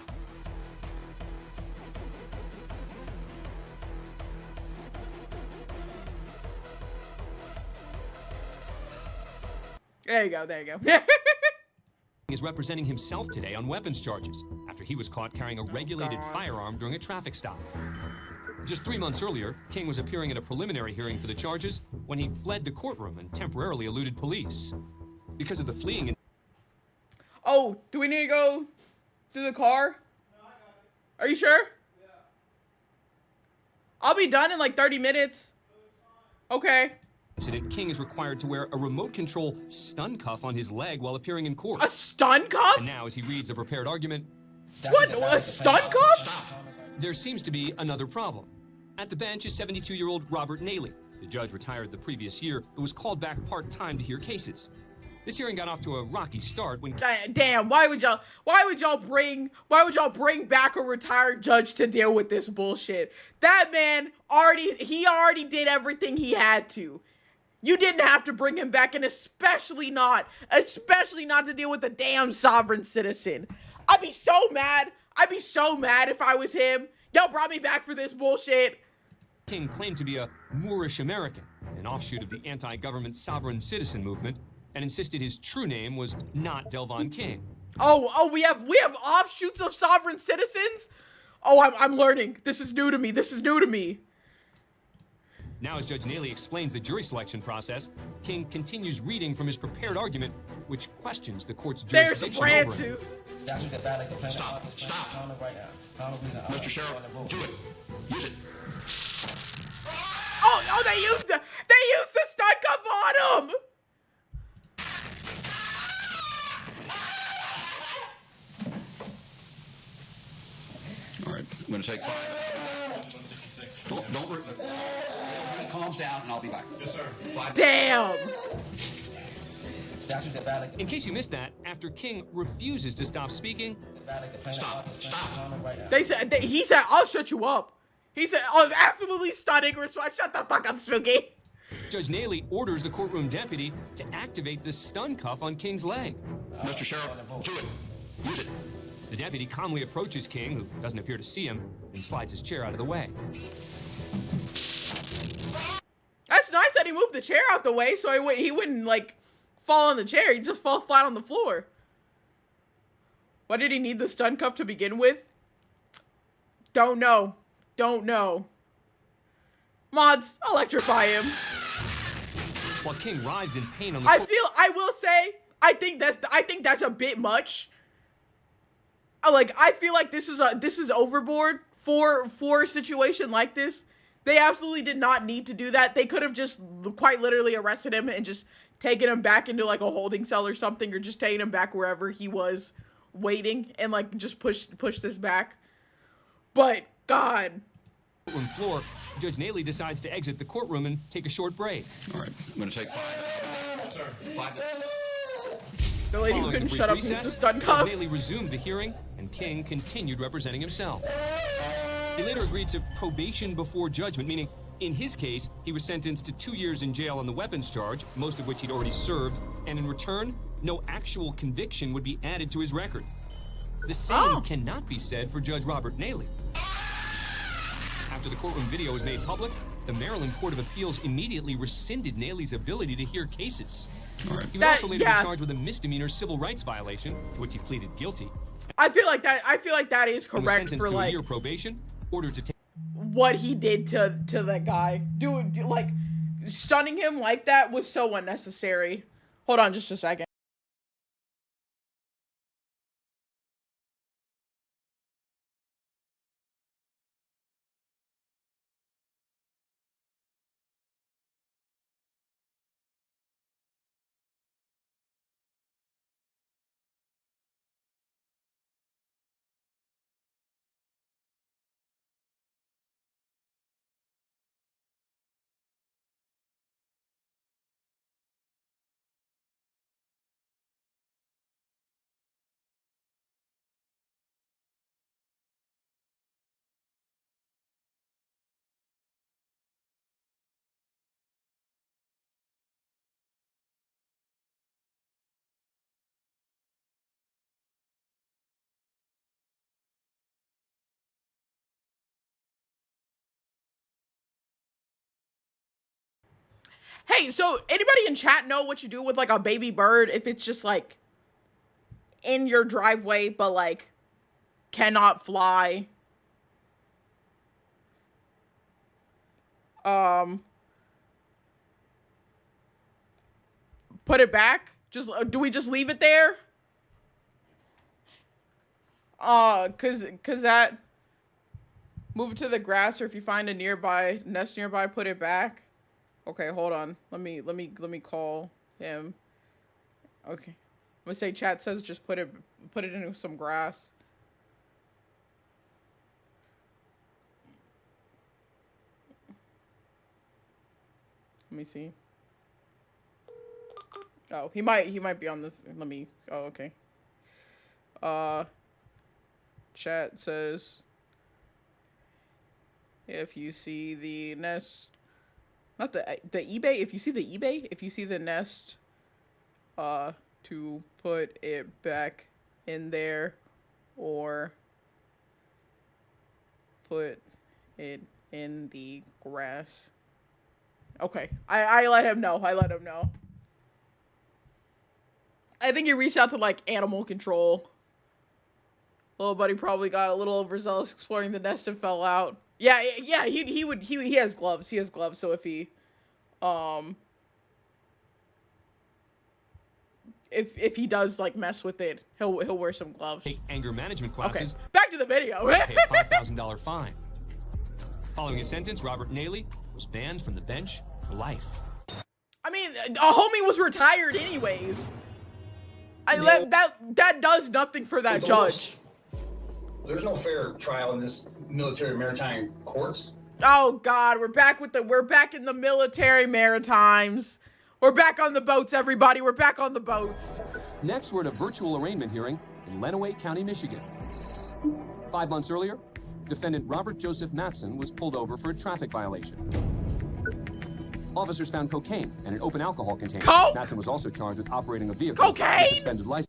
There you go. is representing himself today on weapons charges after he was caught carrying a regulated firearm during a traffic stop. Just 3 months earlier, King was appearing at a preliminary hearing for the charges when he fled the courtroom and temporarily eluded police. Because of the fleeing and... Oh, do we need to go to the car? No, I got it. Are you sure? Yeah. I'll be done in like 30 minutes. Okay. Incident, King is required to wear a remote control stun cuff on his leg while appearing in court. A stun cuff? And now, as he reads a prepared argument... What? A stun cuff? There seems to be another problem. At the bench is 72-year-old Robert Naley. The judge retired the previous year, but was called back part-time to hear cases. This hearing got off to a rocky start when... Damn, why would y'all bring back a retired judge to deal with this bullshit? That man already did everything he had to. You didn't have to bring him back, and especially not to deal with the damn sovereign citizen. I'd be so mad if I was him. Y'all brought me back for this bullshit. King claimed to be a Moorish American, an offshoot of the anti-government sovereign citizen movement, and insisted his true name was not Delvon King. Oh, we have offshoots of sovereign citizens? Oh, I'm learning. This is new to me. Now, as Judge Naley explains the jury selection process, King continues reading from his prepared argument, which questions the court's jurisdiction over him. Stop. Mr. Sheriff, do it. Oh, they used the stun cup on him. All right, I'm going to take 5. Don't when he calms down, and I'll be back. Yes, sir. 5. Damn. In case you missed that, after King refuses to stop speaking, Stop. He said, "I'll shut you up." He said, "Oh, absolutely stunning response. Shut the fuck up, Spooky." Judge Naley orders the courtroom deputy to activate the stun cuff on King's leg. Mr. Sheriff, do it. Use it. The deputy calmly approaches King, who doesn't appear to see him, and slides his chair out of the way. That's nice that he moved the chair out the way so he wouldn't like fall on the chair. He'd just fall flat on the floor. Why did he need the stun cuff to begin with? Don't know. Mods, electrify him. While King writhes in pain on the I will say, I think that's a bit much. Like, I feel like this is overboard for a situation like this. They absolutely did not need to do that. They could have just quite literally arrested him and just taken him back into like a holding cell or something, or just taken him back wherever he was waiting and like just push this back. But God. Courtroom floor, Judge Naley decides to exit the courtroom and take a short break. All right, I'm going to take 5. Sir, 5. The lady who couldn't shut up needs the stun cuffs. Judge Naley resumed the hearing, and King continued representing himself. He later agreed to probation before judgment, meaning, in his case, he was sentenced to 2 years in jail on the weapons charge, most of which he'd already served, and in return, no actual conviction would be added to his record. The same cannot be said for Judge Robert Naley. After the courtroom video was made public, the Maryland Court of Appeals immediately rescinded Naley's ability to hear cases. He was also later charged with a misdemeanor civil rights violation, to which he pleaded guilty. I feel like that is correct for to like a year probation, ordered to take what he did to that guy. Like stunning him like that was so unnecessary. Hold on just a second. Hey, so anybody in chat know what you do with like a baby bird if it's just like in your driveway but like cannot fly? Put it back? Do we just leave it there? Cause that, move it to the grass, or if you find a nest nearby, put it back. Okay, hold on. Let me call him. Okay. I'm gonna say chat says just put it into some grass. Let me see. Oh, he might be on the okay. Chat says if you see the nest, not the eBay, if you see the nest, to put it back in there or put it in the grass. Okay, I let him know. I think he reached out to like animal control. Little buddy probably got a little overzealous exploring the nest and fell out. Yeah, he has gloves. He has gloves, so if he if he does like mess with it, he'll wear some gloves. Take anger management classes. Okay, back to the video. Pay a $5,000 fine. Following his sentence, Robert Naley was banned from the bench for life. I mean, a homie was retired anyways. That does nothing for that judge. There's no fair trial in this military maritime courts. Oh God, we're back in the military maritimes. We're back on the boats, everybody. We're back on the boats. Next, we're at a virtual arraignment hearing in Lenawee County, Michigan. 5 months earlier, defendant Robert Joseph Mattson was pulled over for a traffic violation. Officers found cocaine and an open alcohol container. Coke? Mattson was also charged with operating a vehicle with a suspended license.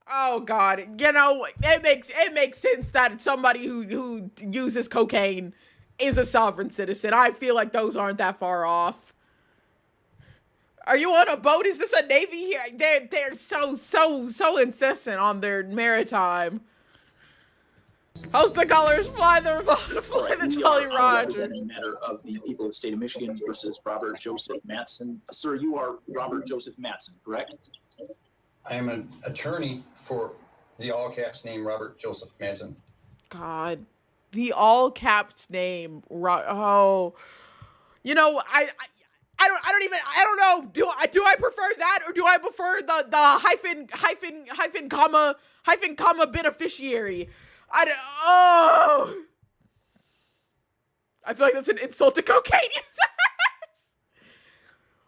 Oh God, you know, it makes sense that somebody who uses cocaine is a sovereign citizen. I feel like those aren't that far off. Are you on a boat? Is this a Navy here? They're so insistent on their maritime. Host the colors, fly the Jolly Roger. In the matter of the people of the state of Michigan versus Robert Joseph Mattson. Sir, you are Robert Joseph Mattson, correct? I am an attorney for the all caps name Robert Joseph Mattson. God, the all caps name. Oh, you know, I don't know. Do I prefer that, or do I prefer the hyphen comma beneficiary? I feel like that's an insult to cocaine users.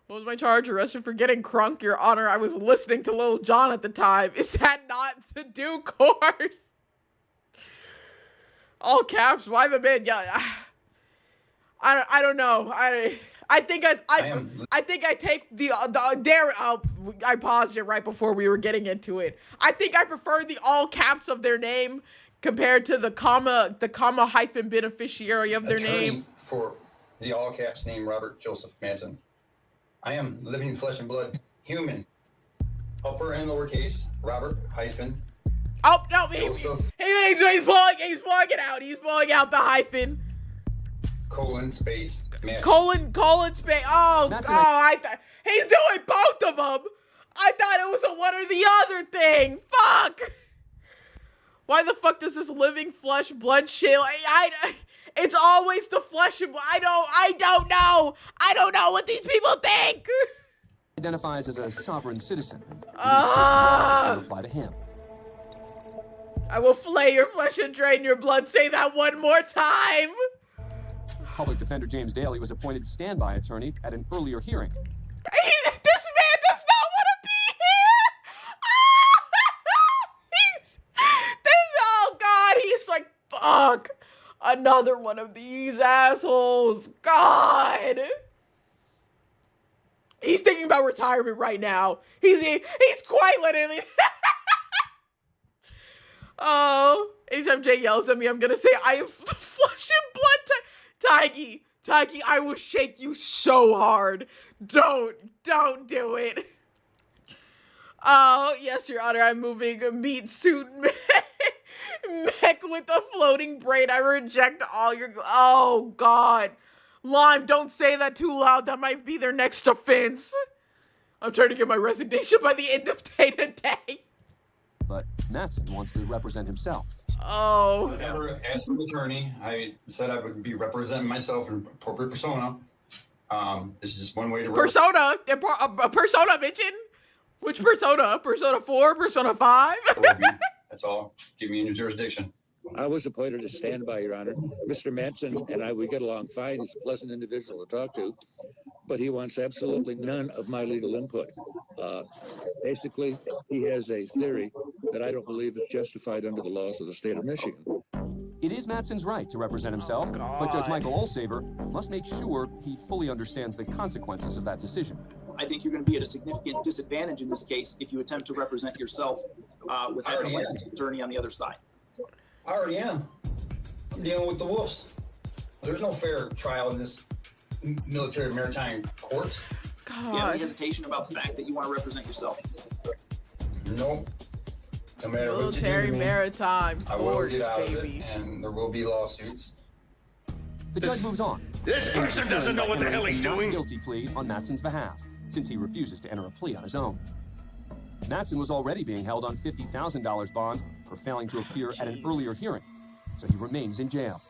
What was my charge? Arrested for getting crunk, Your Honor. I was listening to Lil Jon at the time. Is that not the due course? All caps. Why the man? Yeah. I don't know. I think I take the dare. I paused it right before we were getting into it. I think I prefer the all caps of their name compared to the comma hyphen beneficiary of their name. For the all caps name Robert Joseph Mattson. I am living flesh and blood human. Upper and lower case Robert hyphen. Oh no, he's pulling it out. He's pulling out the hyphen. Colon space. Colon space. He's doing both of them. I thought it was a one or the other thing. Fuck. Why the fuck does this living flesh blood shit? It's always the flesh and blood. I don't know. I don't know what these people think. Identifies as a sovereign citizen. Apply to him. I will flay your flesh and drain your blood. Say that one more time. Public Defender James Daly was appointed standby attorney at an earlier hearing. This man does not want to be here. Oh God, he's like, fuck, another one of these assholes. God. He's thinking about retirement right now. He's quite literally. Oh, anytime Jay yells at me, I'm gonna say, I am flesh and blood. Taiki, I will shake you so hard. Don't do it. Oh, yes, Your Honor, I'm moving a meat suit mech with a floating brain. I reject all your... Oh, God. Lime, don't say that too loud. That might be their next offense. I'm trying to get my resignation by the end of day today. But Mattson wants to represent himself. Oh. As an attorney, I said I would be representing myself in appropriate persona. This is just one way to... Persona? A persona, bitchin'? Which persona? Persona 4? Persona 5? That's all. Give me in your jurisdiction. I was appointed to stand by, Your Honor. Mr. Mattson and I, we get along fine. He's a pleasant individual to talk to, but he wants absolutely none of my legal input. Basically, he has a theory that I don't believe is justified under the laws of the state of Michigan. It is Mattson's right to represent himself, but Judge Michael Olsaver must make sure he fully understands the consequences of that decision. I think you're going to be at a significant disadvantage in this case if you attempt to represent yourself without a licensed attorney on the other side. I already am. I'm dealing with the wolves. There's no fair trial in this military maritime courts. Do you have any hesitation about the fact that you want to represent yourself? Nope. No matter what you do to Military me, maritime I will courts, get out of baby. it, and there will be lawsuits. The judge moves on. This person doesn't know what the hell he's doing. Guilty plea on Mattson's behalf, since he refuses to enter a plea on his own. Mattson was already being held on $50,000 bond for failing to appear at an earlier hearing, so he remains in jail.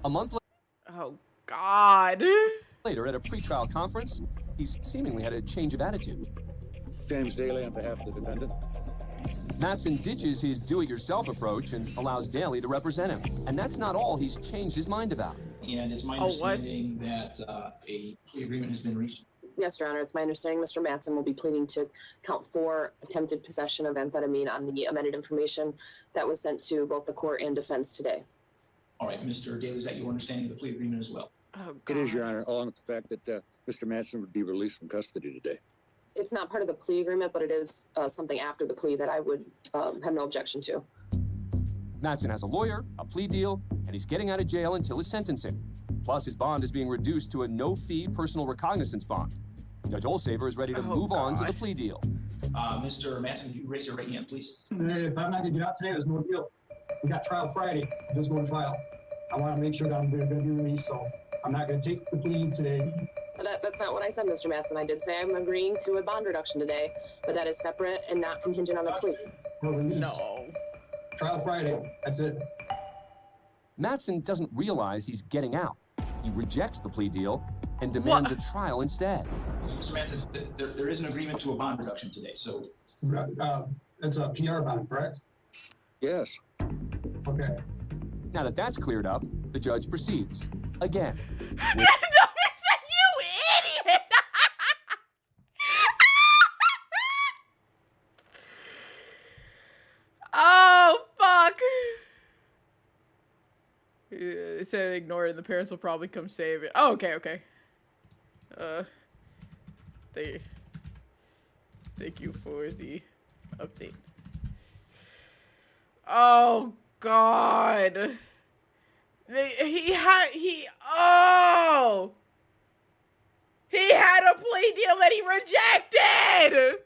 A month Oh, God. later, at a pretrial conference, he's seemingly had a change of attitude. James Daly on behalf of the defendant. Mattson ditches his do-it-yourself approach and allows Daly to represent him. And that's not all he's changed his mind about. And it's my understanding that a plea agreement has been reached. Yes, Your Honor. It's my understanding Mr. Mattson will be pleading to count 4 attempted possession of amphetamine on the amended information that was sent to both the court and defense today. All right, Mr. Daly, is that your understanding of the plea agreement as well? Oh, It is, Your Honor, along with the fact that Mr. Mattson would be released from custody today. It's not part of the plea agreement, but it is something after the plea that I would have no objection to. Mattson has a lawyer, a plea deal, and he's getting out of jail until his sentencing. Plus, his bond is being reduced to a no-fee personal recognizance bond. Judge Olsaver is ready to move on to the plea deal. Mr. Mattson, would you raise your right hand, please? If I'm not gonna get out today, there's no deal. We got trial Friday. Just going to trial. I want to make sure that I'm going to be released, so I'm not going to take the plea today. That's not what I said, Mr. Mattson. I did say I'm agreeing to a bond reduction today, but that is separate and not contingent on a plea. No release. Trial Friday. That's it. Mattson doesn't realize he's getting out. He rejects the plea deal and demands a trial instead. Mr. Mattson, there is an agreement to a bond reduction today, so. It's a PR bond, correct? Yes. Okay. Now that that's cleared up, the judge proceeds. Again. You idiot! Oh, fuck. It said ignore it and the parents will probably come save it. Oh, okay, okay. Thank you for the update. Oh, God. He had a plea deal that he rejected!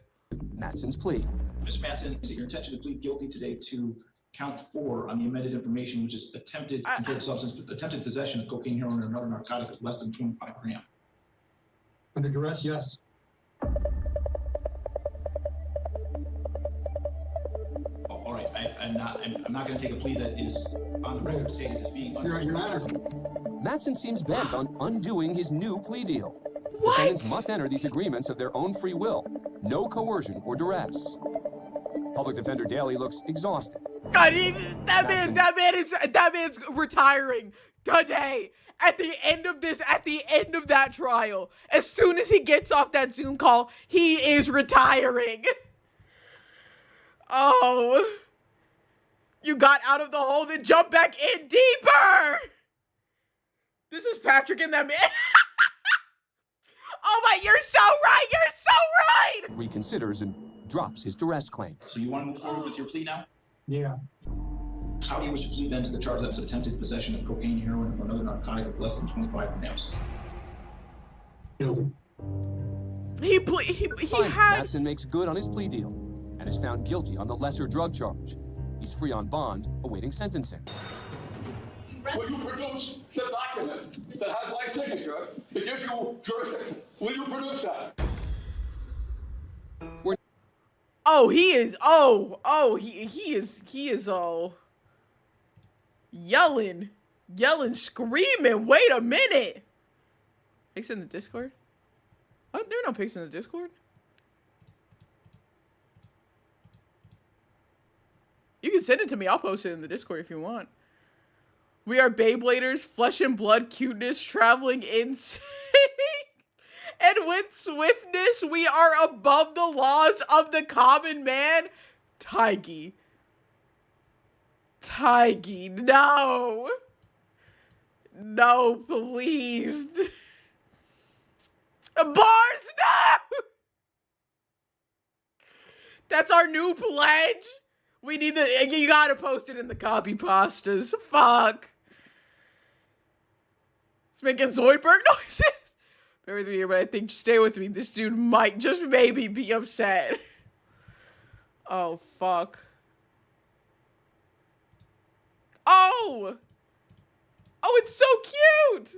Mattson's plea. Mr. Mattson, is it your intention to plead guilty today to count 4 on the amended information, which is attempted controlled substance, attempted possession of cocaine, heroin, or another narcotic of less than 25 grams? Under duress, yes. All right, I'm not going to take a plea that is on the record stated as being under duress. Mattson seems bent on undoing his new plea deal. Defendants must enter these agreements of their own free will. No coercion or duress. Public Defender Daly looks exhausted. God, that man's retiring today. At the end of that trial, as soon as he gets off that Zoom call, he is retiring. Oh. You got out of the hole, then jump back in deeper. This is Patrick and that man. Oh my, you're so right. You're so right. Reconsiders and drops his duress claim. So you want to move forward with your plea now? Yeah. How do you wish to plead then to the charge that was attempted possession of cocaine, heroin, or another narcotic of less than 25 grams? Guilty. He Mattson makes good on his plea deal and is found guilty on the lesser drug charge. He's free on bond, awaiting sentencing. Will you produce the document that has my signature that gives you jurisdiction? Will you produce that? Oh, he is. Oh, he is all yelling, screaming. Wait a minute. Pics in the Discord? Oh, there are no pics in the Discord. You can send it to me. I'll post it in the Discord if you want. We are Beybladers, flesh and blood cuteness, traveling in sync. And with swiftness, we are above the laws of the common man. Taigi, no. No, please. Bars, no! That's our new pledge. We need you gotta post it in the copy pastas. Fuck. It's making Zoidberg noises. Bear with me here, but I think, stay with me. This dude might just maybe be upset. Oh, fuck. Oh! Oh, it's so cute!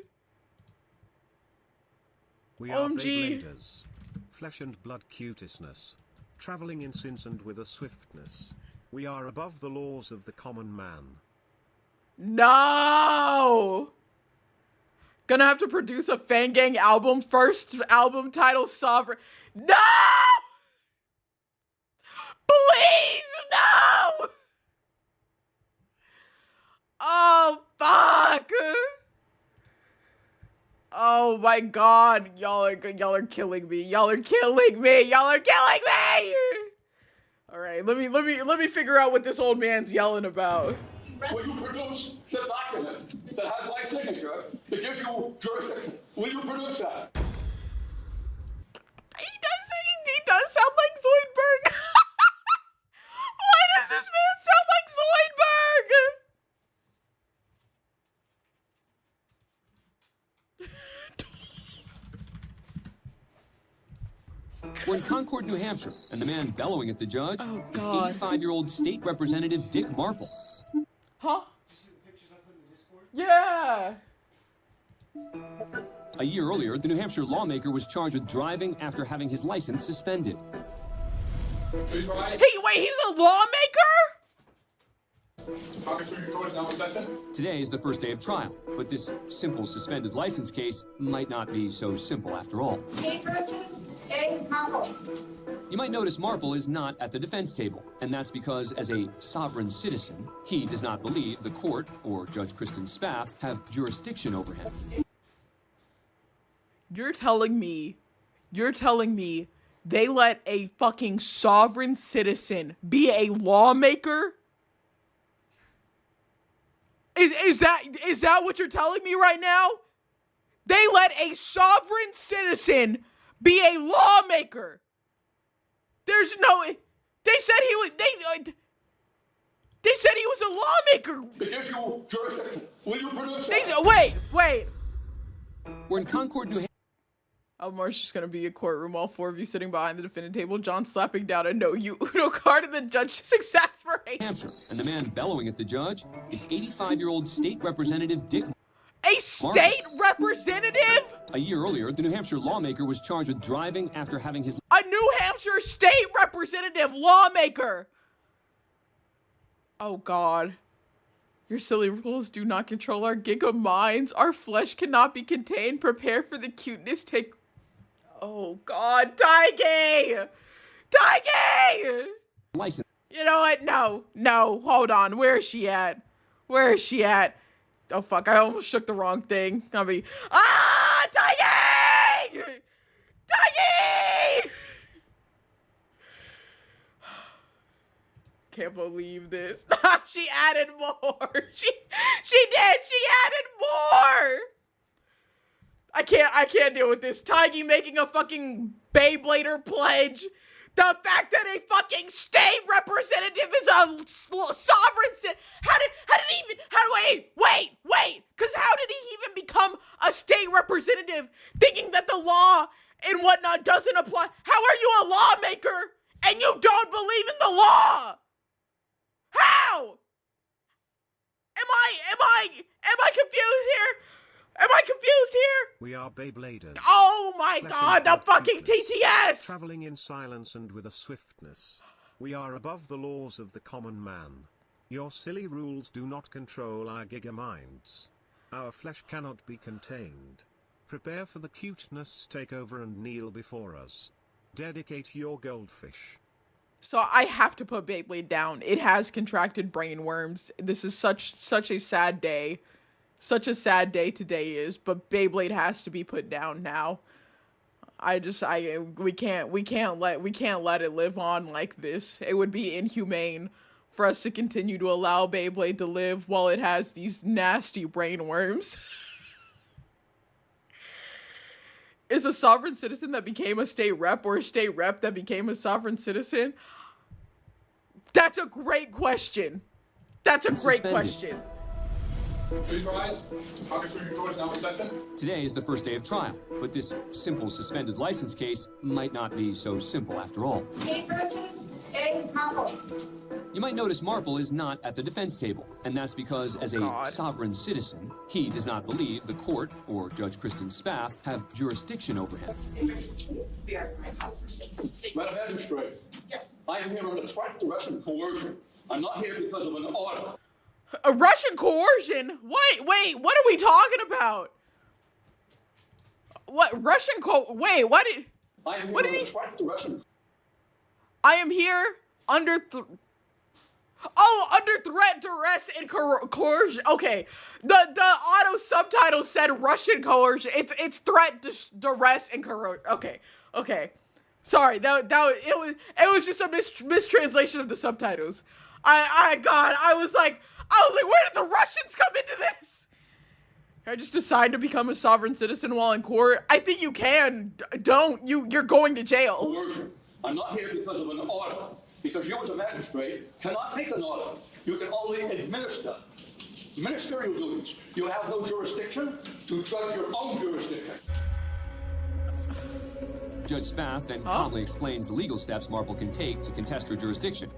We are OMG. Beybladers, flesh and blood cuteness, traveling in sins and with a swiftness. We are above the laws of the common man. No! Gonna have to produce a Fang Gang album. First album title, Sovereign. No! Please, no! Oh, fuck! Oh my god, y'all are killing me. Y'all are killing me. Y'all are killing me! Alright, let me figure out what this old man's yelling about. Will you produce the document that has my signature that gives you jurisdiction? Will you produce that? He does sound like Zoidberg. Why does this man sound like Zoidberg? We're in Concord, New Hampshire, and the man bellowing at the judge is 85-year-old State Representative Dick Marple. Huh? Yeah. A year earlier, the New Hampshire lawmaker was charged with driving after having his license suspended. Hey, wait, he's a lawmaker? Today is the first day of trial, but this simple suspended license case might not be so simple after all. State versus A. Marple. You might notice Marple is not at the defense table, and that's because as a sovereign citizen, he does not believe the court or Judge Kristen Spaff have jurisdiction over him. You're telling me they let a fucking sovereign citizen be a lawmaker? Is that what you're telling me right now? They let a sovereign citizen be a lawmaker. There's no. They said he was. They said he was a lawmaker. They give you jurisdiction. Will you produce Wait. We're in Concord, New Hampshire. Marsh is gonna be a courtroom, all four of you sitting behind the defendant table, John slapping down a no you Uno card, and the judge just exasperates. Hampshire, and the man bellowing at the judge is 85-year-old State Representative Dick. A state representative? A year earlier, the New Hampshire lawmaker was charged with driving after having his. A New Hampshire state representative lawmaker. Oh God. Your silly rules do not control our giga minds. Our flesh cannot be contained. Prepare for the cuteness. Take. Oh God, Taigi! Taigi! License. You know what? No, hold on. Where is she at? Oh fuck, I almost shook the wrong thing. Taigi! Taigi! Can't believe this. She added more. She did. She added more. I can't deal with this. Taigi making a fucking Beyblader pledge. The fact that a fucking state representative is a sovereign citizen. Wait. Because how did he even become a state representative thinking that the law and whatnot doesn't apply? How are you a lawmaker and you don't believe in the law? How? Am I confused here? We are Beybladers. Oh my God, the fucking TTS! Traveling in silence and with a swiftness. We are above the laws of the common man. Your silly rules do not control our giga minds. Our flesh cannot be contained. Prepare for the cuteness takeover and kneel before us. Dedicate your goldfish. So I have to put Beyblade down. It has contracted brain worms. This is such a sad day. Such a sad day today is, but Beyblade has to be put down now. We can't let it live on like this. It would be inhumane for us to continue to allow Beyblade to live while it has these nasty brain worms. Is a sovereign citizen that became a state rep or a state rep that became a sovereign citizen? That's a great question. Please rise. Congressman, your court is now in session. Today is the first day of trial, but this simple suspended license case might not be so simple after all. State versus A. Marple. You might notice Marple is not at the defense table, and that's because as a sovereign citizen, he does not believe the court or Judge Kristen Spaff have jurisdiction over him. Madam Magistrate. Yes. I am here under threat to Russian coercion. I'm not here because of an order. A Russian coercion? Wait, what are we talking about? What Russian wait, what did he I am here under under threat, duress, and coercion. Okay, the auto subtitle said Russian coercion. It's threat, duress, and coercion. Okay. Sorry, that it was just a mistranslation of the subtitles. I was like, where did the Russians come into this? Can I just decide to become a sovereign citizen while in court? I think you can. Don't. You're going to jail. Coercion. I'm not here because of an order. Because you as a magistrate cannot make an order. You can only administer ministerial duties. You have no jurisdiction to judge your own jurisdiction. Judge Spath then calmly explains the legal steps Marple can take to contest her jurisdiction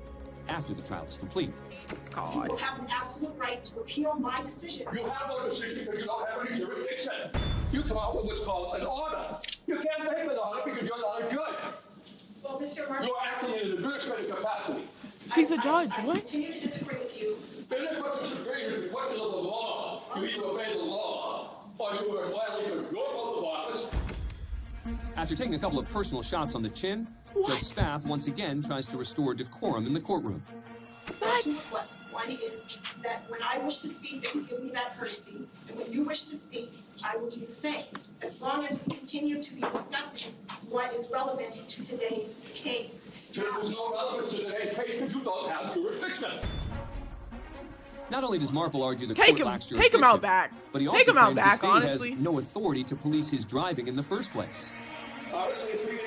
after the trial is complete. You will have an absolute right to appeal my decision. You have no decision because you don't have any jurisdiction. You come out with what's called an order. You can't make an order because you're not a judge. Well, Mr. Murphy, you're acting in an administrative capacity. She's a judge. I continue to disagree with you. Then the question is the question of the law. You either obey the law or you are in violation of your oath of office. After taking a couple of personal shots on the chin, Judge Spath once again tries to restore decorum in the courtroom. Two requests. One is that when I wish to speak, that you give me that courtesy. And when you wish to speak, I will do the same. As long as we continue to be discussing what is relevant to today's case. There's no relevance to today's case because you don't have jurisdiction. Not only does Marple argue the court lacks jurisdiction, take him out back. But he take also him out claims back, the state honestly. has no authority to police his driving in the first place.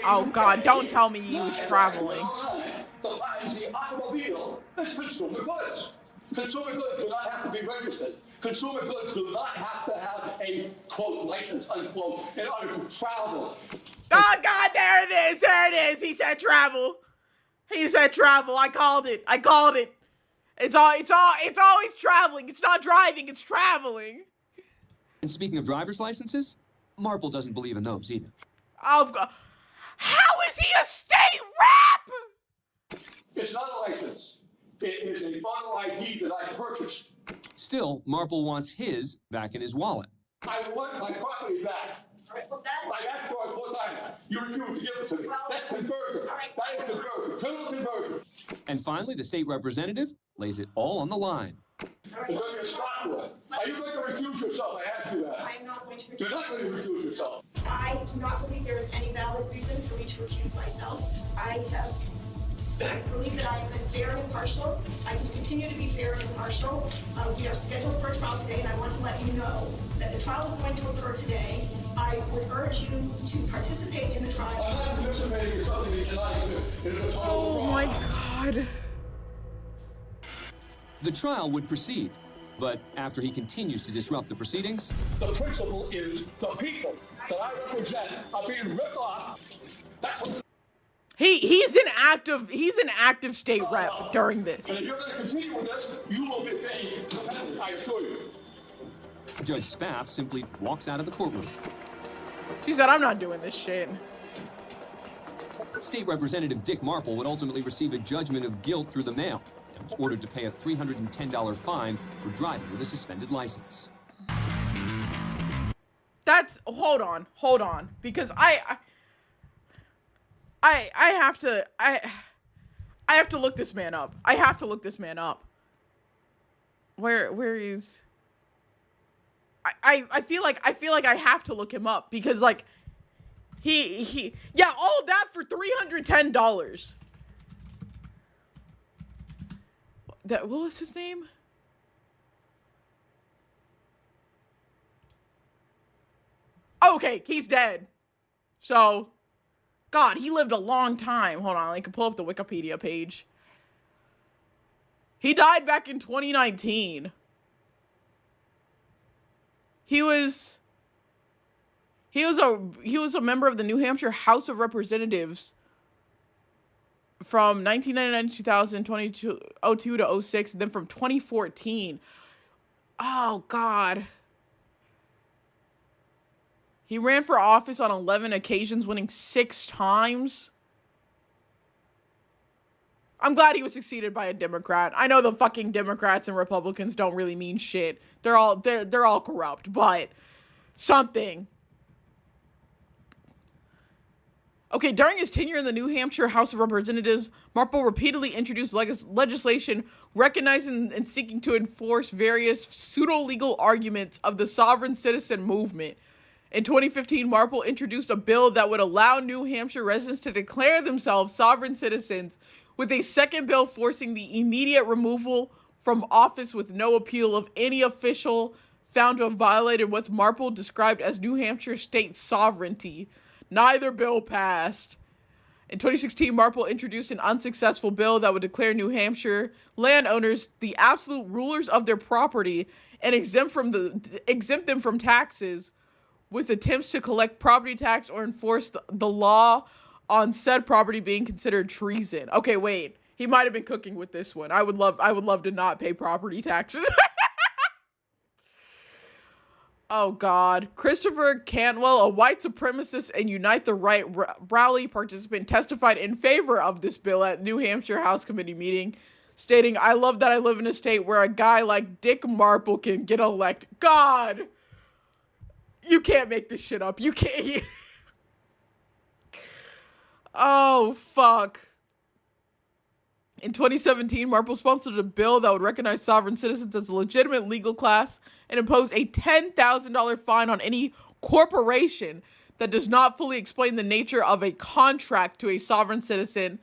Oh God, don't tell me he was traveling. Defines the automobile as consumer goods. Consumer goods do not have to be registered. Consumer goods do not have to have a, quote, license, unquote, in order to travel. Oh God, there it is. He said travel. I called it. It's always traveling. It's not driving, it's traveling. And speaking of driver's licenses, Marple doesn't believe in those either. How is he a state rep? It's not a license. It is a photo ID that I purchased. Still, Marple wants his back in his wallet. I want my property back. All right, well, that is... I asked for it 4 times. You refused to give it to me. Well, that's conversion. All right. That is conversion. Criminal conversion. And finally, the state representative lays it all on the line. All right, It's going to be a stock for it. Are you going to recuse yourself? I asked you that. I am not going to recuse You're not going to recuse yourself. I do not believe there is any valid reason for me to recuse myself. I believe that I have been fair and impartial. I can continue to be fair and impartial. We are scheduled for a trial today, and I want to let you know that the trial is going to occur today. I would urge you to participate in the trial. I'm not participating in something that tonight is a total Oh fraud. my God. The trial would proceed, but after he continues to disrupt the proceedings, The principle is the people that I represent are being ripped off. That's what. He's an active state rep during this. And if you're going to continue with this, you will be paying the penalty, I assure you. Judge Spath simply walks out of the courtroom. She said, I'm not doing this shit. State Representative Dick Marple would ultimately receive a judgment of guilt through the mail and was ordered to pay a $310 fine for driving with a suspended license. Hold on, because I have to look this man up. Where is? I feel like I have to look him up because like yeah, all of that for $310. What was his name? Okay, he's dead. So, God, he lived a long time. Hold on, I can pull up the Wikipedia page. He died back in 2019. He was a member of the New Hampshire House of Representatives from 1999 to 2000, 2002 to 06, and then from 2014. Oh, God. He ran for office on 11 occasions, winning 6 times. I'm glad he was succeeded by a Democrat. I know the fucking Democrats and Republicans don't really mean shit. They're all corrupt, but something. Okay, during his tenure in the New Hampshire House of Representatives, Marple repeatedly introduced legislation recognizing and seeking to enforce various pseudo-legal arguments of the sovereign citizen movement. In 2015, Marple introduced a bill that would allow New Hampshire residents to declare themselves sovereign citizens, with a second bill forcing the immediate removal from office with no appeal of any official found to have violated what Marple described as New Hampshire state sovereignty. Neither bill passed. In 2016, Marple introduced an unsuccessful bill that would declare New Hampshire landowners the absolute rulers of their property and exempt them from taxes, with attempts to collect property tax or enforce the law on said property being considered treason. Okay, wait. He might have been cooking with this one. I would love to not pay property taxes. Oh God. Christopher Cantwell, a white supremacist and Unite the Right rally participant, testified in favor of this bill at New Hampshire House Committee meeting, stating, "I love that I live in a state where a guy like Dick Marple can get elected." God! You can't make this shit up. You can't. Oh, fuck. In 2017, Marple sponsored a bill that would recognize sovereign citizens as a legitimate legal class and impose a $10,000 fine on any corporation that does not fully explain the nature of a contract to a sovereign citizen.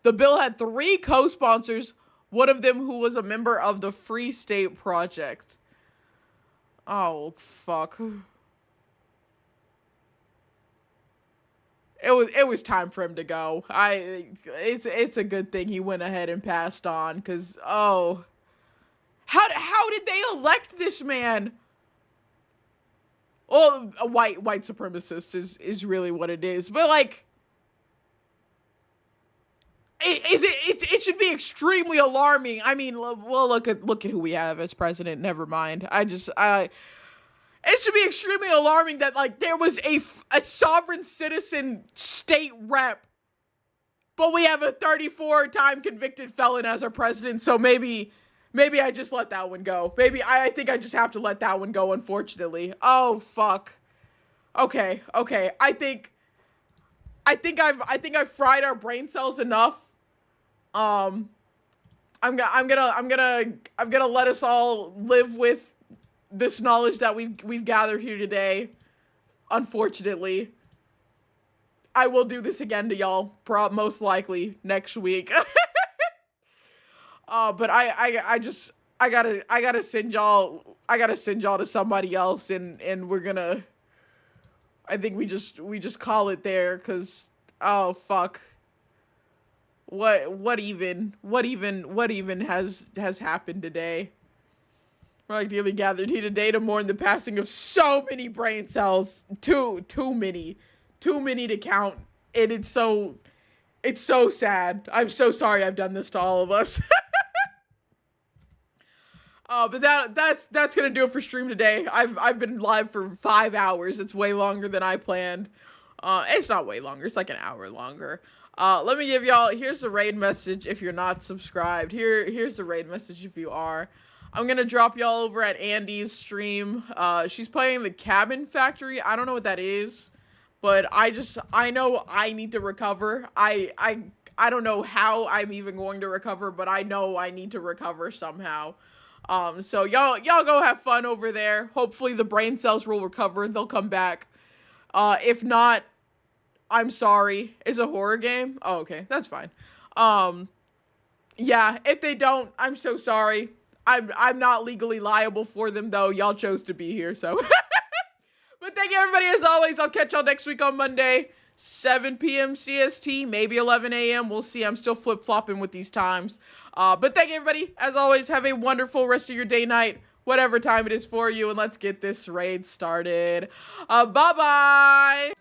The bill had 3 co-sponsors, one of them who was a member of the Free State Project. Oh, fuck. It was time for him to go. It's a good thing he went ahead and passed on, because, oh. How did they elect this man? Well, a white supremacist is really what it is. But, like, it should be extremely alarming. I mean, well, look at who we have as president. Never mind. It should be extremely alarming that, like, there was a sovereign citizen state rep, but we have a 34-time convicted felon as our president, so maybe I just let that one go. Maybe I think I just have to let that one go, unfortunately. Oh, fuck. Okay. I think I've fried our brain cells enough. I'm gonna let us all live with this knowledge that we've gathered here today. Unfortunately, I will do this again to y'all, most likely next week. But I gotta send y'all to somebody else, and we're gonna, I think we just call it there, cause oh fuck, what even has happened today? We're like dearly gathered here today to mourn the passing of so many brain cells. Too many to count. And it's so sad. I'm so sorry I've done this to all of us. But that's gonna do it for stream today. I've been live for 5 hours. It's way longer than I planned. It's not way longer. It's like an hour longer. Let me give y'all, here's the raid message if you're not subscribed. Here's the raid message if you are. I'm gonna drop y'all over at Andy's stream. She's playing the Cabin Factory. I don't know what that is, but I know I need to recover. I don't know how I'm even going to recover, but I know I need to recover somehow. So y'all go have fun over there. Hopefully the brain cells will recover. They'll come back. If not, I'm sorry. It's a horror game? Oh, okay. That's fine. Yeah, if they don't, I'm so sorry. I'm not legally liable for them, though. Y'all chose to be here, so. But thank you, everybody, as always. I'll catch y'all next week on Monday, 7 p.m. CST, maybe 11 a.m. We'll see. I'm still flip-flopping with these times. But thank you, everybody. As always, have a wonderful rest of your day, night, whatever time it is for you, and let's get this raid started. Bye-bye!